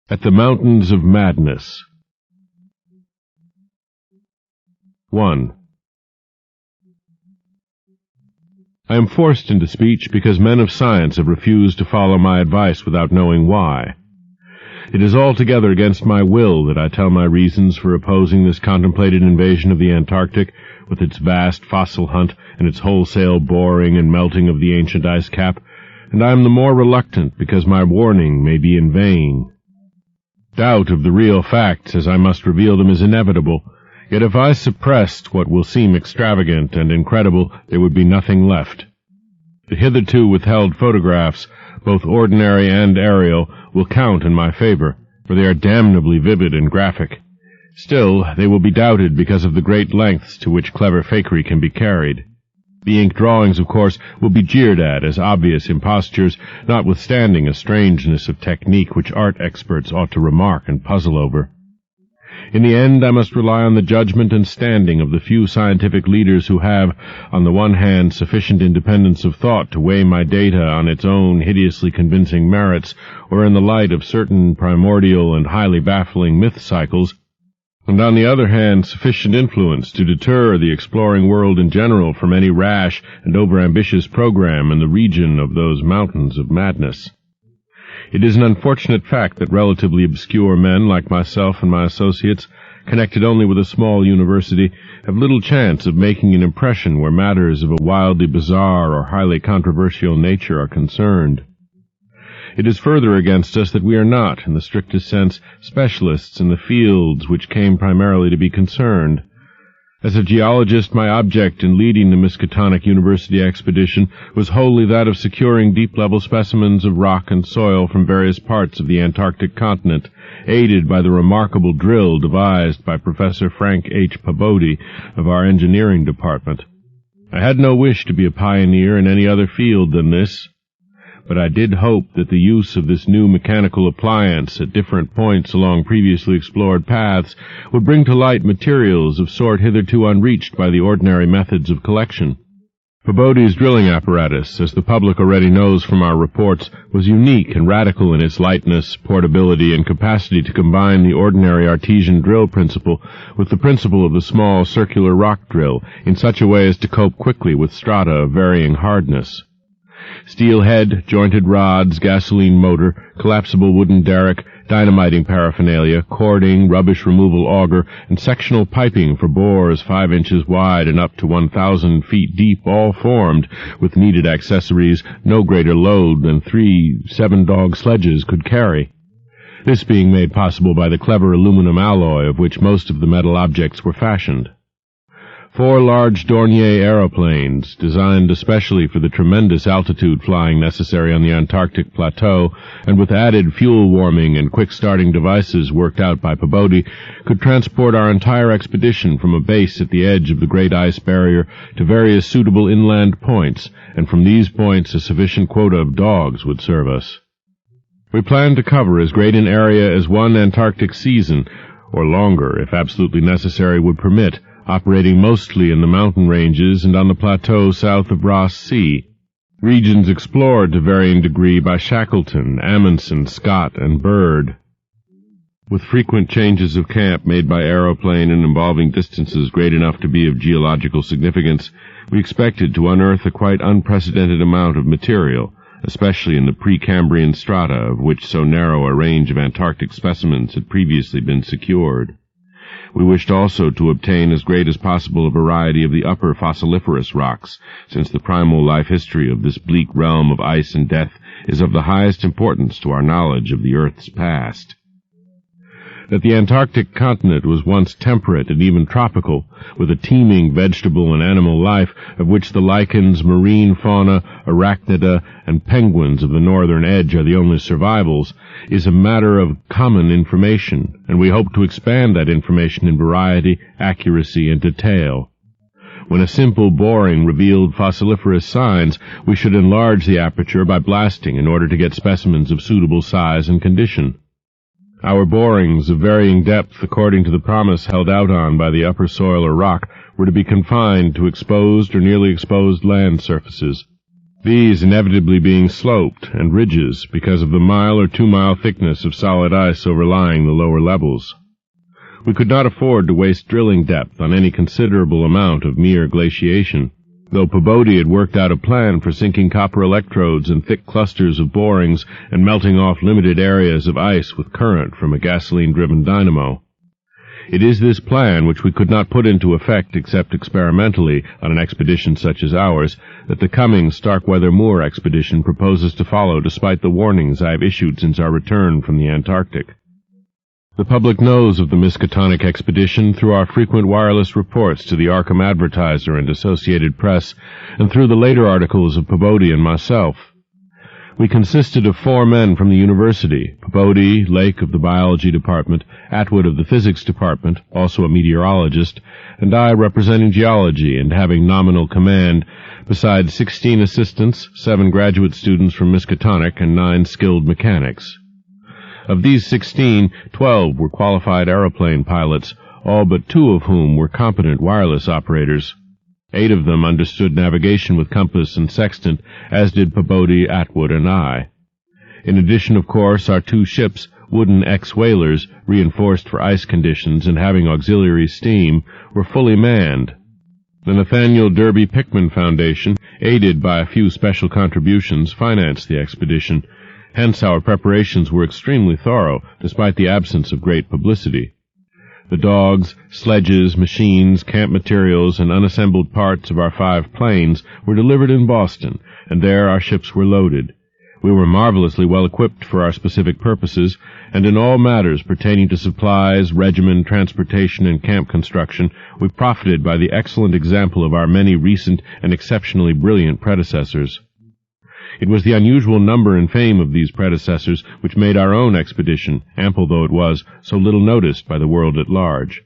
At the Mountains of Madness. 1. I am forced into speech because men of science have refused to follow my advice without knowing why. It is altogether against my will that I tell my reasons for opposing this contemplated invasion of the Antarctic, with its vast fossil hunt and its wholesale boring and melting of the ancient ice cap, and I am the more reluctant because my warning may be in vain. Doubt of the real facts, as I must reveal them, is inevitable, yet if I suppressed what will seem extravagant and incredible, there would be nothing left. The hitherto withheld photographs, both ordinary and aerial, will count in my favor, for they are damnably vivid and graphic. Still, they will be doubted because of the great lengths to which clever fakery can be carried. The ink drawings, of course, will be jeered at as obvious impostures, notwithstanding a strangeness of technique which art experts ought to remark and puzzle over. In the end, I must rely on the judgment and standing of the few scientific leaders who have, on the one hand, sufficient independence of thought to weigh my data on its own hideously convincing merits, or in the light of certain primordial and highly baffling myth cycles, and on the other hand, sufficient influence to deter the exploring world in general from any rash and overambitious program in the region of those mountains of madness. It is an unfortunate fact that relatively obscure men like myself and my associates, connected only with a small university, have little chance of making an impression where matters of a wildly bizarre or highly controversial nature are concerned. It is further against us that we are not, in the strictest sense, specialists in the fields which came primarily to be concerned. As a geologist, my object in leading the Miskatonic University expedition was wholly that of securing deep-level specimens of rock and soil from various parts of the Antarctic continent, aided by the remarkable drill devised by Professor Frank H. Pabodie of our engineering department. I had no wish to be a pioneer in any other field than this, but I did hope that the use of this new mechanical appliance at different points along previously explored paths would bring to light materials of sort hitherto unreached by the ordinary methods of collection. Pabodie's drilling apparatus, as the public already knows from our reports, was unique and radical in its lightness, portability, and capacity to combine the ordinary artesian drill principle with the principle of the small circular rock drill in such a way as to cope quickly with strata of varying hardness. Steel head, jointed rods, gasoline motor, collapsible wooden derrick, dynamiting paraphernalia, cording, rubbish removal auger, and sectional piping for bores 5 inches wide and up to 1,000 feet deep, all formed, with needed accessories, no greater load than 3 7-dog sledges could carry. This being made possible by the clever aluminum alloy of which most of the metal objects were fashioned. 4 large Dornier aeroplanes, designed especially for the tremendous altitude flying necessary on the Antarctic plateau, and with added fuel warming and quick-starting devices worked out by Pabodie, could transport our entire expedition from a base at the edge of the great ice barrier to various suitable inland points, and from these points a sufficient quota of dogs would serve us. We planned to cover as great an area as one Antarctic season, or longer, if absolutely necessary, would permit, operating mostly in the mountain ranges and on the plateau south of Ross Sea, regions explored to varying degree by Shackleton, Amundsen, Scott, and Byrd. With frequent changes of camp made by aeroplane and involving distances great enough to be of geological significance, we expected to unearth a quite unprecedented amount of material, especially in the Precambrian strata of which so narrow a range of Antarctic specimens had previously been secured. We wished also to obtain as great as possible a variety of the upper fossiliferous rocks, since the primal life history of this bleak realm of ice and death is of the highest importance to our knowledge of the Earth's past. That the Antarctic continent was once temperate and even tropical, with a teeming vegetable and animal life of which the lichens, marine fauna, arachnida, and penguins of the northern edge are the only survivals, is a matter of common information, and we hope to expand that information in variety, accuracy, and detail. When a simple boring revealed fossiliferous signs, we should enlarge the aperture by blasting in order to get specimens of suitable size and condition. Our borings of varying depth according to the promise held out on by the upper soil or rock were to be confined to exposed or nearly exposed land surfaces. these inevitably being sloped and ridges because of the 1 or 2 mile thickness of solid ice overlying the lower levels. We could not afford to waste drilling depth on any considerable amount of mere glaciation, though Pabodie had worked out a plan for sinking copper electrodes in thick clusters of borings and melting off limited areas of ice with current from a gasoline-driven dynamo. It is this plan, which we could not put into effect except experimentally on an expedition such as ours, that the coming Starkweather Moor expedition proposes to follow despite the warnings I have issued since our return from the Antarctic. The public knows of the Miskatonic expedition through our frequent wireless reports to the Arkham Advertiser and Associated Press, and through the later articles of Pabodie and myself. We consisted of 4 men from the university, Pabodie, Lake of the biology department, Atwood of the physics department, also a meteorologist, and I representing geology and having nominal command, besides 16 assistants, 7 graduate students from Miskatonic, and 9 skilled mechanics. Of these 16, 12 were qualified aeroplane pilots, all but 2 of whom were competent wireless operators. 8 of them understood navigation with compass and sextant, as did Pabodie, Atwood, and I. In addition, of course, our 2 ships, wooden ex-whalers, reinforced for ice conditions and having auxiliary steam, were fully manned. The Nathaniel Derby Pickman Foundation, aided by a few special contributions, financed the expedition. Hence our preparations were extremely thorough, despite the absence of great publicity. The dogs, sledges, machines, camp materials, and unassembled parts of our 5 planes were delivered in Boston, and there our ships were loaded. We were marvelously well equipped for our specific purposes, and in all matters pertaining to supplies, regimen, transportation, and camp construction, we profited by the excellent example of our many recent and exceptionally brilliant predecessors. It was the unusual number and fame of these predecessors which made our own expedition, ample though it was, so little noticed by the world at large.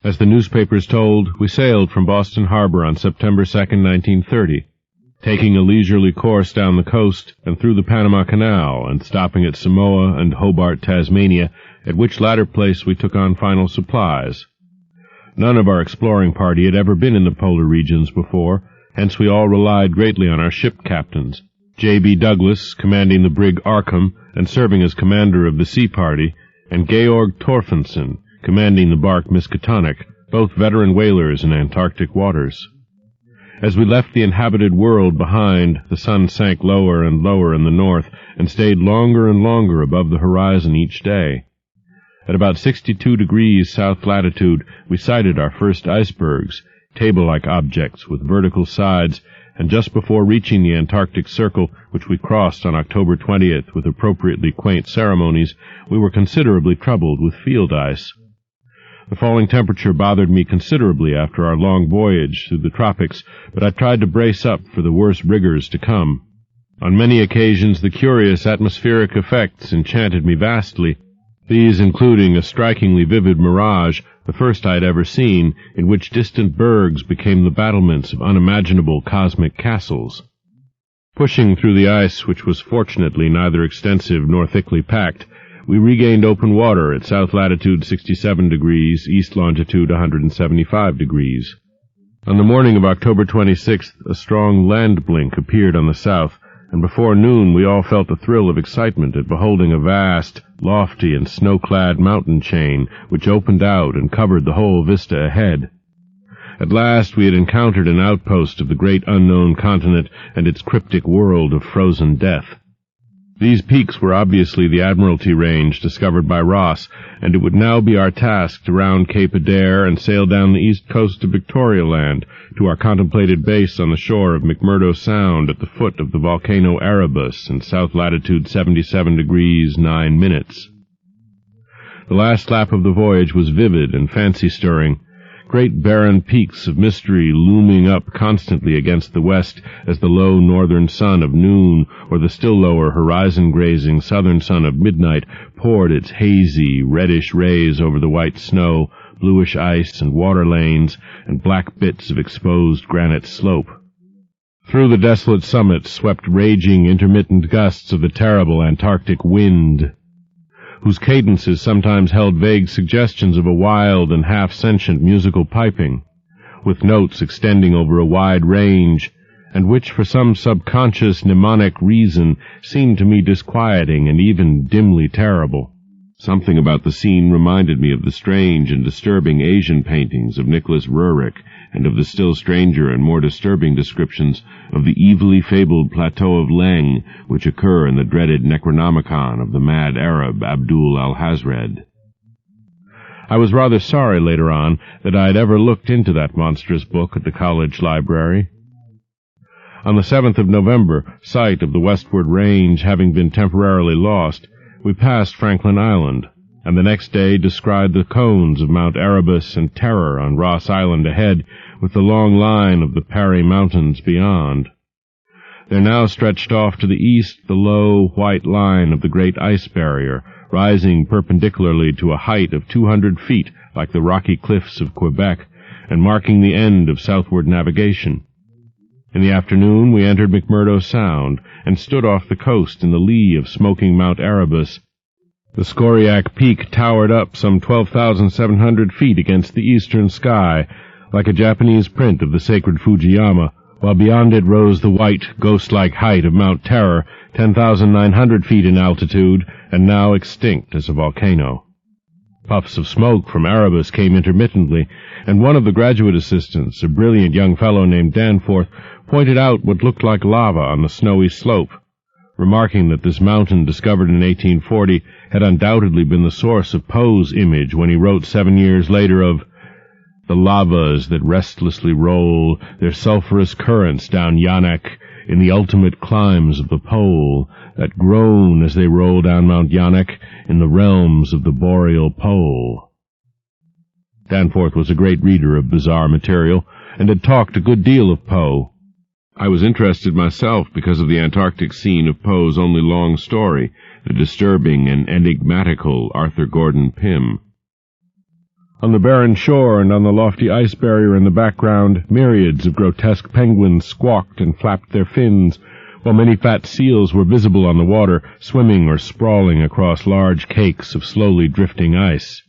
As the newspapers told, we sailed from Boston Harbor on September 2, 1930, taking a leisurely course down the coast and through the Panama Canal, and stopping at Samoa and Hobart, Tasmania, at which latter place we took on final supplies. None of our exploring party had ever been in the polar regions before, hence we all relied greatly on our ship captains. J.B. Douglas, commanding the brig Arkham and serving as commander of the sea party, and Georg Torfensen, commanding the bark Miskatonic, both veteran whalers in Antarctic waters. As we left the inhabited world behind, the sun sank lower and lower in the north and stayed longer and longer above the horizon each day. At about 62 degrees south latitude, we sighted our first icebergs, table-like objects with vertical sides, and just before reaching the Antarctic Circle, which we crossed on October 20th with appropriately quaint ceremonies, we were considerably troubled with field ice. The falling temperature bothered me considerably after our long voyage through the tropics, but I tried to brace up for the worst rigors to come. On many occasions the curious atmospheric effects enchanted me vastly, these including a strikingly vivid mirage, the first I had ever seen, in which distant bergs became the battlements of unimaginable cosmic castles. Pushing through the ice, which was fortunately neither extensive nor thickly packed, we regained open water at south latitude 67 degrees, east longitude 175 degrees. On the morning of October 26th, a strong land blink appeared on the south, and before noon we all felt a thrill of excitement at beholding a vast, lofty, and snow-clad mountain chain which opened out and covered the whole vista ahead. At last we had encountered an outpost of the great unknown continent and its cryptic world of frozen death. These peaks were obviously the Admiralty Range discovered by Ross, and it would now be our task to round Cape Adair and sail down the east coast of Victoria Land to our contemplated base on the shore of McMurdo Sound at the foot of the volcano Erebus in south latitude 77 degrees 9 minutes. The last lap of the voyage was vivid and fancy-stirring, great barren peaks of mystery looming up constantly against the west as the low northern sun of noon or the still lower horizon-grazing southern sun of midnight poured its hazy, reddish rays over the white snow, bluish ice and water lanes, and black bits of exposed granite slope. Through the desolate summits swept raging, intermittent gusts of the terrible Antarctic wind, whose cadences sometimes held vague suggestions of a wild and half-sentient musical piping, with notes extending over a wide range, and which for some subconscious mnemonic reason seemed to me disquieting and even dimly terrible. Something about the scene reminded me of the strange and disturbing Asian paintings of Nicholas Roerich, and of the still stranger and more disturbing descriptions of the evilly fabled plateau of Leng, which occur in the dreaded Necronomicon of the mad Arab Abdul al-Hazred. I was rather sorry later on that I had ever looked into that monstrous book at the college library. On the 7th of November, sight of the westward range having been temporarily lost, we passed Franklin Island, and the next day descried the cones of Mount Erebus and Terror on Ross Island ahead, with the long line of the Parry Mountains beyond. There now stretched off to the east the low, white line of the great ice barrier, rising perpendicularly to a height of 200 feet like the rocky cliffs of Quebec, and marking the end of southward navigation. In the afternoon we entered McMurdo Sound, and stood off the coast in the lee of smoking Mount Erebus. The Skoriac Peak towered up some 12,700 feet against the eastern sky, like a Japanese print of the sacred Fujiyama, while beyond it rose the white, ghost-like height of Mount Terror, 10,900 feet in altitude, and now extinct as a volcano. Puffs of smoke from Erebus came intermittently, and one of the graduate assistants, a brilliant young fellow named Danforth, pointed out what looked like lava on the snowy slope, remarking that this mountain, discovered in 1840, had undoubtedly been the source of Poe's image when he wrote 7 years later of the lavas that restlessly roll their sulphurous currents down Yanak in the ultimate climes of the pole, that groan as they roll down Mount Yanak in the realms of the boreal pole. Danforth was a great reader of bizarre material, and had talked a good deal of Poe. I was interested myself because of the Antarctic scene of Poe's only long story, the disturbing and enigmatical Arthur Gordon Pym. On the barren shore and on the lofty ice barrier in the background, myriads of grotesque penguins squawked and flapped their fins, while many fat seals were visible on the water, swimming or sprawling across large cakes of slowly drifting ice.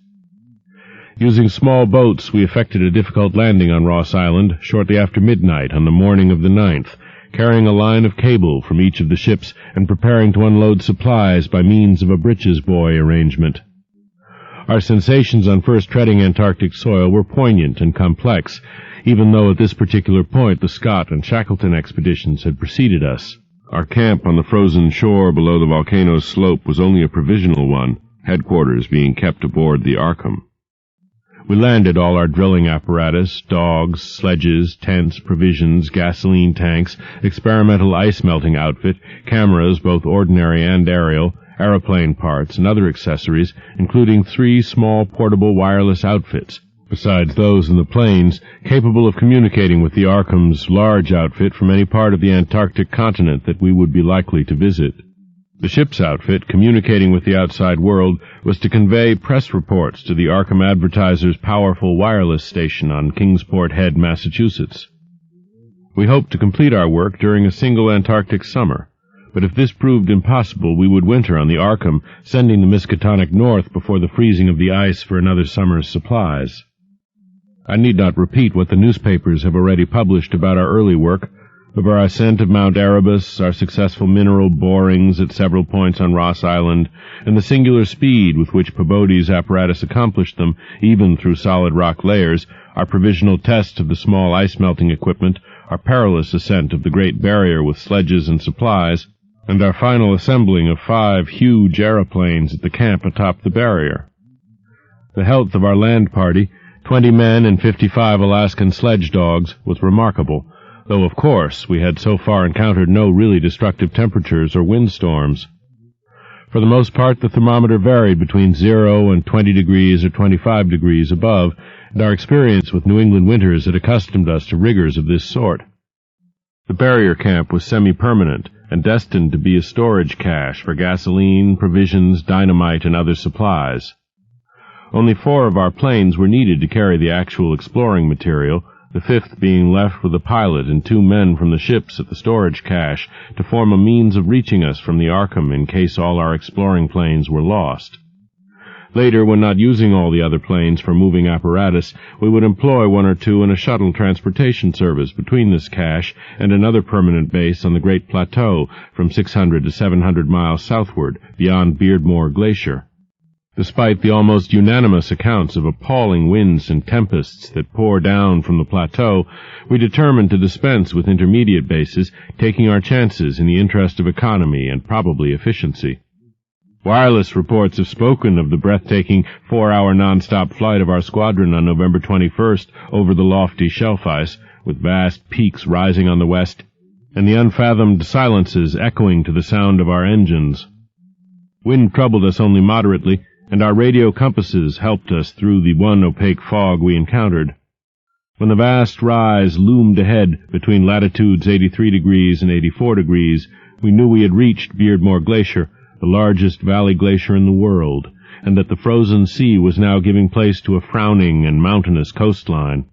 Using small boats, we effected a difficult landing on Ross Island shortly after midnight on the morning of the 9th, carrying a line of cable from each of the ships and preparing to unload supplies by means of a breeches buoy arrangement. Our sensations on first treading Antarctic soil were poignant and complex, even though at this particular point the Scott and Shackleton expeditions had preceded us. Our camp on the frozen shore below the volcano's slope was only a provisional one, headquarters being kept aboard the Arkham. We landed all our drilling apparatus, dogs, sledges, tents, provisions, gasoline tanks, experimental ice-melting outfit, cameras, both ordinary and aerial, aeroplane parts, and other accessories, including 3 small portable wireless outfits, besides those in the planes, capable of communicating with the Arkham's large outfit from any part of the Antarctic continent that we would be likely to visit. The ship's outfit, communicating with the outside world, was to convey press reports to the Arkham Advertiser's powerful wireless station on Kingsport Head, Massachusetts. We hoped to complete our work during a single Antarctic summer, but if this proved impossible, we would winter on the Arkham, sending the Miskatonic north before the freezing of the ice for another summer's supplies. I need not repeat what the newspapers have already published about our early work, of our ascent of Mount Erebus, our successful mineral borings at several points on Ross Island, and the singular speed with which Peabody's apparatus accomplished them, even through solid rock layers, our provisional test of the small ice-melting equipment, our perilous ascent of the Great Barrier with sledges and supplies, and our final assembling of 5 huge aeroplanes at the camp atop the barrier. The health of our land party, 20 men and 55 Alaskan sledge dogs, was remarkable, though, of course, we had so far encountered no really destructive temperatures or windstorms. For the most part, the thermometer varied between 0 and 20 degrees or 25 degrees above, and our experience with New England winters had accustomed us to rigors of this sort. The barrier camp was semi-permanent and destined to be a storage cache for gasoline, provisions, dynamite, and other supplies. Only 4 of our planes were needed to carry the actual exploring material, the 5th being left with a pilot and 2 men from the ships at the storage cache to form a means of reaching us from the Arkham in case all our exploring planes were lost. Later, when not using all the other planes for moving apparatus, we would employ one or two in a shuttle transportation service between this cache and another permanent base on the Great Plateau from 600 to 700 miles southward, beyond Beardmore Glacier. Despite the almost unanimous accounts of appalling winds and tempests that pour down from the plateau, we determined to dispense with intermediate bases, taking our chances in the interest of economy and probably efficiency. Wireless reports have spoken of the breathtaking 4-hour non-stop flight of our squadron on November 21st over the lofty shelf ice, with vast peaks rising on the west, and the unfathomed silences echoing to the sound of our engines. Wind troubled us only moderately, and our radio compasses helped us through the one opaque fog we encountered. When the vast rise loomed ahead between latitudes 83 degrees and 84 degrees, we knew we had reached Beardmore Glacier, the largest valley glacier in the world, and that the frozen sea was now giving place to a frowning and mountainous coastline.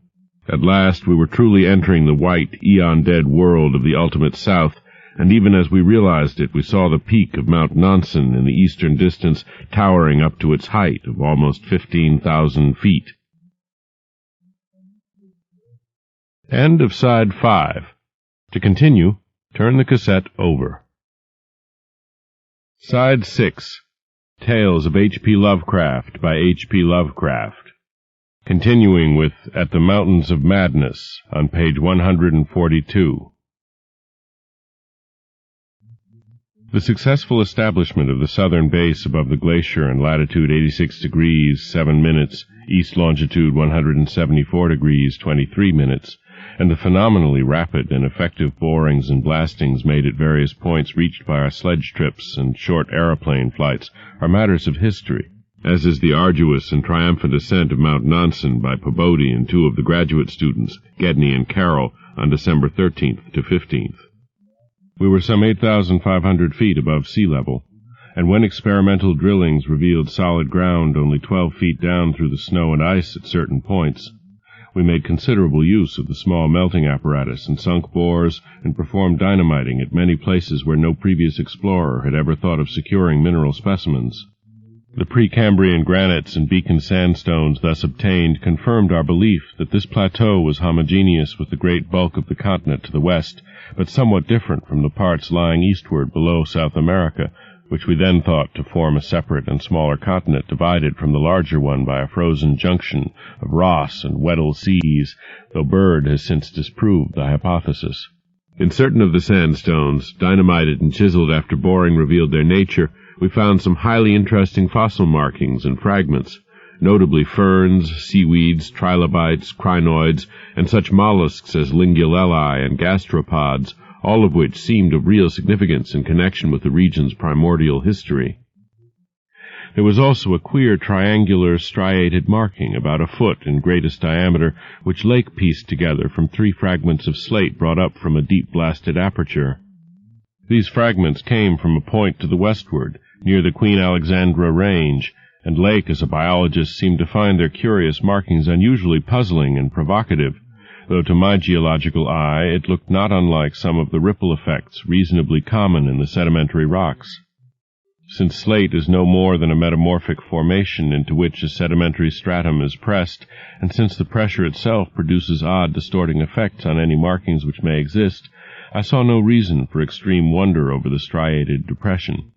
At last we were truly entering the white, eon-dead world of the ultimate south, and even as we realized it, we saw the peak of Mount Nansen in the eastern distance towering up to its height of almost 15,000 feet. End of Side 5. To continue, turn the cassette over. Side 6. Tales of H.P. Lovecraft by H.P. Lovecraft. Continuing with At the Mountains of Madness on page 142. The successful establishment of the southern base above the glacier in latitude 86 degrees 7 minutes, east longitude 174 degrees 23 minutes, and the phenomenally rapid and effective borings and blastings made at various points reached by our sledge trips and short aeroplane flights are matters of history, as is the arduous and triumphant ascent of Mount Nansen by Pobodi and two of the graduate students, Gedney and Carroll, on December 13th to 15th. We were some 8,500 feet above sea level, and when experimental drillings revealed solid ground only 12 feet down through the snow and ice at certain points, we made considerable use of the small melting apparatus and sunk bores and performed dynamiting at many places where no previous explorer had ever thought of securing mineral specimens. The Precambrian granites and beacon sandstones thus obtained confirmed our belief that this plateau was homogeneous with the great bulk of the continent to the west, but somewhat different from the parts lying eastward below South America, which we then thought to form a separate and smaller continent divided from the larger one by a frozen junction of Ross and Weddell seas, though Bird has since disproved the hypothesis. In certain of the sandstones, dynamited and chiseled after boring revealed their nature, we found some highly interesting fossil markings and fragments, notably ferns, seaweeds, trilobites, crinoids, and such mollusks as Lingulelli and gastropods, all of which seemed of real significance in connection with the region's primordial history. There was also a queer triangular striated marking about a foot in greatest diameter, which Lake pieced together from 3 fragments of slate brought up from a deep-blasted aperture. These fragments came from a point to the westward, near the Queen Alexandra Range, and Lake, as a biologist, seemed to find their curious markings unusually puzzling and provocative, though to my geological eye it looked not unlike some of the ripple effects reasonably common in the sedimentary rocks. Since slate is no more than a metamorphic formation into which a sedimentary stratum is pressed, and since the pressure itself produces odd distorting effects on any markings which may exist, I saw no reason for extreme wonder over the striated depression.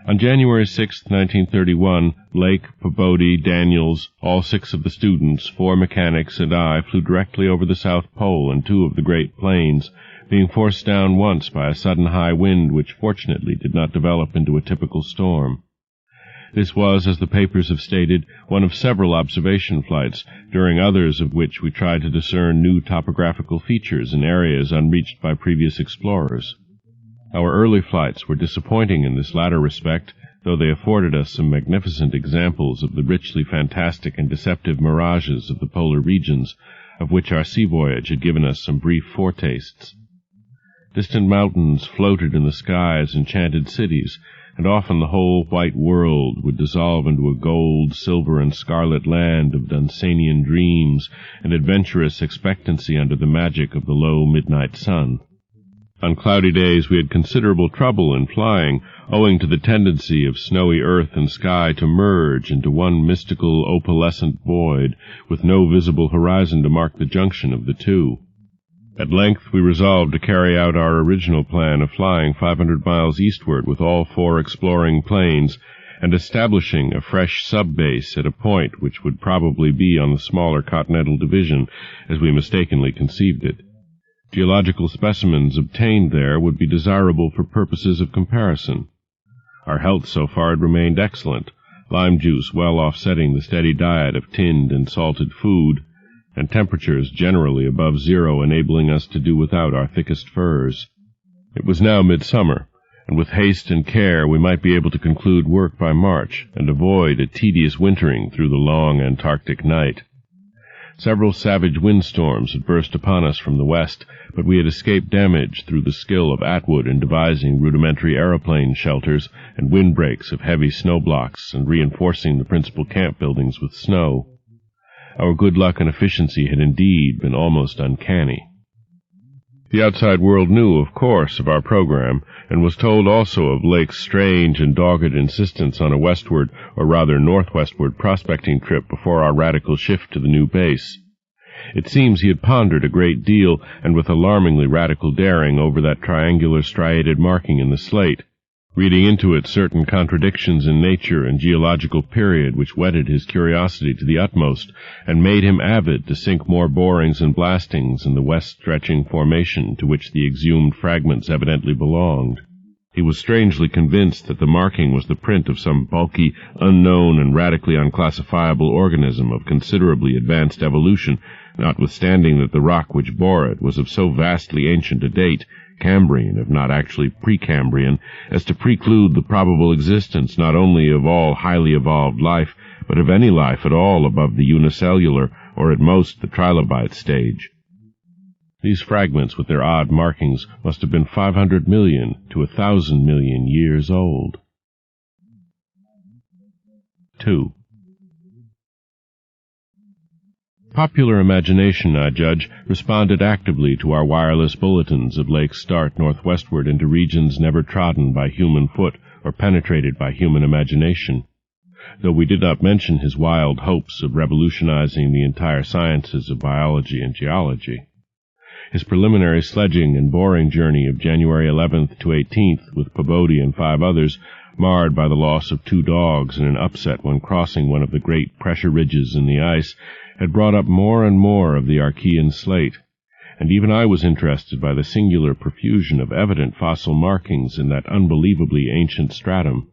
On January 6, 1931, Lake, Pobodi, Daniels, all 6 of the students, 4 mechanics, and I flew directly over the South Pole and 2 of the Great Plains, being forced down once by a sudden high wind which fortunately did not develop into a typical storm. This was, as the papers have stated, one of several observation flights, during others of which we tried to discern new topographical features in areas unreached by previous explorers. Our early flights were disappointing in this latter respect, though they afforded us some magnificent examples of the richly fantastic and deceptive mirages of the polar regions, of which our sea voyage had given us some brief foretastes. Distant mountains floated in the sky as enchanted cities, and often the whole white world would dissolve into a gold, silver, and scarlet land of Dunsanian dreams and adventurous expectancy under the magic of the low midnight sun. On cloudy days we had considerable trouble in flying, owing to the tendency of snowy earth and sky to merge into one mystical opalescent void, with no visible horizon to mark the junction of the two. At length we resolved to carry out our original plan of flying 500 miles eastward with all 4 exploring planes, and establishing a fresh sub-base at a point which would probably be on the smaller Continental Division, as we mistakenly conceived it. Geological specimens obtained there would be desirable for purposes of comparison. Our health so far had remained excellent, lime juice well offsetting the steady diet of tinned and salted food, and temperatures generally above zero enabling us to do without our thickest furs. It was now midsummer, and with haste and care we might be able to conclude work by March, and avoid a tedious wintering through the long Antarctic night. Several savage windstorms had burst upon us from the west, but we had escaped damage through the skill of Atwood in devising rudimentary aeroplane shelters and windbreaks of heavy snow blocks and reinforcing the principal camp buildings with snow. Our good luck and efficiency had indeed been almost uncanny. The outside world knew, of course, of our program, and was told also of Lake's strange and dogged insistence on a westward, or rather northwestward, prospecting trip before our radical shift to the new base. It seems he had pondered a great deal, and with alarmingly radical daring, over that triangular striated marking in the slate, reading into it certain contradictions in nature and geological period which whetted his curiosity to the utmost, and made him avid to sink more borings and blastings in the west-stretching formation to which the exhumed fragments evidently belonged. He was strangely convinced that the marking was the print of some bulky, unknown, and radically unclassifiable organism of considerably advanced evolution, notwithstanding that the rock which bore it was of so vastly ancient a date, Cambrian, if not actually Precambrian, as to preclude the probable existence not only of all highly evolved life, but of any life at all above the unicellular, or at most the trilobite stage. These fragments, with their odd markings, must have been 500 million to 1,000 million years old. 2. Popular imagination, I judge, responded actively to our wireless bulletins of Lake's start northwestward into regions never trodden by human foot or penetrated by human imagination, though we did not mention his wild hopes of revolutionizing the entire sciences of biology and geology. His preliminary sledging and boring journey of January 11th to 18th with Pabodie and 5 others, marred by the loss of 2 dogs and an upset when crossing one of the great pressure ridges in the ice, had brought up more and more of the Archean slate, and even I was interested by the singular profusion of evident fossil markings in that unbelievably ancient stratum.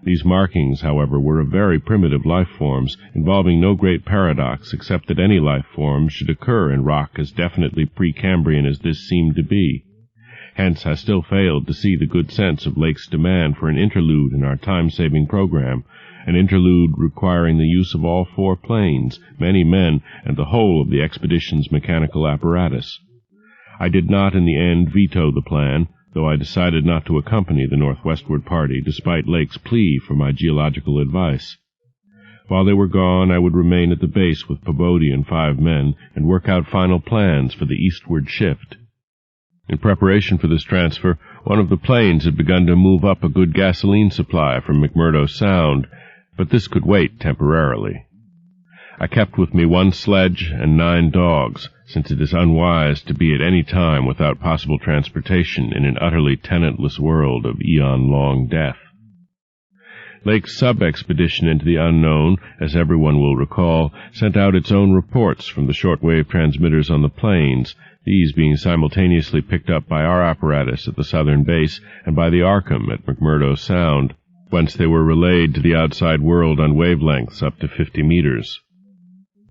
These markings, however, were of very primitive life forms, involving no great paradox except that any life form should occur in rock as definitely Precambrian as this seemed to be. Hence I still failed to see the good sense of Lake's demand for an interlude in our time-saving program, an interlude requiring the use of all 4 planes, many men, and the whole of the expedition's mechanical apparatus. I did not in the end veto the plan, though I decided not to accompany the northwestward party, despite Lake's plea for my geological advice. While they were gone, I would remain at the base with Pabodie and 5 men, and work out final plans for the eastward shift. In preparation for this transfer, one of the planes had begun to move up a good gasoline supply from McMurdo Sound, but this could wait temporarily. I kept with me 1 sledge and 9 dogs, since it is unwise to be at any time without possible transportation in an utterly tenantless world of eon-long death. Lake's sub-expedition into the unknown, as everyone will recall, sent out its own reports from the shortwave transmitters on the plains, these being simultaneously picked up by our apparatus at the southern base and by the Arkham at McMurdo Sound, whence they were relayed to the outside world on wavelengths up to 50 meters.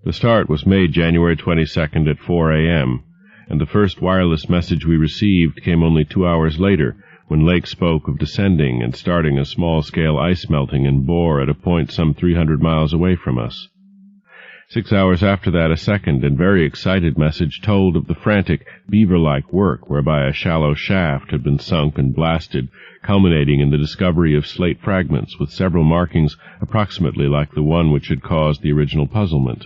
The start was made January 22nd at 4 a.m., and the first wireless message we received came only 2 hours later, when Lake spoke of descending and starting a small-scale ice melting in bore at a point some 300 miles away from us. 6 hours after that, a second and very excited message told of the frantic, beaver-like work whereby a shallow shaft had been sunk and blasted, culminating in the discovery of slate fragments with several markings approximately like the one which had caused the original puzzlement.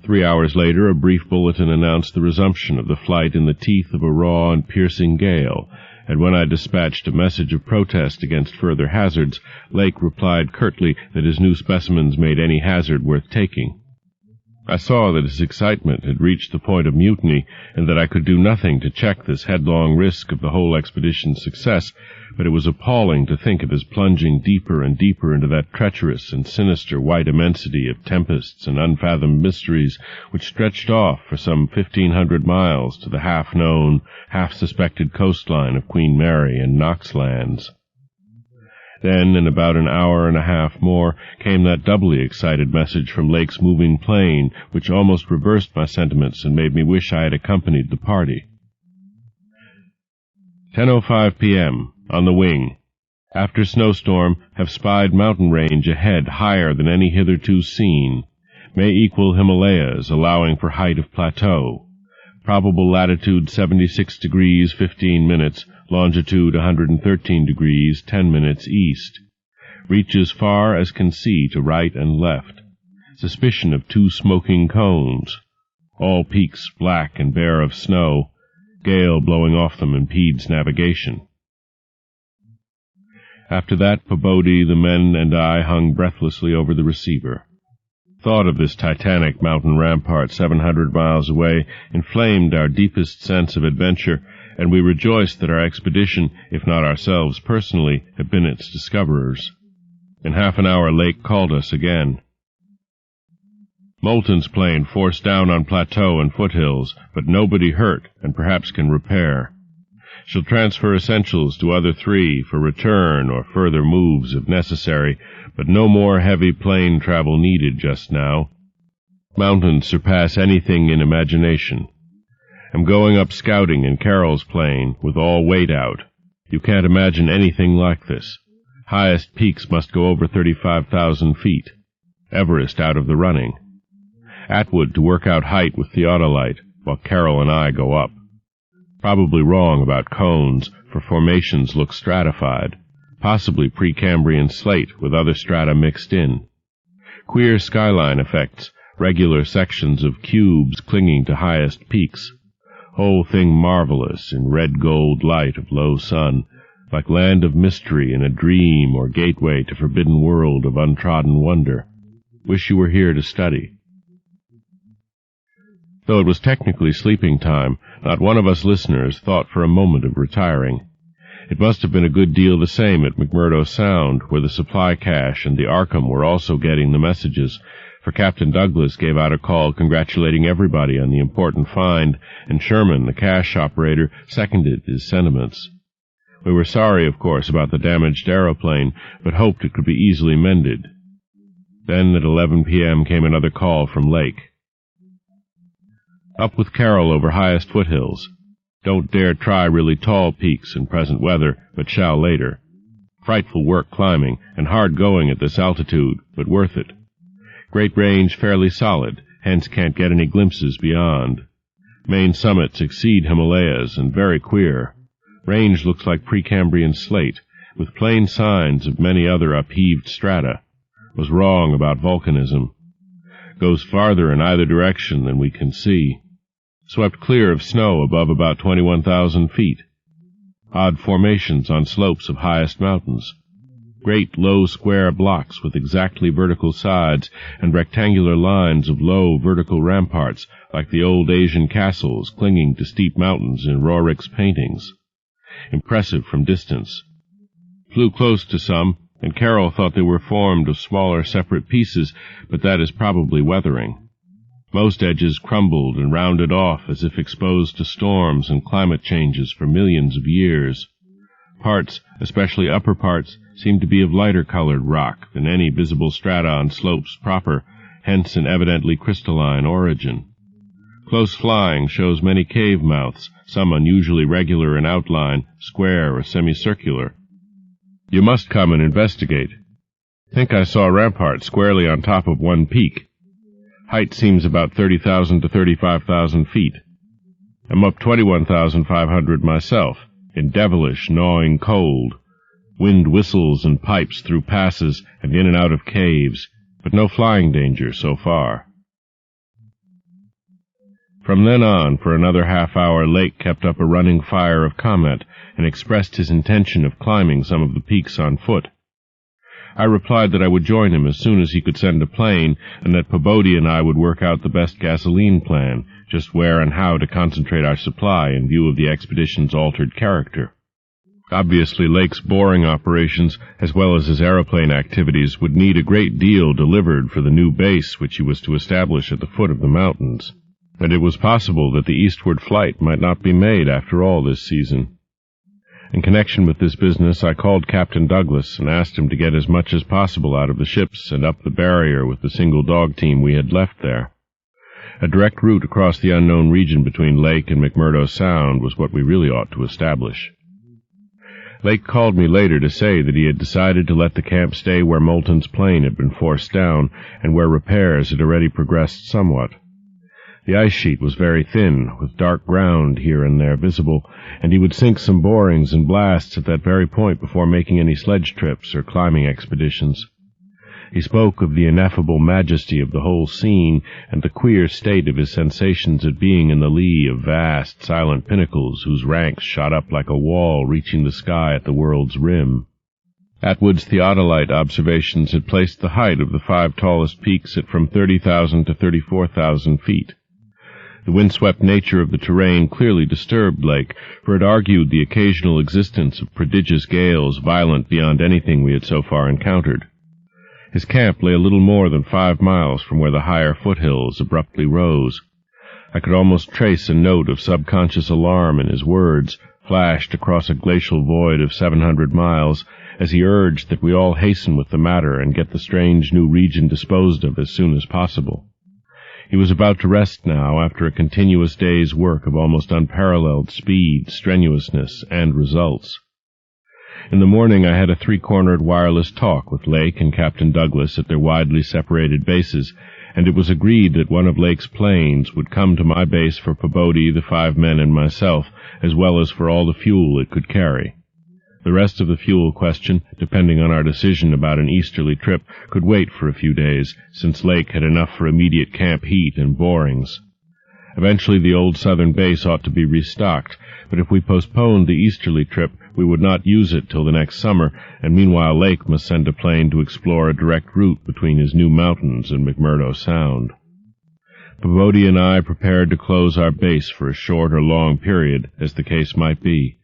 3 hours later, a brief bulletin announced the resumption of the flight in the teeth of a raw and piercing gale, and when I dispatched a message of protest against further hazards, Lake replied curtly that his new specimens made any hazard worth taking. I saw that his excitement had reached the point of mutiny, and that I could do nothing to check this headlong risk of the whole expedition's success, but it was appalling to think of his plunging deeper and deeper into that treacherous and sinister white immensity of tempests and unfathomed mysteries which stretched off for some 1,500 miles to the half-known, half-suspected coastline of Queen Mary and Knox Lands. Then, in about an hour and a half more, came that doubly excited message from Lake's moving plane, which almost reversed my sentiments and made me wish I had accompanied the party. 10:05 p.m. On the wing. After snowstorm, have spied mountain range ahead higher than any hitherto seen. May equal Himalayas, allowing for height of plateau. Probable latitude 76 degrees 15 minutes, longitude 113 degrees 10 minutes east. Reaches far as can see to right and left. Suspicion of 2 smoking cones. All peaks black and bare of snow. Gale blowing off them impedes navigation. After that Pabodie, the men, and I hung breathlessly over the receiver. Thought of this titanic mountain rampart 700 miles away inflamed our deepest sense of adventure, and we rejoiced that our expedition, if not ourselves personally, had been its discoverers. In half an hour Lake called us again. Moulton's plane forced down on plateau and foothills, but nobody hurt, and perhaps can repair. Shall transfer essentials to other 3 for return or further moves if necessary, but no more heavy plane travel needed just now. Mountains surpass anything in imagination. Am going up scouting in Carroll's plane, with all weight out. You can't imagine anything like this. Highest peaks must go over 35,000 feet. Everest out of the running. Atwood to work out height with theodolite, while Carroll and I go up. Probably wrong about cones, for formations look stratified, possibly Precambrian slate with other strata mixed in. Queer skyline effects, regular sections of cubes clinging to highest peaks. Whole thing marvelous in red-gold light of low sun, like land of mystery in a dream or gateway to forbidden world of untrodden wonder. Wish you were here to study. Though it was technically sleeping time, not one of us listeners thought for a moment of retiring. It must have been a good deal the same at McMurdo Sound, where the supply cache and the Arkham were also getting the messages, for Captain Douglas gave out a call congratulating everybody on the important find, and Sherman, the cache operator, seconded his sentiments. We were sorry, of course, about the damaged aeroplane, but hoped it could be easily mended. Then at 11 p.m. came another call from Lake. Up with Carroll over highest foothills. Don't dare try really tall peaks in present weather, but shall later. Frightful work climbing, and hard going at this altitude, but worth it. Great range fairly solid, hence can't get any glimpses beyond. Main summits exceed Himalayas, and very queer. Range looks like Precambrian slate, with plain signs of many other upheaved strata. Was wrong about volcanism. Goes farther in either direction than we can see. Swept clear of snow above about 21,000 feet. Odd formations on slopes of highest mountains. Great low square blocks with exactly vertical sides and rectangular lines of low vertical ramparts like the old Asian castles clinging to steep mountains in Roerich's paintings. Impressive from distance. Flew close to some, and Carroll thought they were formed of smaller separate pieces, but that is probably weathering. Most edges crumbled and rounded off as if exposed to storms and climate changes for millions of years. Parts, especially upper parts, seemed to be of lighter-colored rock than any visible strata on slopes proper, hence an evidently crystalline origin. Close flying shows many cave mouths, some unusually regular in outline, square or semicircular. You must come and investigate. Think I saw a rampart squarely on top of one peak. Height seems about 30,000 to 35,000 feet. I'm up 21,500 myself, in devilish, gnawing cold. Wind whistles and pipes through passes and in and out of caves, but no flying danger so far. From then on, for another half-hour, Lake kept up a running fire of comment and expressed his intention of climbing some of the peaks on foot. I replied that I would join him as soon as he could send a plane, and that Pabodie and I would work out the best gasoline plan, just where and how to concentrate our supply in view of the expedition's altered character. Obviously, Lake's boring operations, as well as his aeroplane activities, would need a great deal delivered for the new base which he was to establish at the foot of the mountains, and it was possible that the eastward flight might not be made after all this season. In connection with this business, I called Captain Douglas and asked him to get as much as possible out of the ships and up the barrier with the single dog team we had left there. A direct route across the unknown region between Lake and McMurdo Sound was what we really ought to establish. Lake called me later to say that he had decided to let the camp stay where Moulton's plane had been forced down and where repairs had already progressed somewhat. The ice sheet was very thin, with dark ground here and there visible, and he would sink some borings and blasts at that very point before making any sledge trips or climbing expeditions. He spoke of the ineffable majesty of the whole scene and the queer state of his sensations at being in the lee of vast, silent pinnacles whose ranks shot up like a wall reaching the sky at the world's rim. Atwood's theodolite observations had placed the height of the 5 tallest peaks at from 30,000 to 34,000 feet. The windswept nature of the terrain clearly disturbed Lake, for it argued the occasional existence of prodigious gales violent beyond anything we had so far encountered. His camp lay a little more than 5 miles from where the higher foothills abruptly rose. I could almost trace a note of subconscious alarm in his words, flashed across a glacial void of 700 miles, as he urged that we all hasten with the matter and get the strange new region disposed of as soon as possible. He was about to rest now after a continuous day's work of almost unparalleled speed, strenuousness, and results. In the morning I had a 3-cornered wireless talk with Lake and Captain Douglas at their widely separated bases, and it was agreed that one of Lake's planes would come to my base for Pabodie, the 5 men, and myself, as well as for all the fuel it could carry. The rest of the fuel question, depending on our decision about an easterly trip, could wait for a few days, since Lake had enough for immediate camp heat and borings. Eventually the old southern base ought to be restocked, but if we postponed the easterly trip, we would not use it till the next summer, and meanwhile Lake must send a plane to explore a direct route between his new mountains and McMurdo Sound. Pabodie and I prepared to close our base for a short or long period, as the case might be.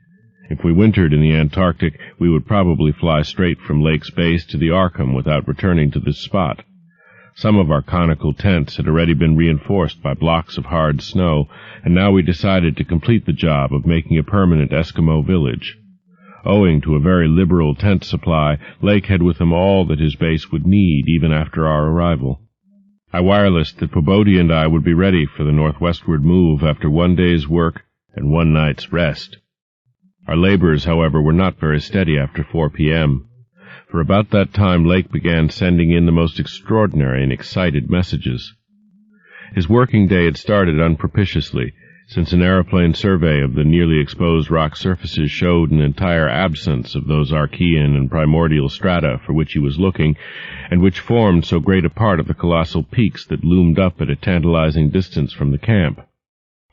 If we wintered in the Antarctic, we would probably fly straight from Lake's base to the Arkham without returning to this spot. Some of our conical tents had already been reinforced by blocks of hard snow, and now we decided to complete the job of making a permanent Eskimo village. Owing to a very liberal tent supply, Lake had with him all that his base would need even after our arrival. I wirelessed that Pabodie and I would be ready for the northwestward move after 1 day's work and 1 night's rest. Our labors, however, were not very steady after 4 p.m. For about that time Lake began sending in the most extraordinary and excited messages. His working day had started unpropitiously, since an aeroplane survey of the nearly exposed rock surfaces showed an entire absence of those Archean and primordial strata for which he was looking, and which formed so great a part of the colossal peaks that loomed up at a tantalizing distance from the camp.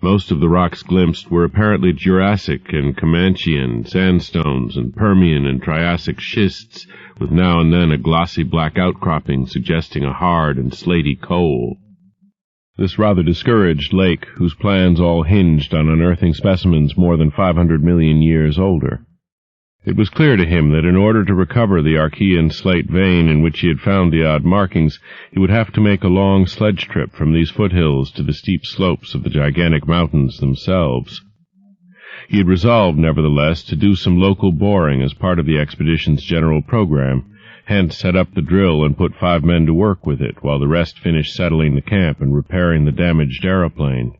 Most of the rocks glimpsed were apparently Jurassic and Comanchean sandstones and Permian and Triassic schists, with now and then a glossy black outcropping suggesting a hard and slaty coal. This rather discouraged Lake, whose plans all hinged on unearthing specimens more than 500 million years older. It was clear to him that in order to recover the Archean slate vein in which he had found the odd markings, he would have to make a long sledge trip from these foothills to the steep slopes of the gigantic mountains themselves. He had resolved, nevertheless, to do some local boring as part of the expedition's general program, hence set up the drill and put 5 men to work with it, while the rest finished settling the camp and repairing the damaged aeroplane.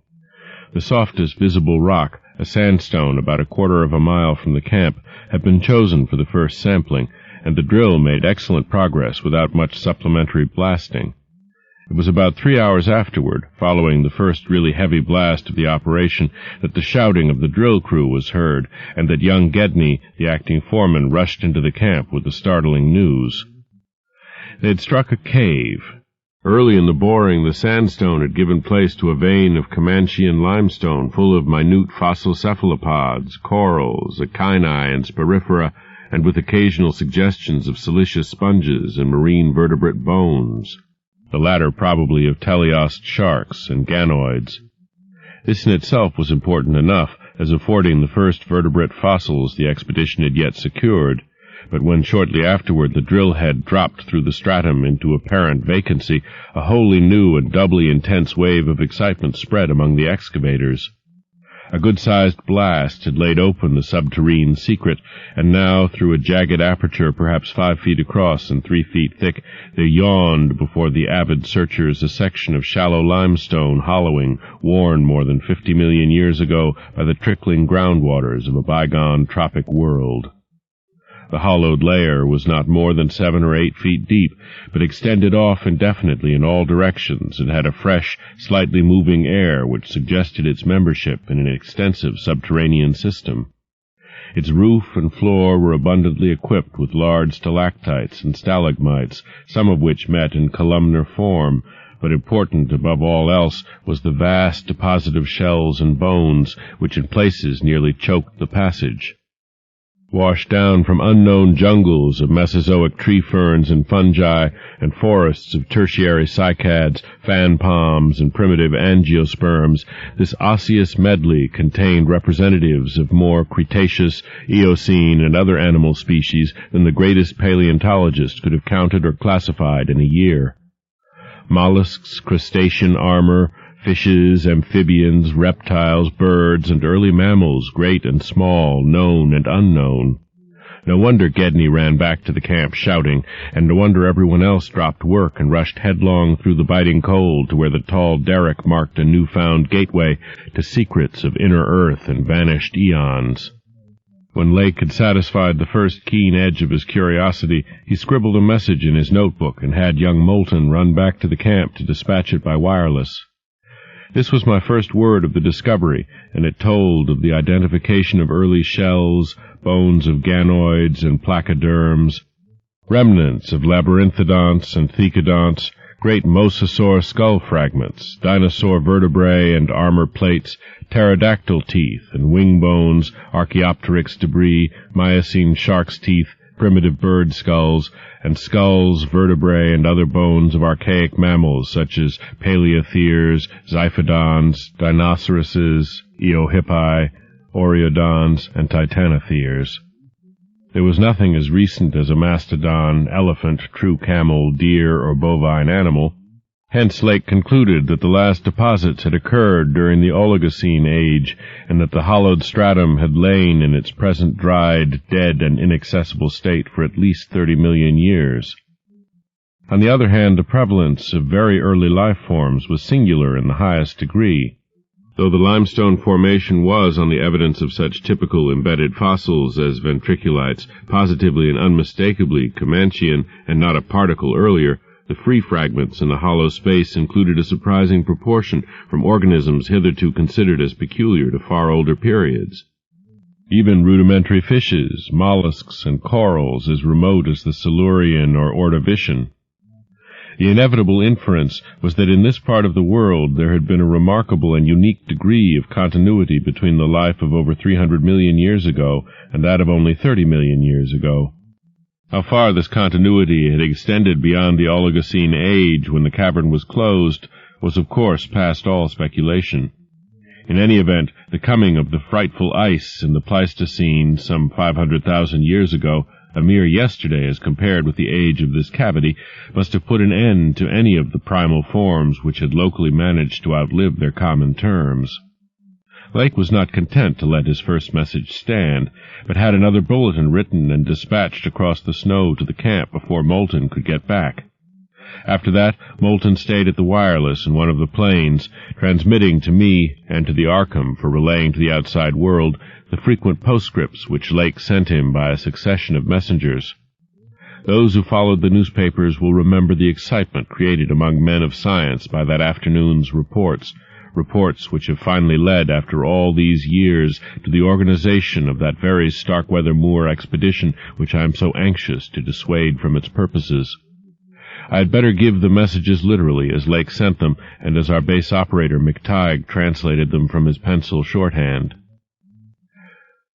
The softest visible rock, a sandstone about 1/4 of a mile from the camp, had been chosen for the first sampling, and the drill made excellent progress without much supplementary blasting. It was about 3 hours afterward, following the first really heavy blast of the operation, that the shouting of the drill crew was heard, and that young Gedney, the acting foreman, rushed into the camp with the startling news. They had struck a cave, Early in the boring, the sandstone had given place to a vein of Comanchian limestone full of minute fossil cephalopods, corals, echini, and sporifera, and with occasional suggestions of siliceous sponges and marine vertebrate bones, the latter probably of teleost sharks and ganoids. This in itself was important enough, as affording the first vertebrate fossils the expedition had yet secured, but when shortly afterward the drill head dropped through the stratum into apparent vacancy, a wholly new and doubly intense wave of excitement spread among the excavators. A good-sized blast had laid open the subterrane secret, and now, through a jagged aperture perhaps 5 feet across and 3 feet thick, there yawned before the avid searchers a section of shallow limestone hollowing, worn more than 50 million years ago by the trickling groundwaters of a bygone tropic world. The hollowed layer was not more than 7 or 8 feet deep, but extended off indefinitely in all directions and had a fresh, slightly moving air which suggested its membership in an extensive subterranean system. Its roof and floor were abundantly equipped with large stalactites and stalagmites, some of which met in columnar form, but important above all else was the vast deposit of shells and bones which in places nearly choked the passage. Washed down from unknown jungles of Mesozoic tree ferns and fungi, and forests of tertiary cycads, fan palms, and primitive angiosperms, this osseous medley contained representatives of more Cretaceous, Eocene, and other animal species than the greatest paleontologist could have counted or classified in a year. Mollusks, crustacean armor, fishes, amphibians, reptiles, birds, and early mammals, great and small, known and unknown. No wonder Gedney ran back to the camp shouting, and no wonder everyone else dropped work and rushed headlong through the biting cold to where the tall derrick marked a new-found gateway to secrets of inner earth and vanished eons. When Lake had satisfied the first keen edge of his curiosity, he scribbled a message in his notebook and had young Moulton run back to the camp to dispatch it by wireless. This was my first word of the discovery, and it told of the identification of early shells, bones of ganoids and placoderms, remnants of labyrinthodonts and thecodonts, great mosasaur skull fragments, dinosaur vertebrae and armor plates, pterodactyl teeth and wing bones, Archaeopteryx debris, Miocene shark's teeth, primitive bird skulls, and skulls, vertebrae, and other bones of archaic mammals such as paleotheres, zyphodons, dinoceroses, eohippi, oreodons, and titanotheres. There was nothing as recent as a mastodon, elephant, true camel, deer, or bovine animal. Hence Lake concluded that the last deposits had occurred during the Oligocene age, and that the hollowed stratum had lain in its present dried, dead, and inaccessible state for at least 30 million years. On the other hand, the prevalence of very early life forms was singular in the highest degree. Though the limestone formation was, on the evidence of such typical embedded fossils as ventriculites, positively and unmistakably Comanchian and not a particle earlier, the free fragments in the hollow space included a surprising proportion from organisms hitherto considered as peculiar to far older periods. Even rudimentary fishes, mollusks, and corals as remote as the Silurian or Ordovician. The inevitable inference was that in this part of the world there had been a remarkable and unique degree of continuity between the life of over 300 million years ago and that of only 30 million years ago. How far this continuity had extended beyond the Oligocene age when the cavern was closed was of course past all speculation. In any event, the coming of the frightful ice in the Pleistocene some 500,000 years ago, a mere yesterday as compared with the age of this cavity, must have put an end to any of the primal forms which had locally managed to outlive their common terms. Lake was not content to let his first message stand, but had another bulletin written and dispatched across the snow to the camp before Moulton could get back. After that, Moulton stayed at the wireless in one of the planes, transmitting to me and to the Arkham for relaying to the outside world the frequent postscripts which Lake sent him by a succession of messengers. Those who followed the newspapers will remember the excitement created among men of science by that afternoon's reports which have finally led, after all these years, to the organization of that very Starkweather Moor expedition which I am so anxious to dissuade from its purposes. I had better give the messages literally, as Lake sent them, and as our base operator McTighe translated them from his pencil shorthand.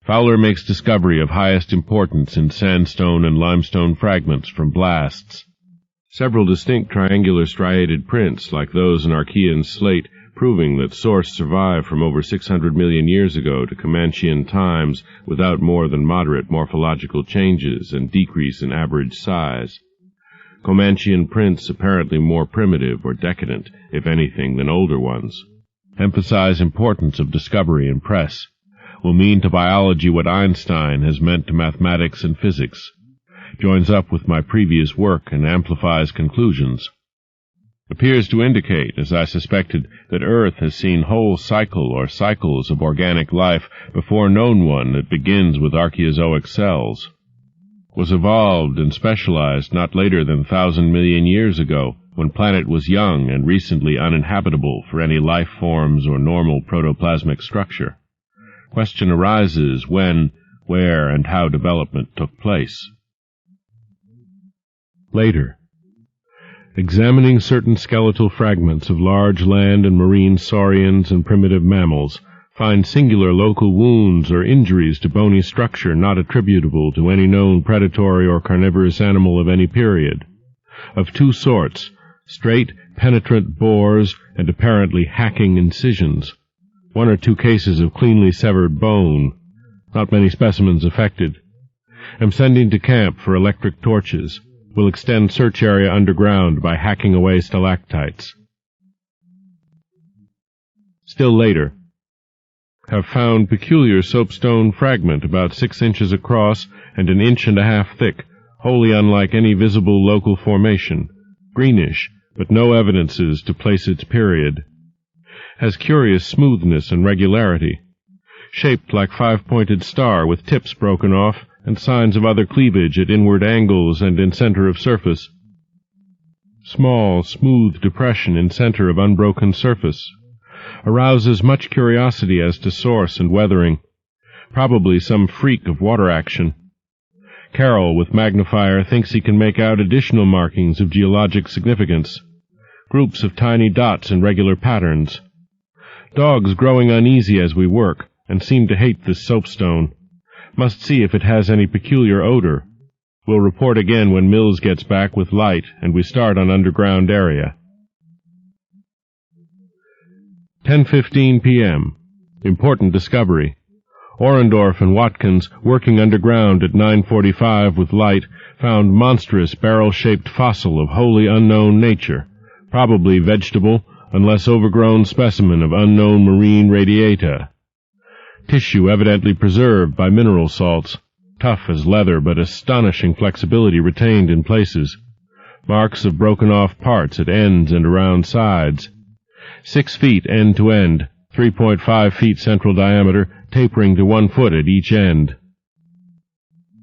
Fowler makes discovery of highest importance in sandstone and limestone fragments from blasts. Several distinct triangular striated prints, like those in Archean slate, proving that source survived from over 600 million years ago to Comanchean times without more than moderate morphological changes and decrease in average size. Comanchean prints, apparently more primitive or decadent, if anything, than older ones. Emphasize importance of discovery and press. Will mean to biology what Einstein has meant to mathematics and physics. Joins up with my previous work and amplifies conclusions. Appears to indicate, as I suspected, that Earth has seen whole cycle or cycles of organic life before known one that begins with Archaeozoic cells. Was evolved and specialized not later than 1,000 million years ago, when planet was young and recently uninhabitable for any life forms or normal protoplasmic structure. Question arises when, where, and how development took place. Later. Examining certain skeletal fragments of large land and marine saurians and primitive mammals, find singular local wounds or injuries to bony structure not attributable to any known predatory or carnivorous animal of any period. Of two sorts, straight, penetrant bores and apparently hacking incisions. 1 or 2 cases of cleanly severed bone. Not many specimens affected. Am sending to camp for electric torches. Will extend search area underground by hacking away stalactites. Still later. Have found peculiar soapstone fragment about 6 inches across and 1.5 inches thick, wholly unlike any visible local formation. Greenish, but no evidences to place its period. Has curious smoothness and regularity, shaped like 5-pointed star with tips broken off and signs of other cleavage at inward angles and in center of surface. Small, smooth depression in center of unbroken surface. Arouses much curiosity as to source and weathering. Probably some freak of water action. Carroll, with magnifier, thinks he can make out additional markings of geologic significance. Groups of tiny dots in regular patterns. Dogs growing uneasy as we work, and seem to hate this soapstone. Must see if it has any peculiar odor. Will report again when Mills gets back with light and we start on underground area. 10:15 p.m. Important discovery. Orendorff and Watkins, working underground at 9:45 with light, found monstrous barrel-shaped fossil of wholly unknown nature, probably vegetable, unless overgrown specimen of unknown marine radiata. Tissue evidently preserved by mineral salts, tough as leather but astonishing flexibility retained in places. Marks of broken-off parts at ends and around sides. 6 feet end to end, 3.5 feet central diameter, tapering to 1 foot at each end.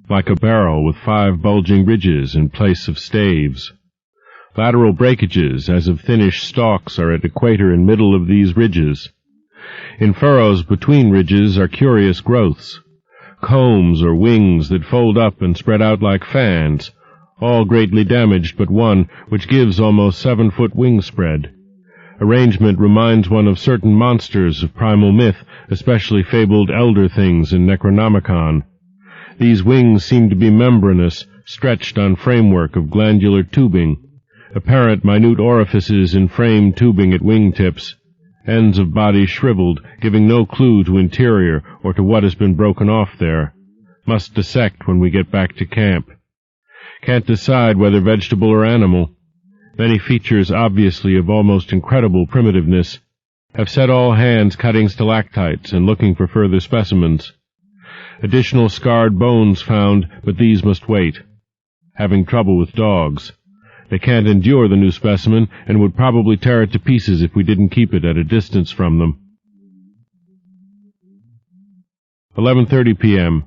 Like a barrel with 5 bulging ridges in place of staves. Lateral breakages, as of thinnish stalks, are at equator and middle of these ridges. In furrows between ridges are curious growths, combs or wings that fold up and spread out like fans, all greatly damaged but one, which gives almost 7-foot wing spread. Arrangement reminds one of certain monsters of primal myth, especially fabled elder things in Necronomicon. These wings seem to be membranous, stretched on framework of glandular tubing, apparent minute orifices in frame tubing at wingtips, ends of body shriveled, giving no clue to interior or to what has been broken off there. Must dissect when we get back to camp. Can't decide whether vegetable or animal. Many features obviously of almost incredible primitiveness. Have set all hands cutting stalactites and looking for further specimens. Additional scarred bones found, but these must wait. Having trouble with dogs. They can't endure the new specimen and would probably tear it to pieces if we didn't keep it at a distance from them. 11:30 p.m.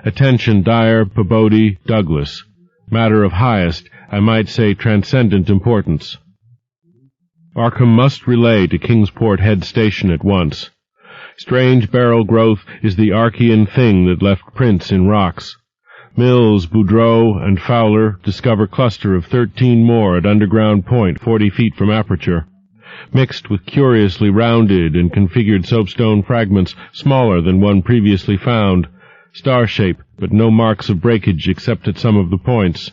Attention Dyer, Pabodie, Douglas. Matter of highest, I might say transcendent importance. Arkham must relay to Kingsport Head Station at once. Strange barrel growth is the Archean thing that left prints in rocks. Mills, Boudreau, and Fowler discover cluster of 13 more at underground point 40 feet from aperture, mixed with curiously rounded and configured soapstone fragments smaller than one previously found, star shape, but no marks of breakage except at some of the points.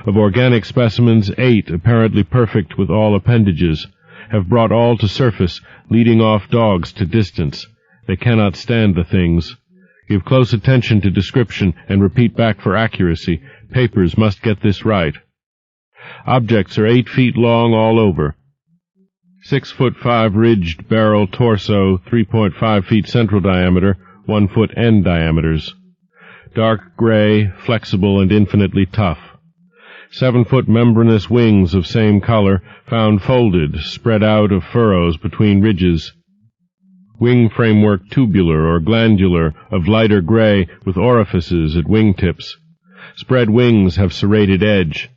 Of organic specimens, 8, apparently perfect with all appendages, have brought all to surface, leading off dogs to distance. They cannot stand the things. Give close attention to description and repeat back for accuracy. Papers must get this right. Objects are 8 feet long all over. 6'5" ridged barrel torso, 3.5 feet central diameter, 1 foot end diameters. Dark gray, flexible, and infinitely tough. 7-foot membranous wings of same color, found folded, spread out of furrows between ridges. Wing framework tubular or glandular, of lighter gray, with orifices at wingtips. Spread wings have serrated edge.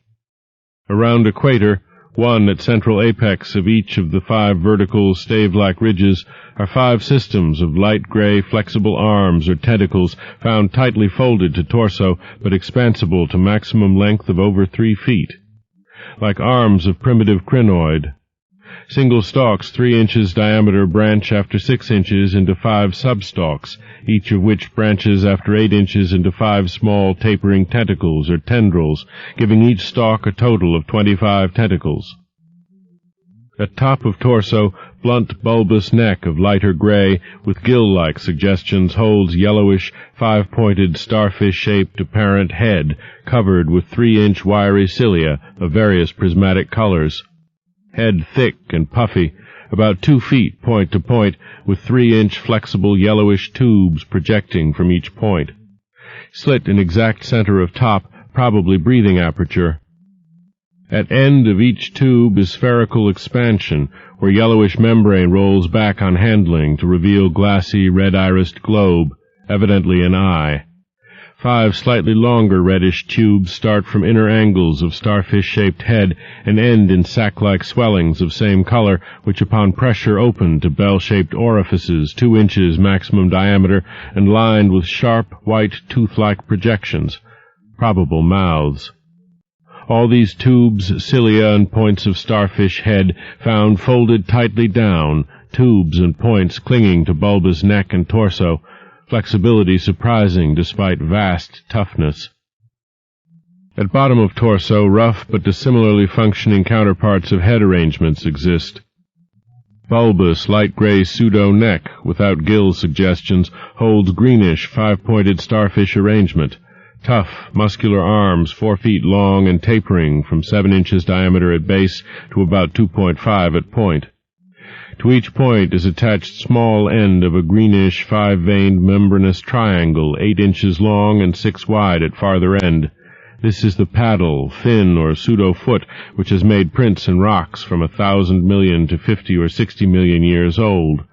Around equator, one at central apex of each of the 5 vertical stave-like ridges, are 5 systems of light gray flexible arms or tentacles found tightly folded to torso but expansible to maximum length of over 3 feet. Like arms of primitive crinoid. Single stalks 3 inches diameter branch after 6 inches into 5 substalks, each of which branches after 8 inches into 5 small tapering tentacles or tendrils, giving each stalk a total of 25 tentacles. At top of torso, blunt bulbous neck of lighter gray with gill-like suggestions holds yellowish, 5-pointed starfish-shaped apparent head covered with 3-inch wiry cilia of various prismatic colors. Head thick and puffy, about 2 feet point to point, with 3-inch flexible yellowish tubes projecting from each point. Slit in exact center of top, probably breathing aperture. At end of each tube is spherical expansion, where yellowish membrane rolls back on handling to reveal glassy red-irised globe, evidently an eye. 5 slightly longer reddish tubes start from inner angles of starfish-shaped head and end in sac-like swellings of same color, which upon pressure open to bell-shaped orifices 2 inches maximum diameter and lined with sharp, white, tooth-like projections, probable mouths. All these tubes, cilia, and points of starfish head found folded tightly down, tubes and points clinging to bulbous neck and torso, flexibility surprising despite vast toughness. At bottom of torso, rough but dissimilarly functioning counterparts of head arrangements exist. Bulbous, light gray pseudo-neck, without gill suggestions, holds greenish, 5-pointed starfish arrangement. Tough, muscular arms, 4 feet long and tapering from 7 inches diameter at base to about 2.5 at point. To each point is attached small end of a greenish, 5-veined membranous triangle, 8 inches long and 6 wide at farther end. This is the paddle, fin or pseudo-foot, which has made prints in rocks from 1,000 million to 50 or 60 million years old.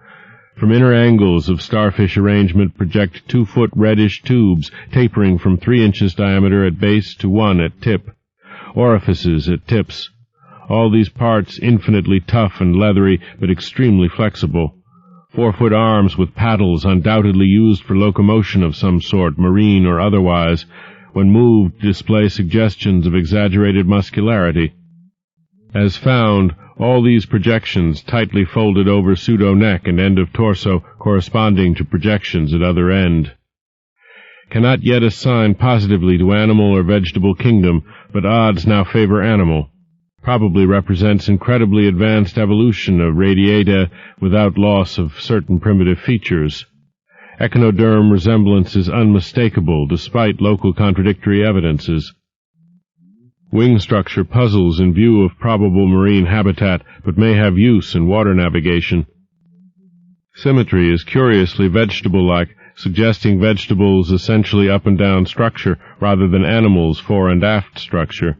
From inner angles of starfish arrangement project 2-foot reddish tubes, tapering from 3 inches diameter at base to 1 at tip. Orifices at tips. All these parts infinitely tough and leathery, but extremely flexible. 4-foot arms with paddles undoubtedly used for locomotion of some sort, marine or otherwise. When moved, display suggestions of exaggerated muscularity. As found, all these projections tightly folded over pseudo-neck and end of torso, corresponding to projections at other end. Cannot yet assign positively to animal or vegetable kingdom, but odds now favor animal. Probably represents incredibly advanced evolution of radiata without loss of certain primitive features. Echinoderm resemblance is unmistakable despite local contradictory evidences. Wing structure puzzles in view of probable marine habitat, but may have use in water navigation. Symmetry is curiously vegetable-like, suggesting vegetables' essentially up-and-down structure rather than animals' fore and aft structure.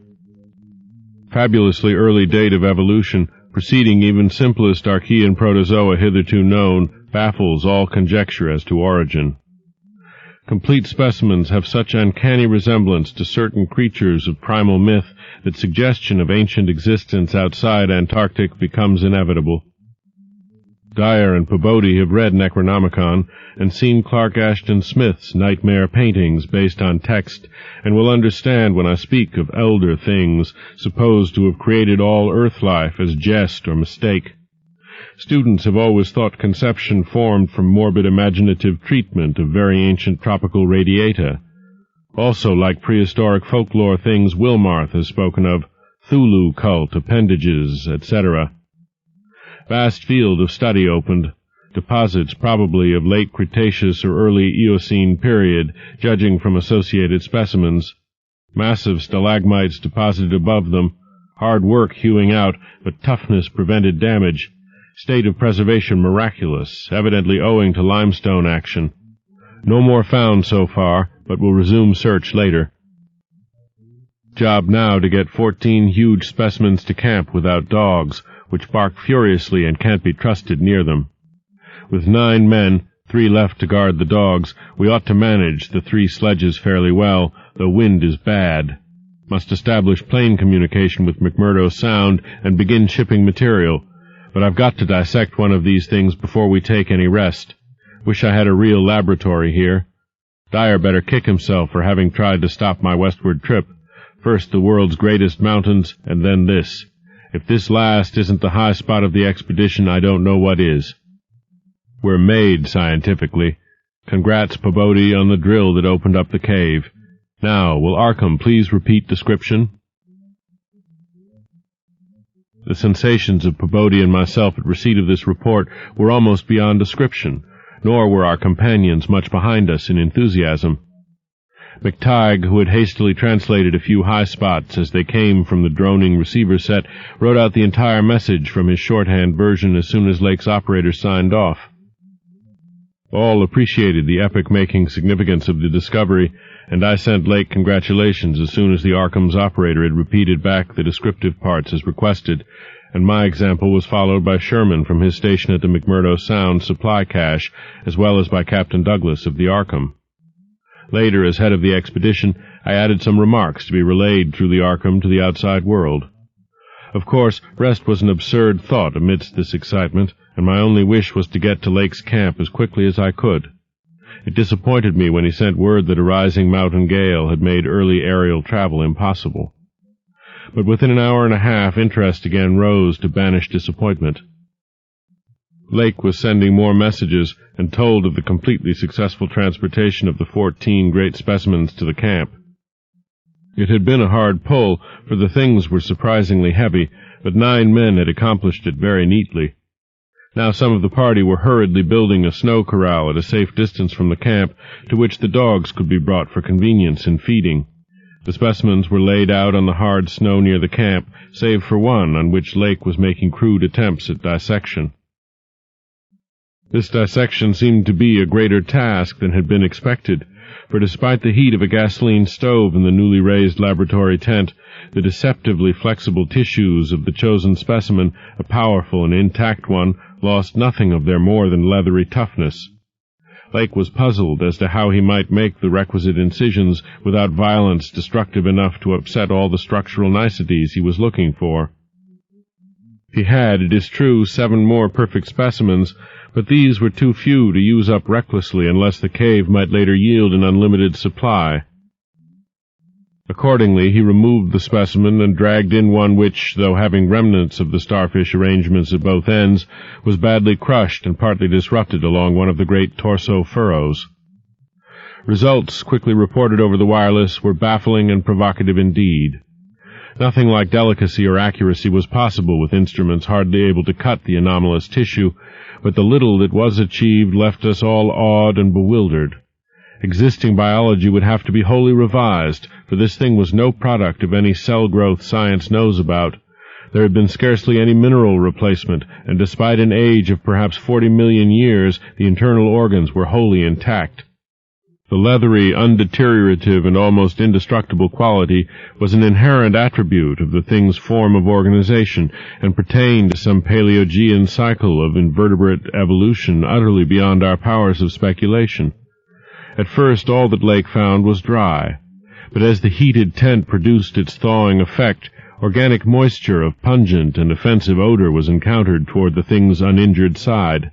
Fabulously early date of evolution, preceding even simplest Archean protozoa hitherto known, baffles all conjecture as to origin. Complete specimens have such uncanny resemblance to certain creatures of primal myth that suggestion of ancient existence outside Antarctic becomes inevitable. Dyer and Pabodie have read Necronomicon and seen Clark Ashton Smith's nightmare paintings based on text, and will understand when I speak of elder things supposed to have created all earth life as jest or mistake. Students have always thought conception formed from morbid imaginative treatment of very ancient tropical radiata. Also, like prehistoric folklore things Wilmarth has spoken of, Thulu cult, appendages, etc. Vast field of study opened, deposits probably of late Cretaceous or early Eocene period, judging from associated specimens, massive stalagmites deposited above them, hard work hewing out, but toughness prevented damage, state of preservation miraculous, evidently owing to limestone action. No more found so far, but will resume search later. Job now to get 14 huge specimens to camp without dogs, which bark furiously and can't be trusted near them. With 9 men, 3 left to guard the dogs, we ought to manage the 3 sledges fairly well, though wind is bad. Must establish plane communication with McMurdo Sound and begin shipping material, but I've got to dissect one of these things before we take any rest. Wish I had a real laboratory here. Dyer better kick himself for having tried to stop my westward trip. First the world's greatest mountains, and then this. If this last isn't the high spot of the expedition, I don't know what is. We're made, scientifically. Congrats, Pabodie, on the drill that opened up the cave. Now, will Arkham please repeat description? The sensations of Pabodie and myself at receipt of this report were almost beyond description, nor were our companions much behind us in enthusiasm. McTighe, who had hastily translated a few high spots as they came from the droning receiver set, wrote out the entire message from his shorthand version as soon as Lake's operator signed off. All appreciated the epic-making significance of the discovery, and I sent Lake congratulations as soon as the Arkham's operator had repeated back the descriptive parts as requested, and my example was followed by Sherman from his station at the McMurdo Sound supply cache, as well as by Captain Douglas of the Arkham. Later, as head of the expedition, I added some remarks to be relayed through the Arkham to the outside world. Of course, rest was an absurd thought amidst this excitement, and my only wish was to get to Lake's camp as quickly as I could. It disappointed me when he sent word that a rising mountain gale had made early aerial travel impossible. But within an hour and a half, interest again rose to banish disappointment. Lake was sending more messages and told of the completely successful transportation of the 14 great specimens to the camp. It had been a hard pull, for the things were surprisingly heavy, but 9 men had accomplished it very neatly. Now some of the party were hurriedly building a snow corral at a safe distance from the camp, to which the dogs could be brought for convenience in feeding. The specimens were laid out on the hard snow near the camp, save for one on which Lake was making crude attempts at dissection. This dissection seemed to be a greater task than had been expected, for despite the heat of a gasoline stove in the newly raised laboratory tent, the deceptively flexible tissues of the chosen specimen, a powerful and intact one, lost nothing of their more than leathery toughness. Lake was puzzled as to how he might make the requisite incisions without violence destructive enough to upset all the structural niceties he was looking for. He had, it is true, 7 more perfect specimens, but these were too few to use up recklessly unless the cave might later yield an unlimited supply. Accordingly, he removed the specimen and dragged in one which, though having remnants of the starfish arrangements at both ends, was badly crushed and partly disrupted along one of the great torso furrows. Results, quickly reported over the wireless, were baffling and provocative indeed. Nothing like delicacy or accuracy was possible with instruments hardly able to cut the anomalous tissue, but the little that was achieved left us all awed and bewildered. Existing biology would have to be wholly revised, for this thing was no product of any cell growth science knows about. There had been scarcely any mineral replacement, and despite an age of perhaps 40 million years, the internal organs were wholly intact. The leathery, undeteriorative, and almost indestructible quality was an inherent attribute of the thing's form of organization, and pertained to some Paleogean cycle of invertebrate evolution utterly beyond our powers of speculation. At first all that Lake found was dry, but as the heated tent produced its thawing effect, Organic moisture of pungent and offensive odor was encountered toward the thing's uninjured side.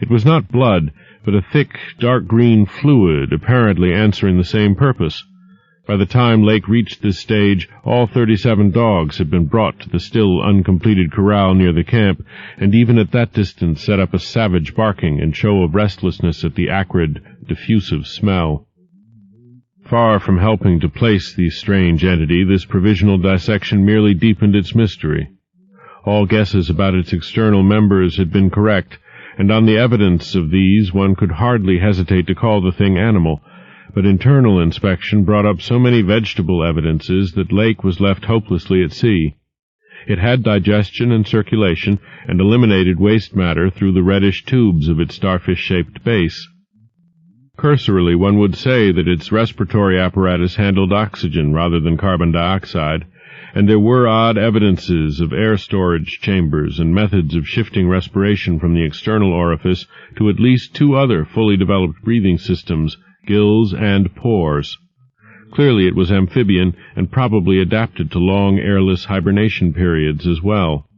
It was not blood, but a thick, dark green fluid, apparently answering the same purpose. By the time Lake reached this stage, all 37 dogs had been brought to the still uncompleted corral near the camp, and even at that distance set up a savage barking and show of restlessness at the acrid, diffusive smell. Far from helping to place the strange entity, this provisional dissection merely deepened its mystery. All guesses about its external members had been correct, and on the evidence of these one could hardly hesitate to call the thing animal, but internal inspection brought up so many vegetable evidences that Lake was left hopelessly at sea. It had digestion and circulation, and eliminated waste matter through the reddish tubes of its starfish-shaped base. Cursorily, one would say that its respiratory apparatus handled oxygen rather than carbon dioxide, and there were odd evidences of air storage chambers and methods of shifting respiration from the external orifice to at least 2 other fully developed breathing systems, gills and pores. Clearly it was amphibian and probably adapted to long airless hibernation periods as well.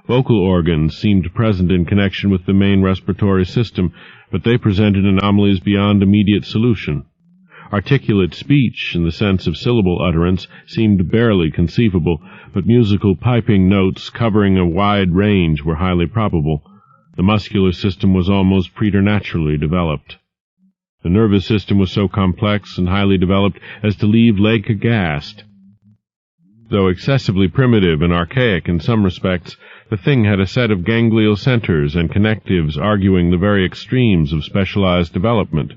Vocal organs seemed present in connection with the main respiratory system, but they presented anomalies beyond immediate solution. Articulate speech, in the sense of syllable utterance, seemed barely conceivable, but musical piping notes covering a wide range were highly probable. The muscular system was almost preternaturally developed. The nervous system was so complex and highly developed as to leave Lake aghast. Though excessively primitive and archaic in some respects, the thing had a set of ganglial centers and connectives arguing the very extremes of specialized development.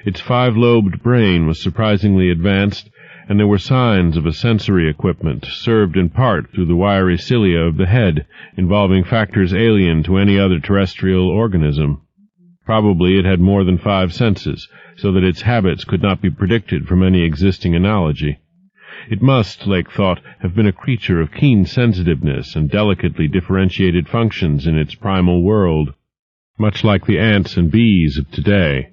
Its 5-lobed brain was surprisingly advanced, and there were signs of a sensory equipment, served in part through the wiry cilia of the head, involving factors alien to any other terrestrial organism. Probably it had more than 5 senses, so that its habits could not be predicted from any existing analogy. It must, Lake thought, have been a creature of keen sensitiveness and delicately differentiated functions in its primal world, much like the ants and bees of today.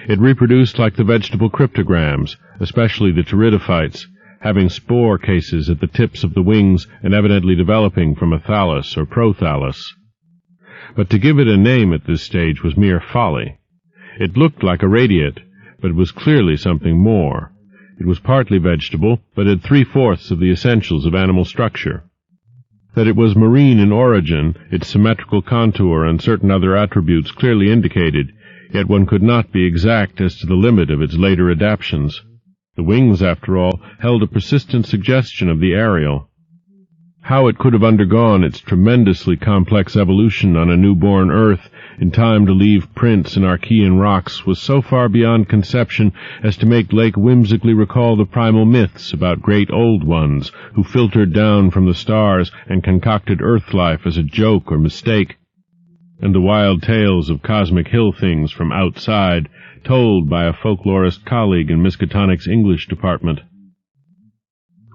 It reproduced like the vegetable cryptograms, especially the pteridophytes, having spore cases at the tips of the wings and evidently developing from a thallus or prothallus. But to give it a name at this stage was mere folly. It looked like a radiate, but it was clearly something more. It was partly vegetable, but had 3/4 of the essentials of animal structure. That it was marine in origin, its symmetrical contour and certain other attributes clearly indicated, yet one could not be exact as to the limit of its later adaptations. The wings, after all, held a persistent suggestion of the aerial. How it could have undergone its tremendously complex evolution on a newborn Earth in time to leave prints in Archean rocks was so far beyond conception as to make Lake whimsically recall the primal myths about great old ones who filtered down from the stars and concocted Earth life as a joke or mistake, and the wild tales of cosmic hill things from outside, told by a folklorist colleague in Miskatonic's English department.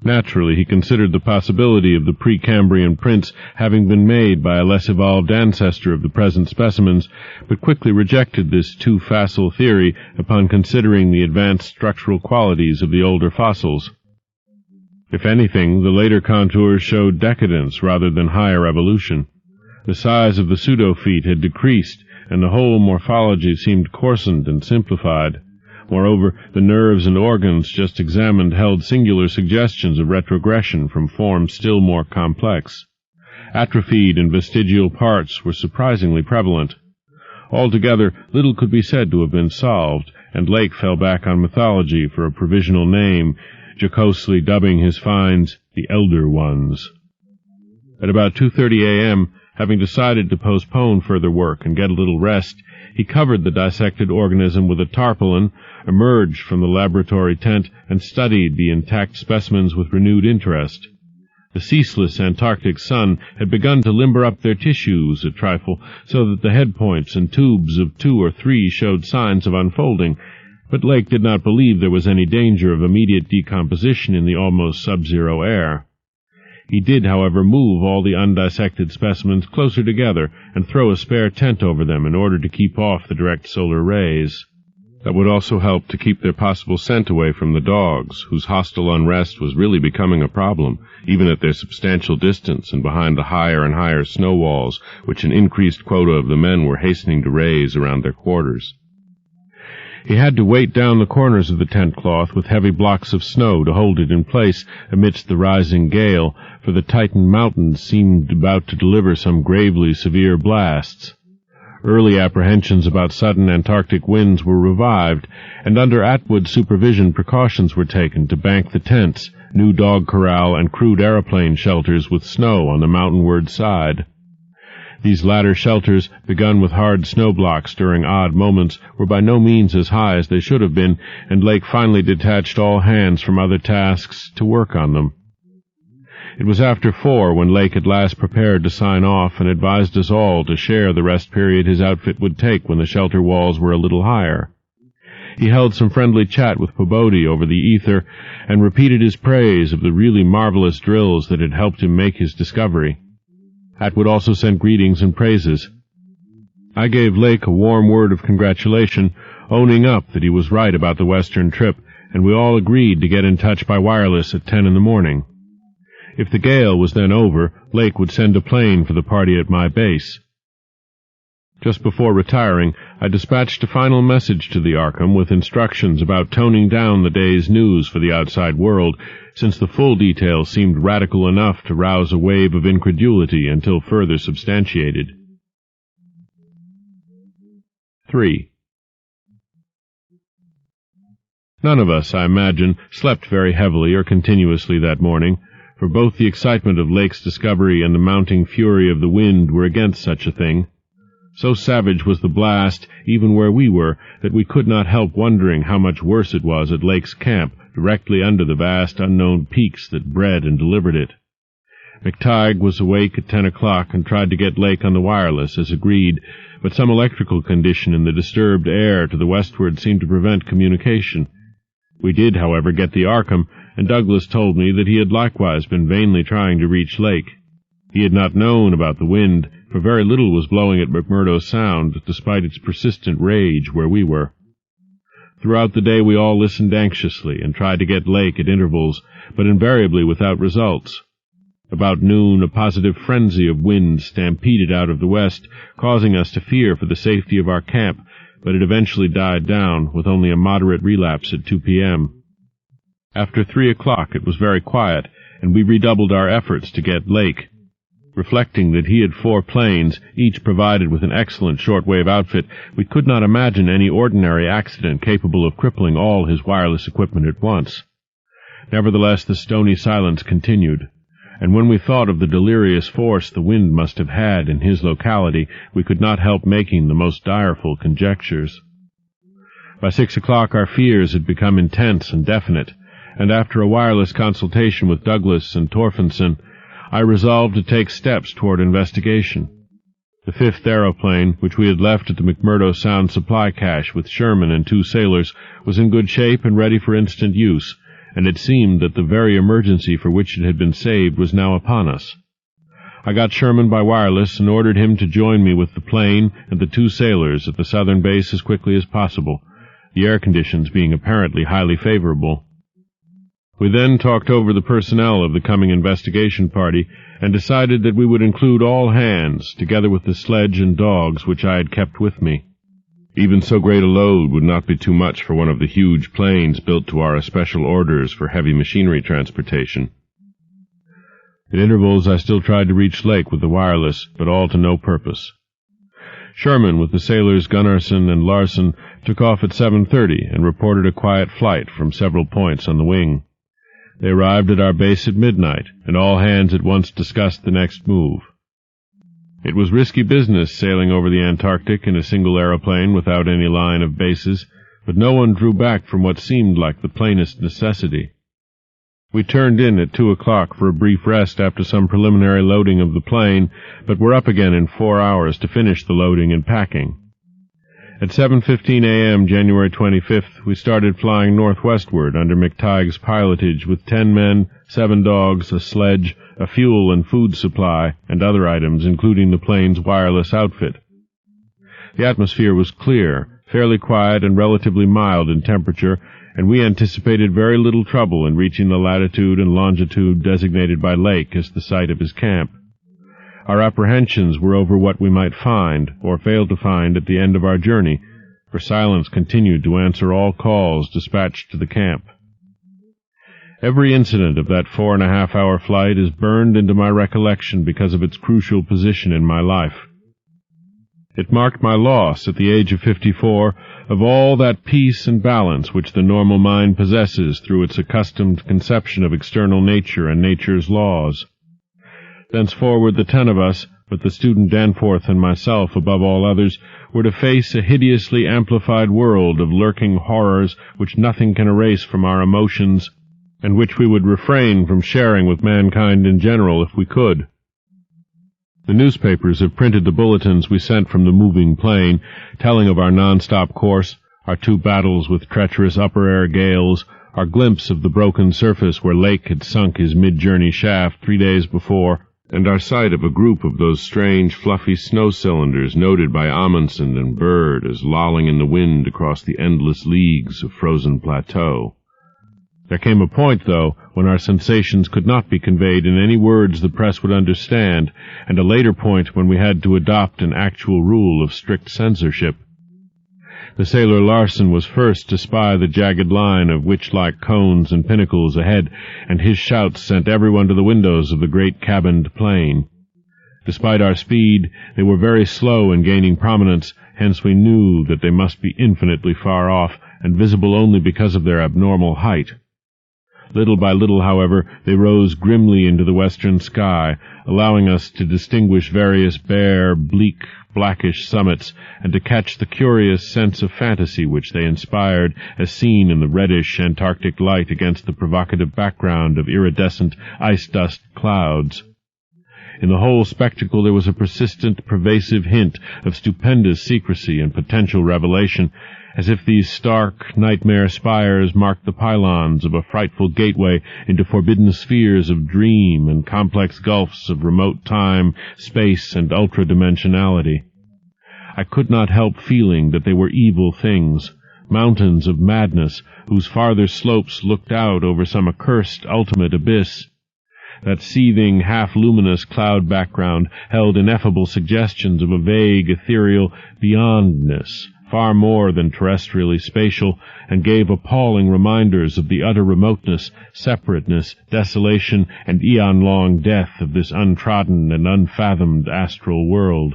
Naturally, he considered the possibility of the Precambrian prints having been made by a less evolved ancestor of the present specimens, but quickly rejected this too facile theory upon considering the advanced structural qualities of the older fossils. If anything, the later contours showed decadence rather than higher evolution. The size of the pseudofeet had decreased, and the whole morphology seemed coarsened and simplified. Moreover, the nerves and organs just examined held singular suggestions of retrogression from forms still more complex. Atrophied and vestigial parts were surprisingly prevalent. Altogether, little could be said to have been solved, and Lake fell back on mythology for a provisional name, jocosely dubbing his finds the Elder Ones. At about 2:30 a.m., having decided to postpone further work and get a little rest, he covered the dissected organism with a tarpaulin, emerged from the laboratory tent, and studied the intact specimens with renewed interest. The ceaseless Antarctic sun had begun to limber up their tissues a trifle, so that the head points and tubes of 2 or 3 showed signs of unfolding, but Lake did not believe there was any danger of immediate decomposition in the almost sub-zero air. He did, however, move all the undissected specimens closer together and throw a spare tent over them in order to keep off the direct solar rays. That would also help to keep their possible scent away from the dogs, whose hostile unrest was really becoming a problem, even at their substantial distance and behind the higher and higher snow walls which an increased quota of the men were hastening to raise around their quarters. He had to weight down the corners of the tent cloth with heavy blocks of snow to hold it in place amidst the rising gale, for the Titan mountains seemed about to deliver some gravely severe blasts. Early apprehensions about sudden Antarctic winds were revived, and under Atwood's supervision precautions were taken to bank the tents, new dog corral, and crude aeroplane shelters with snow on the mountainward side. These latter shelters, begun with hard snow blocks during odd moments, were by no means as high as they should have been, and Lake finally detached all hands from other tasks to work on them. It was after 4 when Lake at last prepared to sign off and advised us all to share the rest period his outfit would take when the shelter walls were a little higher. He held some friendly chat with Pobodi over the ether and repeated his praise of the really marvelous drills that had helped him make his discovery. Atwood also sent greetings and praises. I gave Lake a warm word of congratulation, owning up that he was right about the western trip, and we all agreed to get in touch by wireless at 10 in the morning. If the gale was then over, Lake would send a plane for the party at my base. Just before retiring, I dispatched a final message to the Arkham with instructions about toning down the day's news for the outside world, since the full details seemed radical enough to rouse a wave of incredulity until further substantiated. 3. None of us, I imagine, slept very heavily or continuously that morning, for both the excitement of Lake's discovery and the mounting fury of the wind were against such a thing. So savage was the blast, even where we were, that we could not help wondering how much worse it was at Lake's camp, directly under the vast unknown peaks that bred and delivered it. McTighe was awake at 10 o'clock and tried to get Lake on the wireless, as agreed, but some electrical condition in the disturbed air to the westward seemed to prevent communication. We did, however, get the Arkham, and Douglas told me that he had likewise been vainly trying to reach Lake. He had not known about the wind, for very little was blowing at McMurdo Sound, despite its persistent rage where we were. Throughout the day we all listened anxiously and tried to get Lake at intervals, but invariably without results. About noon a positive frenzy of wind stampeded out of the west, causing us to fear for the safety of our camp, but it eventually died down, with only a moderate relapse at 2 p.m. After 3 o'clock it was very quiet, and we redoubled our efforts to get Lake. Reflecting that he had 4 planes, each provided with an excellent shortwave outfit, we could not imagine any ordinary accident capable of crippling all his wireless equipment at once. Nevertheless, the stony silence continued, and when we thought of the delirious force the wind must have had in his locality, we could not help making the most direful conjectures. By 6 o'clock our fears had become intense and definite, and after a wireless consultation with Douglas and Torfinson, I resolved to take steps toward investigation. The 5th aeroplane, which we had left at the McMurdo Sound supply cache with Sherman and 2 sailors, was in good shape and ready for instant use, and it seemed that the very emergency for which it had been saved was now upon us. I got Sherman by wireless and ordered him to join me with the plane and the 2 sailors at the southern base as quickly as possible, the air conditions being apparently highly favorable. We then talked over the personnel of the coming investigation party and decided that we would include all hands, together with the sledge and dogs which I had kept with me. Even so great a load would not be too much for one of the huge planes built to our especial orders for heavy machinery transportation. At intervals I still tried to reach Lake with the wireless, but all to no purpose. Sherman, with the sailors Gunnarsson and Larson, took off at 7:30 and reported a quiet flight from several points on the wing. They arrived at our base at midnight, and all hands at once discussed the next move. It was risky business sailing over the Antarctic in a single aeroplane without any line of bases, but no one drew back from what seemed like the plainest necessity. We turned in at 2 o'clock for a brief rest after some preliminary loading of the plane, but were up again in 4 hours to finish the loading and packing. At 7:15 a.m., January 25th, we started flying northwestward under McTighe's pilotage with 10 men, 7 dogs, a sledge, a fuel and food supply, and other items, including the plane's wireless outfit. The atmosphere was clear, fairly quiet and relatively mild in temperature, and we anticipated very little trouble in reaching the latitude and longitude designated by Lake as the site of his camp. Our apprehensions were over what we might find, or fail to find, at the end of our journey, for silence continued to answer all calls dispatched to the camp. Every incident of that 4.5-hour flight is burned into my recollection because of its crucial position in my life. It marked my loss, at the age of 54, of all that peace and balance which the normal mind possesses through its accustomed conception of external nature and nature's laws. Thenceforward the 10 of us, but the student Danforth and myself above all others, were to face a hideously amplified world of lurking horrors which nothing can erase from our emotions, and which we would refrain from sharing with mankind in general if we could. The newspapers have printed the bulletins we sent from the moving plane, telling of our non-stop course, our 2 battles with treacherous upper-air gales, our glimpse of the broken surface where Lake had sunk his mid-journey shaft 3 days before, and our sight of a group of those strange, fluffy snow cylinders noted by Amundsen and Bird as lolling in the wind across the endless leagues of frozen plateau. There came a point, though, when our sensations could not be conveyed in any words the press would understand, and a later point when we had to adopt an actual rule of strict censorship. The sailor Larsen was first to spy the jagged line of witch-like cones and pinnacles ahead, and his shouts sent everyone to the windows of the great cabined plane. Despite our speed, they were very slow in gaining prominence, hence we knew that they must be infinitely far off, and visible only because of their abnormal height. Little by little, however, they rose grimly into the western sky, allowing us to distinguish various bare, bleak, blackish summits, and to catch the curious sense of fantasy which they inspired as seen in the reddish Antarctic light against the provocative background of iridescent ice-dust clouds. In the whole spectacle there was a persistent, pervasive hint of stupendous secrecy and potential revelation, as if these stark, nightmare spires marked the pylons of a frightful gateway into forbidden spheres of dream and complex gulfs of remote time, space, and ultra-dimensionality. I could not help feeling that they were evil things, mountains of madness, whose farther slopes looked out over some accursed ultimate abyss. That seething, half-luminous cloud background held ineffable suggestions of a vague, ethereal beyondness, far more than terrestrially spatial, and gave appalling reminders of the utter remoteness, separateness, desolation, and eon-long death of this untrodden and unfathomed astral world.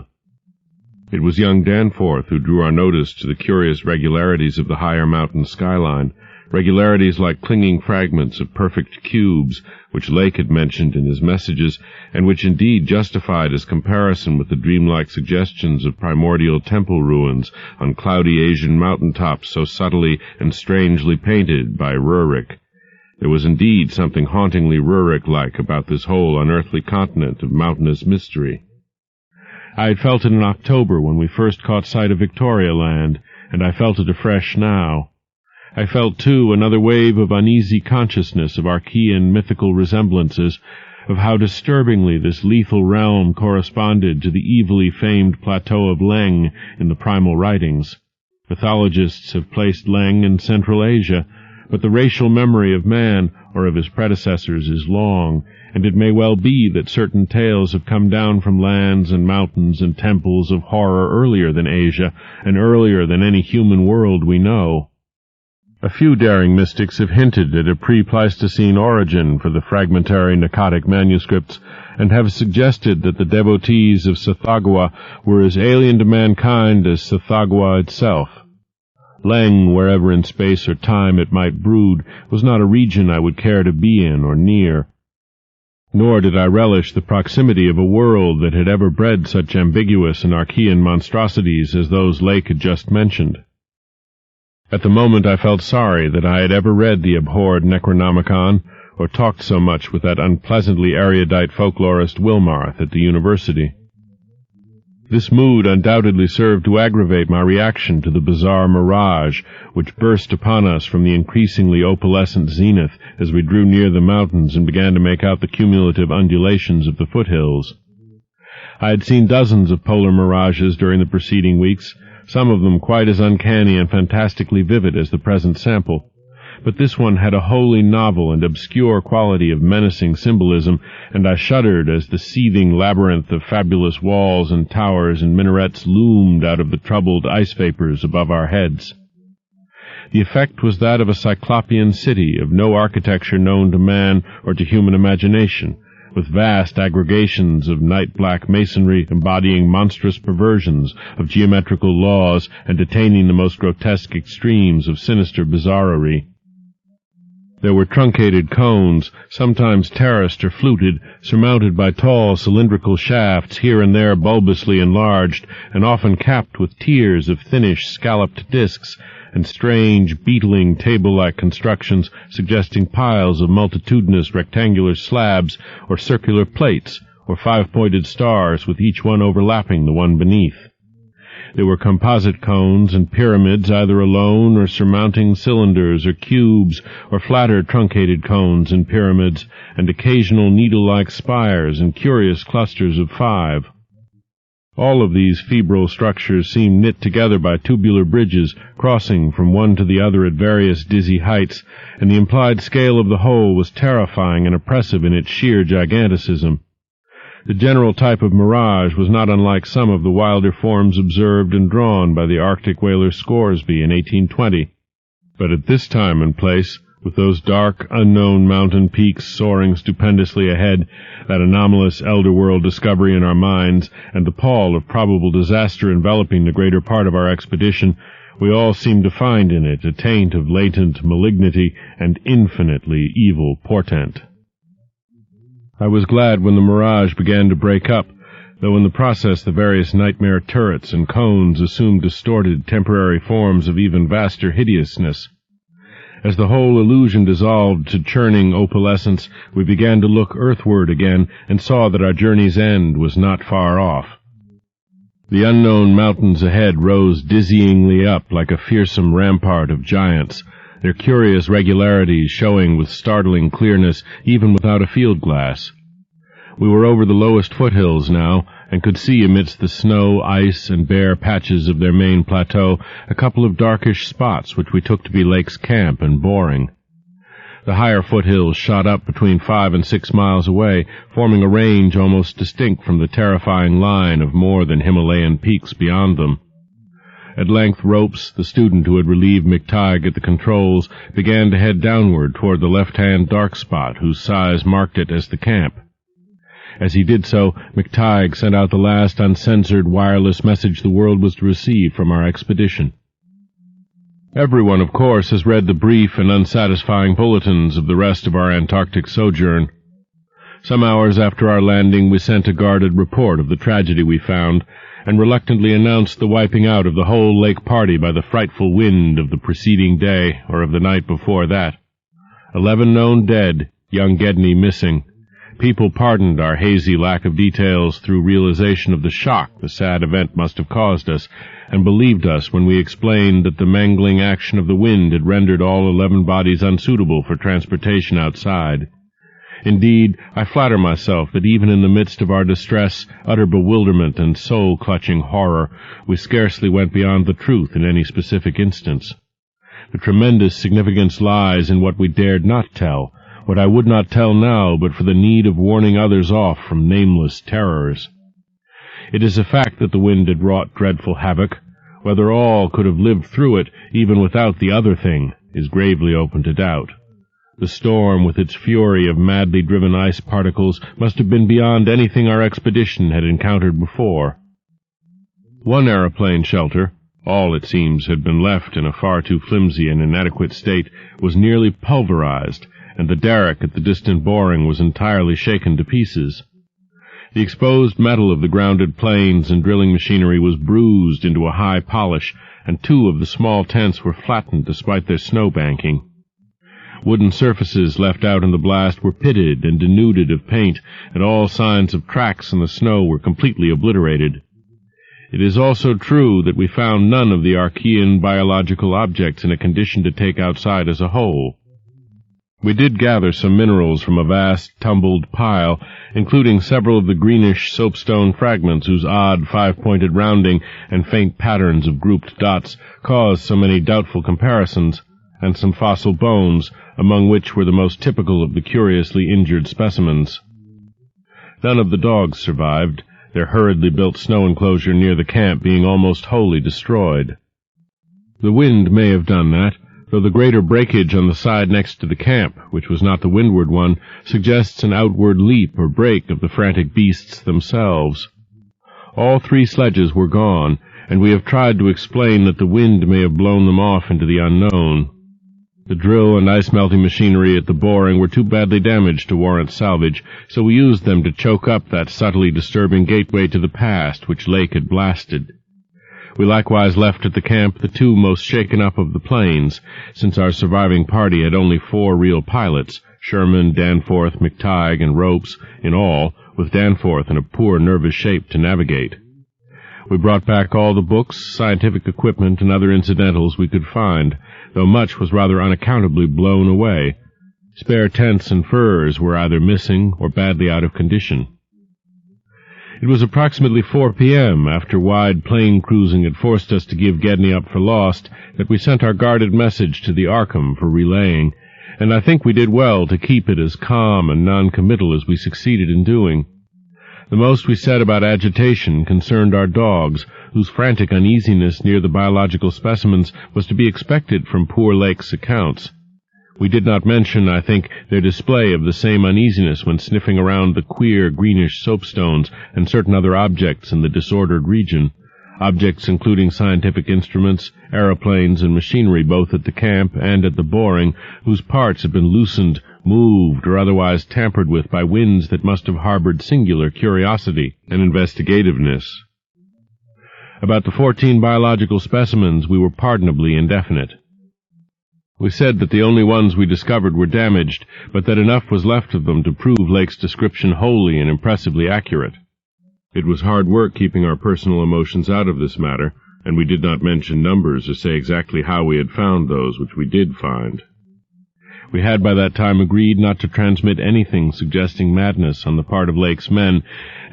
It was young Danforth who drew our notice to the curious regularities of the higher mountain skyline, regularities like clinging fragments of perfect cubes, which Lake had mentioned in his messages, and which indeed justified his comparison with the dreamlike suggestions of primordial temple ruins on cloudy Asian mountain-tops so subtly and strangely painted by Rurik. There was indeed something hauntingly Rurik-like about this whole unearthly continent of mountainous mystery. I had felt it in October when we first caught sight of Victoria Land, and I felt it afresh now. I felt, too, another wave of uneasy consciousness of Archean mythical resemblances, of how disturbingly this lethal realm corresponded to the evilly famed plateau of Leng in the primal writings. Mythologists have placed Leng in Central Asia, but the racial memory of man, or of his predecessors, is long, and it may well be that certain tales have come down from lands and mountains and temples of horror earlier than Asia, and earlier than any human world we know. A few daring mystics have hinted at a pre-Pleistocene origin for the fragmentary Naqatic manuscripts, and have suggested that the devotees of Tsathoggua were as alien to mankind as Tsathoggua itself. Leng, wherever in space or time it might brood, was not a region I would care to be in or near. Nor did I relish the proximity of a world that had ever bred such ambiguous and Archean monstrosities as those Lake had just mentioned. At the moment I felt sorry that I had ever read the abhorred Necronomicon, or talked so much with that unpleasantly erudite folklorist Wilmarth at the university. This mood undoubtedly served to aggravate my reaction to the bizarre mirage which burst upon us from the increasingly opalescent zenith as we drew near the mountains and began to make out the cumulative undulations of the foothills. I had seen dozens of polar mirages during the preceding weeks, some of them quite as uncanny and fantastically vivid as the present sample. But this one had a wholly novel and obscure quality of menacing symbolism, and I shuddered as the seething labyrinth of fabulous walls and towers and minarets loomed out of the troubled ice vapors above our heads. The effect was that of a cyclopean city of no architecture known to man or to human imagination, with vast aggregations of night-black masonry embodying monstrous perversions of geometrical laws and attaining the most grotesque extremes of sinister bizarrerie. There were truncated cones, sometimes terraced or fluted, surmounted by tall cylindrical shafts here and there bulbously enlarged, and often capped with tiers of thinnish scalloped discs, and strange, beetling, table-like constructions suggesting piles of multitudinous rectangular slabs or circular plates, or five-pointed stars with each one overlapping the one beneath. There were composite cones and pyramids either alone or surmounting cylinders or cubes, or flatter truncated cones and pyramids, and occasional needle-like spires and curious clusters of five. All of these febrile structures seemed knit together by tubular bridges, crossing from one to the other at various dizzy heights, and the implied scale of the whole was terrifying and oppressive in its sheer giganticism. The general type of mirage was not unlike some of the wilder forms observed and drawn by the Arctic whaler Scoresby in 1820. But at this time and place, with those dark, unknown mountain peaks soaring stupendously ahead, that anomalous elder-world discovery in our minds, and the pall of probable disaster enveloping the greater part of our expedition, we all seemed to find in it a taint of latent malignity and infinitely evil portent. I was glad when the mirage began to break up, though in the process the various nightmare turrets and cones assumed distorted temporary forms of even vaster hideousness. As the whole illusion dissolved to churning opalescence, we began to look earthward again and saw that our journey's end was not far off. The unknown mountains ahead rose dizzyingly up like a fearsome rampart of giants, their curious regularities showing with startling clearness even without a field glass. We were over the lowest foothills now, and could see amidst the snow, ice, and bare patches of their main plateau a couple of darkish spots which we took to be Lakes Camp and Boring. The higher foothills shot up between 5 and 6 miles away, forming a range almost distinct from the terrifying line of more than Himalayan peaks beyond them. At length Ropes, the student who had relieved McTighe at the controls, began to head downward toward the left-hand dark spot whose size marked it as the camp. As he did so, McTighe sent out the last uncensored wireless message the world was to receive from our expedition. Everyone, of course, has read the brief and unsatisfying bulletins of the rest of our Antarctic sojourn. Some hours after our landing we sent a guarded report of the tragedy we found, and reluctantly announced the wiping out of the whole lake party by the frightful wind of the preceding day, or of the night before that. 11 known dead, young Gedney missing. People pardoned our hazy lack of details through realization of the shock the sad event must have caused us, and believed us when we explained that the mangling action of the wind had rendered all 11 bodies unsuitable for transportation outside. Indeed, I flatter myself that even in the midst of our distress, utter bewilderment, and soul-clutching horror, we scarcely went beyond the truth in any specific instance. The tremendous significance lies in what we dared not tell, what I would not tell now but for the need of warning others off from nameless terrors. It is a fact that the wind had wrought dreadful havoc. Whether all could have lived through it, even without the other thing, is gravely open to doubt. The storm, with its fury of madly driven ice particles, must have been beyond anything our expedition had encountered before. One aeroplane shelter, all, it seems, had been left in a far too flimsy and inadequate state, was nearly pulverized, and the derrick at the distant Boring was entirely shaken to pieces. The exposed metal of the grounded planes and drilling machinery was bruised into a high polish, and 2 of the small tents were flattened despite their snow-banking. Wooden surfaces left out in the blast were pitted and denuded of paint, and all signs of tracks in the snow were completely obliterated. It is also true that we found none of the Archean biological objects in a condition to take outside as a whole. We did gather some minerals from a vast, tumbled pile, including several of the greenish soapstone fragments whose odd, five-pointed rounding and faint patterns of grouped dots caused so many doubtful comparisons, and some fossil bones, among which were the most typical of the curiously injured specimens. None of the dogs survived, their hurriedly built snow enclosure near the camp being almost wholly destroyed. The wind may have done that, though the greater breakage on the side next to the camp, which was not the windward one, suggests an outward leap or break of the frantic beasts themselves. All 3 sledges were gone, and we have tried to explain that the wind may have blown them off into the unknown. The drill and ice-melting machinery at the boring were too badly damaged to warrant salvage, so we used them to choke up that subtly disturbing gateway to the past which Lake had blasted. We likewise left at the camp the 2 most shaken up of the planes, since our surviving party had only 4 real pilots, Sherman, Danforth, McTighe, and Ropes, in all, with Danforth in a poor nervous shape to navigate. We brought back all the books, scientific equipment, and other incidentals we could find, though much was rather unaccountably blown away. Spare tents and furs were either missing or badly out of condition. It was approximately 4 p.m., after wide plain cruising had forced us to give Gedney up for lost, that we sent our guarded message to the Arkham for relaying, and I think we did well to keep it as calm and non-committal as we succeeded in doing. The most we said about agitation concerned our dogs, whose frantic uneasiness near the biological specimens was to be expected from poor Lake's accounts. We did not mention, I think, their display of the same uneasiness when sniffing around the queer greenish soapstones and certain other objects in the disordered region, objects including scientific instruments, aeroplanes, and machinery both at the camp and at the boring, whose parts had been loosened, moved, or otherwise tampered with by winds that must have harbored singular curiosity and investigativeness. About the 14 biological specimens we were pardonably indefinite. We said that the only ones we discovered were damaged, but that enough was left of them to prove Lake's description wholly and impressively accurate. It was hard work keeping our personal emotions out of this matter, and we did not mention numbers or say exactly how we had found those which we did find. We had by that time agreed not to transmit anything suggesting madness on the part of Lake's men,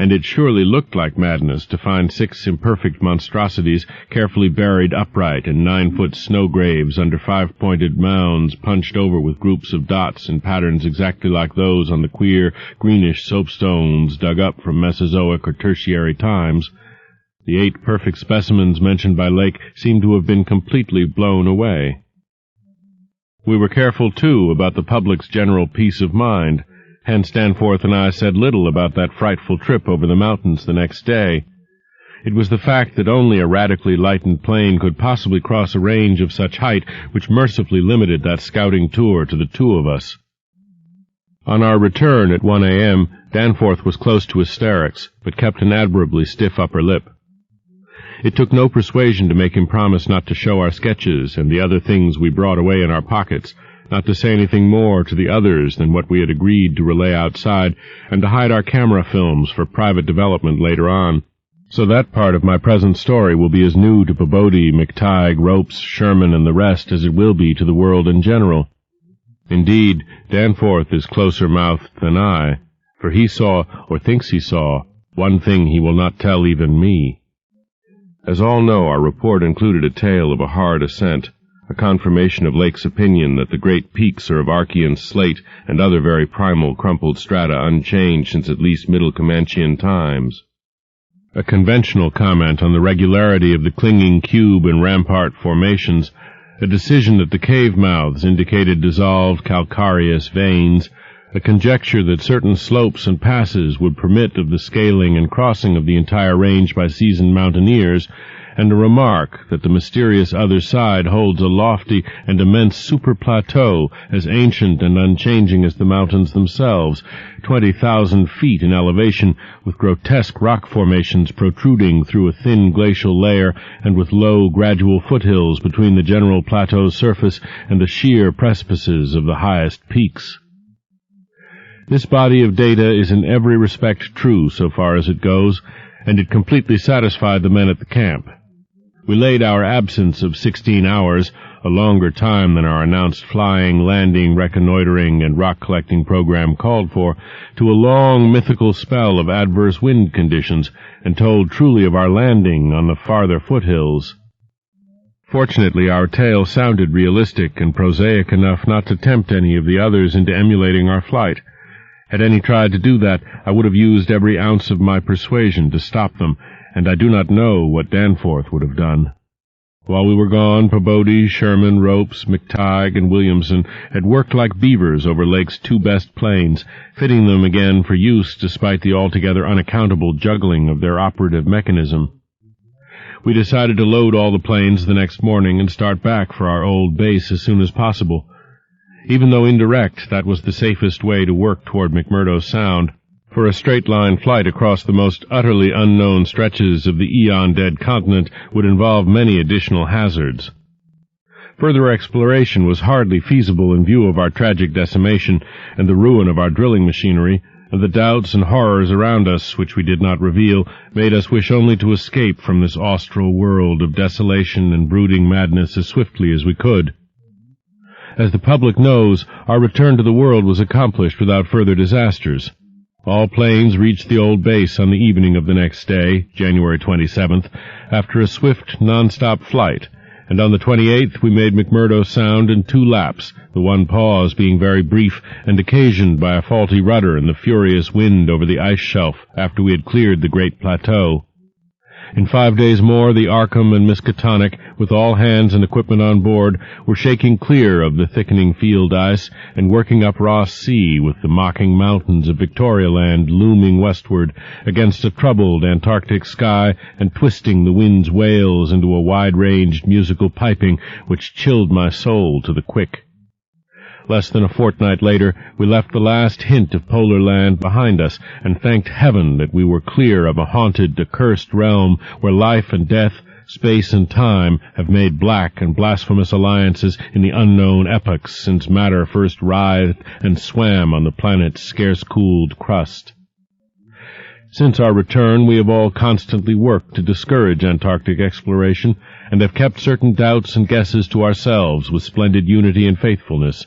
and it surely looked like madness to find 6 imperfect monstrosities carefully buried upright in 9-foot snow graves under 5-pointed mounds punched over with groups of dots and patterns exactly like those on the queer greenish soapstones dug up from Mesozoic or Tertiary times. The 8 perfect specimens mentioned by Lake seemed to have been completely blown away. We were careful, too, about the public's general peace of mind. Hence Danforth and I said little about that frightful trip over the mountains the next day. It was the fact that only a radically lightened plane could possibly cross a range of such height which mercifully limited that scouting tour to the 2 of us. On our return at 1 a.m., Danforth was close to hysterics, but kept an admirably stiff upper lip. It took no persuasion to make him promise not to show our sketches and the other things we brought away in our pockets, not to say anything more to the others than what we had agreed to relay outside, and to hide our camera films for private development later on. So that part of my present story will be as new to Pabodie, McTighe, Ropes, Sherman, and the rest as it will be to the world in general. Indeed, Danforth is closer-mouthed than I, for he saw, or thinks he saw, one thing he will not tell even me. As all know, our report included a tale of a hard ascent, a confirmation of Lake's opinion that the great peaks are of Archean slate and other very primal crumpled strata unchanged since at least Middle Comanchean times. A conventional comment on the regularity of the clinging cube and rampart formations, a decision that the cave mouths indicated dissolved calcareous veins, a conjecture that certain slopes and passes would permit of the scaling and crossing of the entire range by seasoned mountaineers, and a remark that the mysterious other side holds a lofty and immense super-plateau as ancient and unchanging as the mountains themselves, 20,000 feet in elevation, with grotesque rock formations protruding through a thin glacial layer and with low, gradual foothills between the general plateau's surface and the sheer precipices of the highest peaks. This body of data is in every respect true so far as it goes, and it completely satisfied the men at the camp. We laid our absence of 16 hours, a longer time than our announced flying, landing, reconnoitering, and rock-collecting program called for, to a long mythical spell of adverse wind conditions, and told truly of our landing on the farther foothills. Fortunately, our tale sounded realistic and prosaic enough not to tempt any of the others into emulating our flight. Had any tried to do that, I would have used every ounce of my persuasion to stop them, and I do not know what Danforth would have done. While we were gone, Peabody, Sherman, Ropes, McTighe, and Williamson had worked like beavers over Lake's two best planes, fitting them again for use despite the altogether unaccountable juggling of their operative mechanism. We decided to load all the planes the next morning and start back for our old base as soon as possible. Even though indirect, that was the safest way to work toward McMurdo Sound, for a straight-line flight across the most utterly unknown stretches of the eon-dead continent would involve many additional hazards. Further exploration was hardly feasible in view of our tragic decimation and the ruin of our drilling machinery, and the doubts and horrors around us, which we did not reveal, made us wish only to escape from this austral world of desolation and brooding madness as swiftly as we could. As the public knows, our return to the world was accomplished without further disasters. All planes reached the old base on the evening of the next day, January 27th, after a swift, non-stop flight, and on the 28th we made McMurdo Sound in 2 laps, the one pause being very brief and occasioned by a faulty rudder and the furious wind over the ice shelf after we had cleared the great plateau. In 5 days more, the Arkham and Miskatonic, with all hands and equipment on board, were shaking clear of the thickening field ice and working up Ross Sea with the mocking mountains of Victorialand looming westward against a troubled Antarctic sky and twisting the wind's wails into a wide-ranged musical piping which chilled my soul to the quick. Less than a fortnight later, we left the last hint of polar land behind us, and thanked heaven that we were clear of a haunted, accursed realm where life and death, space and time have made black and blasphemous alliances in the unknown epochs since matter first writhed and swam on the planet's scarce-cooled crust. Since our return, we have all constantly worked to discourage Antarctic exploration, and have kept certain doubts and guesses to ourselves with splendid unity and faithfulness.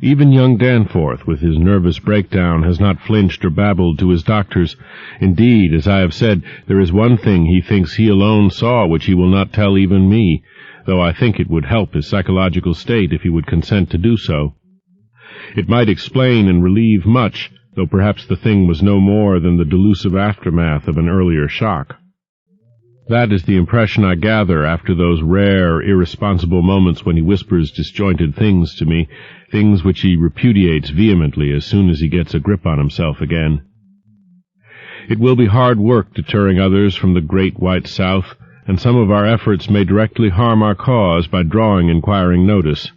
Even young Danforth, with his nervous breakdown, has not flinched or babbled to his doctors. Indeed, as I have said, there is one thing he thinks he alone saw which he will not tell even me, though I think it would help his psychological state if he would consent to do so. It might explain and relieve much, though perhaps the thing was no more than the delusive aftermath of an earlier shock. That is the impression I gather after those rare, irresponsible moments when he whispers disjointed things to me, things which he repudiates vehemently as soon as he gets a grip on himself again. It will be hard work deterring others from the great white South, and some of our efforts may directly harm our cause by drawing inquiring notice.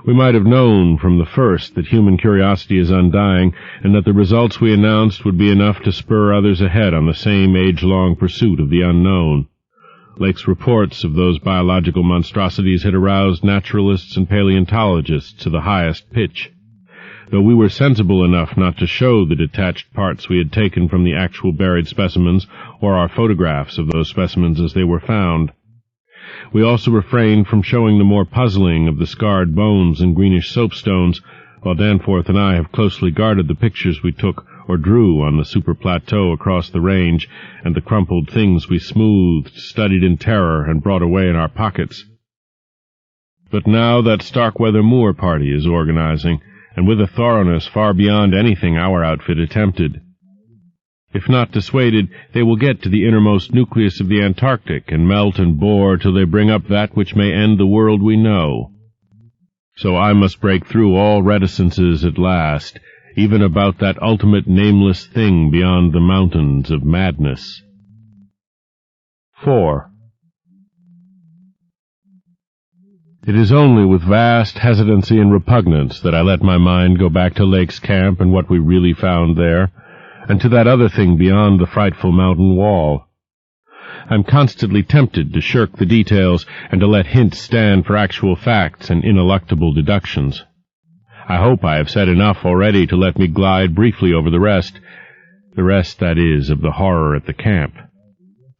We might have known from the first that human curiosity is undying, and that the results we announced would be enough to spur others ahead on the same age-long pursuit of the unknown. Lake's reports of those biological monstrosities had aroused naturalists and paleontologists to the highest pitch. Though we were sensible enough not to show the detached parts we had taken from the actual buried specimens, or our photographs of those specimens as they were found. We also refrained from showing the more puzzling of the scarred bones and greenish soapstones, while Danforth and I have closely guarded the pictures we took or drew on the super plateau across the range, and the crumpled things we smoothed, studied in terror, and brought away in our pockets. But now that Starkweather Moore party is organizing, and with a thoroughness far beyond anything our outfit attempted. If not dissuaded, they will get to the innermost nucleus of the Antarctic and melt and bore till they bring up that which may end the world we know. So I must break through all reticences at last, even about that ultimate nameless thing beyond the mountains of madness. 4. It is only with vast hesitancy and repugnance that I let my mind go back to Lake's camp and what we really found there, and to that other thing beyond the frightful mountain wall. I'm constantly tempted to shirk the details and to let hints stand for actual facts and ineluctable deductions. I hope I have said enough already to let me glide briefly over the rest, that is, of the horror at the camp.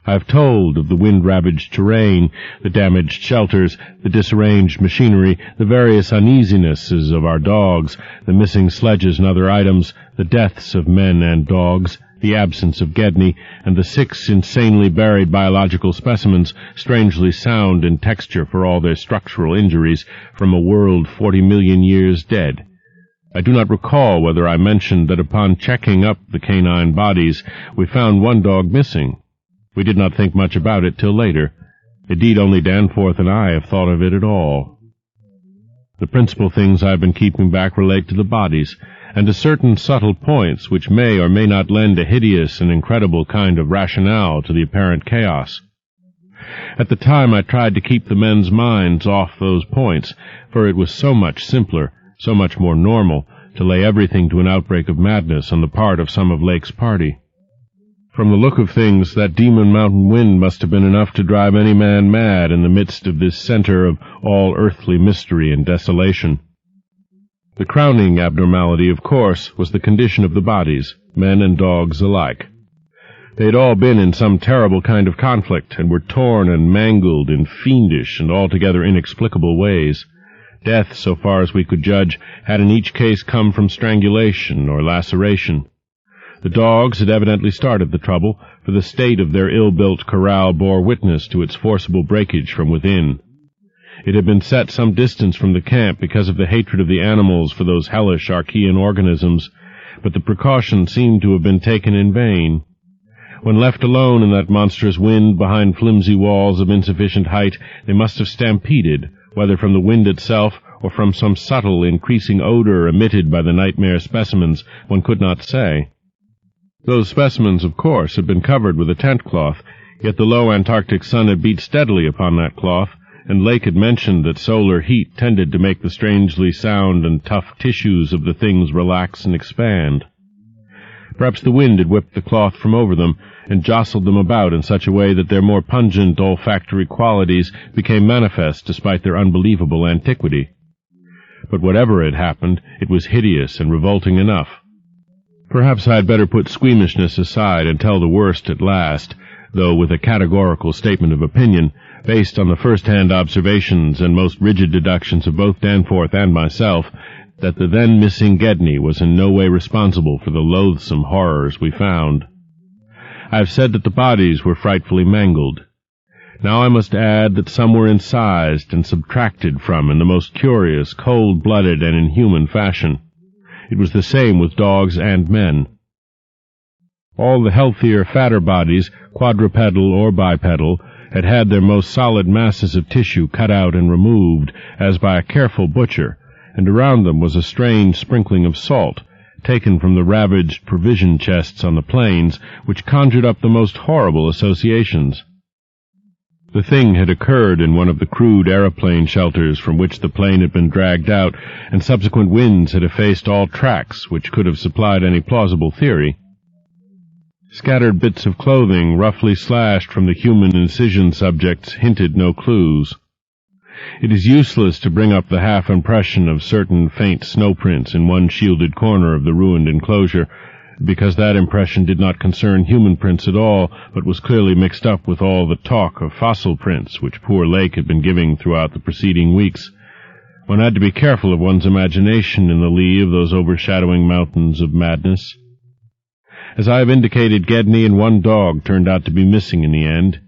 I have told of the wind-ravaged terrain, the damaged shelters, the disarranged machinery, the various uneasinesses of our dogs, the missing sledges and other items, the deaths of men and dogs, the absence of Gedney, and the 6 insanely buried biological specimens, strangely sound in texture for all their structural injuries, from a world 40 million years dead. I do not recall whether I mentioned that upon checking up the canine bodies, we found one dog missing. We did not think much about it till later. Indeed, only Danforth and I have thought of it at all. The principal things I have been keeping back relate to the bodies, and to certain subtle points which may or may not lend a hideous and incredible kind of rationale to the apparent chaos. At the time I tried to keep the men's minds off those points, for it was so much simpler, so much more normal, to lay everything to an outbreak of madness on the part of some of Lake's party. From the look of things, that demon mountain wind must have been enough to drive any man mad in the midst of this center of all earthly mystery and desolation. The crowning abnormality, of course, was the condition of the bodies, men and dogs alike. They had all been in some terrible kind of conflict, and were torn and mangled in fiendish and altogether inexplicable ways. Death, so far as we could judge, had in each case come from strangulation or laceration. The dogs had evidently started the trouble, for the state of their ill-built corral bore witness to its forcible breakage from within. It had been set some distance from the camp because of the hatred of the animals for those hellish Archean organisms, but the precaution seemed to have been taken in vain. When left alone in that monstrous wind behind flimsy walls of insufficient height, they must have stampeded, whether from the wind itself or from some subtle, increasing odor emitted by the nightmare specimens, one could not say. Those specimens, of course, had been covered with a tent cloth, yet the low Antarctic sun had beat steadily upon that cloth, and Lake had mentioned that solar heat tended to make the strangely sound and tough tissues of the things relax and expand. Perhaps the wind had whipped the cloth from over them, and jostled them about in such a way that their more pungent olfactory qualities became manifest despite their unbelievable antiquity. But whatever had happened, it was hideous and revolting enough. Perhaps I had better put squeamishness aside and tell the worst at last, though with a categorical statement of opinion, based on the first-hand observations and most rigid deductions of both Danforth and myself, that the then-missing Gedney was in no way responsible for the loathsome horrors we found. I have said that the bodies were frightfully mangled. Now I must add that some were incised and subtracted from in the most curious, cold-blooded, and inhuman fashion. It was the same with dogs and men. All the healthier, fatter bodies, quadrupedal or bipedal, had had their most solid masses of tissue cut out and removed, as by a careful butcher, and around them was a strange sprinkling of salt, taken from the ravaged provision chests on the plains, which conjured up the most horrible associations. The thing had occurred in one of the crude aeroplane shelters from which the plane had been dragged out, and subsequent winds had effaced all tracks which could have supplied any plausible theory. Scattered bits of clothing, roughly slashed from the human incision subjects, hinted no clues. It is useless to bring up the half-impression of certain faint snowprints in one shielded corner of the ruined enclosure, because that impression did not concern human prints at all, but was clearly mixed up with all the talk of fossil prints which poor Lake had been giving throughout the preceding weeks. One had to be careful of one's imagination in the lee of those overshadowing mountains of madness. As I have indicated, Gedney and one dog turned out to be missing in the end.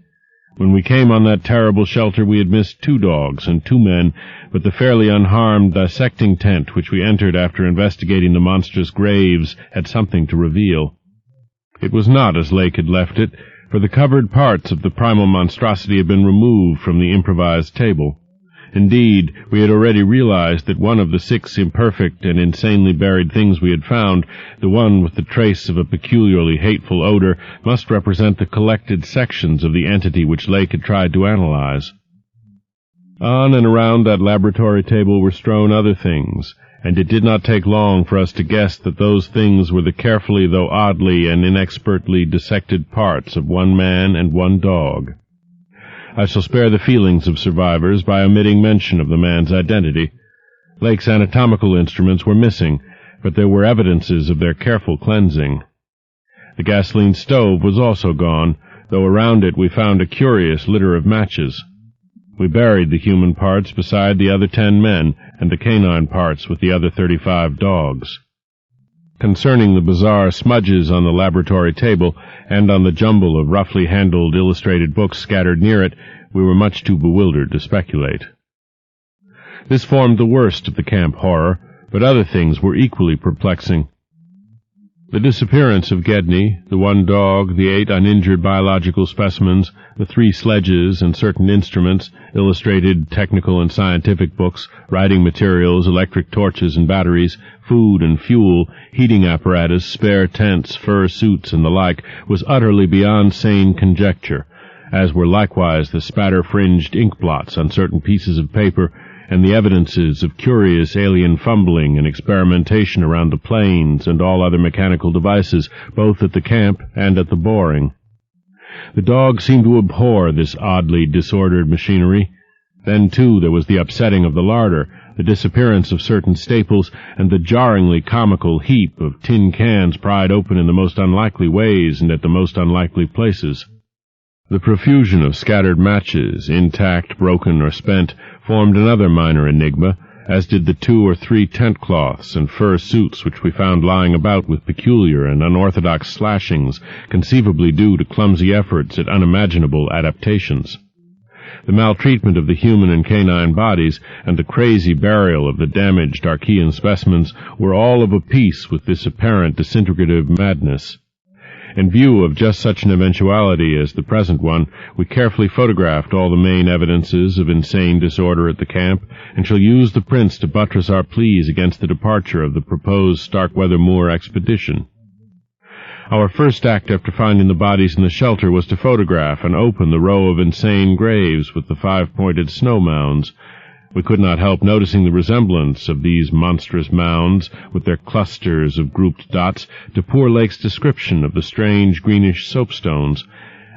When we came on that terrible shelter, we had missed 2 dogs and 2 men, but the fairly unharmed dissecting tent which we entered after investigating the monstrous graves had something to reveal. It was not as Lake had left it, for the covered parts of the primal monstrosity had been removed from the improvised table. Indeed, we had already realized that one of the 6 imperfect and insanely buried things we had found, the one with the trace of a peculiarly hateful odor, must represent the collected sections of the entity which Lake had tried to analyze. On and around that laboratory table were strewn other things, and it did not take long for us to guess that those things were the carefully though oddly and inexpertly dissected parts of 1 man and 1 dog. I shall spare the feelings of survivors by omitting mention of the man's identity. Lake's anatomical instruments were missing, but there were evidences of their careful cleansing. The gasoline stove was also gone, though around it we found a curious litter of matches. We buried the human parts beside the other 10 men, and the canine parts with the other 35 dogs. Concerning the bizarre smudges on the laboratory table, and on the jumble of roughly handled illustrated books scattered near it, we were much too bewildered to speculate. This formed the worst of the camp horror, but other things were equally perplexing. The disappearance of Gedney, the 1 dog, the 8 uninjured biological specimens, the 3 sledges and certain instruments, illustrated technical and scientific books, writing materials, electric torches and batteries, food and fuel, heating apparatus, spare tents, fur suits, and the like, was utterly beyond sane conjecture, as were likewise the spatter-fringed ink blots on certain pieces of paper, and the evidences of curious alien fumbling and experimentation around the planes and all other mechanical devices, both at the camp and at the boring. The dog seemed to abhor this oddly disordered machinery. Then, too, there was the upsetting of the larder, the disappearance of certain staples, and the jarringly comical heap of tin cans pried open in the most unlikely ways and at the most unlikely places. The profusion of scattered matches, intact, broken, or spent, formed another minor enigma, as did the 2 or 3 tent cloths and fur suits which we found lying about with peculiar and unorthodox slashings, conceivably due to clumsy efforts at unimaginable adaptations. The maltreatment of the human and canine bodies, and the crazy burial of the damaged Archean specimens, were all of a piece with this apparent disintegrative madness. In view of just such an eventuality as the present one, we carefully photographed all the main evidences of insane disorder at the camp, and shall use the prints to buttress our pleas against the departure of the proposed Starkweather Moor expedition. Our first act after finding the bodies in the shelter was to photograph and open the row of insane graves with the 5-pointed snow mounds. We could not help noticing the resemblance of these monstrous mounds, with their clusters of grouped dots, to poor Lake's description of the strange greenish soapstones,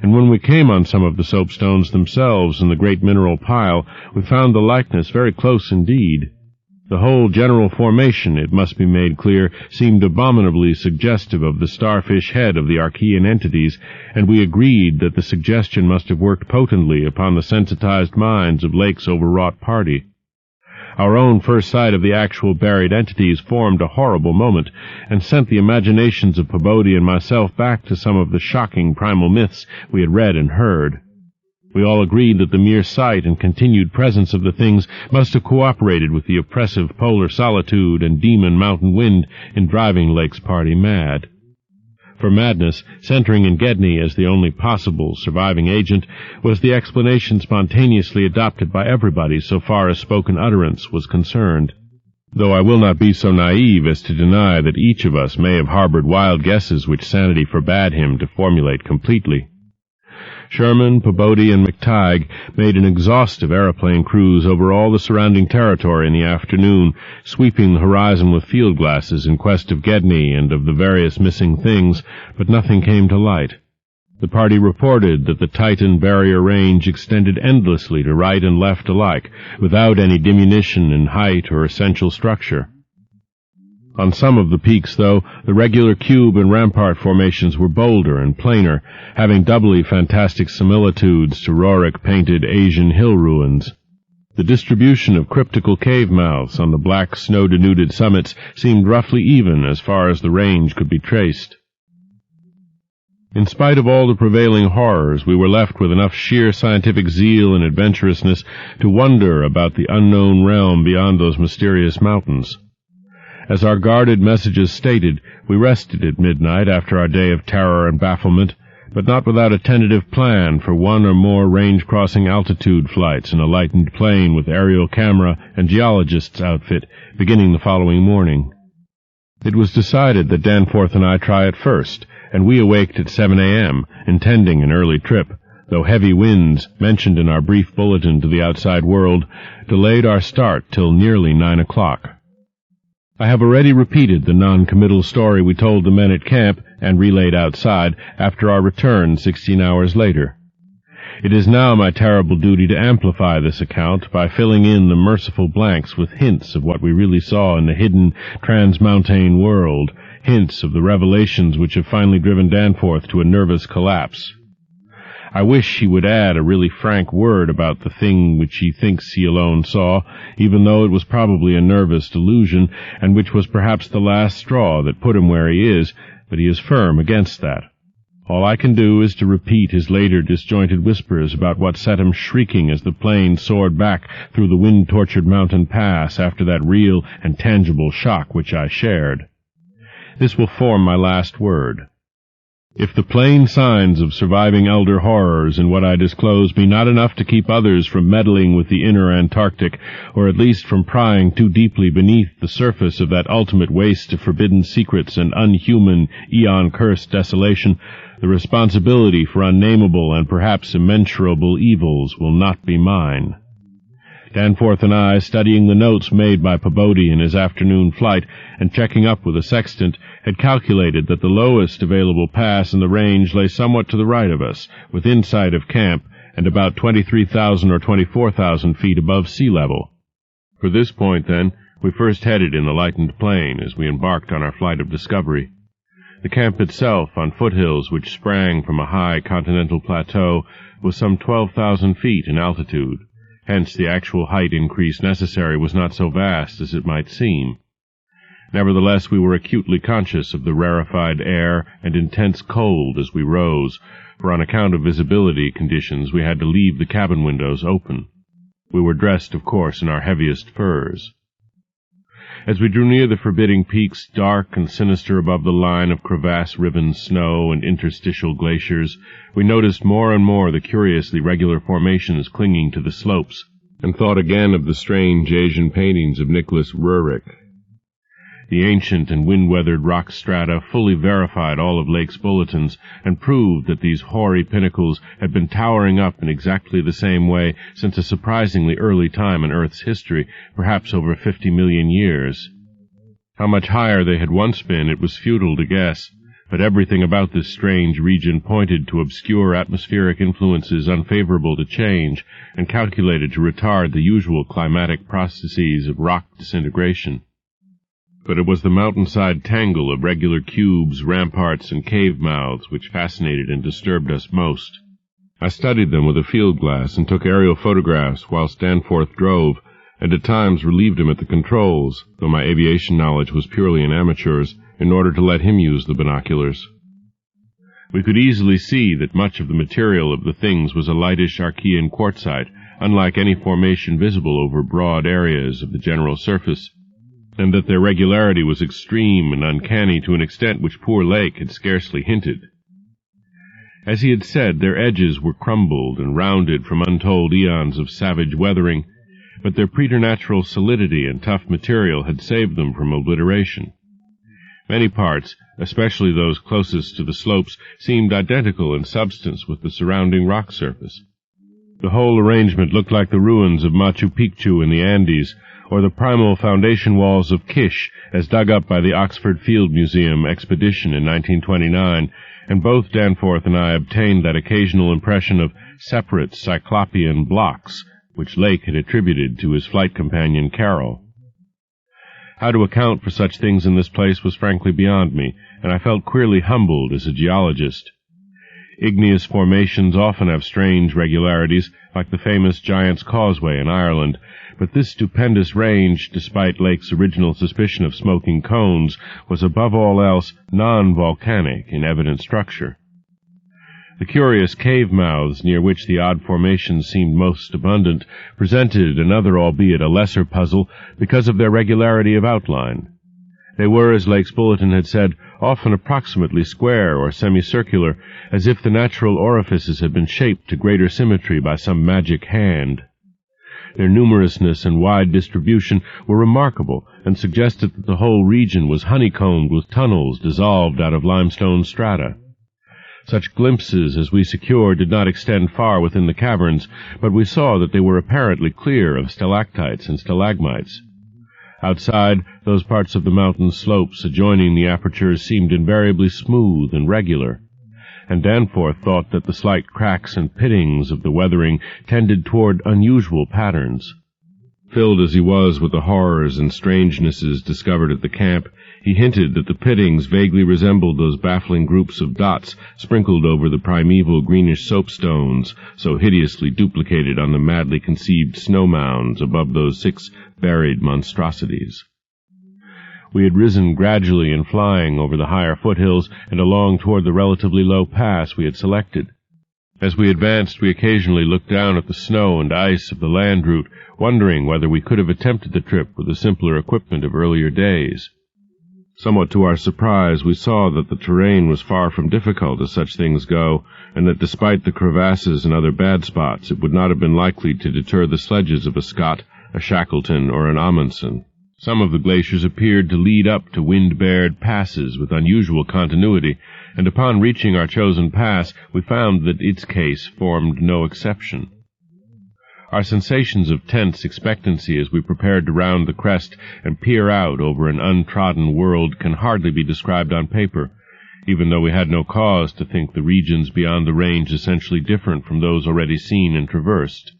and when we came on some of the soapstones themselves in the great mineral pile, we found the likeness very close indeed. The whole general formation, it must be made clear, seemed abominably suggestive of the starfish head of the Archean entities, and we agreed that the suggestion must have worked potently upon the sensitized minds of Lake's overwrought party. Our own first sight of the actual buried entities formed a horrible moment, and sent the imaginations of Pabodie and myself back to some of the shocking primal myths we had read and heard. We all agreed that the mere sight and continued presence of the things must have cooperated with the oppressive polar solitude and demon mountain wind in driving Lake's party mad. For madness, centering in Gedney as the only possible surviving agent, was the explanation spontaneously adopted by everybody so far as spoken utterance was concerned, though I will not be so naive as to deny that each of us may have harbored wild guesses which sanity forbade him to formulate completely. Sherman, Pabodie, and McTighe made an exhaustive aeroplane cruise over all the surrounding territory in the afternoon, sweeping the horizon with field glasses in quest of Gedney and of the various missing things, but nothing came to light. The party reported that the Titan barrier range extended endlessly to right and left alike, without any diminution in height or essential structure. On some of the peaks, though, the regular cube and rampart formations were bolder and plainer, having doubly fantastic similitudes to Roerich-painted Asian hill ruins. The distribution of cryptical cave mouths on the black snow-denuded summits seemed roughly even as far as the range could be traced. In spite of all the prevailing horrors, we were left with enough sheer scientific zeal and adventurousness to wonder about the unknown realm beyond those mysterious mountains. As our guarded messages stated, we rested at midnight after our day of terror and bafflement, but not without a tentative plan for 1 or more range-crossing altitude flights in a lightened plane with aerial camera and geologist's outfit, beginning the following morning. It was decided that Danforth and I try it first, and we awaked at 7 a.m., intending an early trip, though heavy winds, mentioned in our brief bulletin to the outside world, delayed our start till nearly 9 o'clock. I have already repeated the non-committal story we told the men at camp and relayed outside after our return 16 hours later. It is now my terrible duty to amplify this account by filling in the merciful blanks with hints of what we really saw in the hidden transmontane world, hints of the revelations which have finally driven Danforth to a nervous collapse. I wish he would add a really frank word about the thing which he thinks he alone saw, even though it was probably a nervous delusion, and which was perhaps the last straw that put him where he is, but he is firm against that. All I can do is to repeat his later disjointed whispers about what set him shrieking as the plane soared back through the wind-tortured mountain pass after that real and tangible shock which I shared. This will form my last word. If the plain signs of surviving elder horrors in what I disclose be not enough to keep others from meddling with the inner Antarctic, or at least from prying too deeply beneath the surface of that ultimate waste of forbidden secrets and unhuman, eon-cursed desolation, the responsibility for unnameable and perhaps immeasurable evils will not be mine. Danforth and I, studying the notes made by Pabodie in his afternoon flight and checking up with a sextant, had calculated that the lowest available pass in the range lay somewhat to the right of us, within sight of camp, and about 23,000 or 24,000 feet above sea level. For this point, then, we first headed in the lightened plane as we embarked on our flight of discovery. The camp itself, on foothills which sprang from a high continental plateau, was some 12,000 feet in altitude. Hence the actual height increase necessary was not so vast as it might seem. Nevertheless, we were acutely conscious of the rarefied air and intense cold as we rose, for on account of visibility conditions we had to leave the cabin windows open. We were dressed, of course, in our heaviest furs. As we drew near the forbidding peaks, dark and sinister above the line of crevasse-riven snow and interstitial glaciers, we noticed more and more the curiously regular formations clinging to the slopes, and thought again of the strange Asian paintings of Nicholas Roerich. The ancient and wind-weathered rock strata fully verified all of Lake's bulletins, and proved that these hoary pinnacles had been towering up in exactly the same way since a surprisingly early time in Earth's history, perhaps over 50 million years. How much higher they had once been it was futile to guess, but everything about this strange region pointed to obscure atmospheric influences unfavorable to change, and calculated to retard the usual climatic processes of rock disintegration. But it was the mountainside tangle of regular cubes, ramparts, and cave mouths which fascinated and disturbed us most. I studied them with a field glass and took aerial photographs whilst Danforth drove, and at times relieved him at the controls, though my aviation knowledge was purely an amateur's, in order to let him use the binoculars. We could easily see that much of the material of the things was a lightish Archean quartzite, unlike any formation visible over broad areas of the general surface, and that their regularity was extreme and uncanny to an extent which poor Lake had scarcely hinted. As he had said, their edges were crumbled and rounded from untold eons of savage weathering, but their preternatural solidity and tough material had saved them from obliteration. Many parts, especially those closest to the slopes, seemed identical in substance with the surrounding rock surface. The whole arrangement looked like the ruins of Machu Picchu in the Andes, or the primal foundation walls of Kish, as dug up by the Oxford Field Museum expedition in 1929, and both Danforth and I obtained that occasional impression of separate cyclopean blocks, which Lake had attributed to his flight companion Carroll. How to account for such things in this place was frankly beyond me, and I felt queerly humbled as a geologist. Igneous formations often have strange regularities, like the famous Giant's Causeway in Ireland, but this stupendous range, despite Lake's original suspicion of smoking cones, was above all else non-volcanic in evident structure. The curious cave mouths near which the odd formations seemed most abundant presented another, albeit a lesser puzzle, because of their regularity of outline. They were, as Lake's bulletin had said, often approximately square or semicircular, as if the natural orifices had been shaped to greater symmetry by some magic hand. Their numerousness and wide distribution were remarkable, and suggested that the whole region was honeycombed with tunnels dissolved out of limestone strata. Such glimpses as we secured did not extend far within the caverns, but we saw that they were apparently clear of stalactites and stalagmites. Outside, those parts of the mountain slopes adjoining the apertures seemed invariably smooth and regular, and Danforth thought that the slight cracks and pittings of the weathering tended toward unusual patterns. Filled as he was with the horrors and strangenesses discovered at the camp, He hinted that the pittings vaguely resembled those baffling groups of dots sprinkled over the primeval greenish soapstones, so hideously duplicated on the madly conceived snow mounds above those 6 buried monstrosities. We had risen gradually and flying over the higher foothills and along toward the relatively low pass we had selected. As we advanced, we occasionally looked down at the snow and ice of the land route, wondering whether we could have attempted the trip with the simpler equipment of earlier days. Somewhat to our surprise, we saw that the terrain was far from difficult as such things go, and that despite the crevasses and other bad spots, it would not have been likely to deter the sledges of a Scott, a Shackleton, or an Amundsen. Some of the glaciers appeared to lead up to wind-bared passes with unusual continuity, and upon reaching our chosen pass, we found that its case formed no exception. Our sensations of tense expectancy as we prepared to round the crest and peer out over an untrodden world can hardly be described on paper, even though we had no cause to think the regions beyond the range essentially different from those already seen and traversed.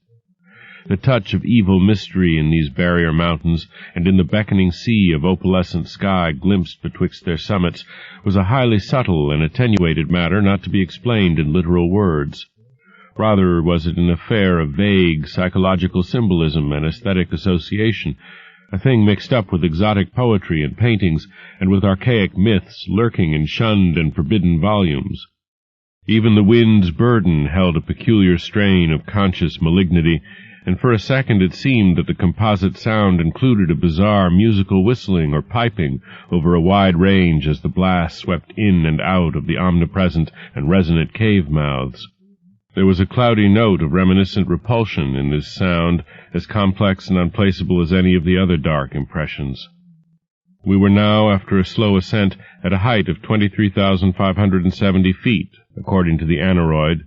The touch of evil mystery in these barrier mountains, and in the beckoning sea of opalescent sky glimpsed betwixt their summits, was a highly subtle and attenuated matter not to be explained in literal words. Rather was it an affair of vague psychological symbolism and aesthetic association, a thing mixed up with exotic poetry and paintings, and with archaic myths lurking in shunned and forbidden volumes. Even the wind's burden held a peculiar strain of conscious malignity, and for a second it seemed that the composite sound included a bizarre musical whistling or piping over a wide range as the blast swept in and out of the omnipresent and resonant cave mouths. There was a cloudy note of reminiscent repulsion in this sound, as complex and unplaceable as any of the other dark impressions. We were now, after a slow ascent, at a height of 23,570 feet, according to the aneroid,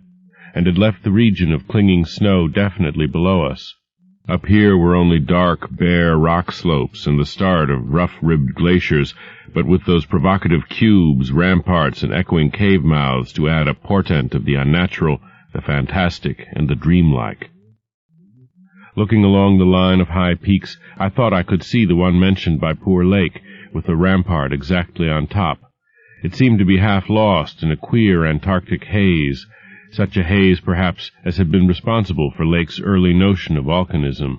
and had left the region of clinging snow definitely below us. Up here were only dark, bare rock slopes and the start of rough-ribbed glaciers, but with those provocative cubes, ramparts, and echoing cave mouths to add a portent of the unnatural, the fantastic, and the dreamlike. Looking along the line of high peaks, I thought I could see the one mentioned by poor Lake, with the rampart exactly on top. It seemed to be half lost in a queer Antarctic haze, such a haze, perhaps, as had been responsible for Lake's early notion of volcanism.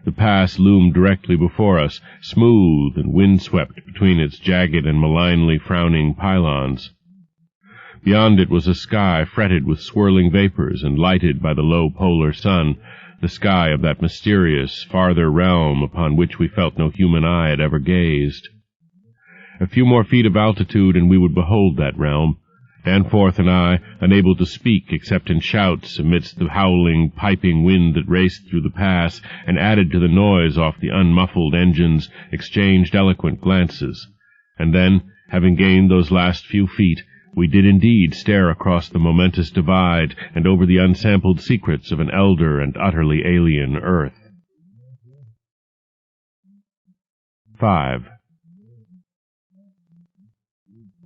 The pass loomed directly before us, smooth and windswept between its jagged and malignly frowning pylons. Beyond it was a sky fretted with swirling vapors and lighted by the low polar sun, the sky of that mysterious, farther realm upon which we felt no human eye had ever gazed. A few more feet of altitude and we would behold that realm, Danforth and I, unable to speak except in shouts amidst the howling, piping wind that raced through the pass and added to the noise off the unmuffled engines, exchanged eloquent glances. And then, having gained those last few feet, we did indeed stare across the momentous divide and over the unsampled secrets of an elder and utterly alien earth. 5.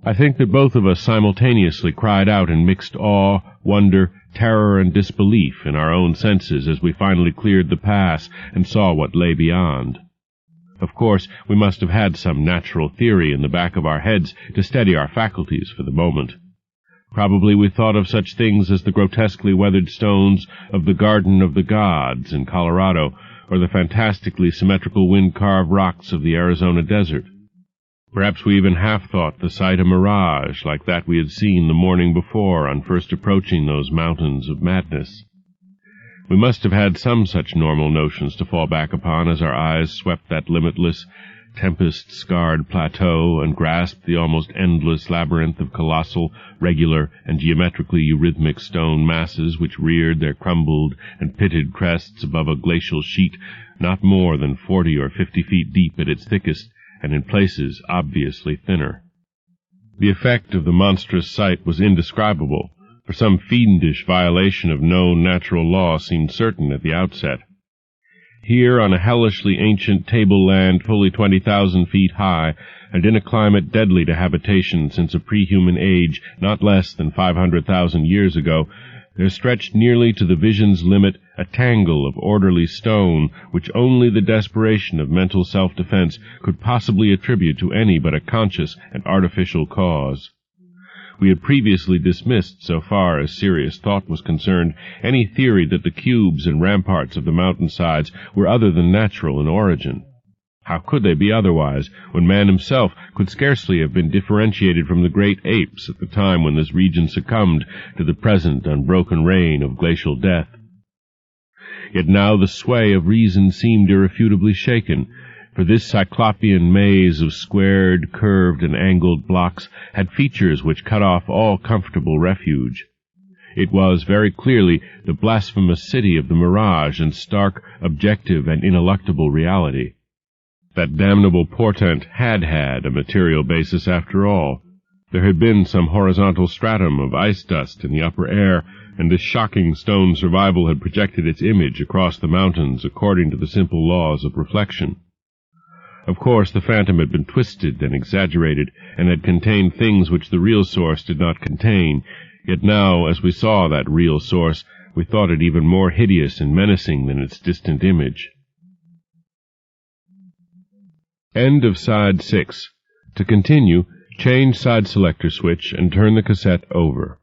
I think that both of us simultaneously cried out in mixed awe, wonder, terror, and disbelief in our own senses as we finally cleared the pass and saw what lay beyond. Of course, we must have had some natural theory in the back of our heads to steady our faculties for the moment. Probably we thought of such things as the grotesquely weathered stones of the Garden of the Gods in Colorado, or the fantastically symmetrical wind-carved rocks of the Arizona desert. Perhaps we even half-thought the sight a mirage like that we had seen the morning before on first approaching those mountains of madness. We must have had some such normal notions to fall back upon as our eyes swept that limitless, tempest-scarred plateau and grasped the almost endless labyrinth of colossal, regular, and geometrically eurythmic stone masses which reared their crumbled and pitted crests above a glacial sheet not more than 40 or 50 feet deep at its thickest, and in places obviously thinner. The effect of the monstrous sight was indescribable, for some fiendish violation of known natural law seemed certain at the outset. Here, on a hellishly ancient tableland fully 20,000 feet high, and in a climate deadly to habitation since a pre-human age not less than 500,000 years ago, there stretched nearly to the vision's limit a tangle of orderly stone which only the desperation of mental self-defense could possibly attribute to any but a conscious and artificial cause. We had previously dismissed, so far as serious thought was concerned, any theory that the cubes and ramparts of the mountainsides were other than natural in origin. How could they be otherwise, when man himself could scarcely have been differentiated from the great apes at the time when this region succumbed to the present unbroken reign of glacial death? Yet now the sway of reason seemed irrefutably shaken, for this cyclopean maze of squared, curved, and angled blocks had features which cut off all comfortable refuge. It was, very clearly, the blasphemous city of the mirage and stark, objective, and ineluctable reality. That damnable portent had a material basis after all. There had been some horizontal stratum of ice dust in the upper air, and this shocking stone survival had projected its image across the mountains according to the simple laws of reflection. Of course, the phantom had been twisted and exaggerated, and had contained things which the real source did not contain, yet now, as we saw that real source, we thought it even more hideous and menacing than its distant image. End of Side 6. To continue, change side selector switch and turn the cassette over.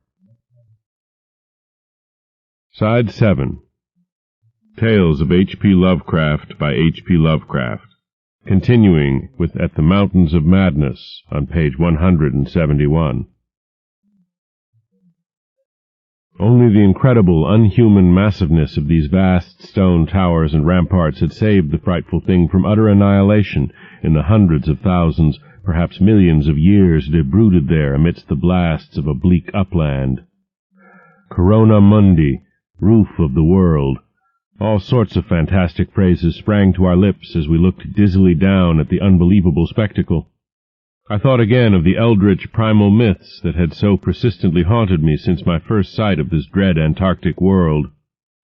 Side 7. Tales of H.P. Lovecraft by H.P. Lovecraft. Continuing with At the Mountains of Madness on page 171. Only the incredible, unhuman massiveness of these vast stone towers and ramparts had saved the frightful thing from utter annihilation in the hundreds of thousands, perhaps millions of years it had brooded there amidst the blasts of a bleak upland. Corona Mundi, roof of the world. All sorts of fantastic phrases sprang to our lips as we looked dizzily down at the unbelievable spectacle. I thought again of the eldritch primal myths that had so persistently haunted me since my first sight of this dread Antarctic world,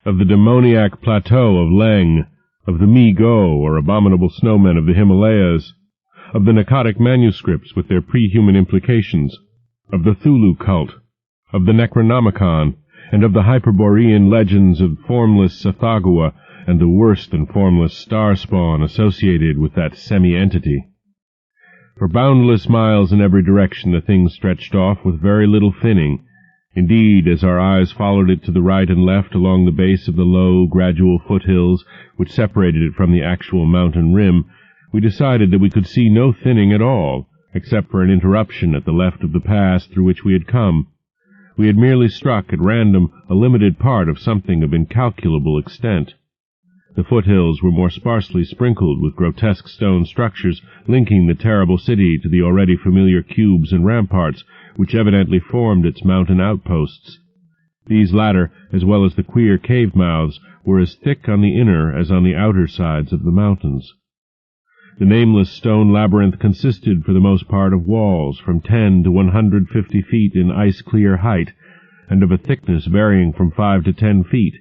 of the demoniac plateau of Leng, of the Mi-Go, or abominable snowmen of the Himalayas, of the Nakadic manuscripts with their pre-human implications, of the Thulu cult, of the Necronomicon, and of the Hyperborean legends of formless Sathagua and the worse than formless star spawn associated with that semi-entity. For boundless miles in every direction the thing stretched off with very little thinning. Indeed, as our eyes followed it to the right and left along the base of the low, gradual foothills which separated it from the actual mountain rim, we decided that we could see no thinning at all, except for an interruption at the left of the pass through which we had come. We had merely struck at random a limited part of something of incalculable extent. The foothills were more sparsely sprinkled with grotesque stone structures linking the terrible city to the already familiar cubes and ramparts which evidently formed its mountain outposts. These latter, as well as the queer cave mouths, were as thick on the inner as on the outer sides of the mountains. The nameless stone labyrinth consisted for the most part of walls from 10 to 150 feet in ice-clear height, and of a thickness varying from 5 to 10 feet.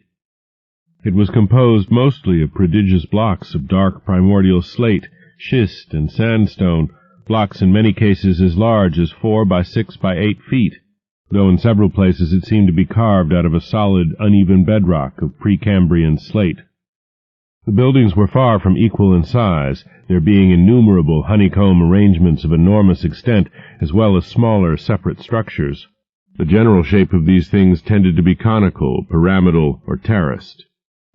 It was composed mostly of prodigious blocks of dark primordial slate, schist, and sandstone, blocks in many cases as large as 4 by 6 by 8 feet, though in several places it seemed to be carved out of a solid, uneven bedrock of Precambrian slate. The buildings were far from equal in size, there being innumerable honeycomb arrangements of enormous extent, as well as smaller, separate structures. The general shape of these things tended to be conical, pyramidal, or terraced,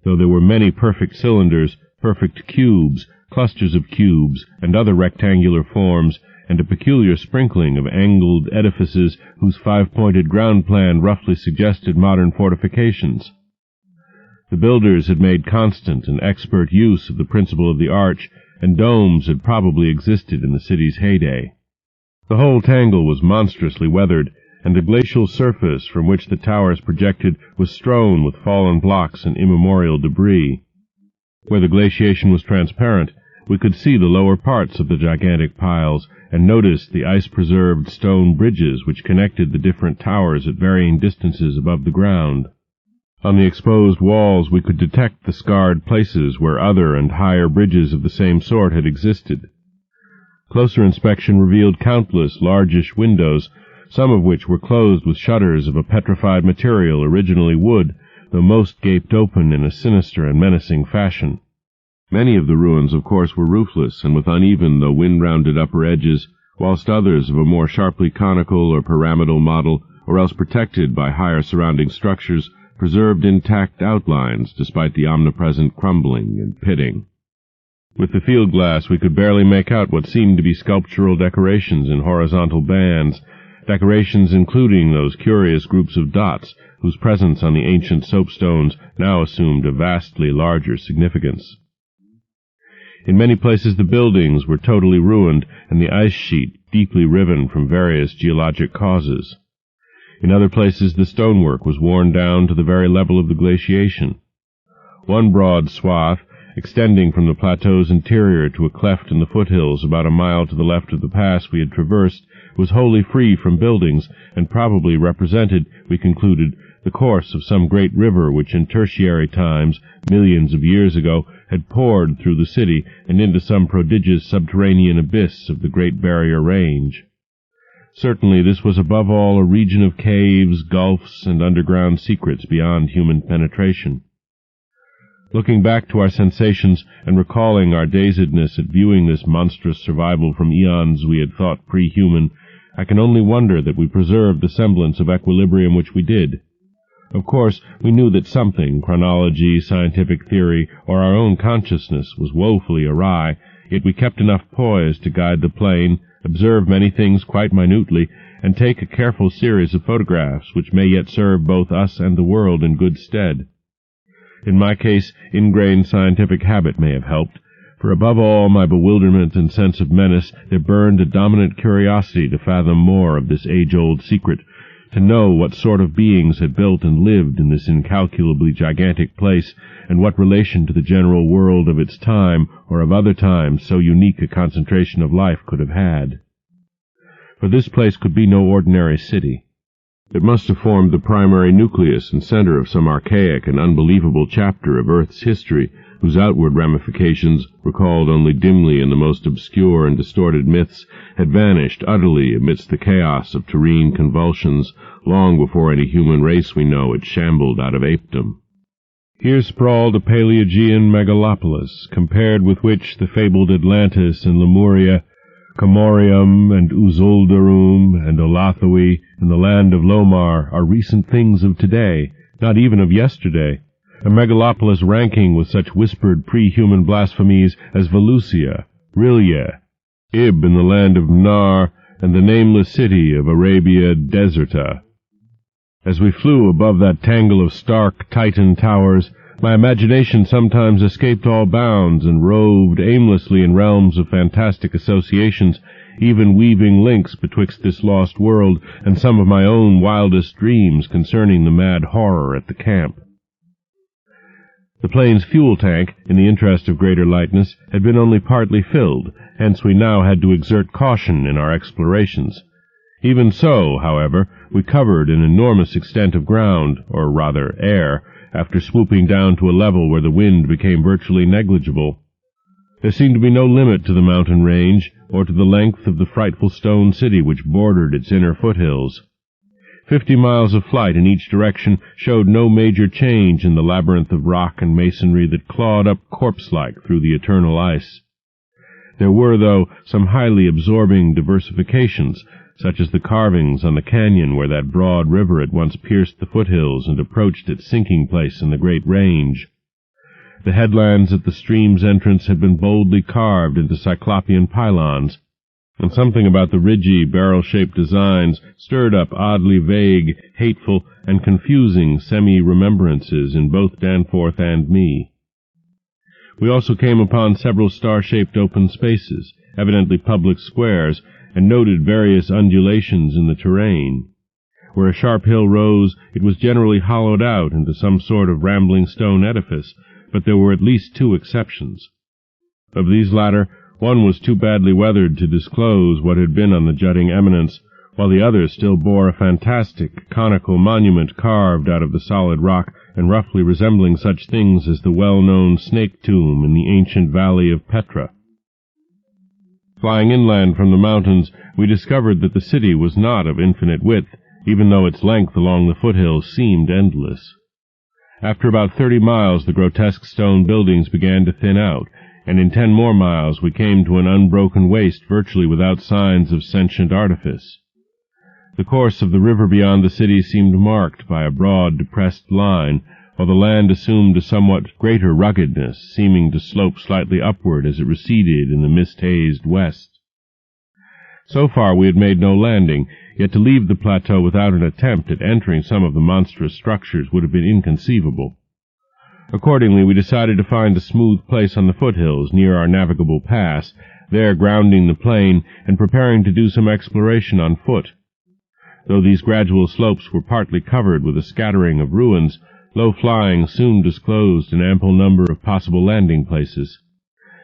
though there were many perfect cylinders, perfect cubes, clusters of cubes, and other rectangular forms, and a peculiar sprinkling of angled edifices whose five-pointed ground plan roughly suggested modern fortifications. The builders had made constant and expert use of the principle of the arch, and domes had probably existed in the city's heyday. The whole tangle was monstrously weathered, and the glacial surface from which the towers projected was strewn with fallen blocks and immemorial debris. Where the glaciation was transparent, we could see the lower parts of the gigantic piles, and noticed the ice-preserved stone bridges which connected the different towers at varying distances above the ground. On the exposed walls we could detect the scarred places where other and higher bridges of the same sort had existed. Closer inspection revealed countless largish windows, some of which were closed with shutters of a petrified material, originally wood, though most gaped open in a sinister and menacing fashion. Many of the ruins, of course, were roofless and with uneven though wind-rounded upper edges, whilst others of a more sharply conical or pyramidal model, or else protected by higher surrounding structures, preserved intact outlines despite the omnipresent crumbling and pitting. With the field glass we could barely make out what seemed to be sculptural decorations in horizontal bands, decorations including those curious groups of dots whose presence on the ancient soapstones now assumed a vastly larger significance. In many places the buildings were totally ruined and the ice sheet deeply riven from various geologic causes. In other places the stonework was worn down to the very level of the glaciation. One broad swath, extending from the plateau's interior to a cleft in the foothills about a mile to the left of the pass we had traversed, was wholly free from buildings, and probably represented, we concluded, the course of some great river which in tertiary times, millions of years ago, had poured through the city and into some prodigious subterranean abyss of the Great Barrier Range. Certainly this was above all a region of caves, gulfs, and underground secrets beyond human penetration. Looking back to our sensations and recalling our dazedness at viewing this monstrous survival from eons we had thought pre-human, I can only wonder that we preserved the semblance of equilibrium which we did. Of course, we knew that something, chronology, scientific theory, or our own consciousness, was woefully awry, yet we kept enough poise to guide the plane, observe many things quite minutely, and take a careful series of photographs which may yet serve both us and the world in good stead. In my case, ingrained scientific habit may have helped, for above all my bewilderment and sense of menace there burned a dominant curiosity to fathom more of this age-old secret, to know what sort of beings had built and lived in this incalculably gigantic place, and what relation to the general world of its time, or of other times so unique a concentration of life could have had. For this place could be no ordinary city. It must have formed the primary nucleus and center of some archaic and unbelievable chapter of Earth's history, whose outward ramifications, recalled only dimly in the most obscure and distorted myths, had vanished utterly amidst the chaos of terrene convulsions, long before any human race we know had shambled out of apedom. Here sprawled a Paleogean megalopolis, compared with which the fabled Atlantis and Lemuria, Comorium and Uzuldarum and Olathoe and the land of Lomar are recent things of today, not even of yesterday, a megalopolis ranking with such whispered pre-human blasphemies as Valusia, Rhylya, Ib in the land of Nar, and the nameless city of Arabia Deserta. As we flew above that tangle of stark Titan towers, my imagination sometimes escaped all bounds and roved aimlessly in realms of fantastic associations, even weaving links betwixt this lost world and some of my own wildest dreams concerning the mad horror at the camp. The plane's fuel tank, in the interest of greater lightness, had been only partly filled, hence we now had to exert caution in our explorations. Even so, however, we covered an enormous extent of ground, or rather air, after swooping down to a level where the wind became virtually negligible. There seemed to be no limit to the mountain range, or to the length of the frightful stone city which bordered its inner foothills. 50 miles of flight in each direction showed no major change in the labyrinth of rock and masonry that clawed up corpse-like through the eternal ice. There were, though, some highly absorbing diversifications, such as the carvings on the canyon where that broad river at once pierced the foothills and approached its sinking place in the great range. The headlands at the stream's entrance had been boldly carved into cyclopean pylons, and something about the ridgy, barrel-shaped designs stirred up oddly vague, hateful, and confusing semi-remembrances in both Danforth and me. We also came upon several star-shaped open spaces, evidently public squares, and noted various undulations in the terrain. Where a sharp hill rose, it was generally hollowed out into some sort of rambling stone edifice, but there were at least 2 exceptions. Of these latter, one was too badly weathered to disclose what had been on the jutting eminence, while the other still bore a fantastic, conical monument carved out of the solid rock and roughly resembling such things as the well-known snake tomb in the ancient valley of Petra. Flying inland from the mountains, we discovered that the city was not of infinite width, even though its length along the foothills seemed endless. After about 30 miles, the grotesque stone buildings began to thin out, and in 10 more miles we came to an unbroken waste virtually without signs of sentient artifice. The course of the river beyond the city seemed marked by a broad, depressed line, while the land assumed a somewhat greater ruggedness, seeming to slope slightly upward as it receded in the mist-hazed west. So far we had made no landing, yet to leave the plateau without an attempt at entering some of the monstrous structures would have been inconceivable. Accordingly, we decided to find a smooth place on the foothills near our navigable pass, there grounding the plane and preparing to do some exploration on foot. Though these gradual slopes were partly covered with a scattering of ruins, low flying soon disclosed an ample number of possible landing places.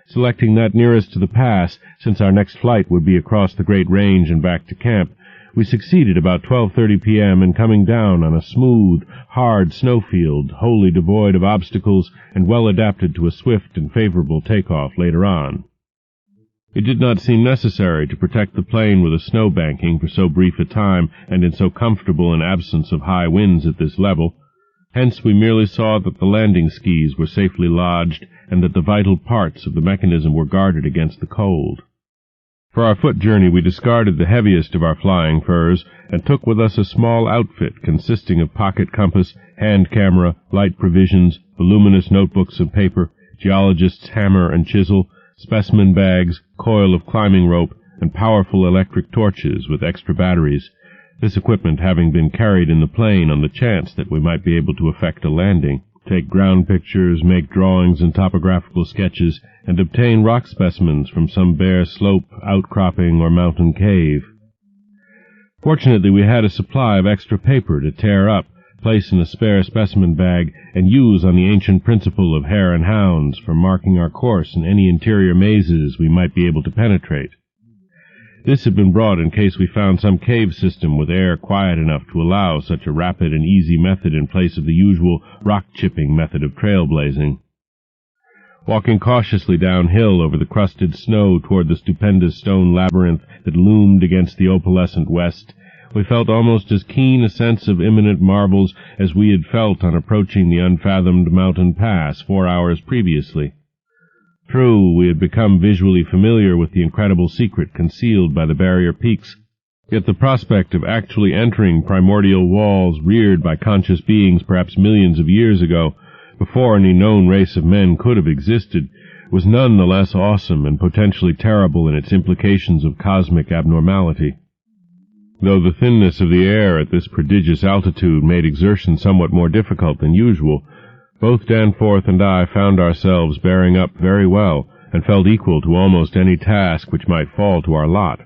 Selecting that nearest to the pass, since our next flight would be across the great range and back to camp, we succeeded about 12:30 p.m. in coming down on a smooth, hard snowfield, wholly devoid of obstacles and well adapted to a swift and favorable takeoff later on. It did not seem necessary to protect the plane with a snow banking for so brief a time and in so comfortable an absence of high winds at this level. Hence we merely saw that the landing skis were safely lodged and that the vital parts of the mechanism were guarded against the cold. For our foot journey we discarded the heaviest of our flying furs and took with us a small outfit consisting of pocket compass, hand camera, light provisions, voluminous notebooks and paper, geologist's hammer and chisel, specimen bags, coil of climbing rope, and powerful electric torches with extra batteries, this equipment having been carried in the plane on the chance that we might be able to effect a landing, take ground pictures, make drawings and topographical sketches, and obtain rock specimens from some bare slope, outcropping, or mountain cave. Fortunately, we had a supply of extra paper to tear up, place in a spare specimen bag, and use on the ancient principle of hare and hounds for marking our course in any interior mazes we might be able to penetrate. This had been brought in case we found some cave system with air quiet enough to allow such a rapid and easy method in place of the usual rock-chipping method of trailblazing. Walking cautiously downhill over the crusted snow toward the stupendous stone labyrinth that loomed against the opalescent west, we felt almost as keen a sense of imminent marvels as we had felt on approaching the unfathomed mountain pass 4 hours previously. True, we had become visually familiar with the incredible secret concealed by the barrier peaks, yet the prospect of actually entering primordial walls reared by conscious beings perhaps millions of years ago, before any known race of men could have existed, was none the less awesome and potentially terrible in its implications of cosmic abnormality. Though the thinness of the air at this prodigious altitude made exertion somewhat more difficult than usual, both Danforth and I found ourselves bearing up very well, and felt equal to almost any task which might fall to our lot.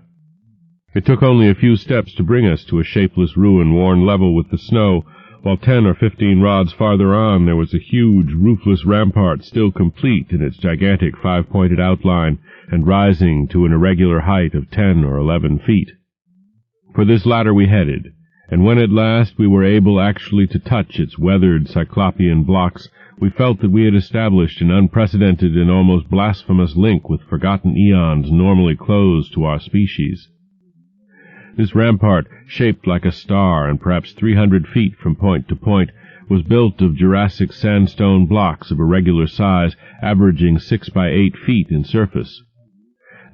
It took only a few steps to bring us to a shapeless ruin worn level with the snow, while 10 or 15 rods farther on there was a huge, roofless rampart still complete in its gigantic 5-pointed outline, and rising to an irregular height of 10 or 11 feet. For this latter we headed, and when at last we were able actually to touch its weathered cyclopean blocks, we felt that we had established an unprecedented and almost blasphemous link with forgotten eons normally closed to our species. This rampart, shaped like a star and perhaps 300 feet from point to point, was built of Jurassic sandstone blocks of irregular size, averaging 6 by 8 feet in surface.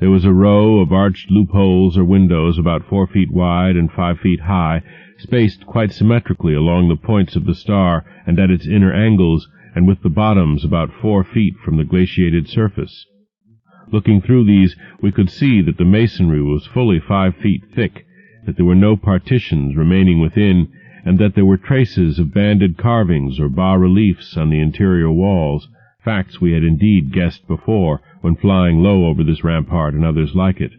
There was a row of arched loopholes or windows about 4 feet wide and 5 feet high, spaced quite symmetrically along the points of the star and at its inner angles, and with the bottoms about 4 feet from the glaciated surface. Looking through these, we could see that the masonry was fully 5 feet thick, that there were no partitions remaining within, and that there were traces of banded carvings or bas-reliefs on the interior walls, facts we had indeed guessed before when flying low over this rampart and others like it.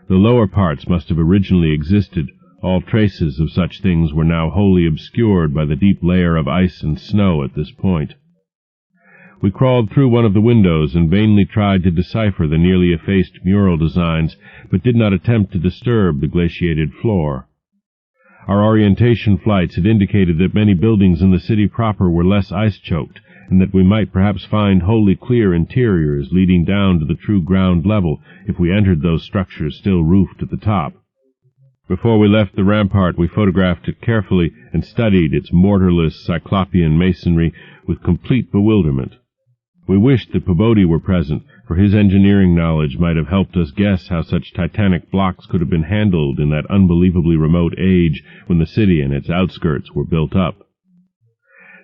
The lower parts must have originally existed. All traces of such things were now wholly obscured by the deep layer of ice and snow at this point. We crawled through one of the windows and vainly tried to decipher the nearly effaced mural designs, but did not attempt to disturb the glaciated floor. Our orientation flights had indicated that many buildings in the city proper were less ice-choked, and that we might perhaps find wholly clear interiors leading down to the true ground level if we entered those structures still roofed at the top. Before we left the rampart, we photographed it carefully and studied its mortarless cyclopean masonry with complete bewilderment. We wished that Pabodie were present, for his engineering knowledge might have helped us guess how such titanic blocks could have been handled in that unbelievably remote age when the city and its outskirts were built up.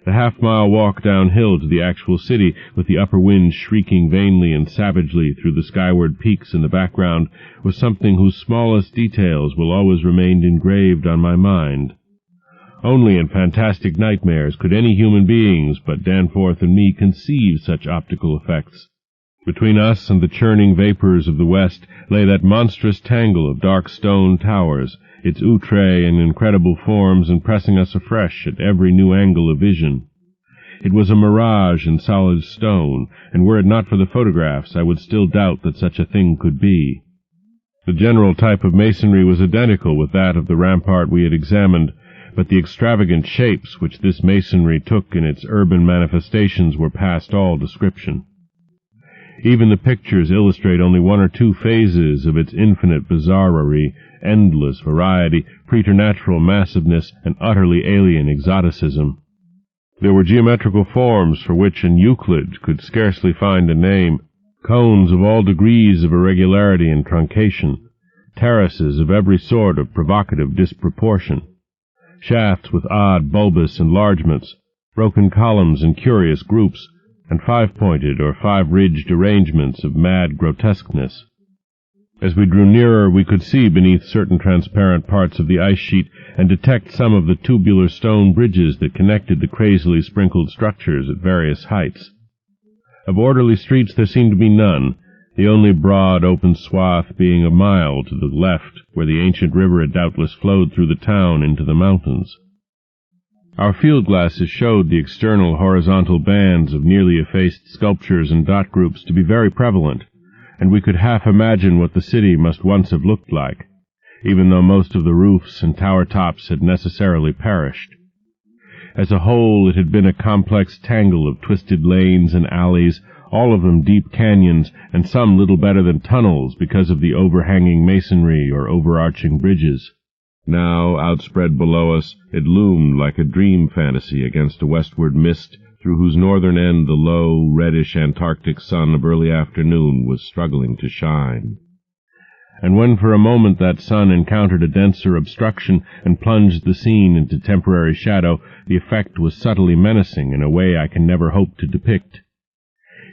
The half-mile walk downhill to the actual city, with the upper wind shrieking vainly and savagely through the skyward peaks in the background, was something whose smallest details will always remain engraved on my mind. Only in fantastic nightmares could any human beings but Danforth and me conceive such optical effects. Between us and the churning vapors of the west lay that monstrous tangle of dark stone towers, its outre and incredible forms impressing us afresh at every new angle of vision. It was a mirage in solid stone, and were it not for the photographs, I would still doubt that such a thing could be. The general type of masonry was identical with that of the rampart we had examined, but the extravagant shapes which this masonry took in its urban manifestations were past all description. Even the pictures illustrate only one or two phases of its infinite bizarrerie, endless variety, preternatural massiveness, and utterly alien exoticism. There were geometrical forms for which an Euclid could scarcely find a name, cones of all degrees of irregularity and truncation, terraces of every sort of provocative disproportion, shafts with odd bulbous enlargements, broken columns in curious groups, and five-pointed or five-ridged arrangements of mad grotesqueness. As we drew nearer, we could see beneath certain transparent parts of the ice sheet and detect some of the tubular stone bridges that connected the crazily sprinkled structures at various heights. Of orderly streets there seemed to be none, the only broad, open swath being a mile to the left, where the ancient river had doubtless flowed through the town into the mountains. Our field glasses showed the external horizontal bands of nearly effaced sculptures and dot groups to be very prevalent, and we could half imagine what the city must once have looked like, even though most of the roofs and tower tops had necessarily perished. As a whole, it had been a complex tangle of twisted lanes and alleys, all of them deep canyons, and some little better than tunnels because of the overhanging masonry or overarching bridges. Now, outspread below us, it loomed like a dream fantasy against a westward mist, through whose northern end the low, reddish Antarctic sun of early afternoon was struggling to shine. And when for a moment that sun encountered a denser obstruction and plunged the scene into temporary shadow, the effect was subtly menacing in a way I can never hope to depict.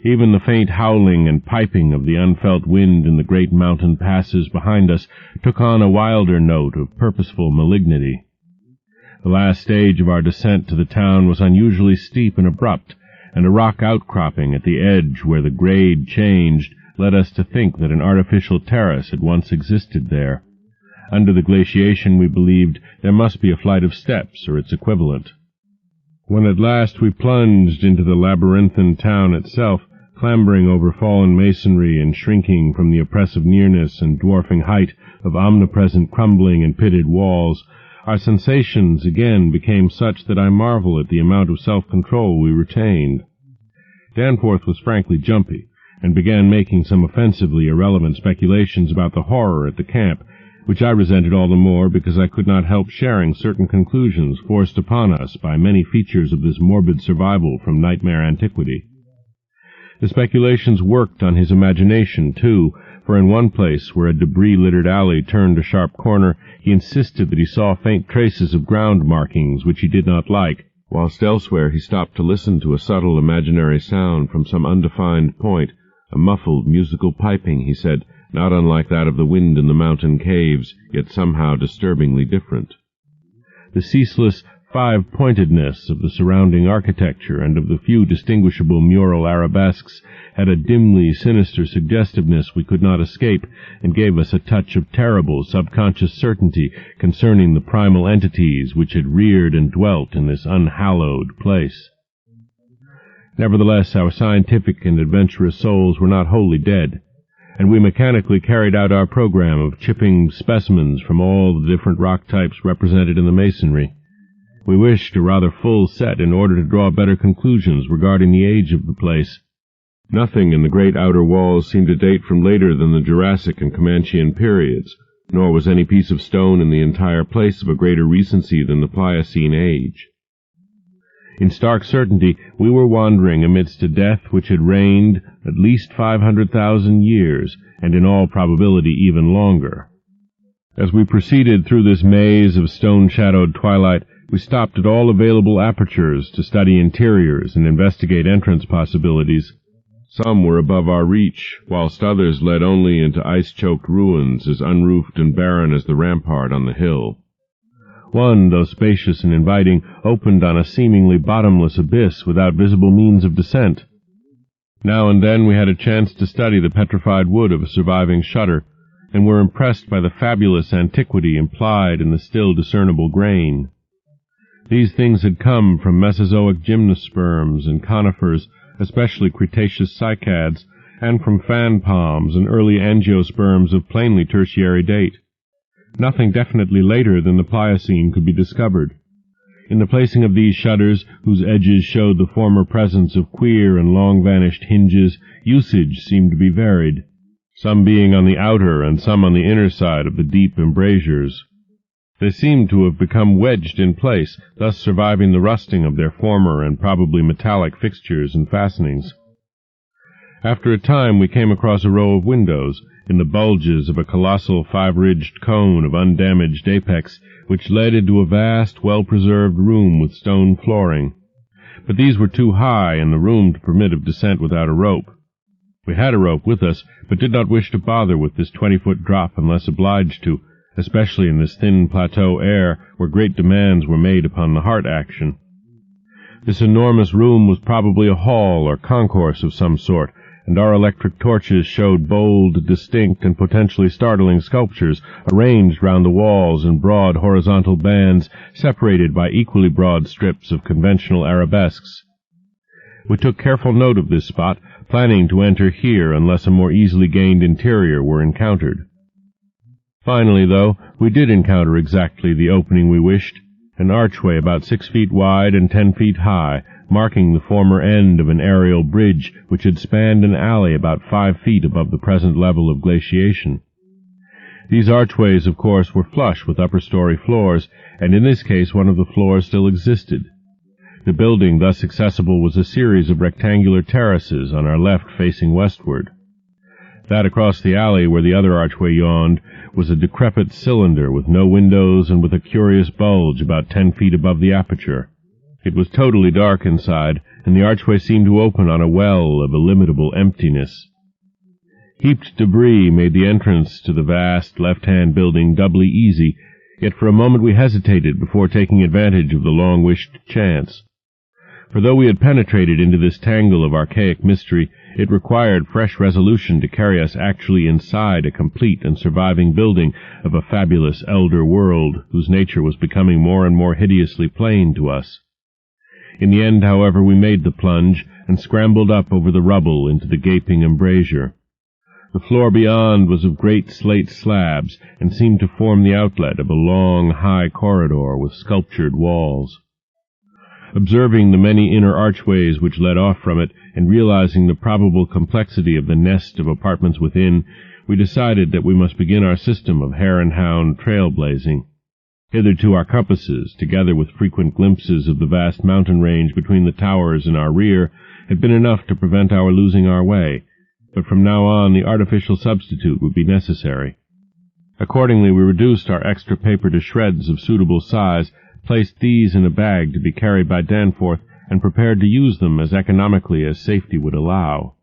Even the faint howling and piping of the unfelt wind in the great mountain passes behind us took on a wilder note of purposeful malignity. The last stage of our descent to the town was unusually steep and abrupt, and a rock outcropping at the edge where the grade changed led us to think that an artificial terrace had once existed there. Under the glaciation, we believed, there must be a flight of steps or its equivalent. When at last we plunged into the labyrinthine town itself, clambering over fallen masonry and shrinking from the oppressive nearness and dwarfing height of omnipresent crumbling and pitted walls, our sensations again became such that I marvel at the amount of self-control we retained. Danforth was frankly jumpy, and began making some offensively irrelevant speculations about the horror at the camp, which I resented all the more because I could not help sharing certain conclusions forced upon us by many features of this morbid survival from nightmare antiquity. The speculations worked on his imagination, too, for in one place, where a debris-littered alley turned a sharp corner, he insisted that he saw faint traces of ground markings which he did not like, whilst elsewhere he stopped to listen to a subtle imaginary sound from some undefined point, a muffled musical piping, he said, not unlike that of the wind in the mountain caves, yet somehow disturbingly different. The ceaseless five-pointedness of the surrounding architecture and of the few distinguishable mural arabesques had a dimly sinister suggestiveness we could not escape, and gave us a touch of terrible subconscious certainty concerning the primal entities which had reared and dwelt in this unhallowed place. Nevertheless, our scientific and adventurous souls were not wholly dead, and we mechanically carried out our program of chipping specimens from all the different rock types represented in the masonry. We wished a rather full set in order to draw better conclusions regarding the age of the place. Nothing in the great outer walls seemed to date from later than the Jurassic and Comanchean periods, nor was any piece of stone in the entire place of a greater recency than the Pliocene age. In stark certainty, we were wandering amidst a death which had reigned at least 500,000 years, and in all probability even longer. As we proceeded through this maze of stone-shadowed twilight, we stopped at all available apertures to study interiors and investigate entrance possibilities. Some were above our reach, whilst others led only into ice-choked ruins as unroofed and barren as the rampart on the hill. One, though spacious and inviting, opened on a seemingly bottomless abyss without visible means of descent. Now and then we had a chance to study the petrified wood of a surviving shutter, and were impressed by the fabulous antiquity implied in the still discernible grain. These things had come from Mesozoic gymnosperms and conifers, especially Cretaceous cycads, and from fan palms and early angiosperms of plainly tertiary date. Nothing definitely later than the Pliocene could be discovered. In the placing of these shutters, whose edges showed the former presence of queer and long-vanished hinges, usage seemed to be varied, some being on the outer and some on the inner side of the deep embrasures. They seemed to have become wedged in place, thus surviving the rusting of their former and probably metallic fixtures and fastenings. After a time we came across a row of windows, in the bulges of a colossal five-ridged cone of undamaged apex, which led into a vast, well-preserved room with stone flooring. But these were too high in the room to permit of descent without a rope. We had a rope with us, but did not wish to bother with this 20-foot drop unless obliged to, especially in this thin plateau air where great demands were made upon the heart action. This enormous room was probably a hall or concourse of some sort, and our electric torches showed bold, distinct, and potentially startling sculptures arranged round the walls in broad horizontal bands, separated by equally broad strips of conventional arabesques. We took careful note of this spot, planning to enter here unless a more easily gained interior were encountered. Finally, though, we did encounter exactly the opening we wished, an archway about 6 feet wide and 10 feet high, marking the former end of an aerial bridge which had spanned an alley about 5 feet above the present level of glaciation. These archways, of course, were flush with upper-story floors, and in this case one of the floors still existed. The building thus accessible was a series of rectangular terraces on our left facing westward. That across the alley where the other archway yawned was a decrepit cylinder with no windows and with a curious bulge about 10 feet above the aperture. It was totally dark inside, and the archway seemed to open on a well of illimitable emptiness. Heaped debris made the entrance to the vast left-hand building doubly easy, yet for a moment we hesitated before taking advantage of the long-wished chance. For though we had penetrated into this tangle of archaic mystery, it required fresh resolution to carry us actually inside a complete and surviving building of a fabulous elder world, whose nature was becoming more and more hideously plain to us. In the end, however, we made the plunge, and scrambled up over the rubble into the gaping embrasure. The floor beyond was of great slate slabs, and seemed to form the outlet of a long, high corridor with sculptured walls. Observing the many inner archways which led off from it, and realizing the probable complexity of the nest of apartments within, we decided that we must begin our system of hare and hound trail-blazing. Hitherto our compasses, together with frequent glimpses of the vast mountain range between the towers in our rear, had been enough to prevent our losing our way, but from now on the artificial substitute would be necessary. Accordingly we reduced our extra paper to shreds of suitable size, placed these in a bag to be carried by Danforth, and prepared to use them as economically as safety would allow.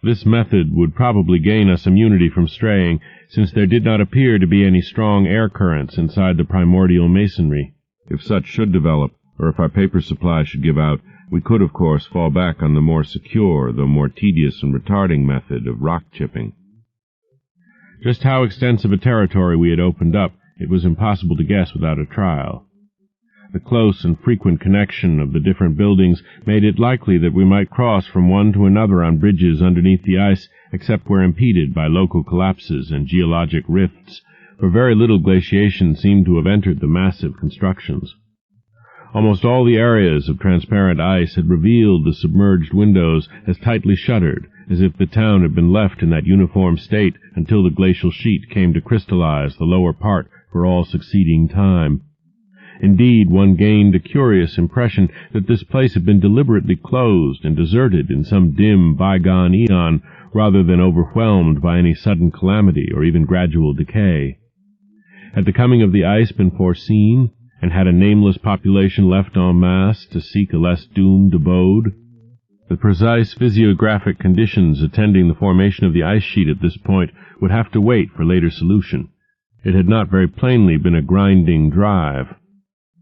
This method would probably gain us immunity from straying, since there did not appear to be any strong air currents inside the primordial masonry. If such should develop, or if our paper supply should give out, we could, of course, fall back on the more secure, though more tedious and retarding method of rock chipping. Just how extensive a territory we had opened up, it was impossible to guess without a trial. The close and frequent connection of the different buildings made it likely that we might cross from one to another on bridges underneath the ice, except where impeded by local collapses and geologic rifts, for very little glaciation seemed to have entered the massive constructions. Almost all the areas of transparent ice had revealed the submerged windows as tightly shuttered, as if the town had been left in that uniform state until the glacial sheet came to crystallize the lower part for all succeeding time. Indeed, one gained a curious impression that this place had been deliberately closed and deserted in some dim, bygone eon, rather than overwhelmed by any sudden calamity or even gradual decay. Had the coming of the ice been foreseen, and had a nameless population left en masse to seek a less doomed abode? The precise physiographic conditions attending the formation of the ice sheet at this point would have to wait for later solution. It had not very plainly been a grinding drive.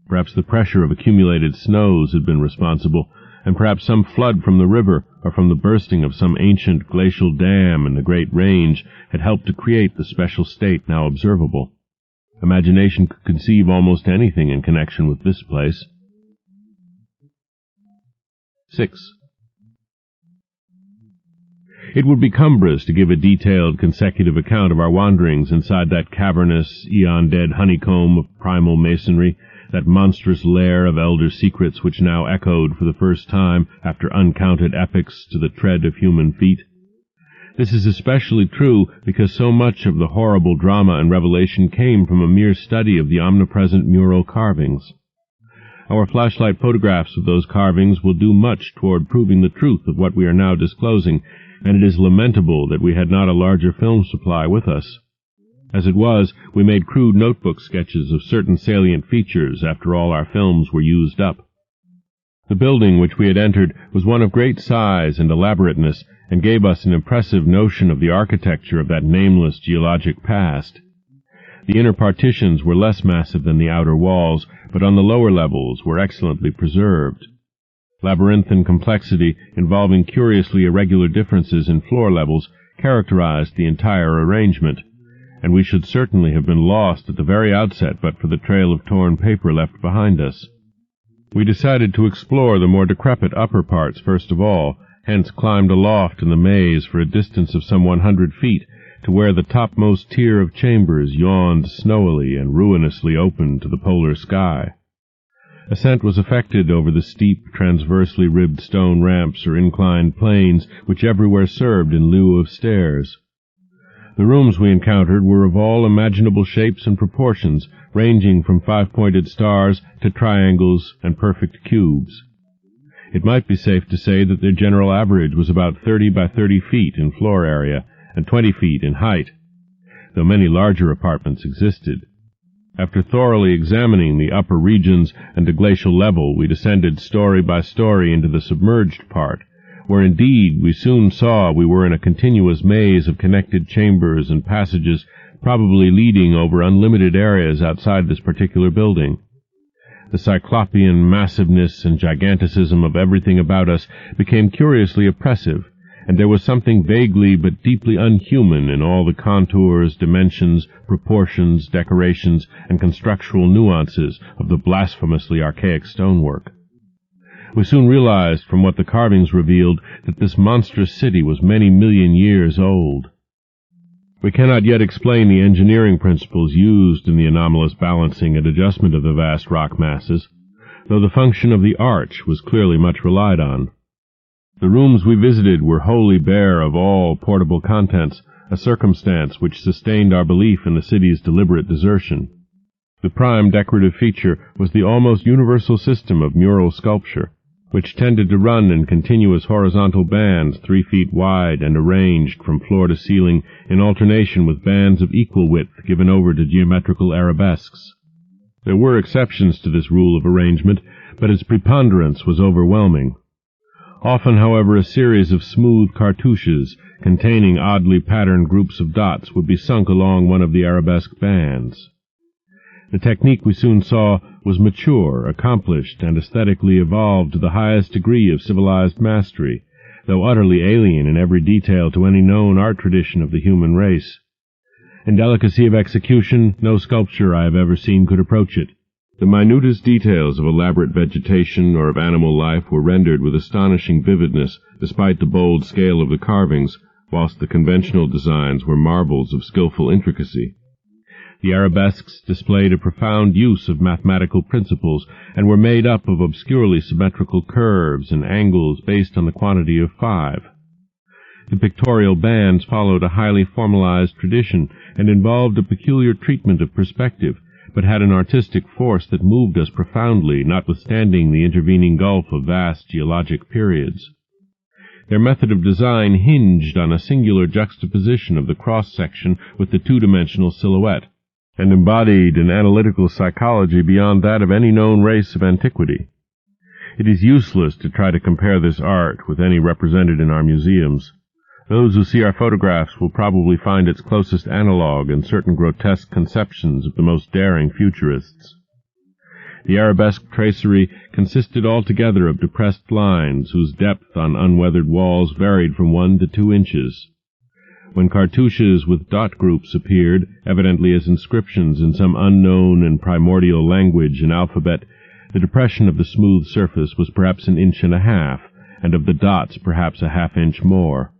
Perhaps the pressure of accumulated snows had been responsible, and perhaps some flood from the river or from the bursting of some ancient glacial dam in the Great Range had helped to create the special state now observable. Imagination could conceive almost anything in connection with this place. 6. It would be cumbrous to give a detailed consecutive account of our wanderings inside that cavernous, eon-dead honeycomb of primal masonry, that monstrous lair of elder secrets which now echoed for the first time after uncounted epochs to the tread of human feet. This is especially true because so much of the horrible drama and revelation came from a mere study of the omnipresent mural carvings. Our flashlight photographs of those carvings will do much toward proving the truth of what we are now disclosing, and it is lamentable that we had not a larger film supply with us. As it was, we made crude notebook sketches of certain salient features after all our films were used up. The building which we had entered was one of great size and elaborateness, and gave us an impressive notion of the architecture of that nameless geologic past. The inner partitions were less massive than the outer walls, but on the lower levels were excellently preserved. Labyrinthine complexity, involving curiously irregular differences in floor levels, characterized the entire arrangement, and we should certainly have been lost at the very outset but for the trail of torn paper left behind us. We decided to explore the more decrepit upper parts first of all, hence climbed aloft in the maze for a distance of some 100 feet, to where the topmost tier of chambers yawned snowily and ruinously open to the polar sky. Ascent was effected over the steep, transversely ribbed stone ramps or inclined planes which everywhere served in lieu of stairs. The rooms we encountered were of all imaginable shapes and proportions, ranging from five-pointed stars to triangles and perfect cubes. It might be safe to say that their general average was about 30 by 30 feet in floor area and 20 feet in height, though many larger apartments existed. After thoroughly examining the upper regions and the glacial level, we descended story by story into the submerged part, where indeed we soon saw we were in a continuous maze of connected chambers and passages, probably leading over unlimited areas outside this particular building. The cyclopean massiveness and giganticism of everything about us became curiously oppressive, and there was something vaguely but deeply unhuman in all the contours, dimensions, proportions, decorations, and constructual nuances of the blasphemously archaic stonework. We soon realized from what the carvings revealed that this monstrous city was many million years old. We cannot yet explain the engineering principles used in the anomalous balancing and adjustment of the vast rock masses, though the function of the arch was clearly much relied on. The rooms we visited were wholly bare of all portable contents, a circumstance which sustained our belief in the city's deliberate desertion. The prime decorative feature was the almost universal system of mural sculpture, which tended to run in continuous horizontal bands 3 feet wide and arranged from floor to ceiling in alternation with bands of equal width given over to geometrical arabesques. There were exceptions to this rule of arrangement, but its preponderance was overwhelming. Often, however, a series of smooth cartouches containing oddly patterned groups of dots would be sunk along one of the arabesque bands. The technique we soon saw was mature, accomplished, and aesthetically evolved to the highest degree of civilized mastery, though utterly alien in every detail to any known art tradition of the human race. In delicacy of execution, no sculpture I have ever seen could approach it. The minutest details of elaborate vegetation or of animal life were rendered with astonishing vividness, despite the bold scale of the carvings, whilst the conventional designs were marvels of skilful intricacy. The arabesques displayed a profound use of mathematical principles, and were made up of obscurely symmetrical curves and angles based on the quantity of 5. The pictorial bands followed a highly formalized tradition and involved a peculiar treatment of perspective, but had an artistic force that moved us profoundly, notwithstanding the intervening gulf of vast geologic periods. Their method of design hinged on a singular juxtaposition of the cross-section with the two-dimensional silhouette, and embodied an analytical psychology beyond that of any known race of antiquity. It is useless to try to compare this art with any represented in our museums. Those who see our photographs will probably find its closest analogue in certain grotesque conceptions of the most daring futurists. The arabesque tracery consisted altogether of depressed lines whose depth on unweathered walls varied from 1 to 2 inches. When cartouches with dot groups appeared, evidently as inscriptions in some unknown and primordial language and alphabet, the depression of the smooth surface was perhaps 1.5 inches, and of the dots perhaps a 1/2 inch more.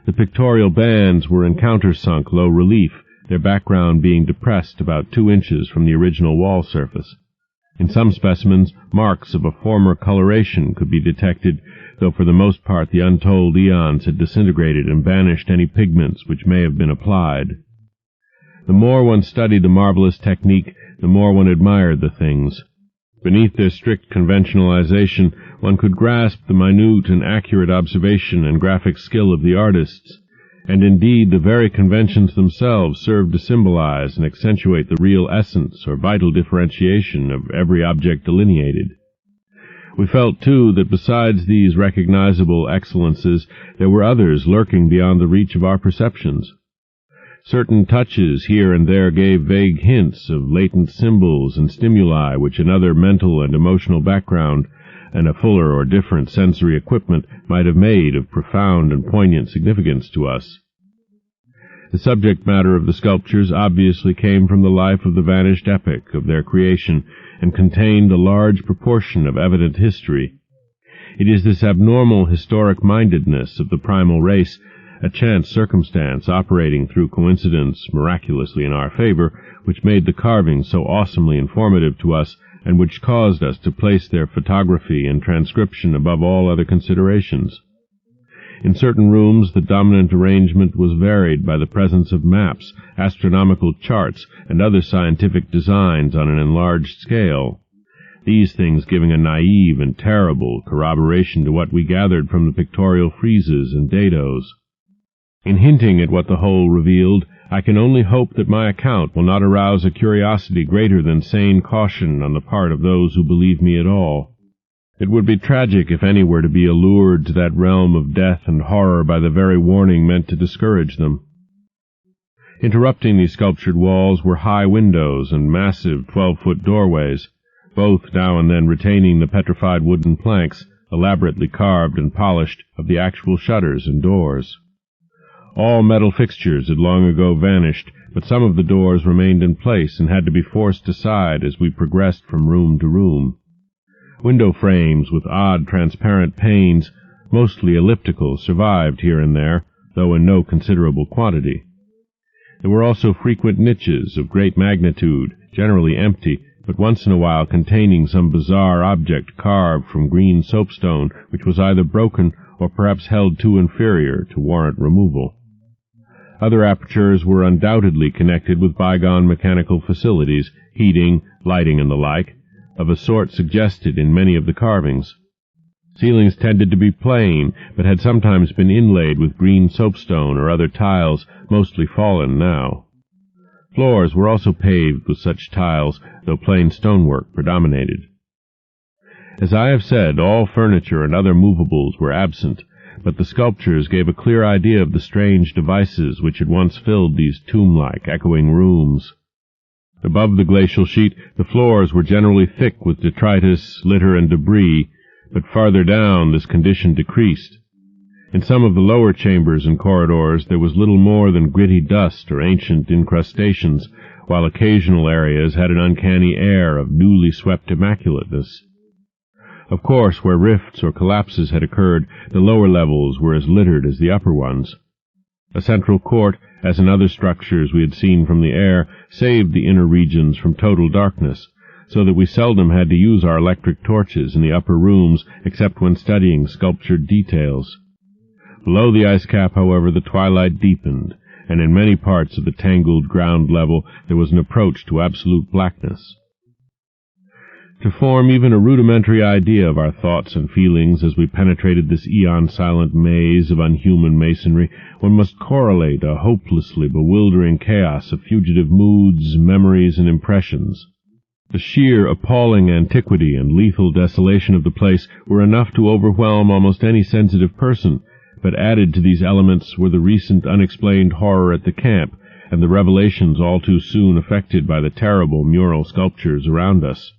The pictorial bands were in countersunk low relief, their background being depressed about 2 inches from the original wall surface. In some specimens, marks of a former coloration could be detected, though for the most part the untold eons had disintegrated and banished any pigments which may have been applied. The more one studied the marvelous technique, the more one admired the things. Beneath their strict conventionalization, one could grasp the minute and accurate observation and graphic skill of the artists, and indeed the very conventions themselves served to symbolize and accentuate the real essence or vital differentiation of every object delineated. We felt, too, that besides these recognizable excellences, there were others lurking beyond the reach of our perceptions. Certain touches here and there gave vague hints of latent symbols and stimuli which another mental and emotional background and a fuller or different sensory equipment might have made of profound and poignant significance to us. The subject matter of the sculptures obviously came from the life of the vanished epoch of their creation and contained a large proportion of evident history. It is this abnormal historic-mindedness of the primal race, a chance circumstance operating through coincidence miraculously in our favor, which made the carvings so awesomely informative to us, and which caused us to place their photography and transcription above all other considerations. In certain rooms the dominant arrangement was varied by the presence of maps, astronomical charts, and other scientific designs on an enlarged scale, these things giving a naive and terrible corroboration to what we gathered from the pictorial friezes and dados. In hinting at what the whole revealed, I can only hope that my account will not arouse a curiosity greater than sane caution on the part of those who believe me at all. It would be tragic if any were to be allured to that realm of death and horror by the very warning meant to discourage them. Interrupting these sculptured walls were high windows and massive 12-foot doorways, both now and then retaining the petrified wooden planks, elaborately carved and polished, of the actual shutters and doors. All metal fixtures had long ago vanished, but some of the doors remained in place and had to be forced aside as we progressed from room to room. Window frames with odd transparent panes, mostly elliptical, survived here and there, though in no considerable quantity. There were also frequent niches of great magnitude, generally empty, but once in a while containing some bizarre object carved from green soapstone which was either broken or perhaps held too inferior to warrant removal. Other apertures were undoubtedly connected with bygone mechanical facilities, heating, lighting, and the like, of a sort suggested in many of the carvings. Ceilings tended to be plain, but had sometimes been inlaid with green soapstone or other tiles, mostly fallen now. Floors were also paved with such tiles, though plain stonework predominated. As I have said, all furniture and other movables were absent, but the sculptures gave a clear idea of the strange devices which had once filled these tomb-like, echoing rooms. Above the glacial sheet, the floors were generally thick with detritus, litter, and debris, but farther down this condition decreased. In some of the lower chambers and corridors there was little more than gritty dust or ancient incrustations, while occasional areas had an uncanny air of newly swept immaculateness. Of course, where rifts or collapses had occurred, the lower levels were as littered as the upper ones. A central court, as in other structures we had seen from the air, saved the inner regions from total darkness, so that we seldom had to use our electric torches in the upper rooms except when studying sculptured details. Below the ice cap, however, the twilight deepened, and in many parts of the tangled ground level there was an approach to absolute blackness. To form even a rudimentary idea of our thoughts and feelings as we penetrated this eon-silent maze of unhuman masonry, one must correlate a hopelessly bewildering chaos of fugitive moods, memories, and impressions. The sheer, appalling antiquity and lethal desolation of the place were enough to overwhelm almost any sensitive person, but added to these elements were the recent unexplained horror at the camp, and the revelations all too soon effected by the terrible mural sculptures around us.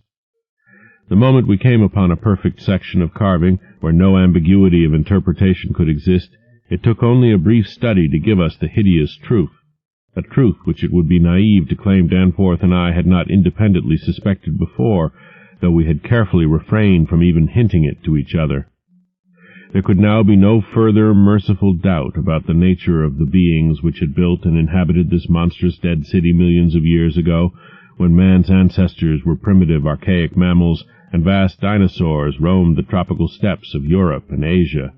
The moment we came upon a perfect section of carving, where no ambiguity of interpretation could exist, it took only a brief study to give us the hideous truth, a truth which it would be naive to claim Danforth and I had not independently suspected before, though we had carefully refrained from even hinting it to each other. There could now be no further merciful doubt about the nature of the beings which had built and inhabited this monstrous dead city millions of years ago, when man's ancestors were primitive archaic mammals and vast dinosaurs roamed the tropical steppes of Europe and Asia.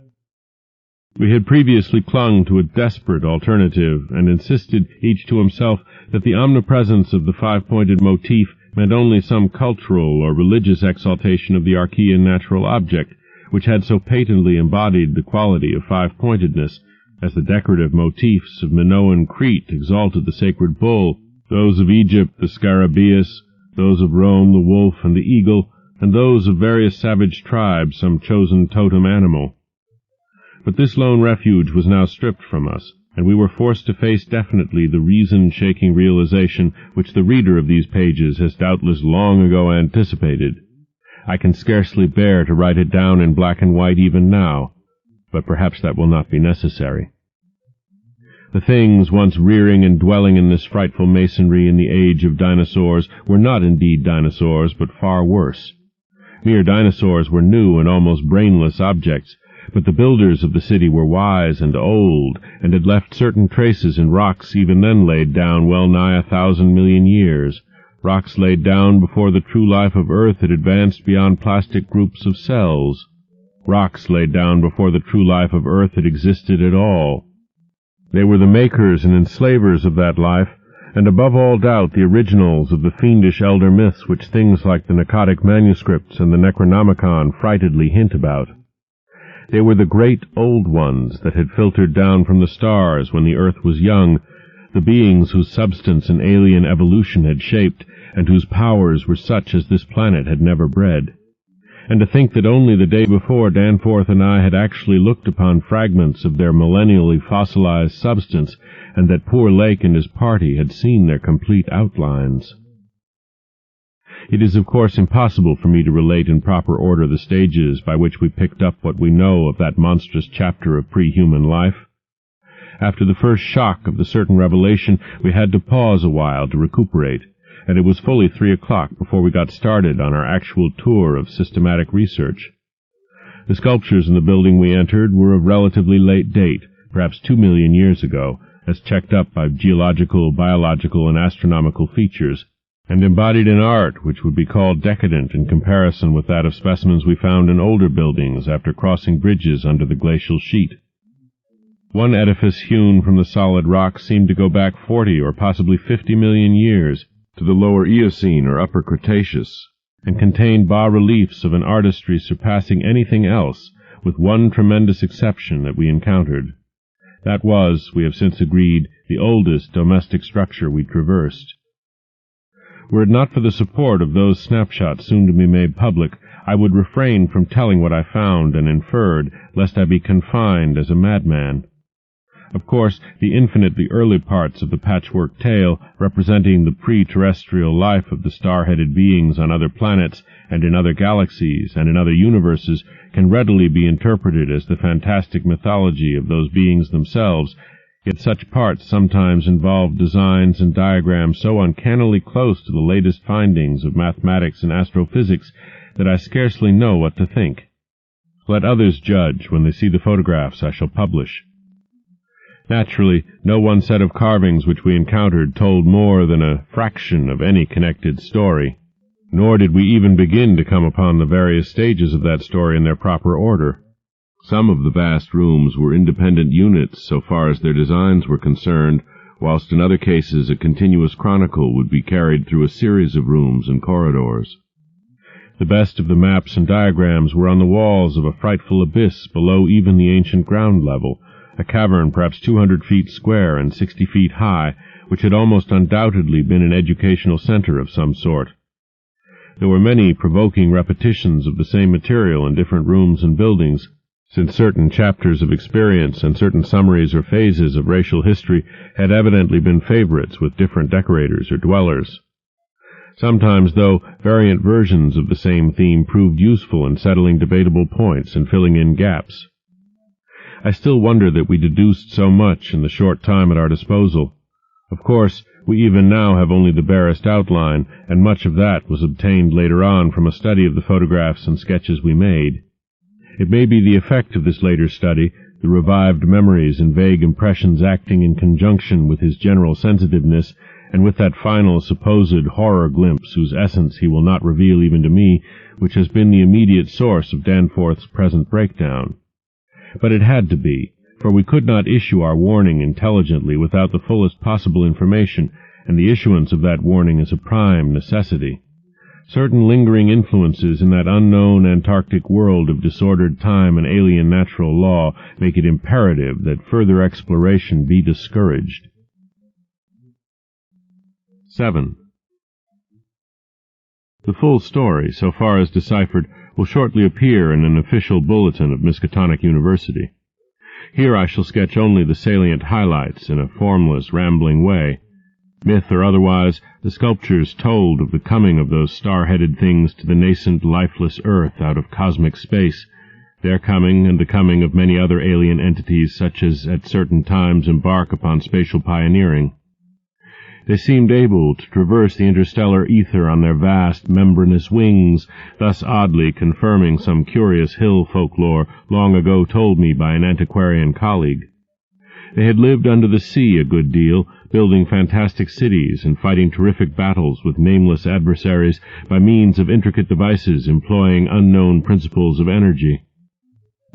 We had previously clung to a desperate alternative and insisted, each to himself, that the omnipresence of the five-pointed motif meant only some cultural or religious exaltation of the Archean natural object, which had so patently embodied the quality of five-pointedness, as the decorative motifs of Minoan Crete exalted the sacred bull, those of Egypt the scarabæus, those of Rome the wolf and the eagle, and those of various savage tribes some chosen totem animal. But this lone refuge was now stripped from us, and we were forced to face definitely the reason-shaking realization which the reader of these pages has doubtless long ago anticipated. I can scarcely bear to write it down in black and white even now, but perhaps that will not be necessary. The things once rearing and dwelling in this frightful masonry in the age of dinosaurs were not indeed dinosaurs, but far worse. Mere dinosaurs were new and almost brainless objects, but the builders of the city were wise and old, and had left certain traces in rocks even then laid down well nigh 1,000 million years, rocks laid down before the true life of Earth had advanced beyond plastic groups of cells, rocks laid down before the true life of Earth had existed at all. They were the makers and enslavers of that life, and above all doubt the originals of the fiendish elder myths which things like the Pnakotic manuscripts and the Necronomicon frightedly hint about. They were the great old ones that had filtered down from the stars when the earth was young, the beings whose substance an alien evolution had shaped, and whose powers were such as this planet had never bred. And to think that only the day before Danforth and I had actually looked upon fragments of their millennially fossilized substance, and that poor Lake and his party had seen their complete outlines. It is of course impossible for me to relate in proper order the stages by which we picked up what we know of that monstrous chapter of pre-human life. After the first shock of the certain revelation, we had to pause a while to recuperate, and it was fully 3 o'clock before we got started on our actual tour of systematic research. The sculptures in the building we entered were of relatively late date, perhaps 2 million years ago, as checked up by geological, biological, and astronomical features, and embodied an art which would be called decadent in comparison with that of specimens we found in older buildings after crossing bridges under the glacial sheet. One edifice hewn from the solid rock seemed to go back 40 or possibly 50 million years, to the lower Eocene or upper Cretaceous, and contained bas-reliefs of an artistry surpassing anything else, with one tremendous exception that we encountered. That was, we have since agreed, the oldest domestic structure we traversed. Were it not for the support of those snapshots soon to be made public, I would refrain from telling what I found and inferred, lest I be confined as a madman. Of course, the infinitely early parts of the patchwork tale, representing the pre-terrestrial life of the star-headed beings on other planets and in other galaxies and in other universes, can readily be interpreted as the fantastic mythology of those beings themselves, yet such parts sometimes involve designs and diagrams so uncannily close to the latest findings of mathematics and astrophysics that I scarcely know what to think. Let others judge when they see the photographs I shall publish. Naturally, no one set of carvings which we encountered told more than a fraction of any connected story, nor did we even begin to come upon the various stages of that story in their proper order. Some of the vast rooms were independent units so far as their designs were concerned, whilst in other cases a continuous chronicle would be carried through a series of rooms and corridors. The best of the maps and diagrams were on the walls of a frightful abyss below even the ancient ground level, a cavern perhaps 200 feet square and 60 feet high, which had almost undoubtedly been an educational center of some sort. There were many provoking repetitions of the same material in different rooms and buildings, since certain chapters of experience and certain summaries or phases of racial history had evidently been favorites with different decorators or dwellers. Sometimes, though, variant versions of the same theme proved useful in settling debatable points and filling in gaps. I still wonder that we deduced so much in the short time at our disposal. Of course, we even now have only the barest outline, and much of that was obtained later on from a study of the photographs and sketches we made. It may be the effect of this later study, the revived memories and vague impressions acting in conjunction with his general sensitiveness, and with that final supposed horror glimpse whose essence he will not reveal even to me, which has been the immediate source of Danforth's present breakdown. But it had to be, for we could not issue our warning intelligently without the fullest possible information, and the issuance of that warning is a prime necessity. Certain lingering influences in that unknown Antarctic world of disordered time and alien natural law make it imperative that further exploration be discouraged. 7. The full story, so far as deciphered, will shortly appear in an official bulletin of Miskatonic University. Here I shall sketch only the salient highlights in a formless, rambling way. Myth or otherwise, the sculptures told of the coming of those star-headed things to the nascent, lifeless earth out of cosmic space, their coming and the coming of many other alien entities such as at certain times embark upon spatial pioneering. They seemed able to traverse the interstellar ether on their vast, membranous wings, thus oddly confirming some curious hill folklore long ago told me by an antiquarian colleague. They had lived under the sea a good deal, building fantastic cities and fighting terrific battles with nameless adversaries by means of intricate devices employing unknown principles of energy.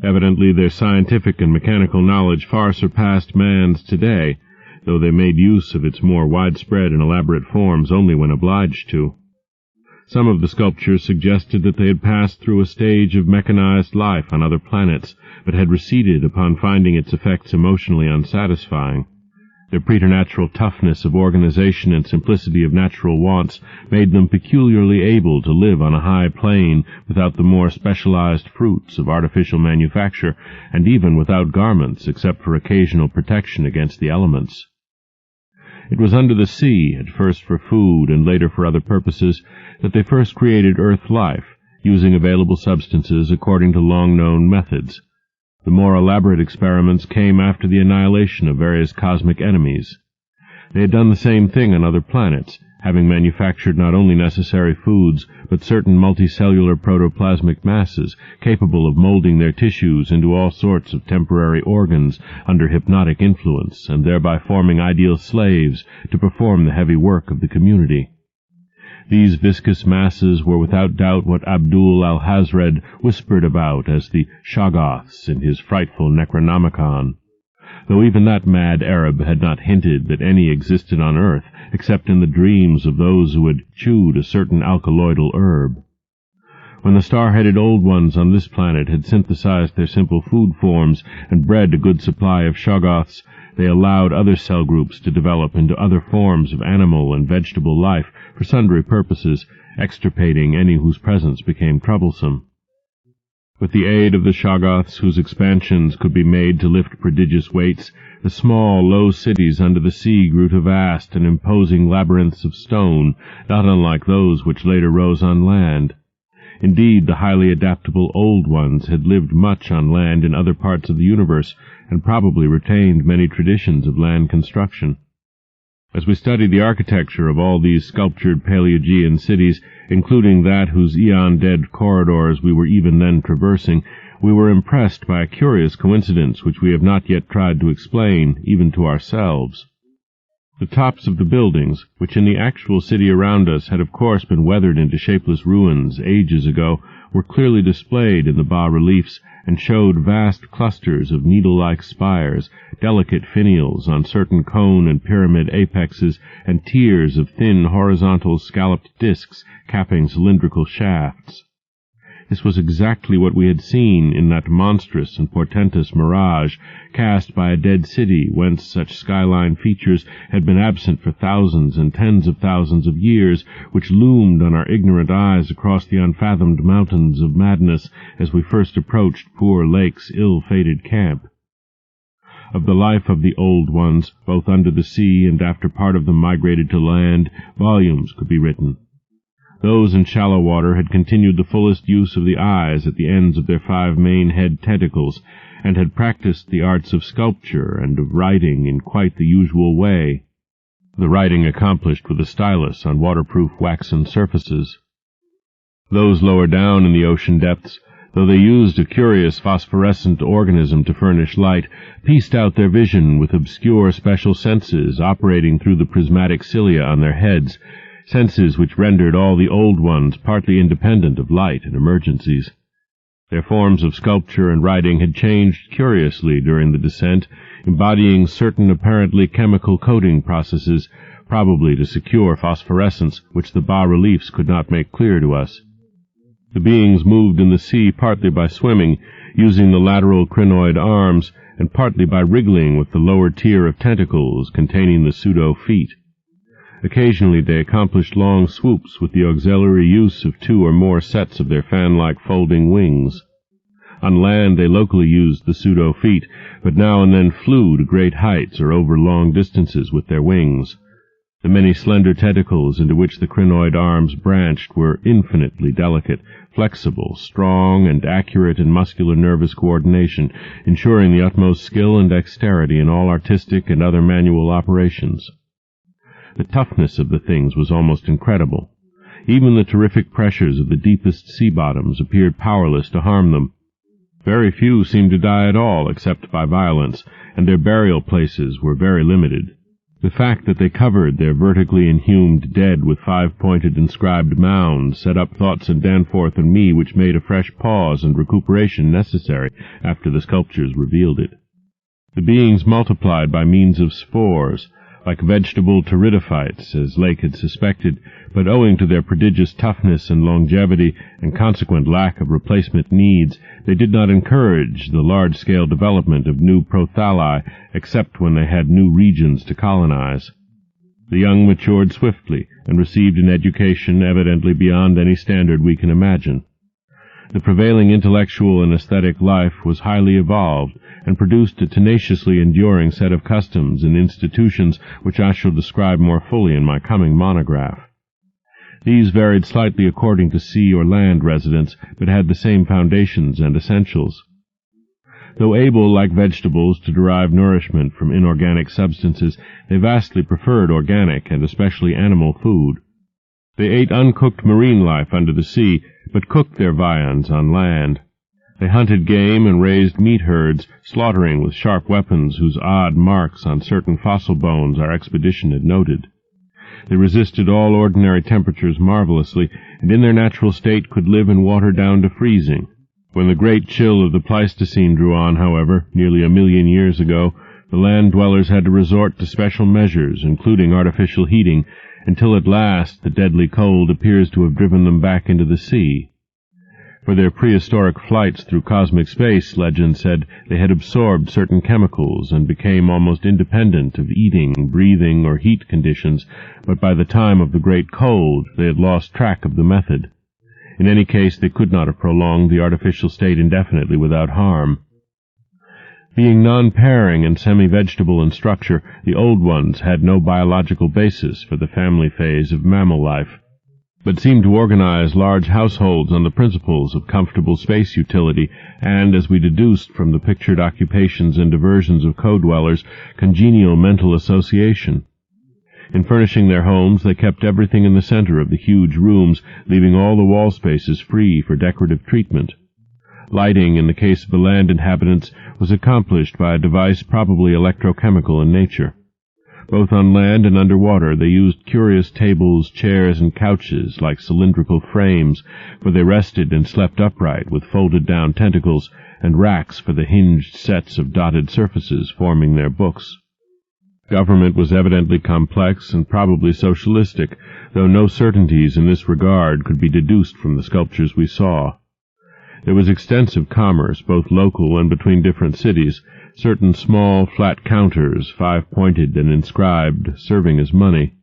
Evidently their scientific and mechanical knowledge far surpassed man's today, though they made use of its more widespread and elaborate forms only when obliged to. Some of the sculptures suggested that they had passed through a stage of mechanized life on other planets, but had receded upon finding its effects emotionally unsatisfying. Their preternatural toughness of organization and simplicity of natural wants made them peculiarly able to live on a high plane without the more specialized fruits of artificial manufacture, and even without garments except for occasional protection against the elements. It was under the sea, at first for food and later for other purposes, that they first created Earth life, using available substances according to long-known methods. The more elaborate experiments came after the annihilation of various cosmic enemies. They had done the same thing on other planets, having manufactured not only necessary foods, but certain multicellular protoplasmic masses capable of molding their tissues into all sorts of temporary organs under hypnotic influence, and thereby forming ideal slaves to perform the heavy work of the community. These viscous masses were without doubt what Abdul al-Hazred whispered about as the Shoggoths in his frightful Necronomicon, though even that mad Arab had not hinted that any existed on earth except in the dreams of those who had chewed a certain alkaloidal herb. When the star-headed Old Ones on this planet had synthesized their simple food forms and bred a good supply of Shoggoths, they allowed other cell groups to develop into other forms of animal and vegetable life for sundry purposes, extirpating any whose presence became troublesome. With the aid of the Shoggoths, whose expansions could be made to lift prodigious weights, the small, low cities under the sea grew to vast and imposing labyrinths of stone, not unlike those which later rose on land. Indeed, the highly adaptable Old Ones had lived much on land in other parts of the universe, and probably retained many traditions of land construction. As we studied the architecture of all these sculptured Paleogean cities, including that whose eon-dead corridors we were even then traversing, we were impressed by a curious coincidence which we have not yet tried to explain, even to ourselves. The tops of the buildings, which in the actual city around us had of course been weathered into shapeless ruins ages ago, were clearly displayed in the bas-reliefs and showed vast clusters of needle-like spires, delicate finials on certain cone and pyramid apexes, and tiers of thin horizontal scalloped discs capping cylindrical shafts. This was exactly what we had seen in that monstrous and portentous mirage cast by a dead city whence such skyline features had been absent for thousands and tens of thousands of years, which loomed on our ignorant eyes across the unfathomed mountains of madness as we first approached poor Lake's ill-fated camp. Of the life of the old ones, both under the sea and after part of them migrated to land, volumes could be written. Those in shallow water had continued the fullest use of the eyes at the ends of their 5 main head tentacles, and had practiced the arts of sculpture and of writing in quite the usual way, the writing accomplished with a stylus on waterproof waxen surfaces. Those lower down in the ocean depths, though they used a curious phosphorescent organism to furnish light, pieced out their vision with obscure special senses operating through the prismatic cilia on their heads, senses which rendered all the old ones partly independent of light and emergencies. Their forms of sculpture and writing had changed curiously during the descent, embodying certain apparently chemical coating processes, probably to secure phosphorescence, which the bas-reliefs could not make clear to us. The beings moved in the sea partly by swimming, using the lateral crinoid arms, and partly by wriggling with the lower tier of tentacles containing the pseudo-feet. Occasionally they accomplished long swoops with the auxiliary use of 2 or more sets of their fan-like folding wings. On land they locally used the pseudo-feet, but now and then flew to great heights or over long distances with their wings. The many slender tentacles into which the crinoid arms branched were infinitely delicate, flexible, strong, and accurate in muscular nervous coordination, ensuring the utmost skill and dexterity in all artistic and other manual operations. The toughness of the things was almost incredible. Even the terrific pressures of the deepest sea bottoms appeared powerless to harm them. Very few seemed to die at all except by violence, and their burial places were very limited. The fact that they covered their vertically inhumed dead with 5-pointed inscribed mounds set up thoughts in Danforth and me which made a fresh pause and recuperation necessary after the sculptures revealed it. The beings multiplied by means of spores, like vegetable pteridophytes, as Lake had suspected, but owing to their prodigious toughness and longevity and consequent lack of replacement needs, they did not encourage the large-scale development of new prothalli except when they had new regions to colonize. The young matured swiftly and received an education evidently beyond any standard we can imagine. The prevailing intellectual and aesthetic life was highly evolved, and produced a tenaciously enduring set of customs and institutions which I shall describe more fully in my coming monograph. These varied slightly according to sea or land residence, but had the same foundations and essentials. Though able, like vegetables, to derive nourishment from inorganic substances, they vastly preferred organic and especially animal food. They ate uncooked marine life under the sea, but cooked their viands on land. They hunted game and raised meat herds, slaughtering with sharp weapons whose odd marks on certain fossil bones our expedition had noted. They resisted all ordinary temperatures marvelously, and in their natural state could live in water down to freezing. When the great chill of the Pleistocene drew on, however, nearly 1 million years ago, the land-dwellers had to resort to special measures, including artificial heating, until at last the deadly cold appears to have driven them back into the sea. For their prehistoric flights through cosmic space, legend said, they had absorbed certain chemicals and became almost independent of eating, breathing, or heat conditions, but by the time of the great cold they had lost track of the method. In any case, they could not have prolonged the artificial state indefinitely without harm. Being non-pairing and semi-vegetable in structure, the old ones had no biological basis for the family phase of mammal life, but seemed to organize large households on the principles of comfortable space utility and, as we deduced from the pictured occupations and diversions of co-dwellers, congenial mental association. In furnishing their homes, they kept everything in the center of the huge rooms, leaving all the wall spaces free for decorative treatment. Lighting, in the case of the land inhabitants, was accomplished by a device probably electrochemical in nature. Both on land and underwater they used curious tables, chairs, and couches like cylindrical frames, where they rested and slept upright with folded-down tentacles, and racks for the hinged sets of dotted surfaces forming their books. Government was evidently complex and probably socialistic, though no certainties in this regard could be deduced from the sculptures we saw. There was extensive commerce, both local and between different cities, certain small, flat counters, 5-pointed and inscribed, serving as money.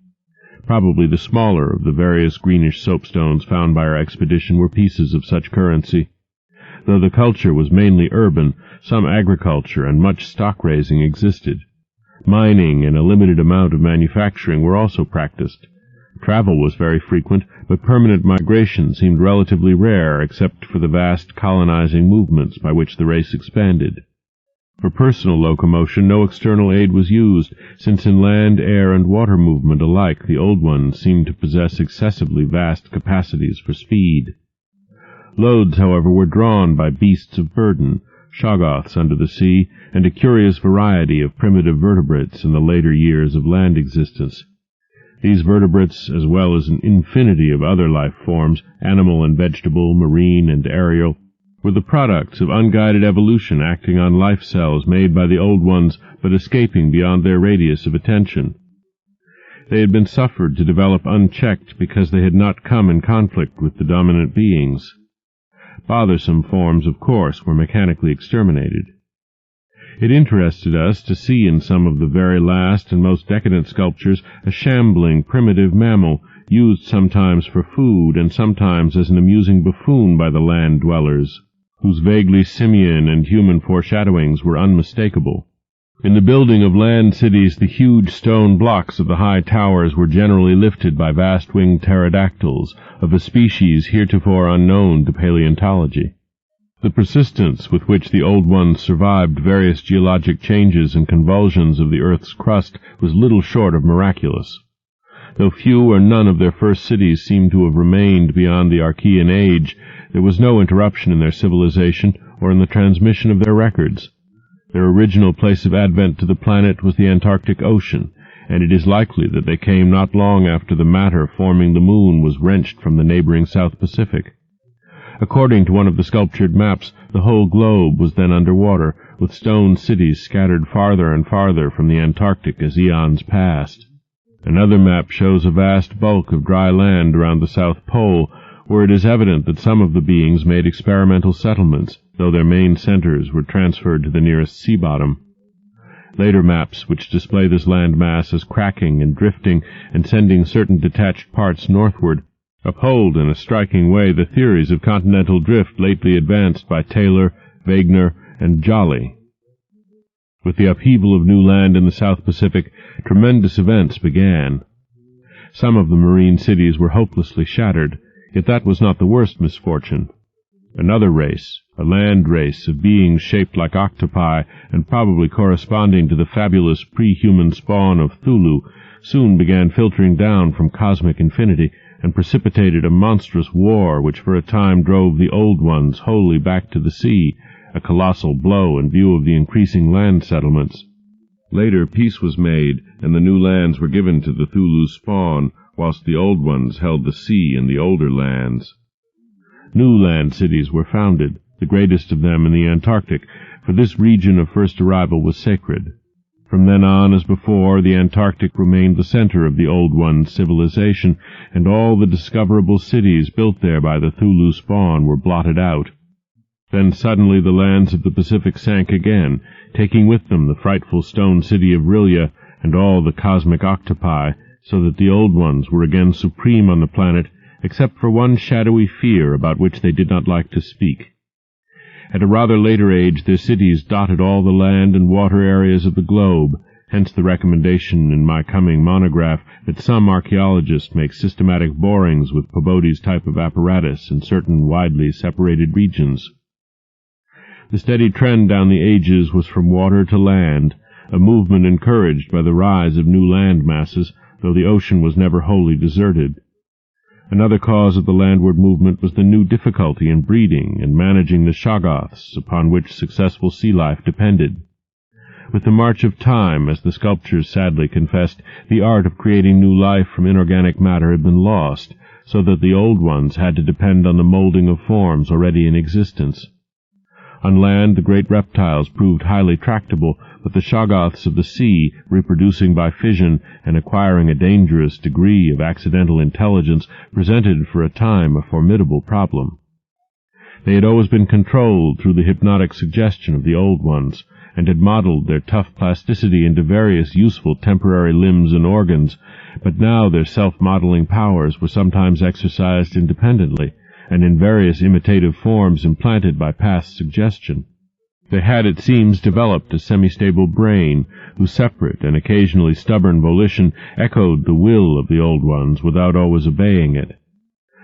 Probably the smaller of the various greenish soapstones found by our expedition were pieces of such currency. Though the culture was mainly urban, some agriculture and much stock-raising existed. Mining and a limited amount of manufacturing were also practiced. Travel was very frequent, but permanent migration seemed relatively rare except for the vast colonizing movements by which the race expanded. For personal locomotion no external aid was used, since in land, air, and water movement alike the Old Ones seemed to possess excessively vast capacities for speed. Loads, however, were drawn by beasts of burden, shoggoths under the sea, and a curious variety of primitive vertebrates in the later years of land existence. These vertebrates, as well as an infinity of other life forms, animal and vegetable, marine and aerial, were the products of unguided evolution acting on life cells made by the Old Ones but escaping beyond their radius of attention. They had been suffered to develop unchecked because they had not come in conflict with the dominant beings. Bothersome forms, of course, were mechanically exterminated. It interested us to see in some of the very last and most decadent sculptures a shambling, primitive mammal, used sometimes for food and sometimes as an amusing buffoon by the land dwellers, whose vaguely simian and human foreshadowings were unmistakable. In the building of land cities, the huge stone blocks of the high towers were generally lifted by vast-winged pterodactyls, of a species heretofore unknown to paleontology. The persistence with which the Old Ones survived various geologic changes and convulsions of the earth's crust was little short of miraculous. Though few or none of their first cities seemed to have remained beyond the Archean age, there was no interruption in their civilization or in the transmission of their records. Their original place of advent to the planet was the Antarctic Ocean, and it is likely that they came not long after the matter forming the moon was wrenched from the neighboring South Pacific. According to one of the sculptured maps, the whole globe was then under water, with stone cities scattered farther and farther from the Antarctic as eons passed. Another map shows a vast bulk of dry land around the South Pole, where it is evident that some of the beings made experimental settlements, though their main centers were transferred to the nearest sea bottom. Later maps, which display this land mass as cracking and drifting and sending certain detached parts northward, uphold in a striking way the theories of continental drift lately advanced by Taylor, Wegener, and Jolly. With the upheaval of new land in the South Pacific, tremendous events began. Some of the marine cities were hopelessly shattered, yet that was not the worst misfortune. Another race, a land race of beings shaped like octopi and probably corresponding to the fabulous pre-human spawn of Thulu, soon began filtering down from cosmic infinity and precipitated a monstrous war which for a time drove the Old Ones wholly back to the sea, a colossal blow in view of the increasing land settlements. Later peace was made, and the new lands were given to the Thulu spawn, whilst the Old Ones held the sea and the older lands. New land cities were founded, the greatest of them in the Antarctic, for this region of first arrival was sacred. From then on, as before, the Antarctic remained the center of the Old Ones' civilization, and all the discoverable cities built there by the Thulu spawn were blotted out. Then suddenly the lands of the Pacific sank again, taking with them the frightful stone city of Rilya and all the cosmic octopi, so that the Old Ones were again supreme on the planet, except for one shadowy fear about which they did not like to speak. At a rather later age their cities dotted all the land and water areas of the globe, hence the recommendation in my coming monograph that some archaeologists make systematic borings with Peabody's type of apparatus in certain widely separated regions. The steady trend down the ages was from water to land, a movement encouraged by the rise of new land masses, though the ocean was never wholly deserted. Another cause of the landward movement was the new difficulty in breeding and managing the shoggoths upon which successful sea life depended. With the march of time, as the sculptors sadly confessed, the art of creating new life from inorganic matter had been lost, so that the old ones had to depend on the molding of forms already in existence. On land, the great reptiles proved highly tractable, but the shoggoths of the sea, reproducing by fission and acquiring a dangerous degree of accidental intelligence, presented for a time a formidable problem. They had always been controlled through the hypnotic suggestion of the old ones, and had modeled their tough plasticity into various useful temporary limbs and organs, but now their self-modeling powers were sometimes exercised independently, and in various imitative forms implanted by past suggestion. They had, it seems, developed a semi-stable brain, whose separate and occasionally stubborn volition echoed the will of the old ones without always obeying it.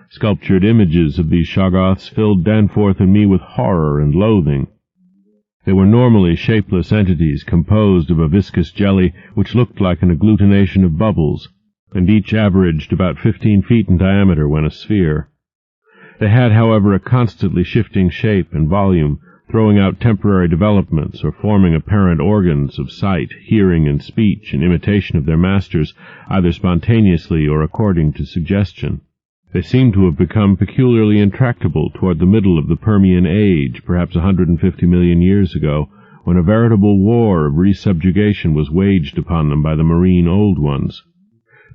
Sculptured images of these shoggoths filled Danforth and me with horror and loathing. They were normally shapeless entities composed of a viscous jelly which looked like an agglutination of bubbles, and each averaged about 15 feet in diameter when a sphere. They had, however, a constantly shifting shape and volume, throwing out temporary developments or forming apparent organs of sight, hearing, and speech in imitation of their masters, either spontaneously or according to suggestion. They seem to have become peculiarly intractable toward the middle of the Permian Age, perhaps 150 million years ago, when a veritable war of resubjugation was waged upon them by the marine Old Ones.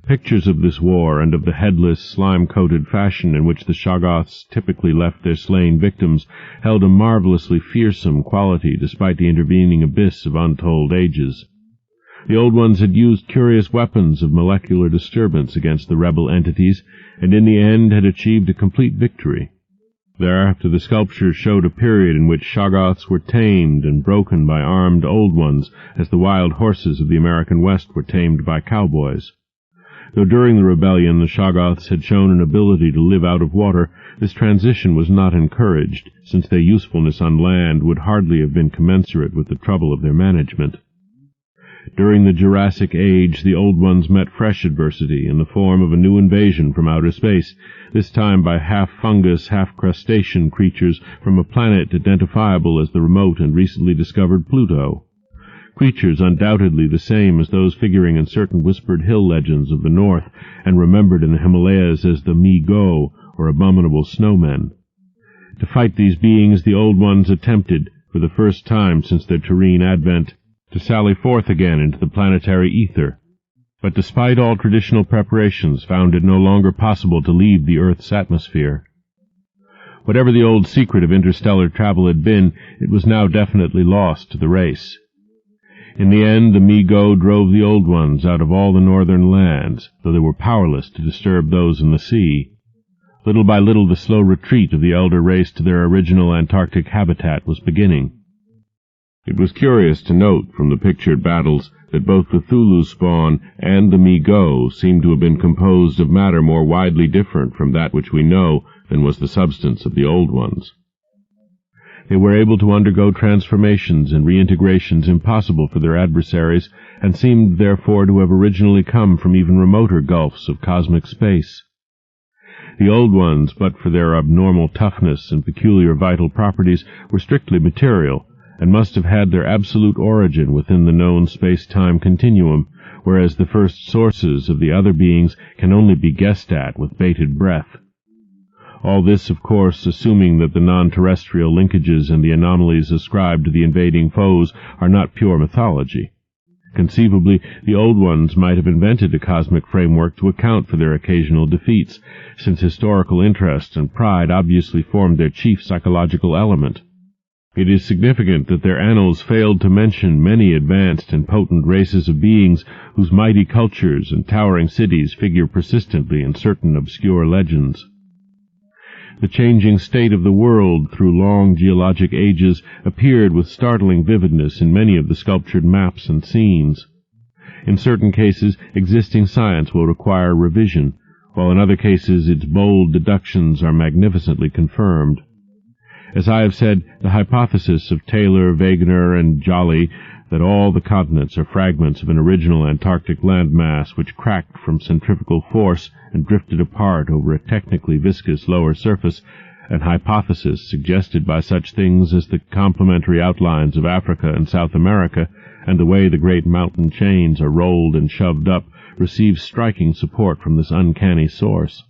Pictures of this war and of the headless, slime-coated fashion in which the shoggoths typically left their slain victims held a marvelously fearsome quality despite the intervening abyss of untold ages. The Old Ones had used curious weapons of molecular disturbance against the rebel entities, and in the end had achieved a complete victory. Thereafter the sculptures showed a period in which shoggoths were tamed and broken by armed Old Ones, as the wild horses of the American West were tamed by cowboys. Though during the rebellion the shoggoths had shown an ability to live out of water, this transition was not encouraged, since their usefulness on land would hardly have been commensurate with the trouble of their management. During the Jurassic Age, the Old Ones met fresh adversity in the form of a new invasion from outer space, this time by half-fungus, half-crustacean creatures from a planet identifiable as the remote and recently discovered Pluto. Creatures undoubtedly the same as those figuring in certain whispered hill legends of the north, and remembered in the Himalayas as the Mi-Go, or abominable snowmen. To fight these beings the Old Ones attempted, for the first time since their terrene advent, to sally forth again into the planetary ether, but despite all traditional preparations found it no longer possible to leave the Earth's atmosphere. Whatever the old secret of interstellar travel had been, it was now definitely lost to the race. In the end, the Mi-Go drove the Old Ones out of all the northern lands, though they were powerless to disturb those in the sea. Little by little the slow retreat of the elder race to their original Antarctic habitat was beginning. It was curious to note from the pictured battles that both the Thulu spawn and the Mi-Go seemed to have been composed of matter more widely different from that which we know than was the substance of the Old Ones. They were able to undergo transformations and reintegrations impossible for their adversaries, and seemed therefore to have originally come from even remoter gulfs of cosmic space. The Old Ones, but for their abnormal toughness and peculiar vital properties, were strictly material, and must have had their absolute origin within the known space-time continuum, whereas the first sources of the other beings can only be guessed at with bated breath. All this, of course, assuming that the non-terrestrial linkages and the anomalies ascribed to the invading foes are not pure mythology. Conceivably, the Old Ones might have invented a cosmic framework to account for their occasional defeats, since historical interest and pride obviously formed their chief psychological element. It is significant that their annals failed to mention many advanced and potent races of beings whose mighty cultures and towering cities figure persistently in certain obscure legends. The changing state of the world through long geologic ages appeared with startling vividness in many of the sculptured maps and scenes. In certain cases, existing science will require revision, while in other cases its bold deductions are magnificently confirmed. As I have said, the hypothesis of Taylor, Wegener, and Joly that all the continents are fragments of an original Antarctic landmass which cracked from centrifugal force and drifted apart over a technically viscous lower surface, an hypothesis suggested by such things as the complementary outlines of Africa and South America, and the way the great mountain chains are rolled and shoved up receives striking support from this uncanny source.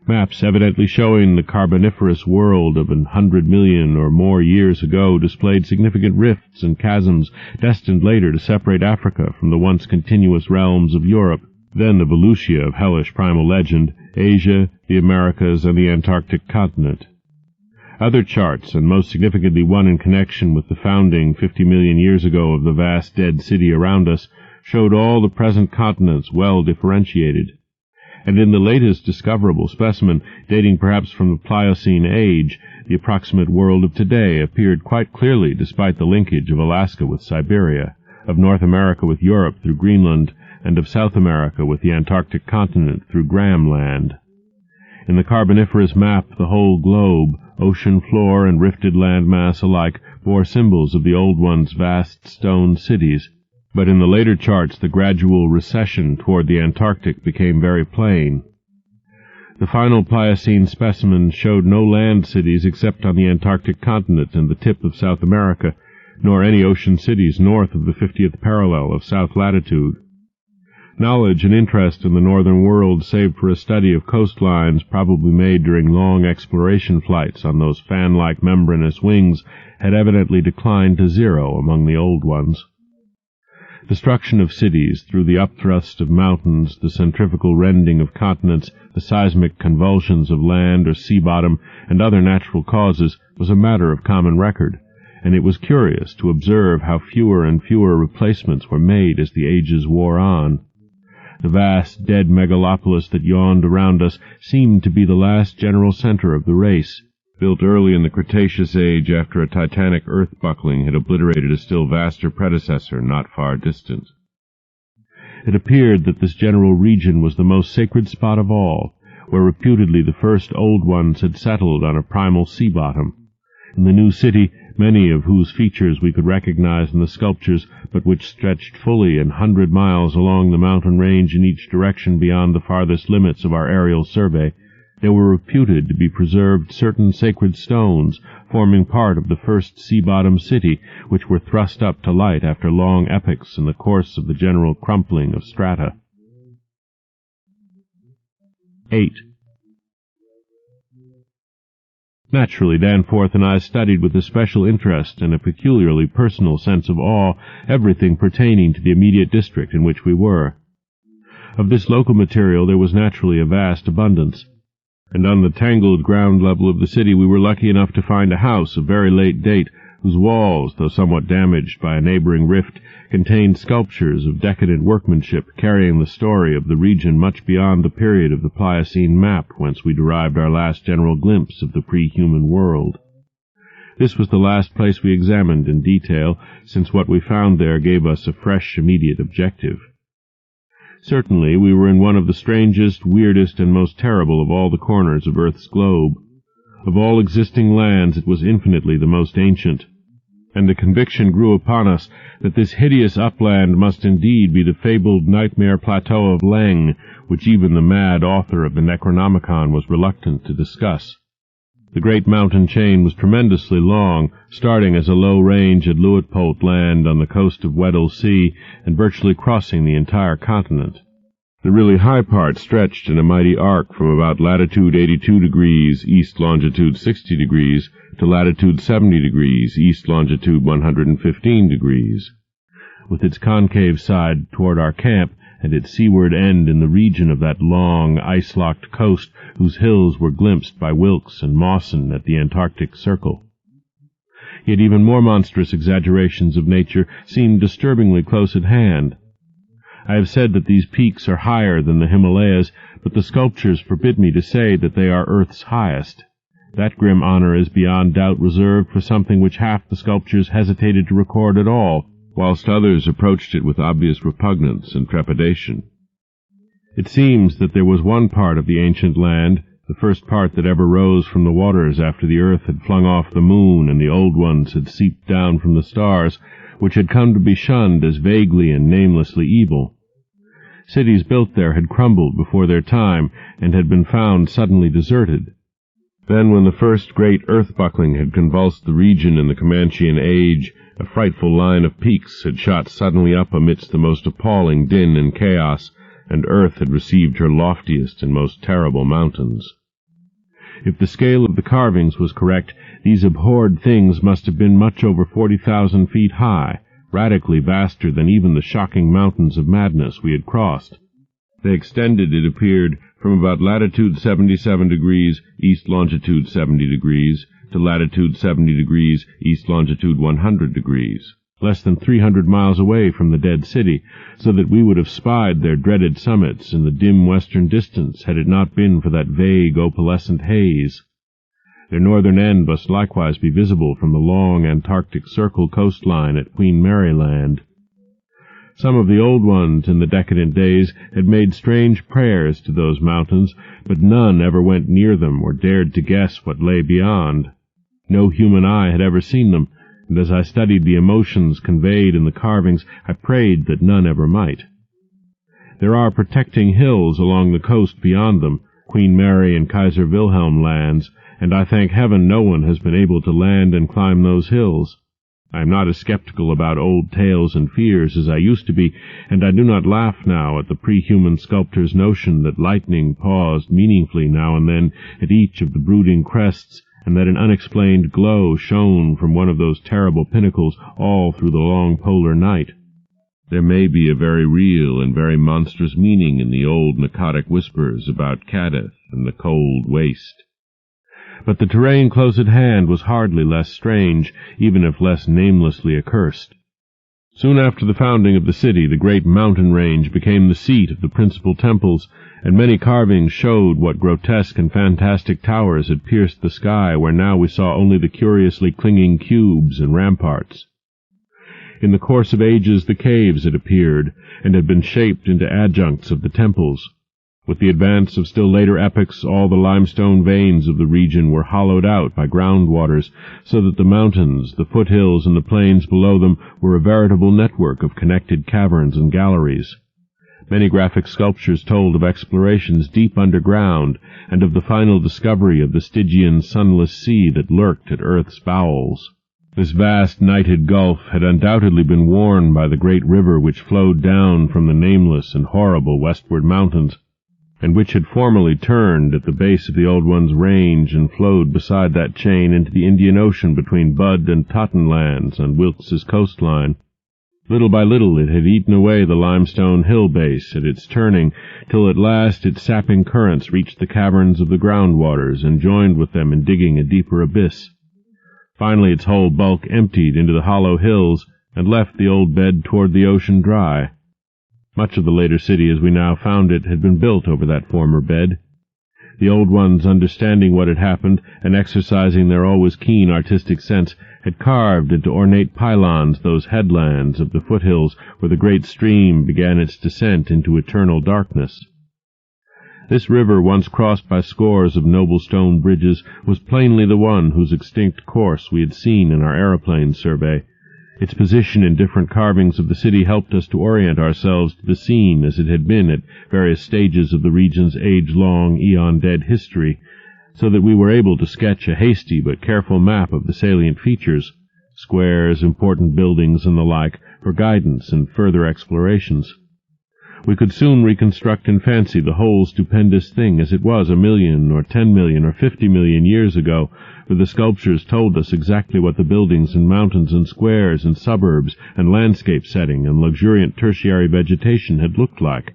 Maps evidently showing the Carboniferous world of 100 million or more years ago displayed significant rifts and chasms destined later to separate Africa from the once continuous realms of Europe, then the Volusia of hellish primal legend, Asia, the Americas, and the Antarctic continent. Other charts, and most significantly one in connection with the founding 50 million years ago of the vast dead city around us, showed all the present continents well differentiated. And in the latest discoverable specimen, dating perhaps from the Pliocene age, the approximate world of today appeared quite clearly despite the linkage of Alaska with Siberia, of North America with Europe through Greenland, and of South America with the Antarctic continent through Graham Land. In the Carboniferous map, the whole globe, ocean floor and rifted landmass alike, bore symbols of the old one's vast stone cities, but in the later charts the gradual recession toward the Antarctic became very plain. The final Pliocene specimen showed no land cities except on the Antarctic continent and the tip of South America, nor any ocean cities north of the 50th parallel of south latitude. Knowledge and interest in the northern world, save for a study of coastlines probably made during long exploration flights on those fan-like membranous wings, had evidently declined to zero among the old ones. Destruction of cities through the upthrust of mountains, the centrifugal rending of continents, the seismic convulsions of land or sea bottom, and other natural causes was a matter of common record, and it was curious to observe how fewer and fewer replacements were made as the ages wore on. The vast, dead megalopolis that yawned around us seemed to be the last general center of the race, built early in the Cretaceous age after a titanic earth-buckling had obliterated a still vaster predecessor not far distant. It appeared that this general region was the most sacred spot of all, where reputedly the first old ones had settled on a primal sea bottom. In the new city, many of whose features we could recognize in the sculptures, but which stretched fully 100 miles along the mountain range in each direction beyond the farthest limits of our aerial survey, there were reputed to be preserved certain sacred stones forming part of the first sea-bottom city, which were thrust up to light after long epochs in the course of the general crumpling of strata. 8. Naturally, Danforth and I studied with a special interest and a peculiarly personal sense of awe everything pertaining to the immediate district in which we were. Of this local material there was naturally a vast abundance, and on the tangled ground level of the city we were lucky enough to find a house of very late date, whose walls, though somewhat damaged by a neighboring rift, contained sculptures of decadent workmanship carrying the story of the region much beyond the period of the Pliocene map whence we derived our last general glimpse of the pre-human world. This was the last place we examined in detail, since what we found there gave us a fresh, immediate objective. Certainly we were in one of the strangest, weirdest, and most terrible of all the corners of Earth's globe. Of all existing lands it was infinitely the most ancient, and the conviction grew upon us that this hideous upland must indeed be the fabled nightmare plateau of Leng, which even the mad author of the Necronomicon was reluctant to discuss. The great mountain chain was tremendously long, starting as a low range at Luitpold Land on the coast of Weddell Sea, and virtually crossing the entire continent. The really high part stretched in a mighty arc from about latitude 82 degrees, east longitude 60 degrees, to latitude 70 degrees, east longitude 115 degrees. With its concave side toward our camp, and its seaward end in the region of that long, ice-locked coast whose hills were glimpsed by Wilkes and Mawson at the Antarctic Circle. Yet even more monstrous exaggerations of nature seemed disturbingly close at hand. I have said that these peaks are higher than the Himalayas, but the sculptures forbid me to say that they are Earth's highest. That grim honor is beyond doubt reserved for something which half the sculptures hesitated to record at all, whilst others approached it with obvious repugnance and trepidation. It seems that there was one part of the ancient land, the first part that ever rose from the waters after the earth had flung off the moon and the old ones had seeped down from the stars, which had come to be shunned as vaguely and namelessly evil. Cities built there had crumbled before their time and had been found suddenly deserted. Then, when the first great earth-buckling had convulsed the region in the Comanchean age, a frightful line of peaks had shot suddenly up amidst the most appalling din and chaos, and earth had received her loftiest and most terrible mountains. If the scale of the carvings was correct, these abhorred things must have been much over 40,000 feet high, radically vaster than even the shocking mountains of madness we had crossed. They extended, it appeared, from about latitude 77 degrees, east longitude 70 degrees, to latitude 70 degrees, east longitude 100 degrees, less than 300 miles away from the dead city, so that we would have spied their dreaded summits in the dim western distance had it not been for that vague opalescent haze. Their northern end must likewise be visible from the long Antarctic Circle coastline at Queen Mary Land. Some of the old ones in the decadent days had made strange prayers to those mountains, but none ever went near them or dared to guess what lay beyond. No human eye had ever seen them, and as I studied the emotions conveyed in the carvings, I prayed that none ever might. There are protecting hills along the coast beyond them, Queen Mary and Kaiser Wilhelm lands, and I thank heaven no one has been able to land and climb those hills. I am not as skeptical about old tales and fears as I used to be, and I do not laugh now at the pre-human sculptor's notion that lightning paused meaningfully now and then at each of the brooding crests, and that an unexplained glow shone from one of those terrible pinnacles all through the long polar night. There may be a very real and very monstrous meaning in the old Nakadic whispers about Kadeth and the cold waste. But the terrain close at hand was hardly less strange, even if less namelessly accursed. Soon after the founding of the city, the great mountain range became the seat of the principal temples, and many carvings showed what grotesque and fantastic towers had pierced the sky, where now we saw only the curiously clinging cubes and ramparts. In the course of ages the caves had appeared, and had been shaped into adjuncts of the temples. With the advance of still later epochs, all the limestone veins of the region were hollowed out by groundwaters, so that the mountains, the foothills, and the plains below them were a veritable network of connected caverns and galleries. Many graphic sculptures told of explorations deep underground, and of the final discovery of the Stygian sunless sea that lurked at earth's bowels. This vast nighted gulf had undoubtedly been worn by the great river which flowed down from the nameless and horrible westward mountains, and which had formerly turned at the base of the Old One's range and flowed beside that chain into the Indian Ocean between Bud and Totten lands on Wilkes's coastline. Little by little it had eaten away the limestone hill base at its turning, till at last its sapping currents reached the caverns of the groundwaters and joined with them in digging a deeper abyss. Finally its whole bulk emptied into the hollow hills and left the old bed toward the ocean dry. Much of the later city as we now found it had been built over that former bed. The old ones, understanding what had happened, and exercising their always keen artistic sense, had carved into ornate pylons those headlands of the foothills where the great stream began its descent into eternal darkness. This river, once crossed by scores of noble stone bridges, was plainly the one whose extinct course we had seen in our aeroplane survey. Its position in different carvings of the city helped us to orient ourselves to the scene as it had been at various stages of the region's age-long, eon-dead history, so that we were able to sketch a hasty but careful map of the salient features, squares, important buildings, and the like, for guidance and further explorations. We could soon reconstruct in fancy the whole stupendous thing as it was 1,000,000 or 10,000,000 or 50,000,000 years ago, for the sculptures told us exactly what the buildings and mountains and squares and suburbs and landscape setting and luxuriant tertiary vegetation had looked like.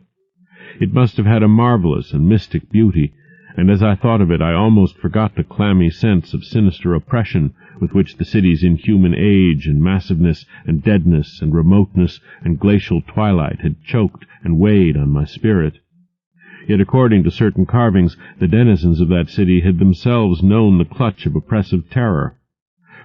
It must have had a marvelous and mystic beauty, and as I thought of it I almost forgot the clammy sense of sinister oppression with which the city's inhuman age and massiveness and deadness and remoteness and glacial twilight had choked and weighed on my spirit. Yet according to certain carvings, the denizens of that city had themselves known the clutch of oppressive terror,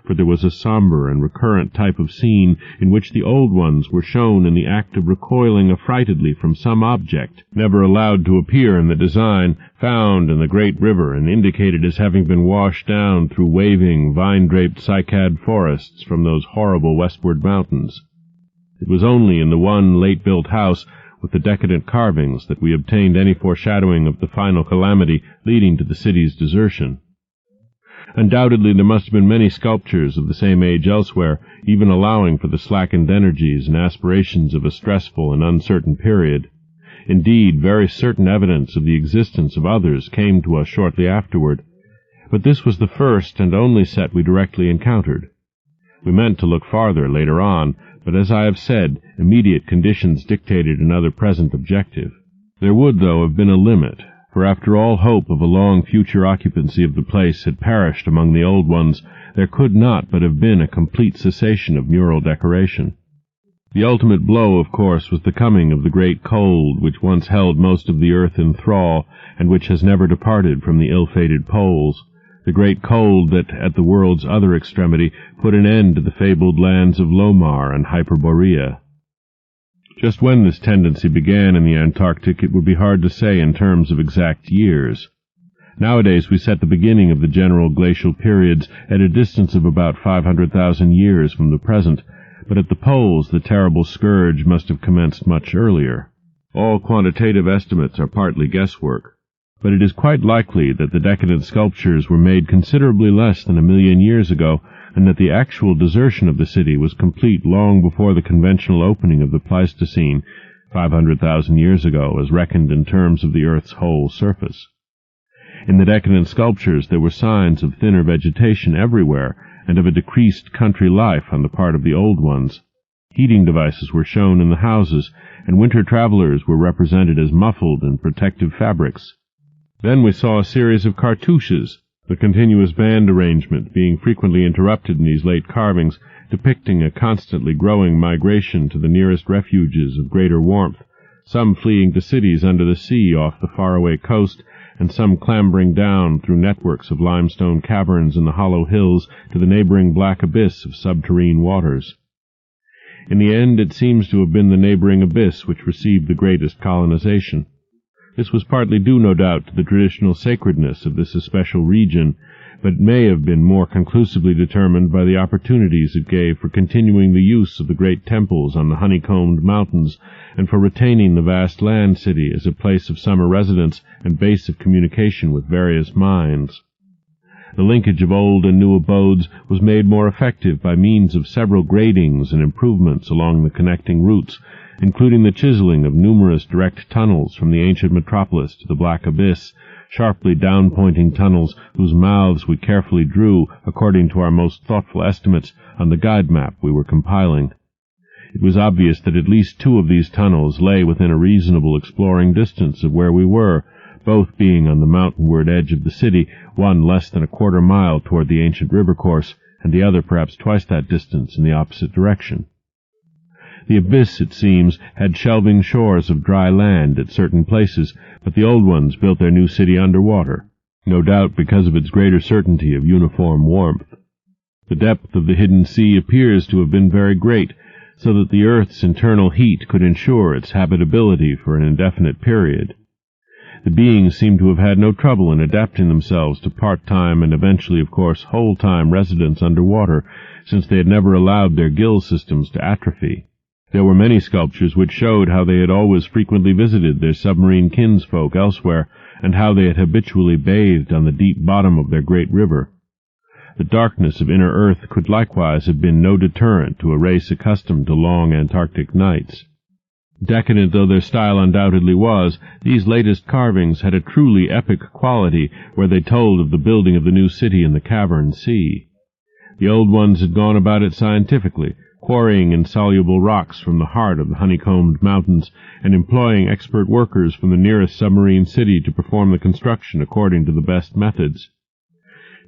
for there was a somber and recurrent type of scene in which the old ones were shown in the act of recoiling affrightedly from some object, never allowed to appear in the design, found in the great river and indicated as having been washed down through waving, vine-draped cycad forests from those horrible westward mountains. It was only in the one late-built house with the decadent carvings that we obtained any foreshadowing of the final calamity leading to the city's desertion. Undoubtedly there must have been many sculptures of the same age elsewhere, even allowing for the slackened energies and aspirations of a stressful and uncertain period. Indeed, very certain evidence of the existence of others came to us shortly afterward, but this was the first and only set we directly encountered. We meant to look farther later on, but as I have said, immediate conditions dictated another present objective. There would, though, have been a limit, for after all hope of a long future occupancy of the place had perished among the old ones, there could not but have been a complete cessation of mural decoration. The ultimate blow, of course, was the coming of the great cold which once held most of the earth in thrall, and which has never departed from the ill-fated poles, the great cold that, at the world's other extremity, put an end to the fabled lands of Lomar and Hyperborea. Just when this tendency began in the Antarctic it would be hard to say in terms of exact years. Nowadays we set the beginning of the general glacial periods at a distance of about 500,000 years from the present, but at the poles the terrible scourge must have commenced much earlier. All quantitative estimates are partly guesswork, but it is quite likely that the decadent sculptures were made considerably less than 1,000,000 years ago, and that the actual desertion of the city was complete long before the conventional opening of the Pleistocene, 500,000 years ago, as reckoned in terms of the Earth's whole surface. In the decadent sculptures there were signs of thinner vegetation everywhere, and of a decreased country life on the part of the old ones. Heating devices were shown in the houses, and winter travelers were represented as muffled in protective fabrics. Then we saw a series of cartouches, the continuous band arrangement being frequently interrupted in these late carvings, depicting a constantly growing migration to the nearest refuges of greater warmth, some fleeing to cities under the sea off the faraway coast, and some clambering down through networks of limestone caverns in the hollow hills to the neighboring black abyss of subterrene waters. In the end it seems to have been the neighboring abyss which received the greatest colonization. This was partly due, no doubt, to the traditional sacredness of this especial region, but may have been more conclusively determined by the opportunities it gave for continuing the use of the great temples on the honeycombed mountains, and for retaining the vast land city as a place of summer residence and base of communication with various minds. The linkage of old and new abodes was made more effective by means of several gradings and improvements along the connecting routes, including the chiseling of numerous direct tunnels from the ancient metropolis to the black abyss, sharply down-pointing tunnels whose mouths we carefully drew, according to our most thoughtful estimates, on the guide map we were compiling. It was obvious that at least 2 of these tunnels lay within a reasonable exploring distance of where we were, both being on the mountainward edge of the city, one less than a quarter mile toward the ancient river course, and the other perhaps twice that distance in the opposite direction. The abyss, it seems, had shelving shores of dry land at certain places, but the old ones built their new city underwater, no doubt because of its greater certainty of uniform warmth. The depth of the hidden sea appears to have been very great, so that the earth's internal heat could ensure its habitability for an indefinite period. The beings seem to have had no trouble in adapting themselves to part-time and eventually, of course, whole-time residence underwater, since they had never allowed their gill systems to atrophy. There were many sculptures which showed how they had always frequently visited their submarine kinsfolk elsewhere, and how they had habitually bathed on the deep bottom of their great river. The darkness of inner earth could likewise have been no deterrent to a race accustomed to long Antarctic nights. Decadent though their style undoubtedly was, these latest carvings had a truly epic quality where they told of the building of the new city in the cavern sea. The old ones had gone about it scientifically, quarrying insoluble rocks from the heart of the honeycombed mountains, and employing expert workers from the nearest submarine city to perform the construction according to the best methods.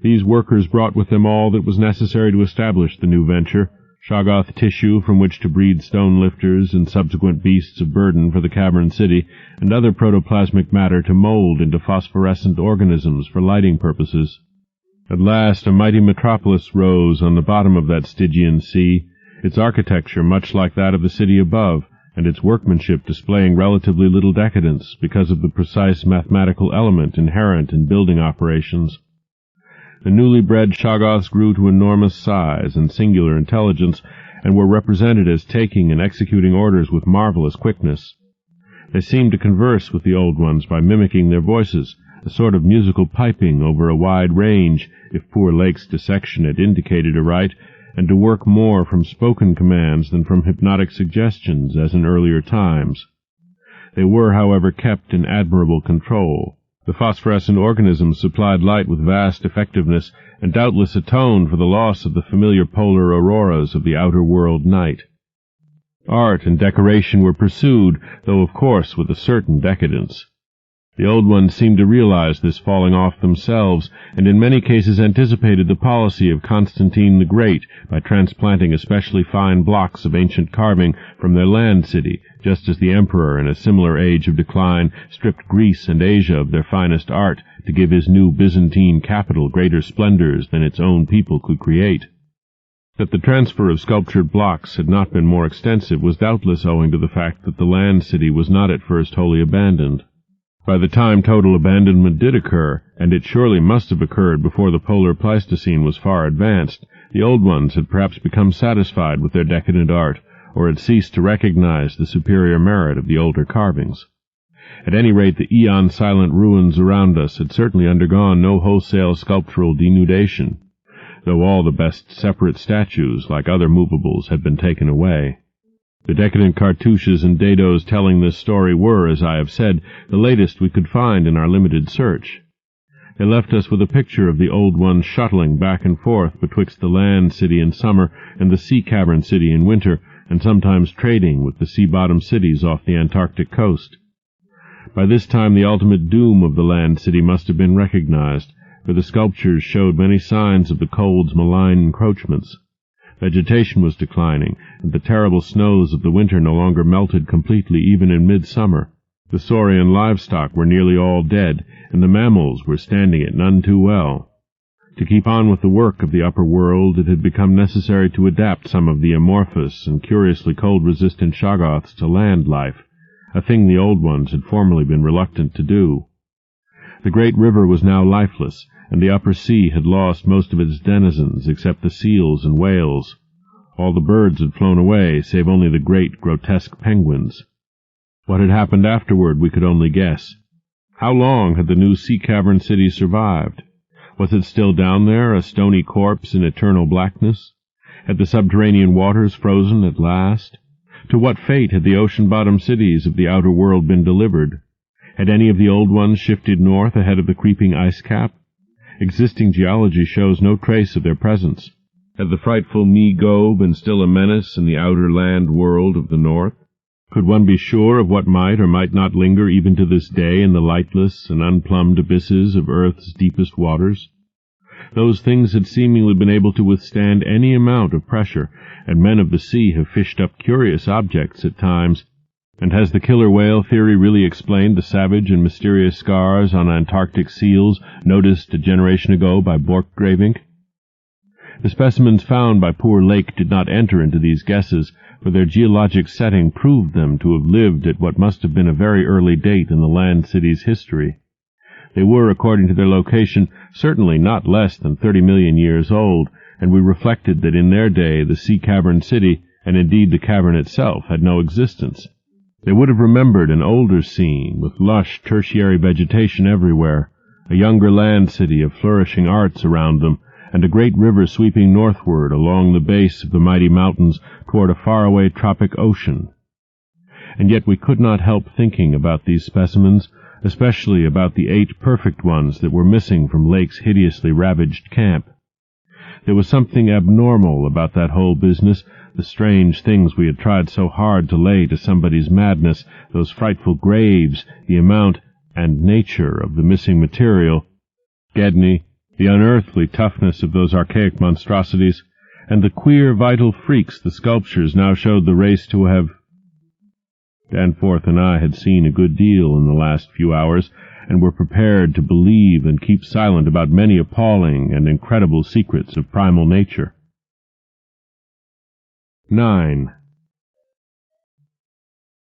These workers brought with them all that was necessary to establish the new venture, Shoggoth tissue from which to breed stone lifters and subsequent beasts of burden for the cavern city, and other protoplasmic matter to mold into phosphorescent organisms for lighting purposes. At last a mighty metropolis rose on the bottom of that Stygian sea, its architecture much like that of the city above, and its workmanship displaying relatively little decadence because of the precise mathematical element inherent in building operations. The newly bred Shoggoths grew to enormous size and singular intelligence, and were represented as taking and executing orders with marvelous quickness. They seemed to converse with the old ones by mimicking their voices, a sort of musical piping over a wide range, if poor Lake's dissection had indicated aright, and to work more from spoken commands than from hypnotic suggestions, as in earlier times. They were, however, kept in admirable control. The phosphorescent organisms supplied light with vast effectiveness, and doubtless atoned for the loss of the familiar polar auroras of the outer world night. Art and decoration were pursued, though of course with a certain decadence. The old ones seemed to realize this falling off themselves, and in many cases anticipated the policy of Constantine the Great by transplanting especially fine blocks of ancient carving from their land city, just as the emperor in a similar age of decline stripped Greece and Asia of their finest art to give his new Byzantine capital greater splendors than its own people could create. That the transfer of sculptured blocks had not been more extensive was doubtless owing to the fact that the land city was not at first wholly abandoned. By the time total abandonment did occur, and it surely must have occurred before the polar Pleistocene was far advanced, the old ones had perhaps become satisfied with their decadent art, or had ceased to recognize the superior merit of the older carvings. At any rate, the eon-silent ruins around us had certainly undergone no wholesale sculptural denudation, though all the best separate statues, like other movables, had been taken away. The decadent cartouches and dados telling this story were, as I have said, the latest we could find in our limited search. They left us with a picture of the old ones shuttling back and forth betwixt the land city in summer and the sea cavern city in winter, and sometimes trading with the sea-bottom cities off the Antarctic coast. By this time the ultimate doom of the land city must have been recognized, for the sculptures showed many signs of the cold's malign encroachments. Vegetation was declining, and the terrible snows of the winter no longer melted completely even in midsummer. The saurian livestock were nearly all dead, and the mammals were standing it none too well. To keep on with the work of the upper world, it had become necessary to adapt some of the amorphous and curiously cold-resistant shoggoths to land life, a thing the old ones had formerly been reluctant to do. The great river was now lifeless, and the upper sea had lost most of its denizens except the seals and whales. All the birds had flown away, save only the great, grotesque penguins. What had happened afterward we could only guess. How long had the new sea cavern city survived? Was it still down there, a stony corpse in eternal blackness? Had the subterranean waters frozen at last? To what fate had the ocean-bottom cities of the outer world been delivered? Had any of the old ones shifted north ahead of the creeping ice cap? Existing geology shows no trace of their presence. Had the frightful Mi-Go been still a menace in the outer land world of the north? Could one be sure of what might or might not linger even to this day in the lightless and unplumbed abysses of Earth's deepest waters? Those things had seemingly been able to withstand any amount of pressure, and men of the sea have fished up curious objects at times. And has the killer whale theory really explained the savage and mysterious scars on Antarctic seals noticed a generation ago by Borchgrevink? The specimens found by poor Lake did not enter into these guesses, for their geologic setting proved them to have lived at what must have been a very early date in the land city's history. They were, according to their location, certainly not less than 30 million years old, and we reflected that in their day the sea cavern city, and indeed the cavern itself, had no existence. They would have remembered an older scene, with lush tertiary vegetation everywhere, a younger land city of flourishing arts around them, and a great river sweeping northward along the base of the mighty mountains toward a faraway tropic ocean. And yet we could not help thinking about these specimens, especially about the 8 perfect ones that were missing from Lake's hideously ravaged camp. There was something abnormal about that whole business, the strange things we had tried so hard to lay to somebody's madness, those frightful graves, the amount and nature of the missing material, Gedney, the unearthly toughness of those archaic monstrosities, and the queer vital freaks the sculptures now showed the race to have. Danforth and I had seen a good deal in the last few hours, and were prepared to believe and keep silent about many appalling and incredible secrets of primal nature. 9.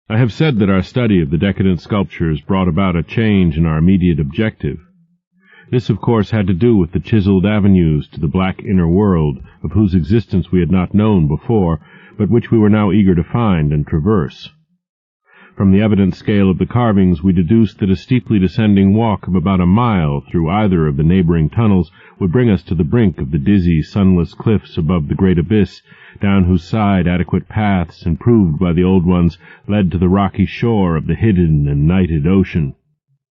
I have said that our study of the decadent sculptures brought about a change in our immediate objective. This, of course, had to do with the chiseled avenues to the black inner world, of whose existence we had not known before, but which we were now eager to find and traverse. From the evident scale of the carvings, we deduced that a steeply descending walk of about a mile through either of the neighboring tunnels would bring us to the brink of the dizzy, sunless cliffs above the great abyss, down whose side adequate paths, improved by the old ones, led to the rocky shore of the hidden and nighted ocean.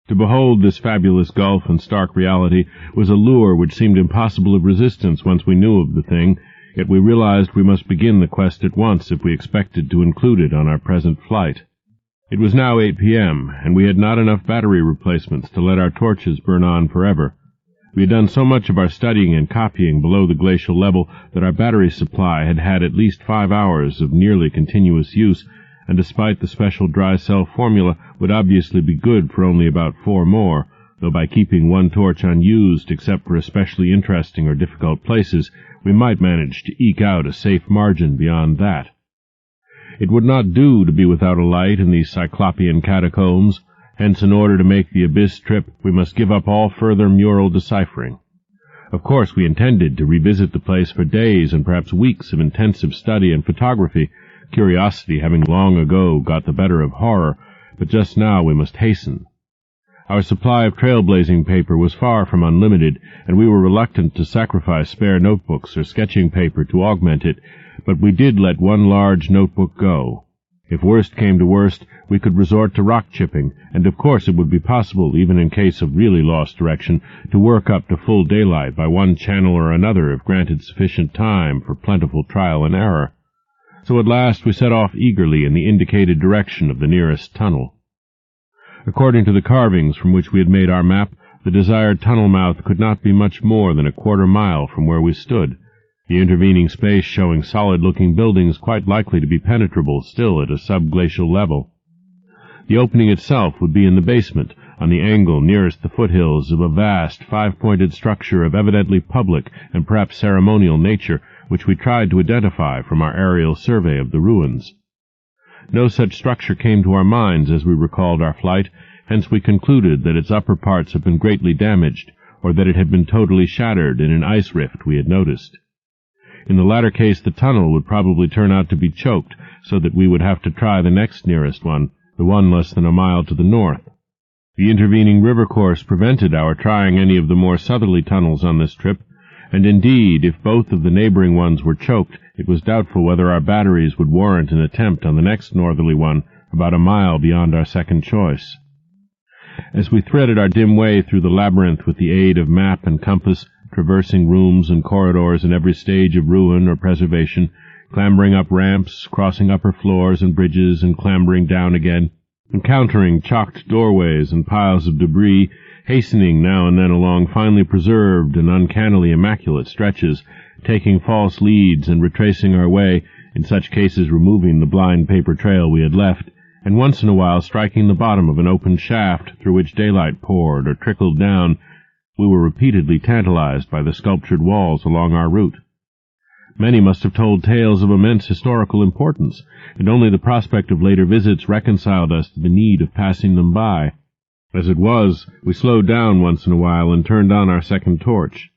To behold this fabulous gulf in stark reality was a lure which seemed impossible of resistance once we knew of the thing, yet we realized we must begin the quest at once if we expected to include it on our present flight. It was now 8 p.m., and we had not enough battery replacements to let our torches burn on forever. We had done so much of our studying and copying below the glacial level that our battery supply had had at least 5 hours of nearly continuous use, and despite the special dry cell formula, would obviously be good for only about 4 more, though by keeping one torch unused except for especially interesting or difficult places, we might manage to eke out a safe margin beyond that. It would not do to be without a light in these cyclopean catacombs, hence in order to make the abyss trip we must give up all further mural deciphering. Of course we intended to revisit the place for days and perhaps weeks of intensive study and photography, curiosity having long ago got the better of horror, but just now we must hasten. Our supply of trailblazing paper was far from unlimited, and we were reluctant to sacrifice spare notebooks or sketching paper to augment it, but we did let one large notebook go. If worst came to worst, we could resort to rock chipping, and of course it would be possible, even in case of really lost direction, to work up to full daylight by one channel or another if granted sufficient time for plentiful trial and error. So at last we set off eagerly in the indicated direction of the nearest tunnel. According to the carvings from which we had made our map, the desired tunnel mouth could not be much more than a quarter-mile from where we stood, the intervening space showing solid-looking buildings quite likely to be penetrable still at a subglacial level. The opening itself would be in the basement, on the angle nearest the foothills of a vast, five-pointed structure of evidently public and perhaps ceremonial nature, which we tried to identify from our aerial survey of the ruins. No such structure came to our minds as we recalled our flight, hence we concluded that its upper parts had been greatly damaged, or that it had been totally shattered in an ice rift we had noticed. In the latter case the tunnel would probably turn out to be choked, so that we would have to try the next nearest one, the one less than a mile to the north. The intervening river course prevented our trying any of the more southerly tunnels on this trip, and indeed, if both of the neighboring ones were choked, it was doubtful whether our batteries would warrant an attempt on the next northerly one, about a mile beyond our second choice. As we threaded our dim way through the labyrinth with the aid of map and compass, traversing rooms and corridors in every stage of ruin or preservation, clambering up ramps, crossing upper floors and bridges, and clambering down again, encountering chalked doorways and piles of debris, hastening now and then along finely preserved and uncannily immaculate stretches, taking false leads and retracing our way, in such cases removing the blind paper trail we had left, and once in a while striking the bottom of an open shaft through which daylight poured or trickled down, we were repeatedly tantalized by the sculptured walls along our route. Many must have told tales of immense historical importance, and only the prospect of later visits reconciled us to the need of passing them by. As it was, we slowed down once in a while and turned on our second torch.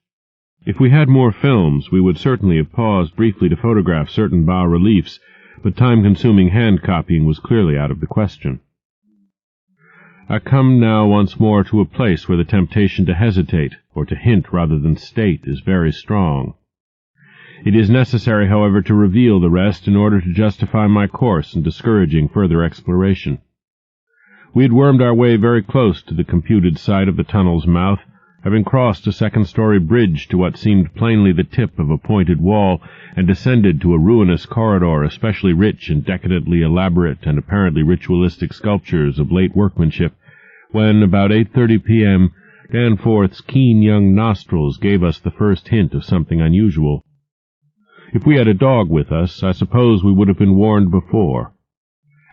If we had more films, we would certainly have paused briefly to photograph certain bas-reliefs, but time-consuming hand-copying was clearly out of the question. I come now once more to a place where the temptation to hesitate, or to hint rather than state, is very strong. It is necessary, however, to reveal the rest in order to justify my course in discouraging further exploration. We had wormed our way very close to the computed site of the tunnel's mouth, having crossed a second-story bridge to what seemed plainly the tip of a pointed wall, and descended to a ruinous corridor especially rich in decadently elaborate and apparently ritualistic sculptures of late workmanship, when, about 8:30 p.m., Danforth's keen young nostrils gave us the first hint of something unusual. If we had a dog with us, I suppose we would have been warned before.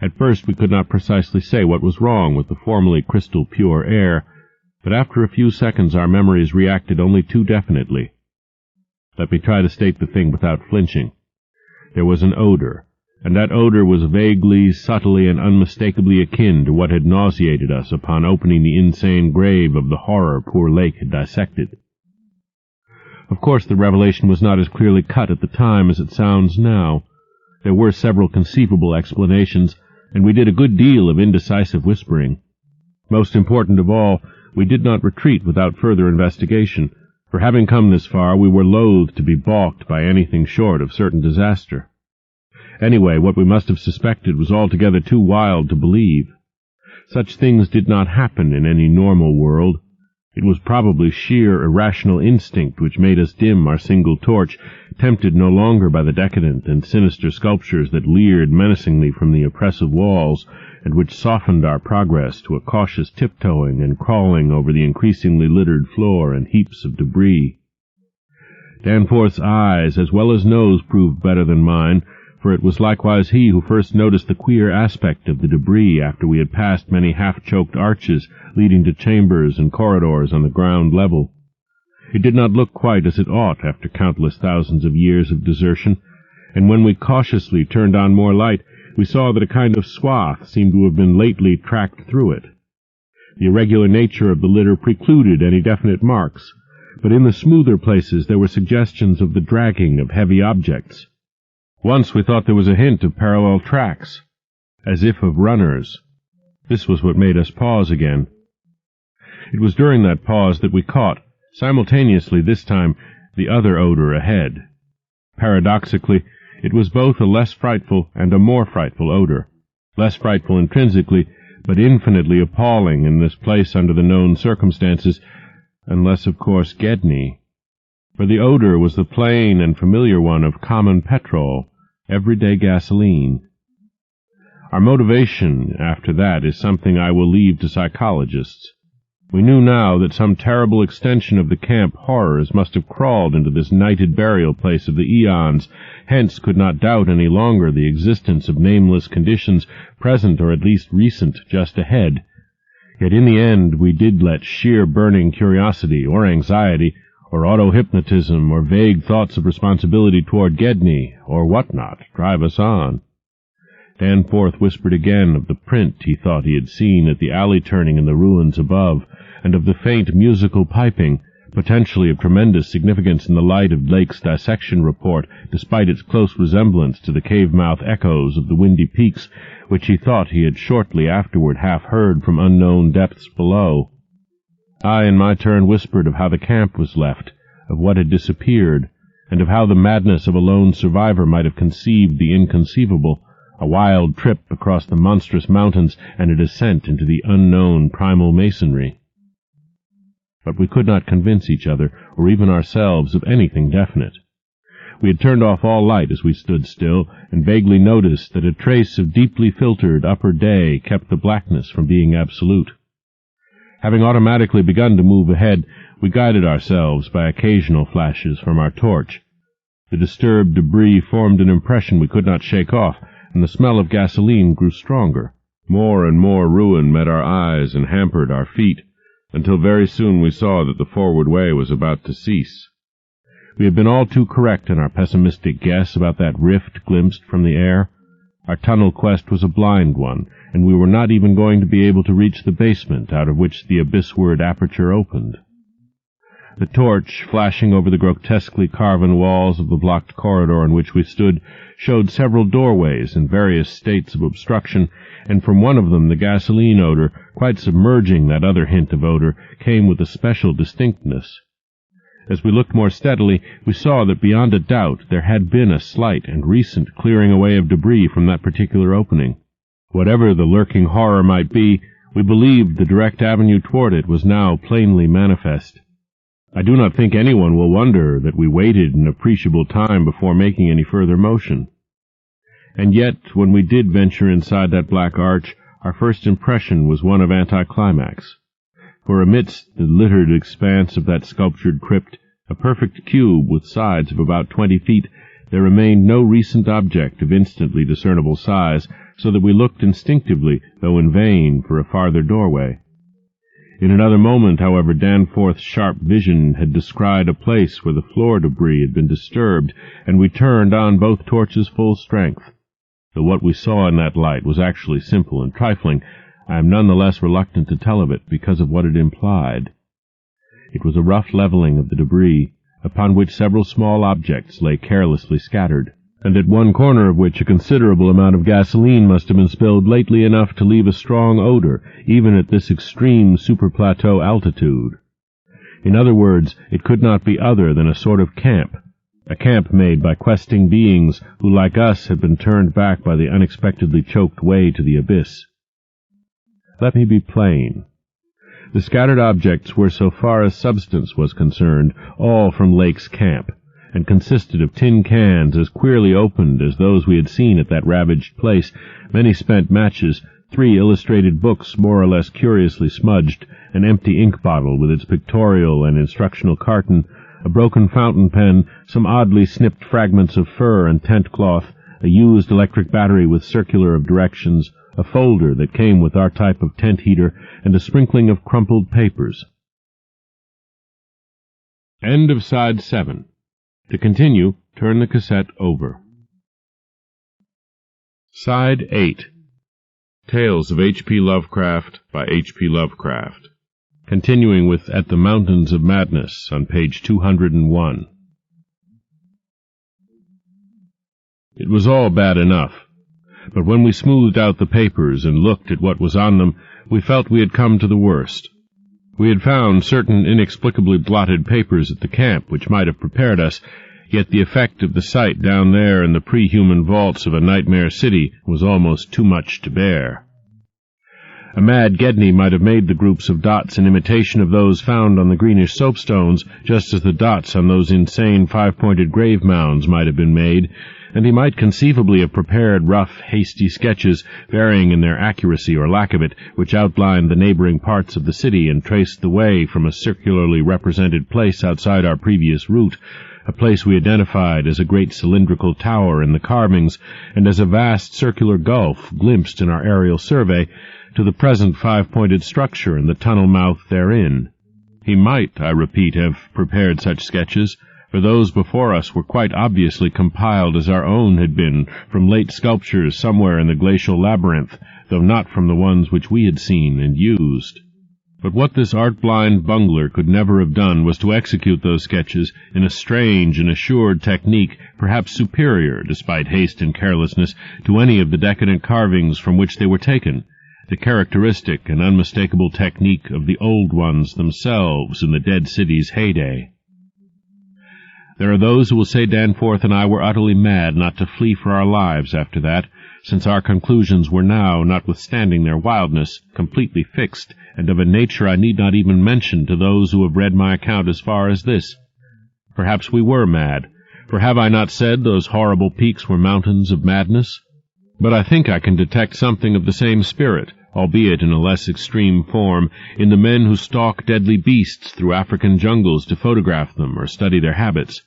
At first we could not precisely say what was wrong with the formerly crystal-pure air, but after a few seconds our memories reacted only too definitely. Let me try to state the thing without flinching. There was an odor, and that odor was vaguely, subtly, and unmistakably akin to what had nauseated us upon opening the insane grave of the horror poor Lake had dissected. Of course the revelation was not as clearly cut at the time as it sounds now. There were several conceivable explanations, and we did a good deal of indecisive whispering. Most important of all, we did not retreat without further investigation, for having come this far, we were loath to be balked by anything short of certain disaster. Anyway, what we must have suspected was altogether too wild to believe. Such things did not happen in any normal world. It was probably sheer irrational instinct which made us dim our single torch, tempted no longer by the decadent and sinister sculptures that leered menacingly from the oppressive walls, and which softened our progress to a cautious tiptoeing and crawling over the increasingly littered floor and heaps of debris. Danforth's eyes as well as nose proved better than mine, for it was likewise he who first noticed the queer aspect of the debris after we had passed many half-choked arches leading to chambers and corridors on the ground level. It did not look quite as it ought after countless thousands of years of desertion, and when we cautiously turned on more light, we saw that a kind of swath seemed to have been lately tracked through it. The irregular nature of the litter precluded any definite marks, but in the smoother places there were suggestions of the dragging of heavy objects. Once we thought there was a hint of parallel tracks, as if of runners. This was what made us pause again. It was during that pause that we caught, simultaneously this time, the other odor ahead. Paradoxically, it was both a less frightful and a more frightful odor, less frightful intrinsically, but infinitely appalling in this place under the known circumstances, unless, of course, Gedney. For the odor was the plain and familiar one of common petrol, everyday gasoline. Our motivation, after that, is something I will leave to psychologists. We knew now that some terrible extension of the camp horrors must have crawled into this nighted burial place of the eons, hence could not doubt any longer the existence of nameless conditions, present or at least recent, just ahead. Yet in the end we did let sheer burning curiosity, or anxiety, or auto-hypnotism, or vague thoughts of responsibility toward Gedney, or what-not, drive us on. Danforth whispered again of the print he thought he had seen at the alley turning in the ruins above, and of the faint musical piping, potentially of tremendous significance in the light of Lake's dissection report, despite its close resemblance to the cave-mouth echoes of the windy peaks, which he thought he had shortly afterward half heard from unknown depths below. I, in my turn, whispered of how the camp was left, of what had disappeared, and of how the madness of a lone survivor might have conceived the inconceivable, a wild trip across the monstrous mountains and a descent into the unknown primal masonry. But we could not convince each other, or even ourselves, of anything definite. We had turned off all light as we stood still, and vaguely noticed that a trace of deeply filtered upper day kept the blackness from being absolute. Having automatically begun to move ahead, we guided ourselves by occasional flashes from our torch. The disturbed debris formed an impression we could not shake off, and the smell of gasoline grew stronger. More and more ruin met our eyes and hampered our feet, until very soon we saw that the forward way was about to cease. We had been all too correct in our pessimistic guess about that rift glimpsed from the air. Our tunnel quest was a blind one, and we were not even going to be able to reach the basement out of which the abyssward aperture opened. The torch, flashing over the grotesquely carven walls of the blocked corridor in which we stood, showed several doorways in various states of obstruction, and from one of them the gasoline odor, quite submerging that other hint of odor, came with a special distinctness. As we looked more steadily, we saw that beyond a doubt there had been a slight and recent clearing away of debris from that particular opening. Whatever the lurking horror might be, we believed the direct avenue toward it was now plainly manifest. I do not think anyone will wonder that we waited an appreciable time before making any further motion. And yet, when we did venture inside that black arch, our first impression was one of anticlimax. For amidst the littered expanse of that sculptured crypt, a perfect cube with sides of about 20 feet, there remained no recent object of instantly discernible size, so that we looked instinctively, though in vain, for a farther doorway. In another moment, however, Danforth's sharp vision had descried a place where the floor debris had been disturbed, and we turned on both torches full strength. Though what we saw in that light was actually simple and trifling, I am none the less reluctant to tell of it because of what it implied. It was a rough leveling of the debris, upon which several small objects lay carelessly scattered, and at one corner of which a considerable amount of gasoline must have been spilled lately enough to leave a strong odor, even at this extreme superplateau altitude. In other words, it could not be other than a sort of camp, a camp made by questing beings who, like us, had been turned back by the unexpectedly choked way to the abyss. Let me be plain. The scattered objects were, so far as substance was concerned, all from Lake's camp, and consisted of tin cans as queerly opened as those we had seen at that ravaged place, many spent matches, 3 illustrated books more or less curiously smudged, an empty ink bottle with its pictorial and instructional carton, a broken fountain pen, some oddly snipped fragments of fur and tent cloth, a used electric battery with circular of directions, a folder that came with our type of tent heater, and a sprinkling of crumpled papers. End of Side 7. To continue, turn the cassette over. Side 8. Tales of H.P. Lovecraft by H.P. Lovecraft. Continuing with At the Mountains of Madness on page 201. It was all bad enough, but when we smoothed out the papers and looked at what was on them, we felt we had come to the worst. We had found certain inexplicably blotted papers at the camp which might have prepared us, yet the effect of the sight down there in the pre-human vaults of a nightmare city was almost too much to bear. A mad Gedney might have made the groups of dots in imitation of those found on the greenish soapstones, just as the dots on those insane 5-pointed grave mounds might have been made, and he might conceivably have prepared rough, hasty sketches, varying in their accuracy or lack of it, which outlined the neighboring parts of the city and traced the way from a circularly represented place outside our previous route, a place we identified as a great cylindrical tower in the carvings, and as a vast circular gulf glimpsed in our aerial survey, to the present 5-pointed structure and the tunnel mouth therein. He might, I repeat, have prepared such sketches, for those before us were quite obviously compiled as our own had been from late sculptures somewhere in the glacial labyrinth, though not from the ones which we had seen and used. But what this art-blind bungler could never have done was to execute those sketches in a strange and assured technique, perhaps superior, despite haste and carelessness, to any of the decadent carvings from which they were taken, the characteristic and unmistakable technique of the old ones themselves in the dead city's heyday. There are those who will say Danforth and I were utterly mad not to flee for our lives after that, since our conclusions were now, notwithstanding their wildness, completely fixed, and of a nature I need not even mention to those who have read my account as far as this. Perhaps we were mad, for have I not said those horrible peaks were mountains of madness? But I think I can detect something of the same spirit, albeit in a less extreme form, in the men who stalk deadly beasts through African jungles to photograph them or study their habits.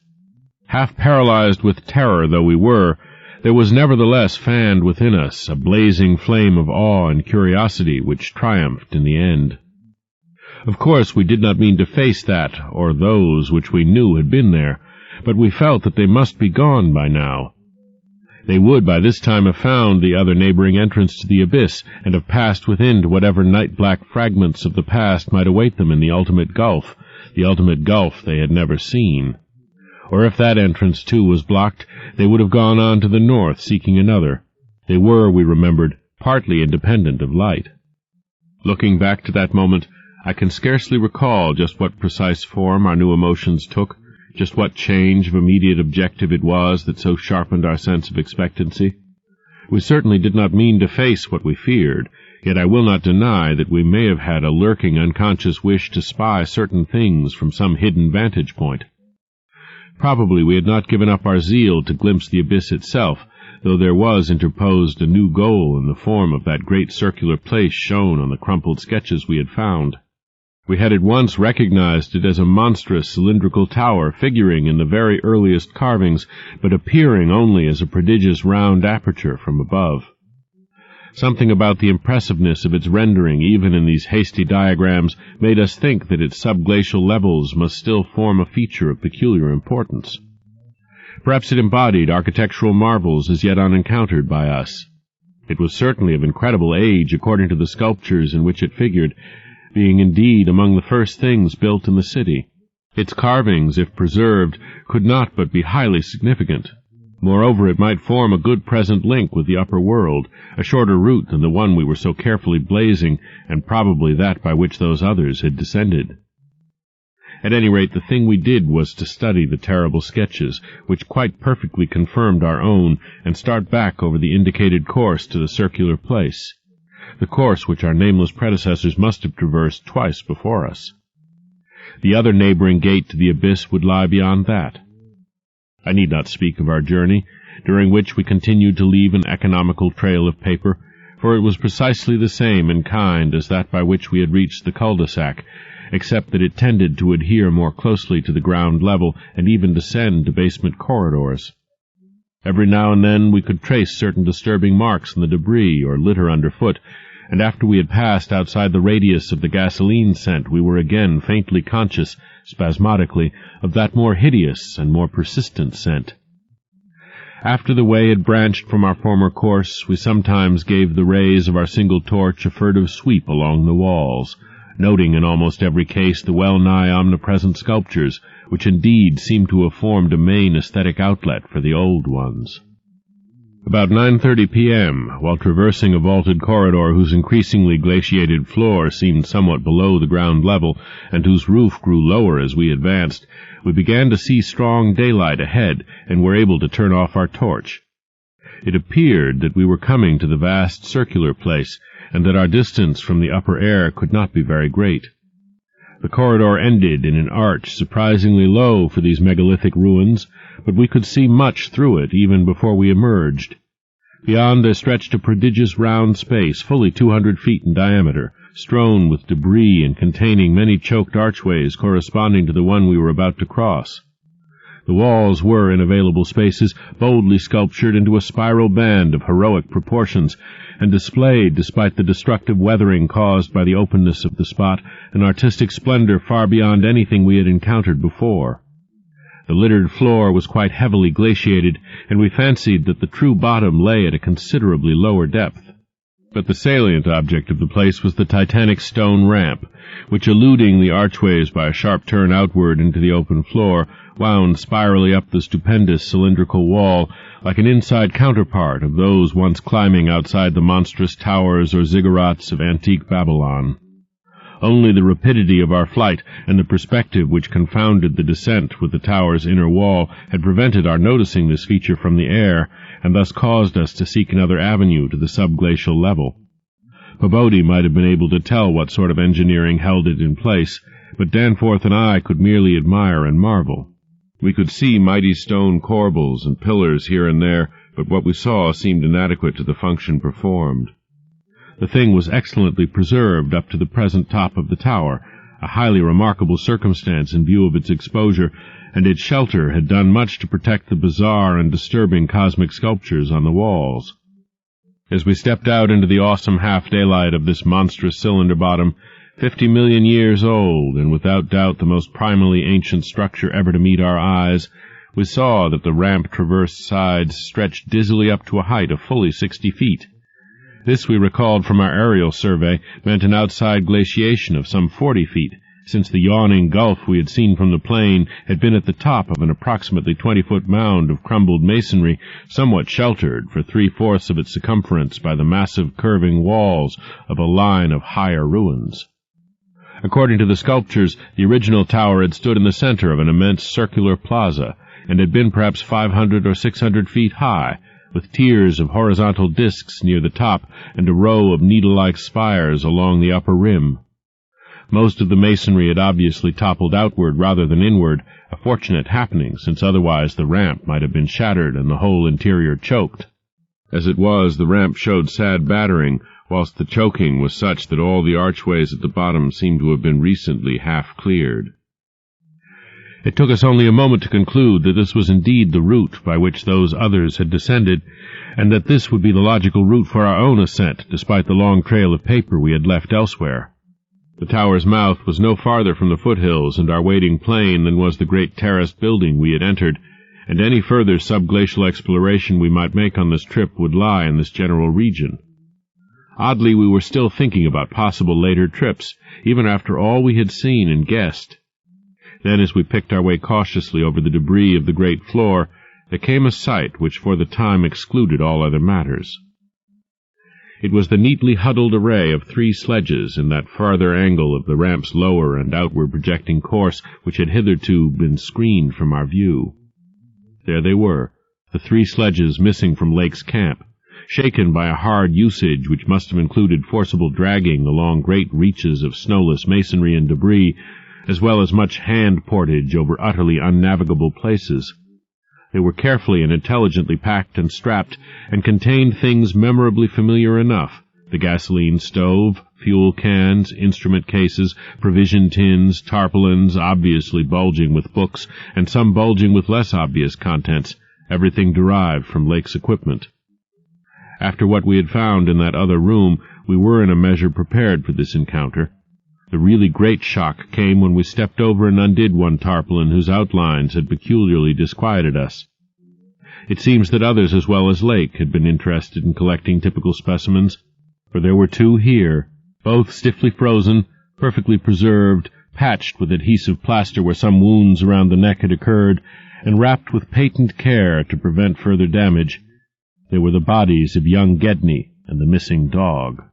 Half paralyzed with terror though we were, there was nevertheless fanned within us a blazing flame of awe and curiosity which triumphed in the end. Of course, we did not mean to face that or those which we knew had been there, but we felt that they must be gone by now. They would by this time have found the other neighboring entrance to the abyss, and have passed within to whatever night-black fragments of the past might await them in the ultimate gulf they had never seen. Or if that entrance, too, was blocked, they would have gone on to the north, seeking another. They were, we remembered, partly independent of light. Looking back to that moment, I can scarcely recall just what precise form our new emotions took, just what change of immediate objective it was that so sharpened our sense of expectancy. We certainly did not mean to face what we feared, yet I will not deny that we may have had a lurking unconscious wish to spy certain things from some hidden vantage point. Probably we had not given up our zeal to glimpse the abyss itself, though there was interposed a new goal in the form of that great circular place shown on the crumpled sketches we had found. We had at once recognized it as a monstrous cylindrical tower figuring in the very earliest carvings, but appearing only as a prodigious round aperture from above. Something about the impressiveness of its rendering, even in these hasty diagrams, made us think that its subglacial levels must still form a feature of peculiar importance. Perhaps it embodied architectural marvels as yet unencountered by us. It was certainly of incredible age according to the sculptures in which it figured, being indeed among the first things built in the city. Its carvings, if preserved, could not but be highly significant. Moreover, it might form a good present link with the upper world, a shorter route than the one we were so carefully blazing, and probably that by which those others had descended. At any rate, the thing we did was to study the terrible sketches, which quite perfectly confirmed our own, and start back over the indicated course to the circular place, the course which our nameless predecessors must have traversed twice before us. The other neighboring gate to the abyss would lie beyond that. I need not speak of our journey, during which we continued to leave an economical trail of paper, for it was precisely the same in kind as that by which we had reached the cul-de-sac, except that it tended to adhere more closely to the ground level and even descend to basement corridors. Every now and then we could trace certain disturbing marks in the debris or litter underfoot, and after we had passed outside the radius of the gasoline scent we were again faintly conscious, spasmodically, of that more hideous and more persistent scent. After the way had branched from our former course, we sometimes gave the rays of our single torch a furtive sweep along the walls, noting in almost every case the well-nigh omnipresent sculptures, which indeed seemed to have formed a main aesthetic outlet for the old ones. About 9:30 p.m., while traversing a vaulted corridor whose increasingly glaciated floor seemed somewhat below the ground level, and whose roof grew lower as we advanced, we began to see strong daylight ahead, and were able to turn off our torch. It appeared that we were coming to the vast circular place, and that our distance from the upper air could not be very great. The corridor ended in an arch surprisingly low for these megalithic ruins, but we could see much through it even before we emerged. Beyond there stretched a prodigious round space, fully 200 feet in diameter, strewn with debris and containing many choked archways corresponding to the one we were about to cross. The walls were, in available spaces, boldly sculptured into a spiral band of heroic proportions, and displayed, despite the destructive weathering caused by the openness of the spot, an artistic splendor far beyond anything we had encountered before. The littered floor was quite heavily glaciated, and we fancied that the true bottom lay at a considerably lower depth. But the salient object of the place was the titanic stone ramp, which, eluding the archways by a sharp turn outward into the open floor, wound spirally up the stupendous cylindrical wall, like an inside counterpart of those once climbing outside the monstrous towers or ziggurats of antique Babylon. Only the rapidity of our flight and the perspective which confounded the descent with the tower's inner wall had prevented our noticing this feature from the air, and thus caused us to seek another avenue to the subglacial level. Pabodie might have been able to tell what sort of engineering held it in place, but Danforth and I could merely admire and marvel. We could see mighty stone corbels and pillars here and there, but what we saw seemed inadequate to the function performed. The thing was excellently preserved up to the present top of the tower, a highly remarkable circumstance in view of its exposure, and its shelter had done much to protect the bizarre and disturbing cosmic sculptures on the walls. As we stepped out into the awesome half-daylight of this monstrous cylinder bottom, 50 million years old, and without doubt the most primally ancient structure ever to meet our eyes, we saw that the ramp-traversed sides stretched dizzily up to a height of fully 60 feet. This, we recalled from our aerial survey, meant an outside glaciation of some 40 feet, since the yawning gulf we had seen from the plain had been at the top of an approximately 20-foot mound of crumbled masonry, somewhat sheltered for 3/4 of its circumference by the massive curving walls of a line of higher ruins. According to the sculptures, the original tower had stood in the center of an immense circular plaza, and had been perhaps 500 or 600 feet high, with tiers of horizontal discs near the top and a row of needle-like spires along the upper rim. Most of the masonry had obviously toppled outward rather than inward, a fortunate happening, since otherwise the ramp might have been shattered and the whole interior choked. As it was, the ramp showed sad battering, whilst the choking was such that all the archways at the bottom seemed to have been recently half-cleared. It took us only a moment to conclude that this was indeed the route by which those others had descended, and that this would be the logical route for our own ascent, despite the long trail of paper we had left elsewhere. The tower's mouth was no farther from the foothills and our waiting plain than was the great terraced building we had entered, and any further subglacial exploration we might make on this trip would lie in this general region. Oddly, we were still thinking about possible later trips, even after all we had seen and guessed. Then, as we picked our way cautiously over the debris of the great floor, there came a sight which for the time excluded all other matters. It was the neatly huddled array of 3 sledges in that farther angle of the ramp's lower and outward projecting course which had hitherto been screened from our view. There they were, the 3 sledges missing from Lake's camp, shaken by a hard usage which must have included forcible dragging along great reaches of snowless masonry and debris, as well as much hand portage over utterly unnavigable places. They were carefully and intelligently packed and strapped, and contained things memorably familiar enough: the gasoline stove, fuel cans, instrument cases, provision tins, tarpaulins, obviously bulging with books, and some bulging with less obvious contents, everything derived from Lake's equipment. After what we had found in that other room, we were in a measure prepared for this encounter. The really great shock came when we stepped over and undid one tarpaulin whose outlines had peculiarly disquieted us. It seems that others as well as Lake had been interested in collecting typical specimens, for there were 2 here, both stiffly frozen, perfectly preserved, patched with adhesive plaster where some wounds around the neck had occurred, and wrapped with patent care to prevent further damage. They were the bodies of young Gedney and the missing dog.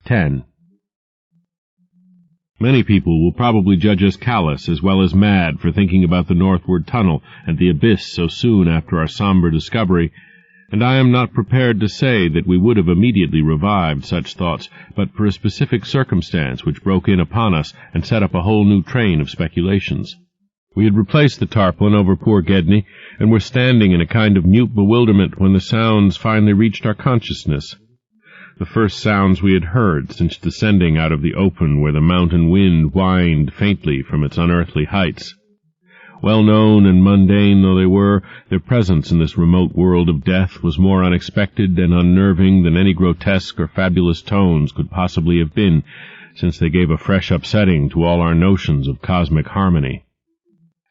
10. Many people will probably judge us callous as well as mad for thinking about the northward tunnel and the abyss so soon after our somber discovery, and I am not prepared to say that we would have immediately revived such thoughts but for a specific circumstance which broke in upon us and set up a whole new train of speculations. We had replaced the tarpaulin over poor Gedney, and were standing in a kind of mute bewilderment when the sounds finally reached our consciousness. The first sounds we had heard since descending out of the open where the mountain wind whined faintly from its unearthly heights. Well-known and mundane though they were, their presence in this remote world of death was more unexpected and unnerving than any grotesque or fabulous tones could possibly have been, since they gave a fresh upsetting to all our notions of cosmic harmony.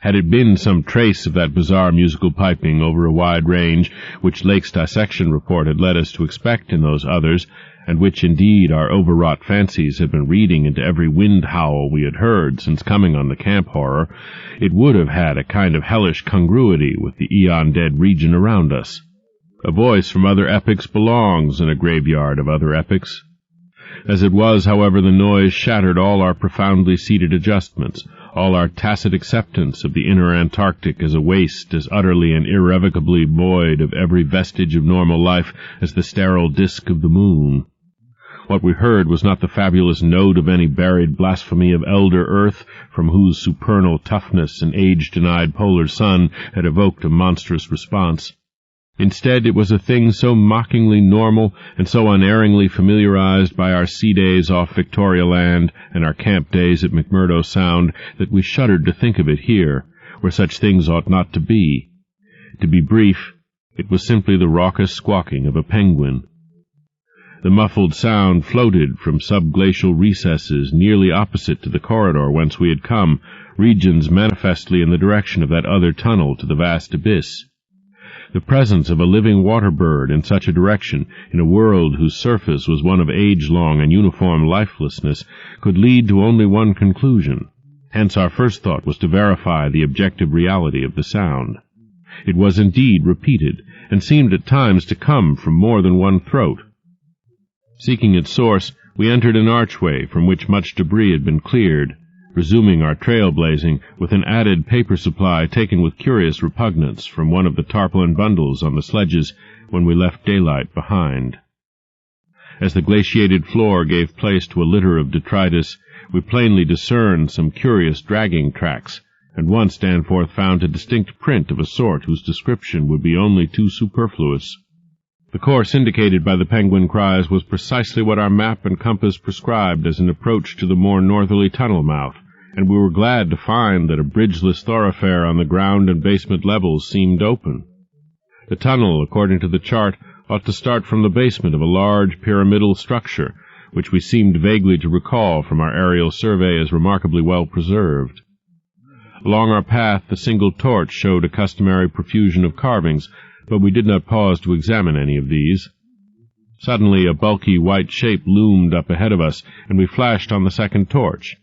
Had it been some trace of that bizarre musical piping over a wide range which Lake's dissection report had led us to expect in those others, and which indeed our overwrought fancies had been reading into every wind-howl we had heard since coming on the camp horror, it would have had a kind of hellish congruity with the eon-dead region around us. A voice from other epochs belongs in a graveyard of other epochs. As it was, however, the noise shattered all our profoundly seated adjustments, all our tacit acceptance of the inner Antarctic as a waste as utterly and irrevocably void of every vestige of normal life as the sterile disk of the moon. What we heard was not the fabulous note of any buried blasphemy of elder Earth, from whose supernal toughness an age-denied polar sun had evoked a monstrous response. Instead, it was a thing so mockingly normal and so unerringly familiarized by our sea days off Victoria Land and our camp days at McMurdo Sound that we shuddered to think of it here, where such things ought not to be. To be brief, it was simply the raucous squawking of a penguin. The muffled sound floated from subglacial recesses nearly opposite to the corridor whence we had come, regions manifestly in the direction of that other tunnel to the vast abyss. The presence of a living water-bird in such a direction, in a world whose surface was one of age-long and uniform lifelessness, could lead to only one conclusion. Hence our first thought was to verify the objective reality of the sound. It was indeed repeated, and seemed at times to come from more than one throat. Seeking its source, we entered an archway from which much debris had been cleared, resuming our trail-blazing with an added paper supply taken with curious repugnance from one of the tarpaulin bundles on the sledges when we left daylight behind. As the glaciated floor gave place to a litter of detritus, we plainly discerned some curious dragging tracks, and once Danforth found a distinct print of a sort whose description would be only too superfluous. The course indicated by the penguin cries was precisely what our map and compass prescribed as an approach to the more northerly tunnel mouth, and we were glad to find that a bridgeless thoroughfare on the ground and basement levels seemed open. The tunnel, according to the chart, ought to start from the basement of a large pyramidal structure, which we seemed vaguely to recall from our aerial survey as remarkably well preserved. Along our path the single torch showed a customary profusion of carvings, but we did not pause to examine any of these. Suddenly a bulky white shape loomed up ahead of us, and we flashed on the second torch.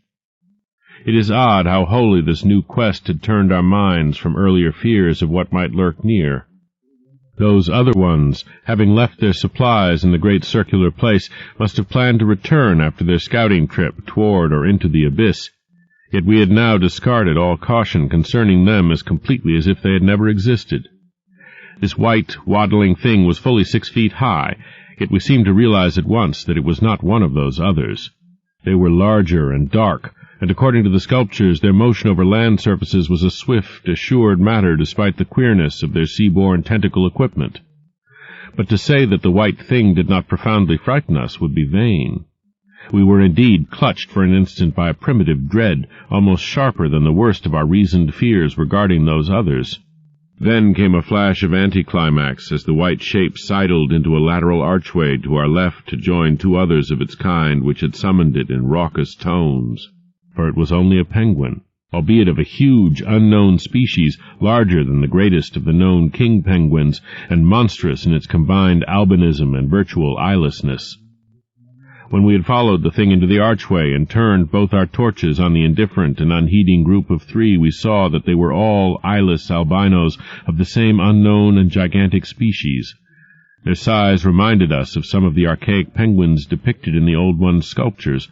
It is odd how wholly this new quest had turned our minds from earlier fears of what might lurk near. Those other ones, having left their supplies in the great circular place, must have planned to return after their scouting trip toward or into the abyss, yet we had now discarded all caution concerning them as completely as if they had never existed. This white, waddling thing was fully 6 feet high, yet we seemed to realize at once that it was not one of those others. They were larger and dark, and according to the sculptures, their motion over land surfaces was a swift, assured matter despite the queerness of their sea-borne tentacle equipment. But to say that the white thing did not profoundly frighten us would be vain. We were indeed clutched for an instant by a primitive dread, almost sharper than the worst of our reasoned fears regarding those others. Then came a flash of anticlimax as the white shape sidled into a lateral archway to our left to join 2 others of its kind which had summoned it in raucous tones. For it was only a penguin, albeit of a huge, unknown species, larger than the greatest of the known king penguins, and monstrous in its combined albinism and virtual eyelessness. When we had followed the thing into the archway and turned both our torches on the indifferent and unheeding group of 3, we saw that they were all eyeless albinos of the same unknown and gigantic species. Their size reminded us of some of the archaic penguins depicted in the Old One's sculptures,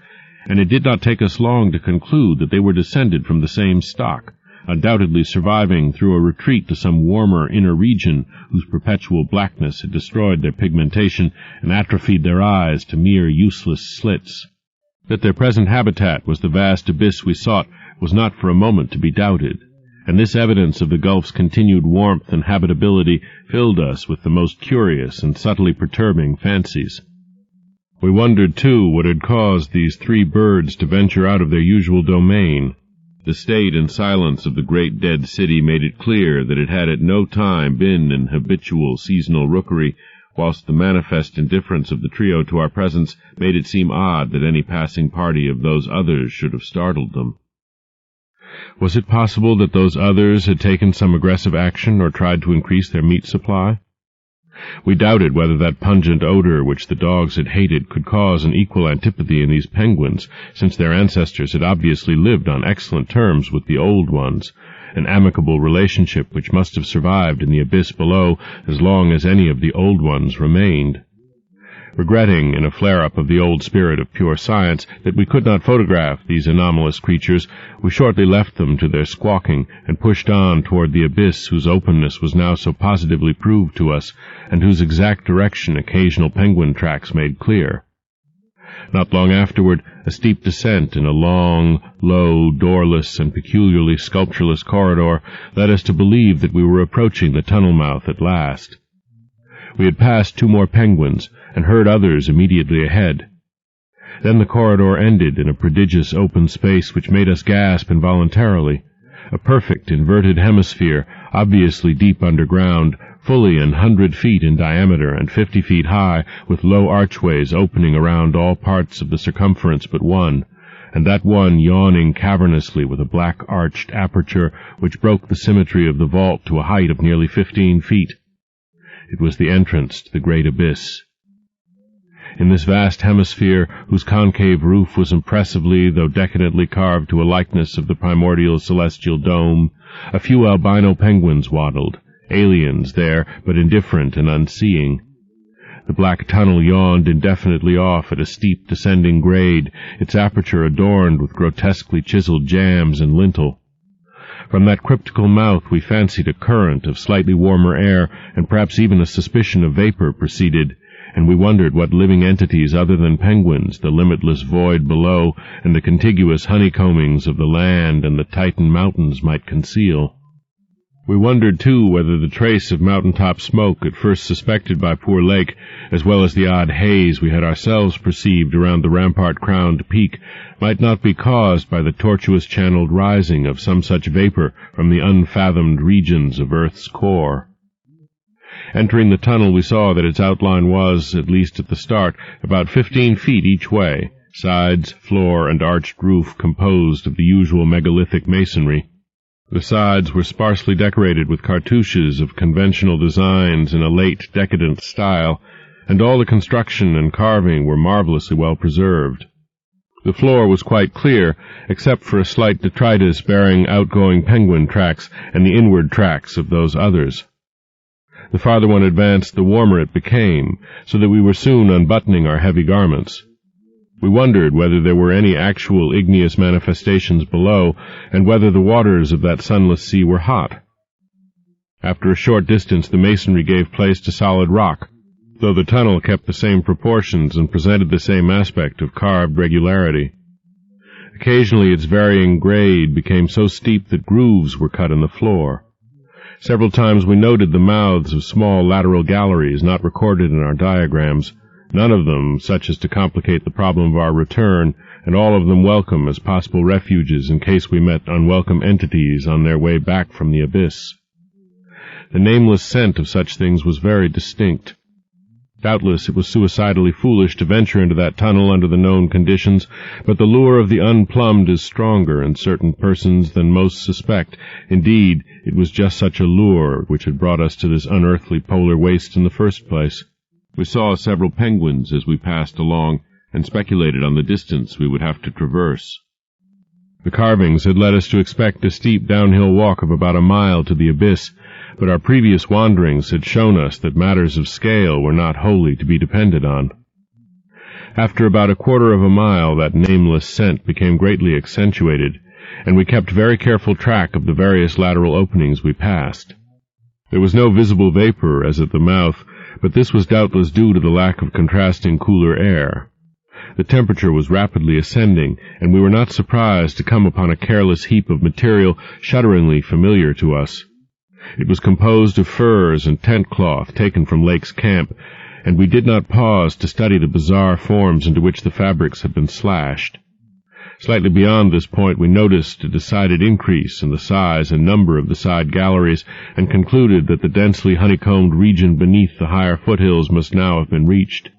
and it did not take us long to conclude that they were descended from the same stock, undoubtedly surviving through a retreat to some warmer inner region whose perpetual blackness had destroyed their pigmentation and atrophied their eyes to mere useless slits. That their present habitat was the vast abyss we sought was not for a moment to be doubted, and this evidence of the gulf's continued warmth and habitability filled us with the most curious and subtly perturbing fancies. We wondered, too, what had caused these 3 birds to venture out of their usual domain. The state and silence of the great dead city made it clear that it had at no time been an habitual seasonal rookery, whilst the manifest indifference of the trio to our presence made it seem odd that any passing party of those others should have startled them. Was it possible that those others had taken some aggressive action or tried to increase their meat supply? We doubted whether that pungent odor which the dogs had hated could cause an equal antipathy in these penguins, since their ancestors had obviously lived on excellent terms with the old ones, an amicable relationship which must have survived in the abyss below as long as any of the old ones remained. Regretting, in a flare-up of the old spirit of pure science, that we could not photograph these anomalous creatures, we shortly left them to their squawking and pushed on toward the abyss whose openness was now so positively proved to us, and whose exact direction occasional penguin tracks made clear. Not long afterward, a steep descent in a long, low, doorless, and peculiarly sculptureless corridor led us to believe that we were approaching the tunnel mouth at last. We had passed 2 more penguins, and heard others immediately ahead. Then the corridor ended in a prodigious open space which made us gasp involuntarily. A perfect inverted hemisphere, obviously deep underground, fully 100 feet in diameter and 50 feet high, with low archways opening around all parts of the circumference but one, and that one yawning cavernously with a black-arched aperture which broke the symmetry of the vault to a height of nearly 15 feet. It was the entrance to the great abyss. In this vast hemisphere, whose concave roof was impressively, though decadently carved to a likeness of the primordial celestial dome, a few albino penguins waddled, aliens there, but indifferent and unseeing. The black tunnel yawned indefinitely off at a steep descending grade, its aperture adorned with grotesquely chiseled jambs and lintel. From that cryptical mouth we fancied a current of slightly warmer air, and perhaps even a suspicion of vapor proceeded, and we wondered what living entities other than penguins the limitless void below and the contiguous honeycombings of the land and the Titan mountains might conceal. We wondered, too, whether the trace of mountain-top smoke at first suspected by poor Lake, as well as the odd haze we had ourselves perceived around the rampart-crowned peak, might not be caused by the tortuous-channeled rising of some such vapor from the unfathomed regions of Earth's core. Entering the tunnel, we saw that its outline was, at least at the start, about 15 feet each way, sides, floor, and arched roof composed of the usual megalithic masonry. The sides were sparsely decorated with cartouches of conventional designs in a late decadent style, and all the construction and carving were marvelously well preserved. The floor was quite clear, except for a slight detritus bearing outgoing penguin tracks and the inward tracks of those others. The farther one advanced, the warmer it became, so that we were soon unbuttoning our heavy garments. We wondered whether there were any actual igneous manifestations below, and whether the waters of that sunless sea were hot. After a short distance, the masonry gave place to solid rock, though the tunnel kept the same proportions and presented the same aspect of carved regularity. Occasionally its varying grade became so steep that grooves were cut in the floor. Several times we noted the mouths of small lateral galleries not recorded in our diagrams, none of them such as to complicate the problem of our return, and all of them welcome as possible refuges in case we met unwelcome entities on their way back from the abyss. The nameless scent of such things was very distinct. Doubtless it was suicidally foolish to venture into that tunnel under the known conditions, but the lure of the unplumbed is stronger in certain persons than most suspect. Indeed, it was just such a lure which had brought us to this unearthly polar waste in the first place. We saw several penguins as we passed along, and speculated on the distance we would have to traverse. The carvings had led us to expect a steep downhill walk of about a mile to the abyss, but our previous wanderings had shown us that matters of scale were not wholly to be depended on. After about a quarter of a mile, that nameless scent became greatly accentuated, and we kept very careful track of the various lateral openings we passed. There was no visible vapor as at the mouth, but this was doubtless due to the lack of contrasting cooler air. The temperature was rapidly ascending, and we were not surprised to come upon a careless heap of material shudderingly familiar to us. It was composed of furs and tent cloth taken from Lake's camp, and we did not pause to study the bizarre forms into which the fabrics had been slashed. Slightly beyond this point we noticed a decided increase in the size and number of the side galleries, and concluded that the densely honeycombed region beneath the higher foothills must now have been reached.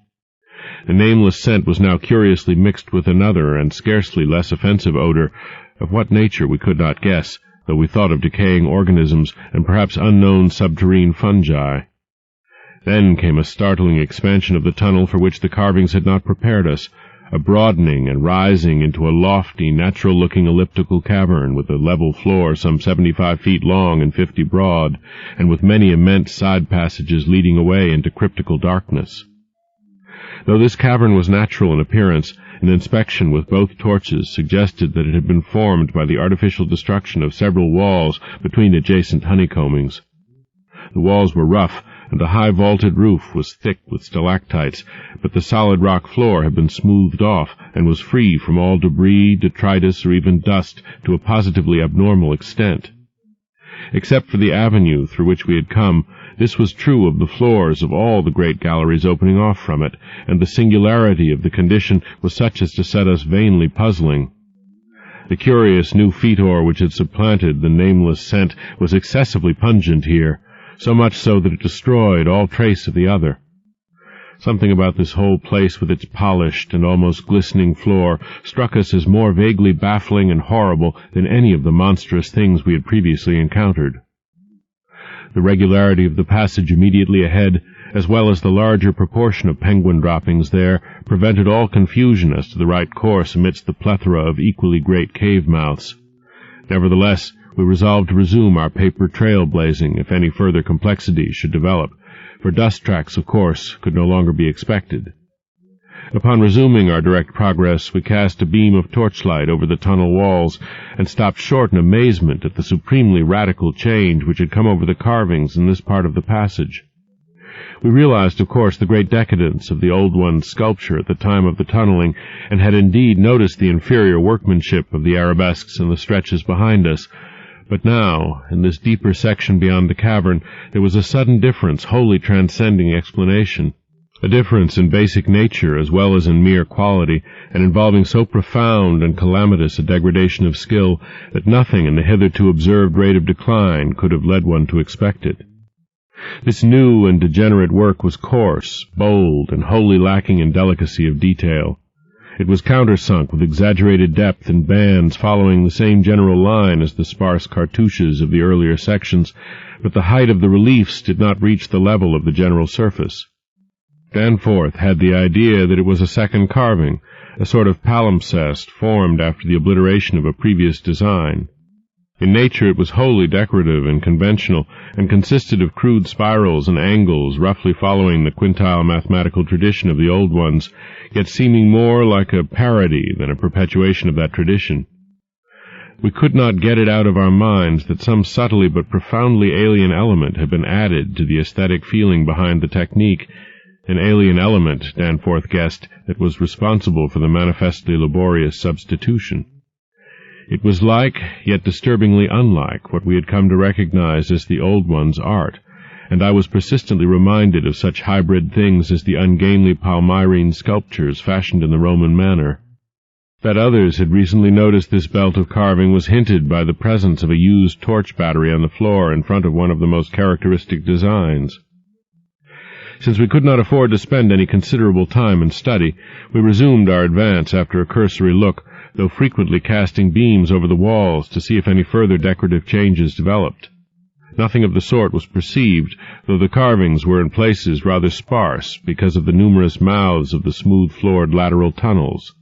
The nameless scent was now curiously mixed with another and scarcely less offensive odor, of what nature we could not guess, though we thought of decaying organisms and perhaps unknown subterrane fungi. Then came a startling expansion of the tunnel for which the carvings had not prepared us, a broadening and rising into a lofty, natural-looking elliptical cavern with a level floor some 75 feet long and 50 broad, and with many immense side passages leading away into cryptical darkness. Though this cavern was natural in appearance, an inspection with both torches suggested that it had been formed by the artificial destruction of several walls between adjacent honeycombings. The walls were rough, and the high vaulted roof was thick with stalactites, but the solid rock floor had been smoothed off and was free from all debris, detritus, or even dust to a positively abnormal extent. Except for the avenue through which we had come, this was true of the floors of all the great galleries opening off from it, and the singularity of the condition was such as to set us vainly puzzling. The curious new fetor which had supplanted the nameless scent was excessively pungent here, so much so that it destroyed all trace of the other. Something about this whole place with its polished and almost glistening floor struck us as more vaguely baffling and horrible than any of the monstrous things we had previously encountered. The regularity of the passage immediately ahead, as well as the larger proportion of penguin droppings there, prevented all confusion as to the right course amidst the plethora of equally great cave mouths. Nevertheless, we resolved to resume our paper trail blazing if any further complexity should develop, for dust tracks, of course, could no longer be expected. Upon resuming our direct progress, we cast a beam of torchlight over the tunnel walls, and stopped short in amazement at the supremely radical change which had come over the carvings in this part of the passage. We realized, of course, the great decadence of the old one's sculpture at the time of the tunneling, and had indeed noticed the inferior workmanship of the arabesques in the stretches behind us. But now, in this deeper section beyond the cavern, there was a sudden difference wholly transcending explanation. A difference in basic nature as well as in mere quality, and involving so profound and calamitous a degradation of skill that nothing in the hitherto observed rate of decline could have led one to expect it. This new and degenerate work was coarse, bold, and wholly lacking in delicacy of detail. It was countersunk with exaggerated depth in bands following the same general line as the sparse cartouches of the earlier sections, but the height of the reliefs did not reach the level of the general surface. Danforth had the idea that it was a second carving, a sort of palimpsest formed after the obliteration of a previous design. In nature it was wholly decorative and conventional, and consisted of crude spirals and angles roughly following the quintile mathematical tradition of the old ones, yet seeming more like a parody than a perpetuation of that tradition. We could not get it out of our minds that some subtly but profoundly alien element had been added to the aesthetic feeling behind the technique, an alien element, Danforth guessed, that was responsible for the manifestly laborious substitution. It was like, yet disturbingly unlike, what we had come to recognize as the old one's art, and I was persistently reminded of such hybrid things as the ungainly Palmyrene sculptures fashioned in the Roman manner. That others had recently noticed this belt of carving was hinted by the presence of a used torch battery on the floor in front of one of the most characteristic designs. Since we could not afford to spend any considerable time in study, we resumed our advance after a cursory look, though frequently casting beams over the walls to see if any further decorative changes developed. Nothing of the sort was perceived, though the carvings were in places rather sparse because of the numerous mouths of the smooth-floored lateral tunnels.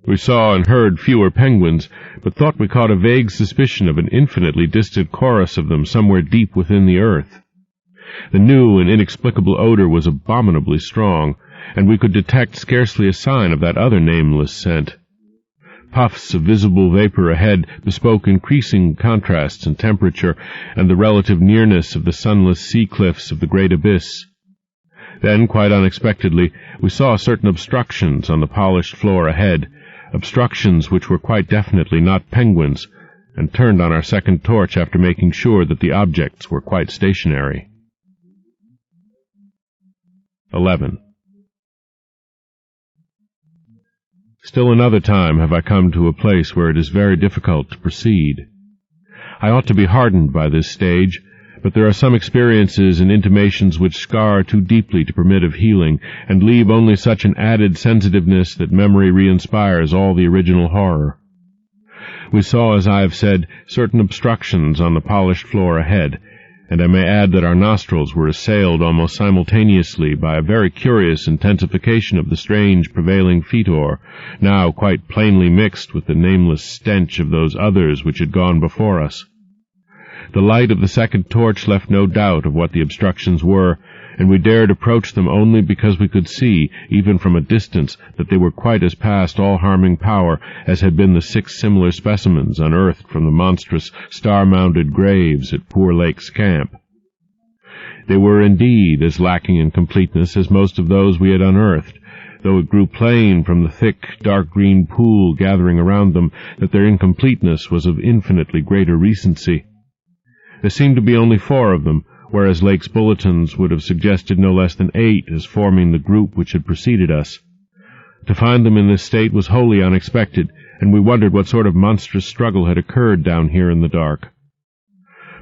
We saw and heard fewer penguins, but thought we caught a vague suspicion of an infinitely distant chorus of them somewhere deep within the earth. The new and inexplicable odor was abominably strong, and we could detect scarcely a sign of that other nameless scent. Puffs of visible vapor ahead bespoke increasing contrasts in temperature and the relative nearness of the sunless sea cliffs of the great abyss. Then, quite unexpectedly, we saw certain obstructions on the polished floor ahead, obstructions which were quite definitely not penguins, and turned on our second torch after making sure that the objects were quite stationary. 11. Still another time have I come to a place where it is very difficult to proceed. I ought to be hardened by this stage, but there are some experiences and intimations which scar too deeply to permit of healing, and leave only such an added sensitiveness that memory re-inspires all the original horror. We saw, as I have said, certain obstructions on the polished floor ahead, and I may add that our nostrils were assailed almost simultaneously by a very curious intensification of the strange prevailing fetor, now quite plainly mixed with the nameless stench of those others which had gone before us. The light of the second torch left no doubt of what the obstructions were, and we dared approach them only because we could see, even from a distance, that they were quite as past all harming power as had been the 6 similar specimens unearthed from the monstrous star-mounded graves at Poor Lake's camp. They were indeed as lacking in completeness as most of those we had unearthed, though it grew plain from the thick, dark green pool gathering around them that their incompleteness was of infinitely greater recency. There seemed to be only 4 of them, whereas Lake's bulletins would have suggested no less than 8 as forming the group which had preceded us. To find them in this state was wholly unexpected, and we wondered what sort of monstrous struggle had occurred down here in the dark.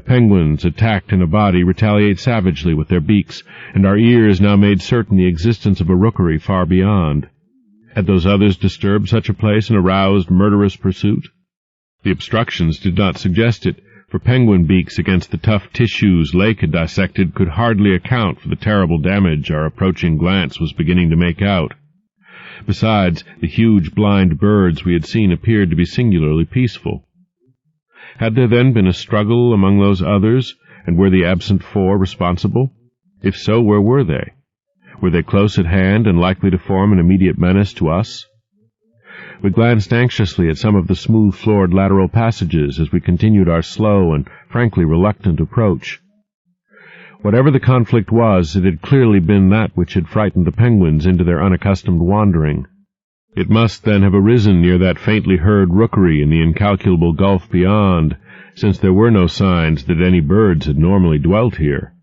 Penguins, attacked in a body, retaliate savagely with their beaks, and our ears now made certain the existence of a rookery far beyond. Had those others disturbed such a place and aroused murderous pursuit? The obstructions did not suggest it, for penguin beaks against the tough tissues Lake had dissected could hardly account for the terrible damage our approaching glance was beginning to make out. Besides, the huge blind birds we had seen appeared to be singularly peaceful. Had there then been a struggle among those others, and were the absent 4 responsible? If so, where were they? Were they close at hand and likely to form an immediate menace to us? We glanced anxiously at some of the smooth-floored lateral passages as we continued our slow and frankly reluctant approach. Whatever the conflict was, it had clearly been that which had frightened the penguins into their unaccustomed wandering. It must then have arisen near that faintly heard rookery in the incalculable gulf beyond, since there were no signs that any birds had normally dwelt here.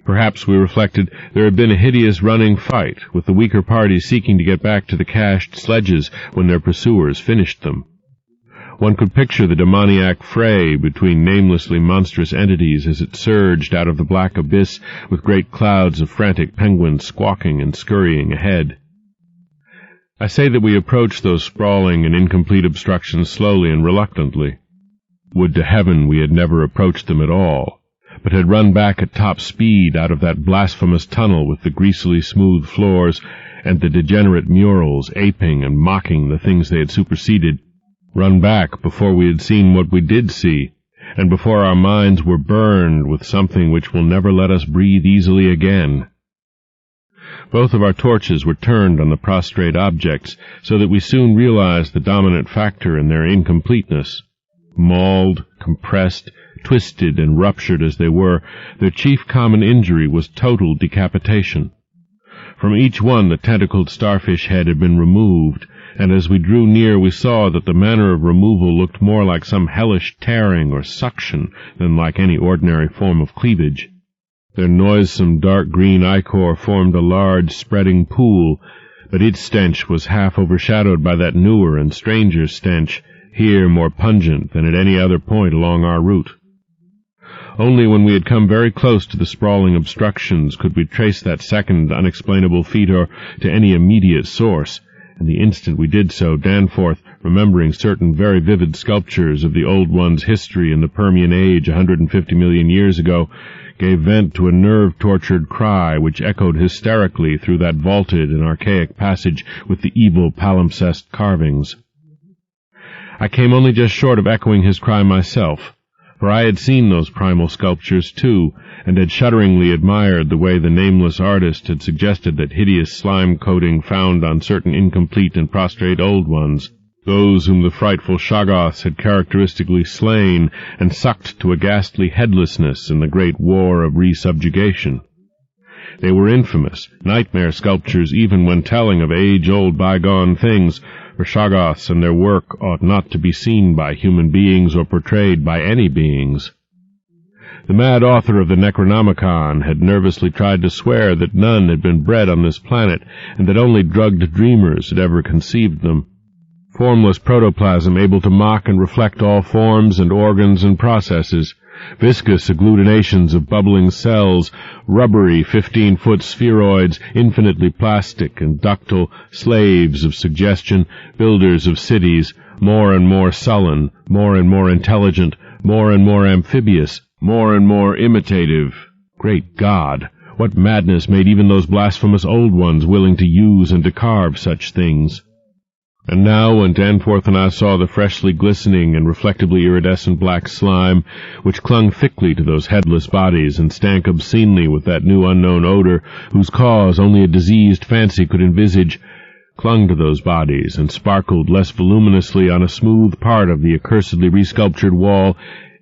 Perhaps, we reflected, there had been a hideous running fight, with the weaker parties seeking to get back to the cached sledges when their pursuers finished them. One could picture the demoniac fray between namelessly monstrous entities as it surged out of the black abyss with great clouds of frantic penguins squawking and scurrying ahead. I say that we approached those sprawling and incomplete obstructions slowly and reluctantly. Would to heaven we had never approached them at all. but had run back at top speed out of that blasphemous tunnel with the greasily smooth floors and the degenerate murals aping and mocking the things they had superseded, run back before we had seen what we did see, and before our minds were burned with something which will never let us breathe easily again. Both of our torches were turned on the prostrate objects, so that we soon realized the dominant factor in their incompleteness. Mauled, compressed, twisted, and ruptured as they were, their chief common injury was total decapitation. From each one the tentacled starfish head had been removed, and as we drew near we saw that the manner of removal looked more like some hellish tearing or suction than like any ordinary form of cleavage. Their noisome dark green ichor formed a large spreading pool, but its stench was half overshadowed by that newer and stranger stench, here more pungent than at any other point along our route. Only when we had come very close to the sprawling obstructions could we trace that second unexplainable fetor to any immediate source, and the instant we did so, Danforth, remembering certain very vivid sculptures of the Old One's history in the Permian Age 150 million years ago, gave vent to a nerve-tortured cry which echoed hysterically through that vaulted and archaic passage with the evil palimpsest carvings. I came only just short of echoing his cry myself, for I had seen those primal sculptures too, and had shudderingly admired the way the nameless artist had suggested that hideous slime coating found on certain incomplete and prostrate Old Ones, those whom the frightful Shoggoths had characteristically slain and sucked to a ghastly headlessness in the great war of resubjugation. They were infamous, nightmare sculptures even when telling of age-old bygone things, for Shoggoths and their work ought not to be seen by human beings or portrayed by any beings. The mad author of the Necronomicon had nervously tried to swear that none had been bred on this planet, and that only drugged dreamers had ever conceived them. Formless protoplasm able to mock and reflect all forms and organs and processes, viscous agglutinations of bubbling cells, rubbery 15-foot spheroids, infinitely plastic and ductile, slaves of suggestion, builders of cities, more and more sullen, more and more intelligent, more and more amphibious, more and more imitative. Great God! What madness made even those blasphemous Old Ones willing to use and to carve such things? And now, when Danforth and I saw the freshly glistening and reflectively iridescent black slime, which clung thickly to those headless bodies and stank obscenely with that new unknown odor, whose cause only a diseased fancy could envisage, clung to those bodies and sparkled less voluminously on a smooth part of the accursedly resculptured wall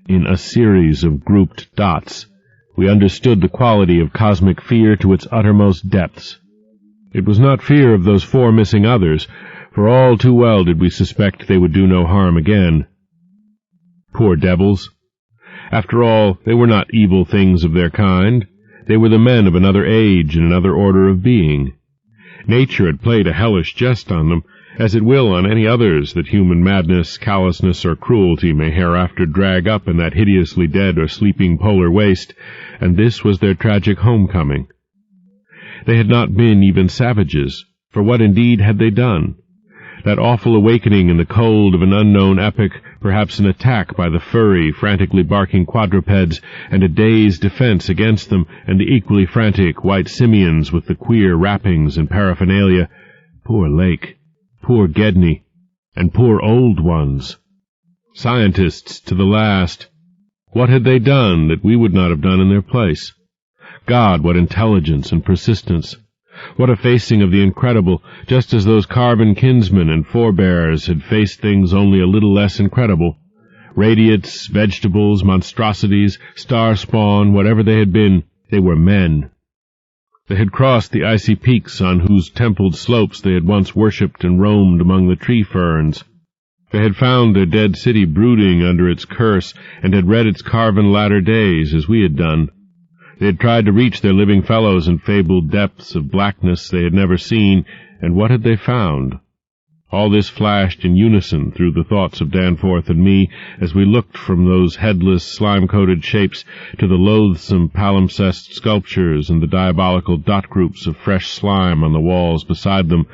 in a series of grouped dots, we understood the quality of cosmic fear to its uttermost depths. It was not fear of those four missing others, for all too well did we suspect they would do no harm again. Poor devils! After all, they were not evil things of their kind. They were the men of another age and another order of being. Nature had played a hellish jest on them, as it will on any others that human madness, callousness, or cruelty may hereafter drag up in that hideously dead or sleeping polar waste, and this was their tragic homecoming. They had not been even savages, for what indeed had they done? That awful awakening in the cold of an unknown epoch, perhaps an attack by the furry, frantically barking quadrupeds, and a day's defense against them, and the equally frantic white simians with the queer wrappings and paraphernalia. Poor Lake, poor Gedney, and poor Old Ones. Scientists to the last. What had they done that we would not have done in their place? God, what intelligence and persistence! What a facing of the incredible, just as those carven kinsmen and forebears had faced things only a little less incredible. Radiates, vegetables, monstrosities, star spawn, whatever they had been, they were men. They had crossed the icy peaks on whose templed slopes they had once worshipped and roamed among the tree ferns. They had found their dead city brooding under its curse, and had read its carven latter days as we had done. They had tried to reach their living fellows in fabled depths of blackness they had never seen, and what had they found? All this flashed in unison through the thoughts of Danforth and me as we looked from those headless, slime-coated shapes to the loathsome palimpsest sculptures and the diabolical dot groups of fresh slime on the walls beside them,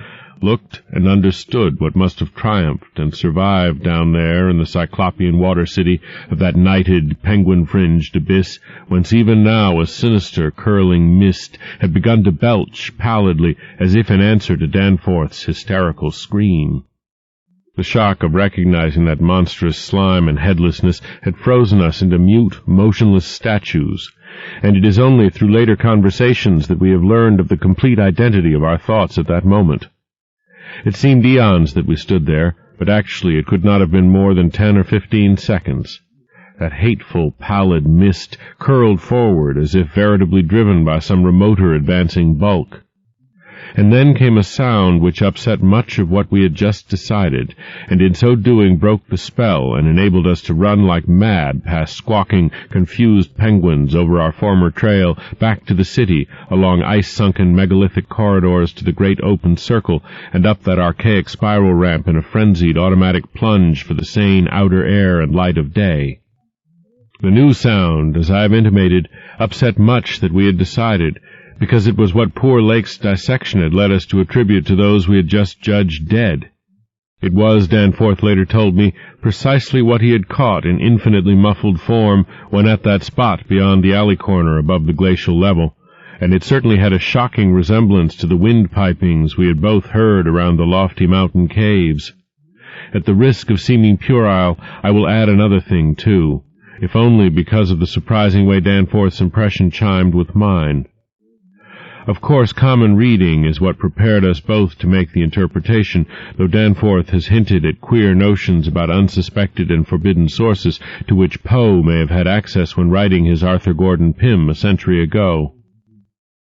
looked and understood what must have triumphed and survived down there in the cyclopean water city of that nighted, penguin-fringed abyss, whence even now a sinister, curling mist had begun to belch pallidly as if in answer to Danforth's hysterical scream. The shock of recognizing that monstrous slime and headlessness had frozen us into mute, motionless statues, and it is only through later conversations that we have learned of the complete identity of our thoughts at that moment. It seemed eons that we stood there, but actually it could not have been more than 10 or 15 seconds. That hateful, pallid mist curled forward as if veritably driven by some remoter advancing bulk. And then came a sound which upset much of what we had just decided, and in so doing broke the spell and enabled us to run like mad past squawking, confused penguins over our former trail, back to the city, along ice-sunken megalithic corridors to the great open circle, and up that archaic spiral ramp in a frenzied automatic plunge for the sane outer air and light of day. The new sound, as I have intimated, upset much that we had decided, because it was what poor Lake's dissection had led us to attribute to those we had just judged dead. It was, Danforth later told me, precisely what he had caught in infinitely muffled form when at that spot beyond the alley corner above the glacial level, and it certainly had a shocking resemblance to the wind-pipings we had both heard around the lofty mountain caves. At the risk of seeming puerile, I will add another thing, too, if only because of the surprising way Danforth's impression chimed with mine. Of course, common reading is what prepared us both to make the interpretation, though Danforth has hinted at queer notions about unsuspected and forbidden sources to which Poe may have had access when writing his Arthur Gordon Pym a century ago.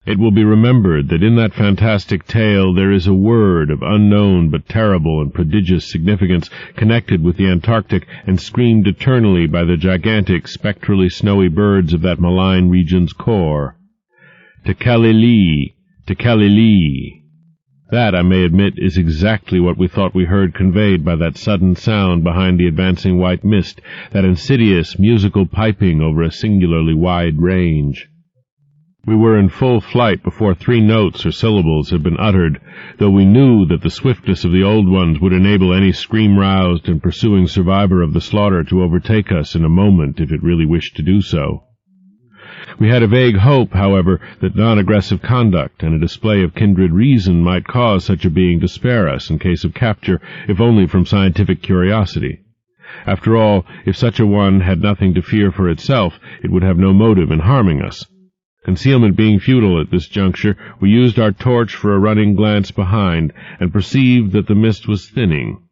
It will be remembered that in that fantastic tale there is a word of unknown but terrible and prodigious significance connected with the Antarctic and screamed eternally by the gigantic, spectrally snowy birds of that malign region's core. Tekeli-li, Tekeli-li. That, I may admit, is exactly what we thought we heard conveyed by that sudden sound behind the advancing white mist, that insidious musical piping over a singularly wide range. We were in full flight before 3 notes or syllables had been uttered, though we knew that the swiftness of the old ones would enable any scream-roused and pursuing survivor of the slaughter to overtake us in a moment if it really wished to do so. We had a vague hope, however, that non-aggressive conduct and a display of kindred reason might cause such a being to spare us in case of capture, if only from scientific curiosity. After all, if such a one had nothing to fear for itself, it would have no motive in harming us. Concealment being futile at this juncture, we used our torch for a running glance behind, and perceived that the mist was thinning.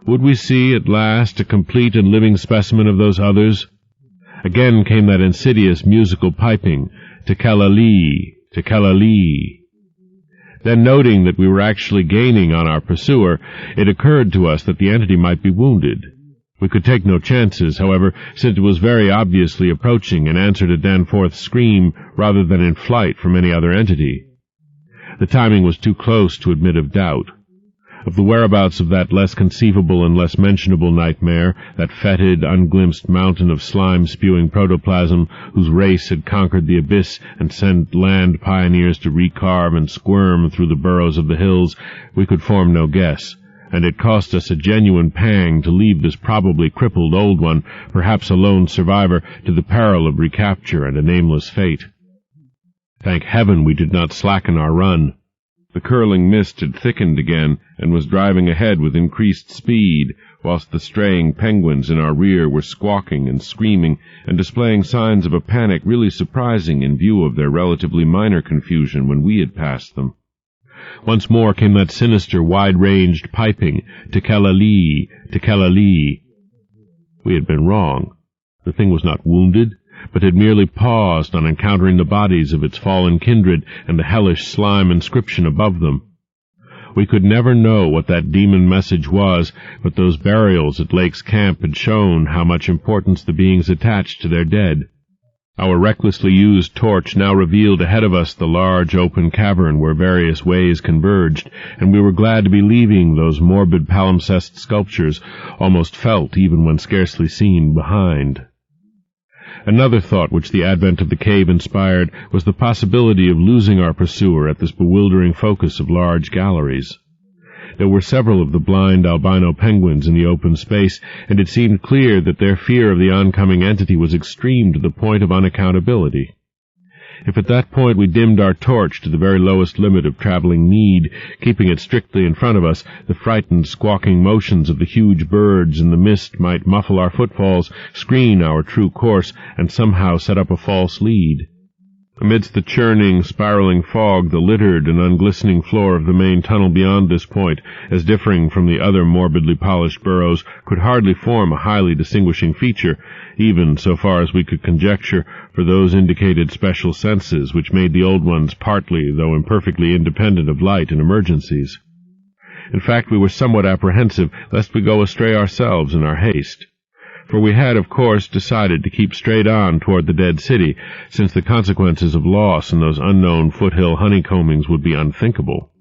Would we see, at last, a complete and living specimen of those others? Again came that insidious musical piping, Tekeli-li, Tekeli-li. Then, noting that we were actually gaining on our pursuer, it occurred to us that the entity might be wounded. We could take no chances, however, since it was very obviously approaching in answer to Danforth's scream rather than in flight from any other entity. The timing was too close to admit of doubt. Of the whereabouts of that less conceivable and less mentionable nightmare, that fetid, unglimpsed mountain of slime-spewing protoplasm whose race had conquered the abyss and sent land pioneers to recarve and squirm through the burrows of the hills, we could form no guess, and it cost us a genuine pang to leave this probably crippled old one, perhaps a lone survivor, to the peril of recapture and a nameless fate. Thank heaven we did not slacken our run. The curling mist had thickened again and was driving ahead with increased speed, whilst the straying penguins in our rear were squawking and screaming and displaying signs of a panic really surprising in view of their relatively minor confusion when we had passed them. Once more came that sinister, wide-ranged piping, Tekeli-li, Tekeli-li. We had been wrong. The thing was not wounded, but had merely paused on encountering the bodies of its fallen kindred and the hellish slime inscription above them. We could never know what that demon message was, but those burials at Lake's camp had shown how much importance the beings attached to their dead. Our recklessly used torch now revealed ahead of us the large open cavern where various ways converged, and we were glad to be leaving those morbid palimpsest sculptures, almost felt even when scarcely seen, behind. Another thought which the advent of the cave inspired was the possibility of losing our pursuer at this bewildering focus of large galleries. There were several of the blind albino penguins in the open space, and it seemed clear that their fear of the oncoming entity was extreme to the point of unaccountability. If at that point we dimmed our torch to the very lowest limit of traveling need, keeping it strictly in front of us, the frightened, squawking motions of the huge birds in the mist might muffle our footfalls, screen our true course, and somehow set up a false lead. Amidst the churning, spiraling fog, the littered and unglistening floor of the main tunnel beyond this point, as differing from the other morbidly polished burrows, could hardly form a highly distinguishing feature, even so far as we could conjecture, for those indicated special senses which made the old ones partly, though imperfectly, independent of light in emergencies. In fact, we were somewhat apprehensive lest we go astray ourselves in our haste. For we had, of course, decided to keep straight on toward the dead city, since the consequences of loss in those unknown foothill honeycombings would be unthinkable.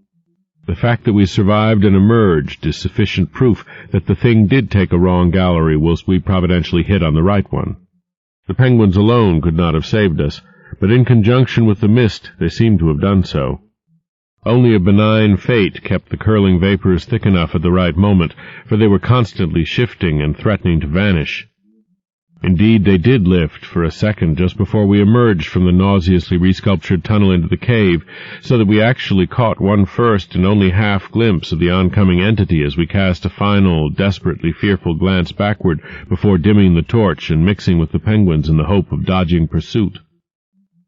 The fact that we survived and emerged is sufficient proof that the thing did take a wrong gallery whilst we providentially hit on the right one. The penguins alone could not have saved us, but in conjunction with the mist they seemed to have done so. Only a benign fate kept the curling vapors thick enough at the right moment, for they were constantly shifting and threatening to vanish. Indeed, they did lift for a second just before we emerged from the nauseously resculptured tunnel into the cave, so that we actually caught one first and only half glimpse of the oncoming entity as we cast a final, desperately fearful glance backward before dimming the torch and mixing with the penguins in the hope of dodging pursuit.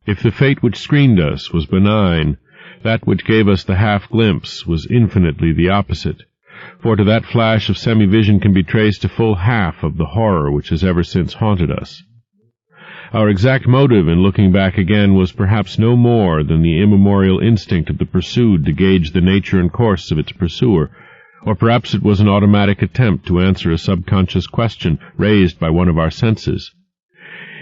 If the fate which screened us was benign, that which gave us the half-glimpse was infinitely the opposite, for to that flash of semi-vision can be traced a full half of the horror which has ever since haunted us. Our exact motive in looking back again was perhaps no more than the immemorial instinct of the pursued to gauge the nature and course of its pursuer, or perhaps it was an automatic attempt to answer a subconscious question raised by one of our senses.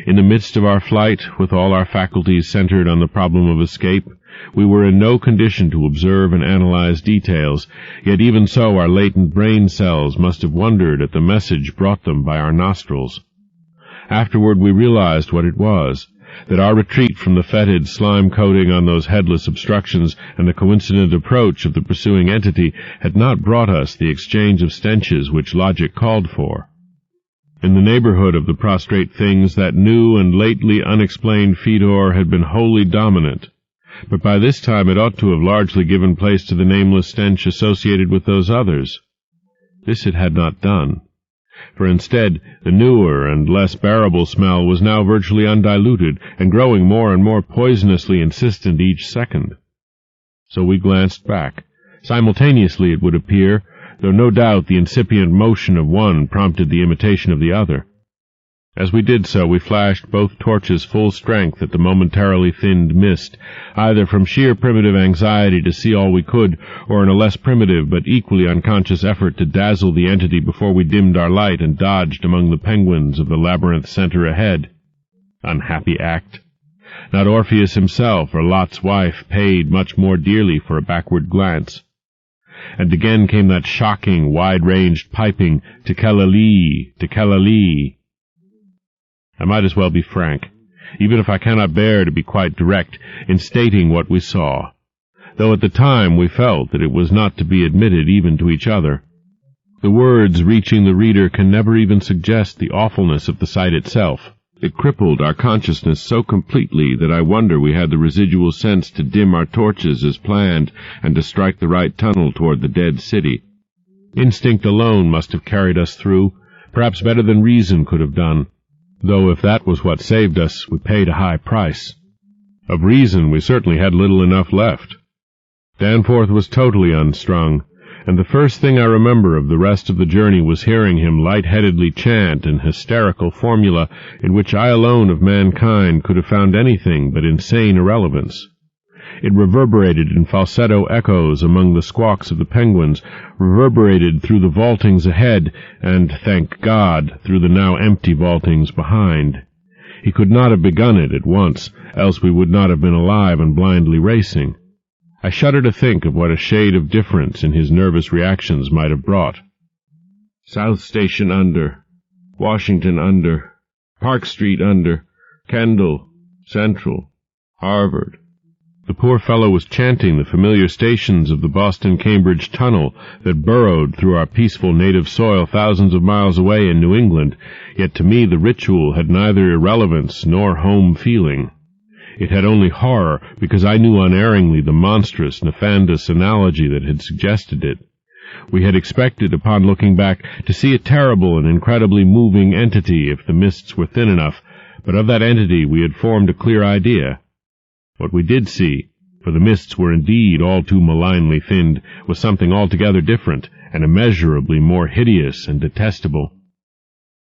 In the midst of our flight, with all our faculties centered on the problem of escape, we were in no condition to observe and analyze details, yet even so our latent brain cells must have wondered at the message brought them by our nostrils. Afterward we realized what it was, that our retreat from the fetid slime coating on those headless obstructions and the coincident approach of the pursuing entity had not brought us the exchange of stenches which logic called for. In the neighborhood of the prostrate things, that new and lately unexplained fetor had been wholly dominant, but by this time it ought to have largely given place to the nameless stench associated with those others. This it had not done, for instead the newer and less bearable smell was now virtually undiluted and growing more and more poisonously insistent each second. So we glanced back. Simultaneously, it would appear, though no doubt the incipient motion of one prompted the imitation of the other. As we did so, we flashed both torches full strength at the momentarily thinned mist, either from sheer primitive anxiety to see all we could, or in a less primitive but equally unconscious effort to dazzle the entity before we dimmed our light and dodged among the penguins of the labyrinth center ahead. Unhappy act! Not Orpheus himself or Lot's wife paid much more dearly for a backward glance. And again came that shocking, wide-ranged piping, "Tekela-lee, Tekela-lee." I might as well be frank, even if I cannot bear to be quite direct, in stating what we saw, though at the time we felt that it was not to be admitted even to each other. The words reaching the reader can never even suggest the awfulness of the sight itself. It crippled our consciousness so completely that I wonder we had the residual sense to dim our torches as planned and to strike the right tunnel toward the dead city. Instinct alone must have carried us through, perhaps better than reason could have done, though if that was what saved us, we paid a high price. Of reason we certainly had little enough left. Danforth was totally unstrung, and the first thing I remember of the rest of the journey was hearing him light-headedly chant an hysterical formula in which I alone of mankind could have found anything but insane irrelevance. It reverberated in falsetto echoes among the squawks of the penguins, reverberated through the vaultings ahead, and, thank God, through the now empty vaultings behind. He could not have begun it at once, else we would not have been alive and blindly racing. I shudder to think of what a shade of difference in his nervous reactions might have brought. South Station under, Washington under, Park Street under, Kendall, Central, Harvard, The poor fellow was chanting the familiar stations of the Boston-Cambridge Tunnel that burrowed through our peaceful native soil thousands of miles away in New England, yet to me the ritual had neither irrelevance nor home feeling. It had only horror, because I knew unerringly the monstrous, nefandous analogy that had suggested it. We had expected, upon looking back, to see a terrible and incredibly moving entity if the mists were thin enough, but of that entity we had formed a clear idea. What we did see, for the mists were indeed all too malignly thinned, was something altogether different, and immeasurably more hideous and detestable.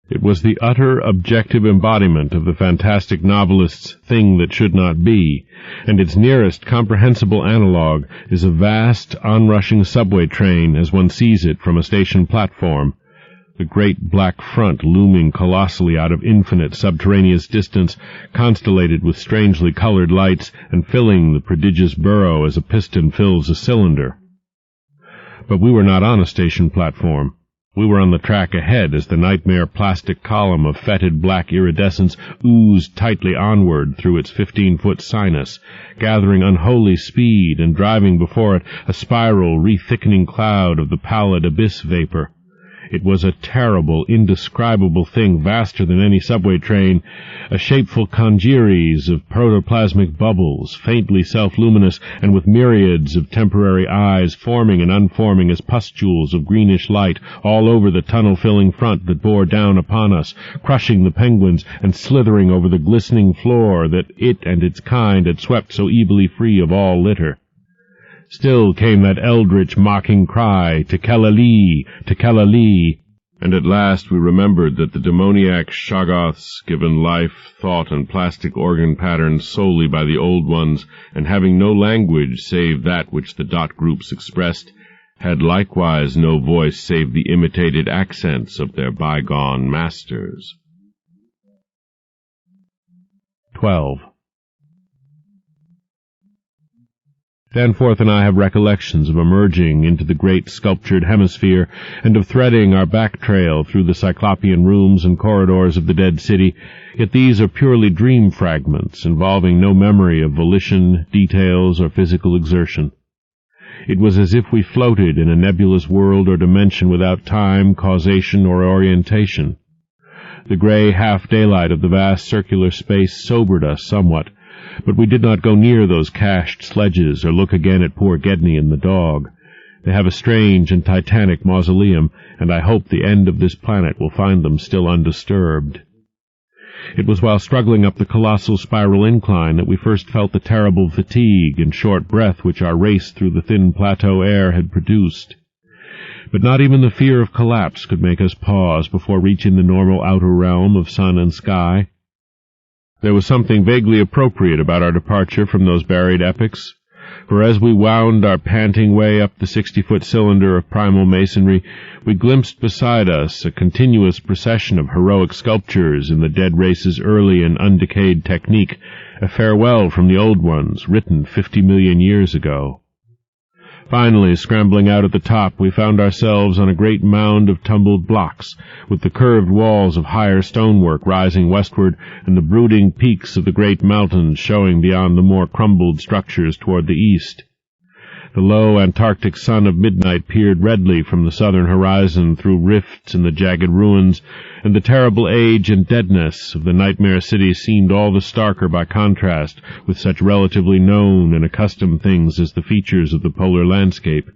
It was the utter objective embodiment of the fantastic novelist's thing that should not be, and its nearest comprehensible analogue is a vast, onrushing subway train as one sees it from a station platform, the great black front looming colossally out of infinite subterraneous distance, constellated with strangely colored lights, and filling the prodigious burrow as a piston fills a cylinder. But we were not on a station platform. We were on the track ahead as the nightmare plastic column of fetid black iridescence oozed tightly onward through its 15-foot sinus, gathering unholy speed and driving before it a spiral, re-thickening cloud of the pallid abyss vapor. It was a terrible, indescribable thing, vaster than any subway train, a shapeful congeries of protoplasmic bubbles, faintly self-luminous, and with myriads of temporary eyes forming and unforming as pustules of greenish light all over the tunnel-filling front that bore down upon us, crushing the penguins and slithering over the glistening floor that it and its kind had swept so evilly free of all litter. Still came that eldritch mocking cry, "Tekela-li! Tekela-li!" And at last we remembered that the demoniac Shoggoths, given life, thought, and plastic organ patterns solely by the Old Ones, and having no language save that which the dot groups expressed, had likewise no voice save the imitated accents of their bygone masters. 12. Danforth and I have recollections of emerging into the great sculptured hemisphere and of threading our back trail through the cyclopean rooms and corridors of the dead city, yet these are purely dream fragments involving no memory of volition, details, or physical exertion. It was as if we floated in a nebulous world or dimension without time, causation, or orientation. The gray half-daylight of the vast circular space sobered us somewhat, but we did not go near those cached sledges or look again at poor Gedney and the dog. They have a strange and titanic mausoleum, and I hope the end of this planet will find them still undisturbed. It was while struggling up the colossal spiral incline that we first felt the terrible fatigue and short breath which our race through the thin plateau air had produced. But not even the fear of collapse could make us pause before reaching the normal outer realm of sun and sky. There was something vaguely appropriate about our departure from those buried epochs, for as we wound our panting way up the 60-foot cylinder of primal masonry, we glimpsed beside us a continuous procession of heroic sculptures in the dead race's early and undecayed technique, a farewell from the old ones, written 50 million years ago. Finally, scrambling out at the top, we found ourselves on a great mound of tumbled blocks, with the curved walls of higher stonework rising westward and the brooding peaks of the great mountains showing beyond the more crumbled structures toward the east. The low Antarctic sun of midnight peered redly from the southern horizon through rifts in the jagged ruins, and the terrible age and deadness of the nightmare city seemed all the starker by contrast with such relatively known and accustomed things as the features of the polar landscape.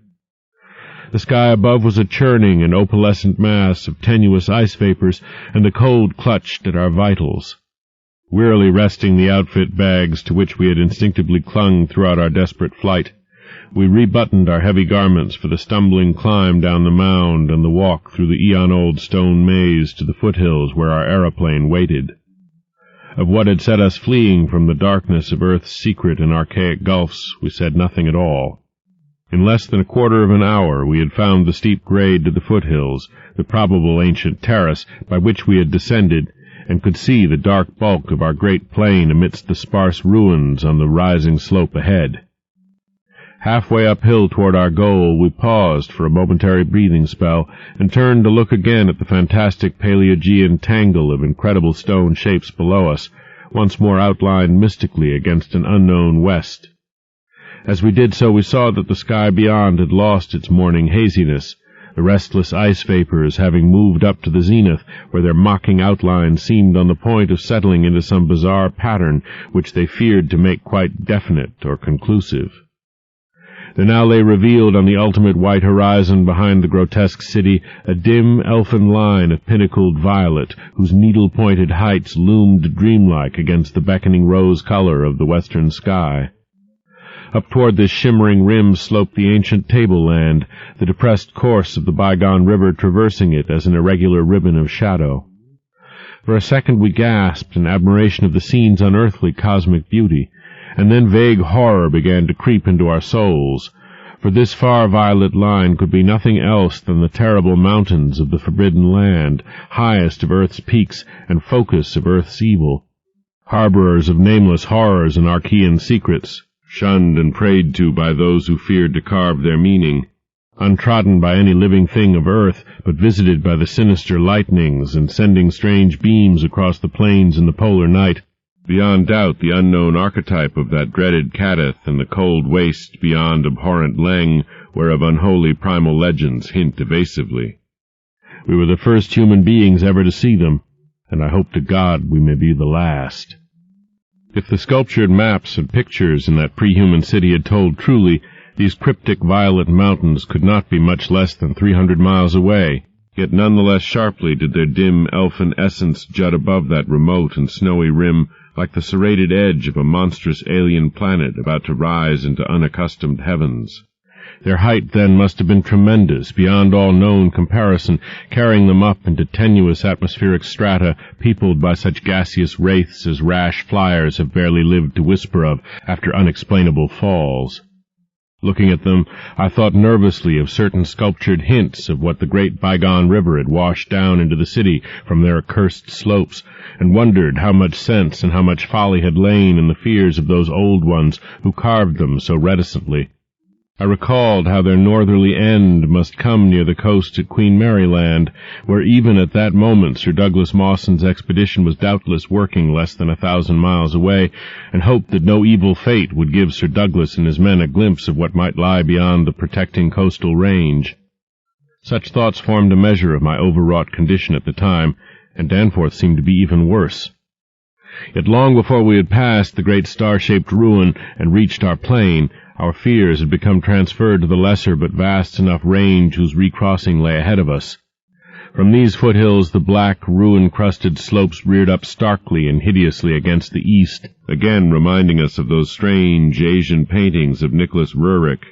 The sky above was a churning and opalescent mass of tenuous ice vapors, and the cold clutched at our vitals. Wearily resting the outfit bags to which we had instinctively clung throughout our desperate flight, we rebuttoned our heavy garments for the stumbling climb down the mound and the walk through the eon-old stone maze to the foothills where our aeroplane waited. Of what had set us fleeing from the darkness of Earth's secret and archaic gulfs we said nothing at all. In less than a quarter of an hour we had found the steep grade to the foothills, the probable ancient terrace by which we had descended, and could see the dark bulk of our great plane amidst the sparse ruins on the rising slope ahead. Halfway uphill toward our goal, we paused for a momentary breathing spell and turned to look again at the fantastic Paleogean tangle of incredible stone shapes below us, once more outlined mystically against an unknown west. As we did so, we saw that the sky beyond had lost its morning haziness, the restless ice vapors having moved up to the zenith, where their mocking outlines seemed on the point of settling into some bizarre pattern which they feared to make quite definite or conclusive. There now lay revealed on the ultimate white horizon behind the grotesque city a dim elfin line of pinnacled violet, whose needle-pointed heights loomed dreamlike against the beckoning rose color of the western sky. Up toward this shimmering rim sloped the ancient tableland, the depressed course of the bygone river traversing it as an irregular ribbon of shadow. For a second we gasped in admiration of the scene's unearthly cosmic beauty, and then vague horror began to creep into our souls, for this far violet line could be nothing else than the terrible mountains of the Forbidden Land, highest of Earth's peaks and focus of Earth's evil, harborers of nameless horrors and Archean secrets, shunned and prayed to by those who feared to carve their meaning, untrodden by any living thing of earth, but visited by the sinister lightnings and sending strange beams across the plains in the polar night, beyond doubt the unknown archetype of that dreaded Kadath and the cold waste beyond abhorrent Leng, whereof unholy primal legends hint evasively. We were the first human beings ever to see them, and I hope to God we may be the last. If the sculptured maps and pictures in that pre-human city had told truly, these cryptic violet mountains could not be much less than 300 miles away, yet none the less sharply did their dim elfin essence jut above that remote and snowy rim like the serrated edge of a monstrous alien planet about to rise into unaccustomed heavens. Their height then must have been tremendous, beyond all known comparison, carrying them up into tenuous atmospheric strata peopled by such gaseous wraiths as rash flyers have barely lived to whisper of after unexplainable falls. Looking at them, I thought nervously of certain sculptured hints of what the great bygone river had washed down into the city from their accursed slopes, and wondered how much sense and how much folly had lain in the fears of those old ones who carved them so reticently. I recalled how their northerly end must come near the coast at Queen Mary Land, where even at that moment Sir Douglas Mawson's expedition was doubtless working less than 1,000 miles away, and hoped that no evil fate would give Sir Douglas and his men a glimpse of what might lie beyond the protecting coastal range. Such thoughts formed a measure of my overwrought condition at the time, and Danforth seemed to be even worse. Yet long before we had passed the great star-shaped ruin and reached our plain, our fears had become transferred to the lesser but vast enough range whose recrossing lay ahead of us. From these foothills the black, ruin-crusted slopes reared up starkly and hideously against the east, again reminding us of those strange Asian paintings of Nicholas Roerich.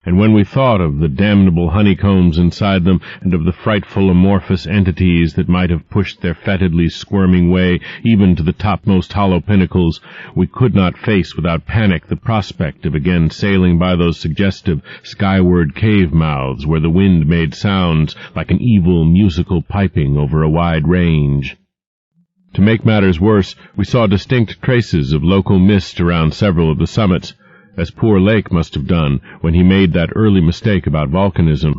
And when we thought of the damnable honeycombs inside them, and of the frightful amorphous entities that might have pushed their fetidly squirming way even to the topmost hollow pinnacles, we could not face without panic the prospect of again sailing by those suggestive skyward cave mouths where the wind made sounds like an evil musical piping over a wide range. To make matters worse, we saw distinct traces of local mist around several of the summits, as poor Lake must have done when he made that early mistake about volcanism,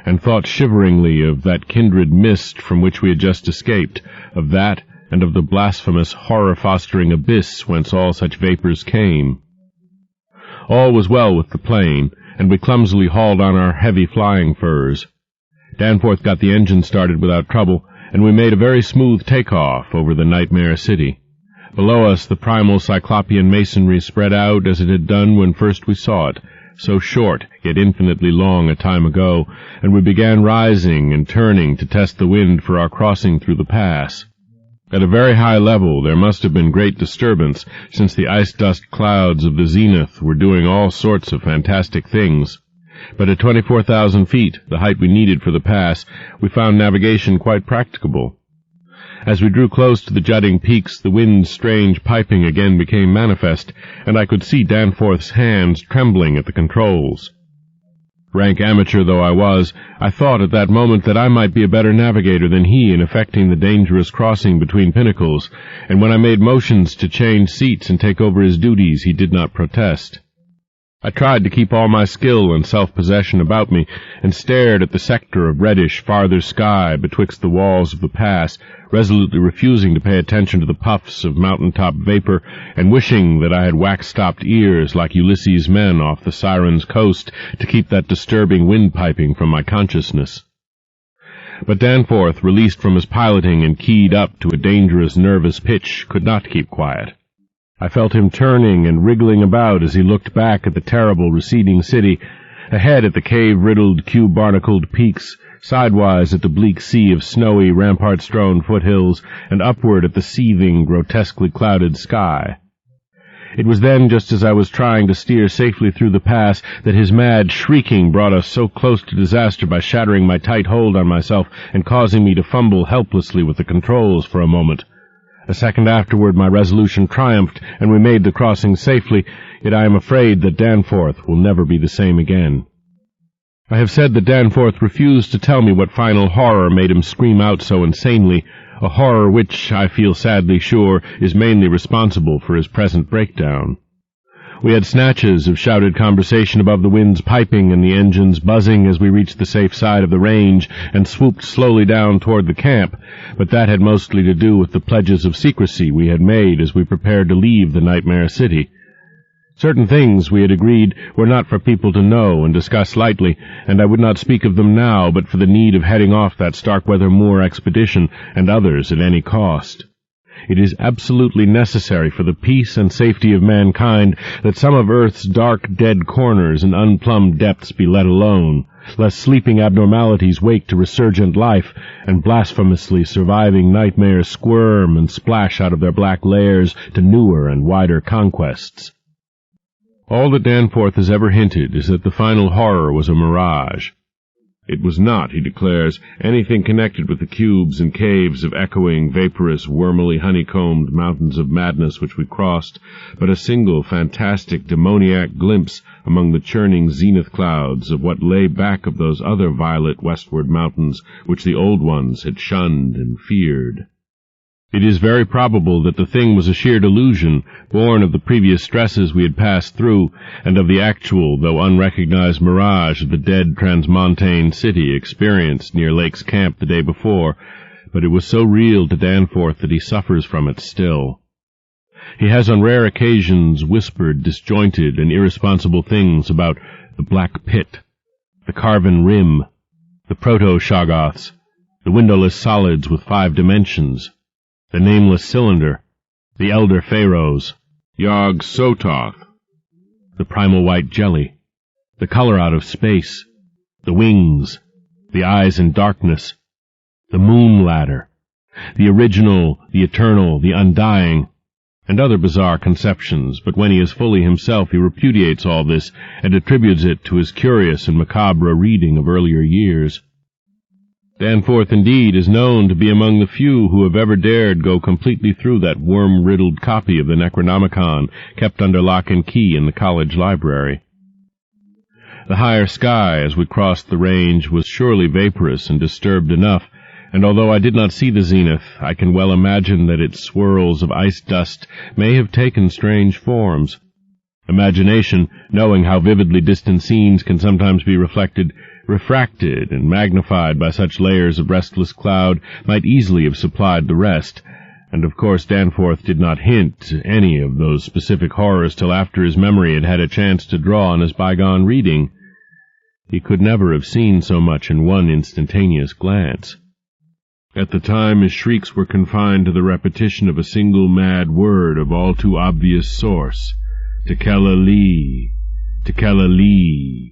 and thought shiveringly of that kindred mist from which we had just escaped, of that and of the blasphemous, horror-fostering abyss whence all such vapors came. All was well with the plane, and we clumsily hauled on our heavy flying furs. Danforth got the engine started without trouble, and we made a very smooth take-off over the nightmare city. Below us the primal cyclopean masonry spread out as it had done when first we saw it, so short yet infinitely long a time ago, and we began rising and turning to test the wind for our crossing through the pass. At a very high level there must have been great disturbance, since the ice-dust clouds of the zenith were doing all sorts of fantastic things. But at 24,000 feet, the height we needed for the pass, we found navigation quite practicable. As we drew close to the jutting peaks, the wind's strange piping again became manifest, and I could see Danforth's hands trembling at the controls. Rank amateur though I was, I thought at that moment that I might be a better navigator than he in effecting the dangerous crossing between pinnacles, and when I made motions to change seats and take over his duties, he did not protest. I tried to keep all my skill and self-possession about me, and stared at the sector of reddish farther sky betwixt the walls of the pass, resolutely refusing to pay attention to the puffs of mountain-top vapor, and wishing that I had wax-stopped ears like Ulysses' men off the Siren's coast to keep that disturbing wind-piping from my consciousness. But Danforth, released from his piloting and keyed up to a dangerous nervous pitch, could not keep quiet. I felt him turning and wriggling about as he looked back at the terrible receding city, ahead at the cave-riddled, cube-barnacled peaks, sidewise at the bleak sea of snowy, rampart-strewn foothills, and upward at the seething, grotesquely clouded sky. It was then, just as I was trying to steer safely through the pass, that his mad shrieking brought us so close to disaster by shattering my tight hold on myself and causing me to fumble helplessly with the controls for a moment. A second afterward my resolution triumphed, and we made the crossing safely, yet I am afraid that Danforth will never be the same again. I have said that Danforth refused to tell me what final horror made him scream out so insanely, a horror which, I feel sadly sure, is mainly responsible for his present breakdown. We had snatches of shouted conversation above the wind's piping and the engines buzzing as we reached the safe side of the range and swooped slowly down toward the camp, but that had mostly to do with the pledges of secrecy we had made as we prepared to leave the Nightmare City. Certain things, we had agreed, were not for people to know and discuss lightly, and I would not speak of them now but for the need of heading off that Starkweather Moor expedition and others at any cost. It is absolutely necessary for the peace and safety of mankind that some of Earth's dark, dead corners and unplumbed depths be let alone, lest sleeping abnormalities wake to resurgent life, and blasphemously surviving nightmares squirm and splash out of their black lairs to newer and wider conquests. All that Danforth has ever hinted is that the final horror was a mirage. It was not, he declares, anything connected with the cubes and caves of echoing, vaporous, wormily honeycombed mountains of madness which we crossed, but a single fantastic demoniac glimpse among the churning zenith clouds of what lay back of those other violet westward mountains which the old ones had shunned and feared. It is very probable that the thing was a sheer delusion, born of the previous stresses we had passed through, and of the actual, though unrecognized mirage of the dead transmontane city experienced near Lake's camp the day before, but it was so real to Danforth that he suffers from it still. He has on rare occasions whispered disjointed and irresponsible things about the Black Pit, the Carven Rim, the Proto-Shoggoths, the windowless solids with 5 dimensions, the nameless cylinder, the elder pharaohs, Yog-Sothoth, the primal white jelly, the color out of space, the wings, the eyes in darkness, the moon ladder, the original, the eternal, the undying, and other bizarre conceptions, but when he is fully himself he repudiates all this and attributes it to his curious and macabre reading of earlier years. Danforth, indeed, is known to be among the few who have ever dared go completely through that worm-riddled copy of the Necronomicon kept under lock and key in the college library. The higher sky, as we crossed the range, was surely vaporous and disturbed enough, and although I did not see the zenith, I can well imagine that its swirls of ice dust may have taken strange forms. Imagination, knowing how vividly distant scenes can sometimes be refracted and magnified by such layers of restless cloud, might easily have supplied the rest, and of course Danforth did not hint any of those specific horrors till after his memory had had a chance to draw on his bygone reading. He could never have seen so much in one instantaneous glance. At the time his shrieks were confined to the repetition of a single mad word of all too obvious source, Tekela-Li, Tekela-Li.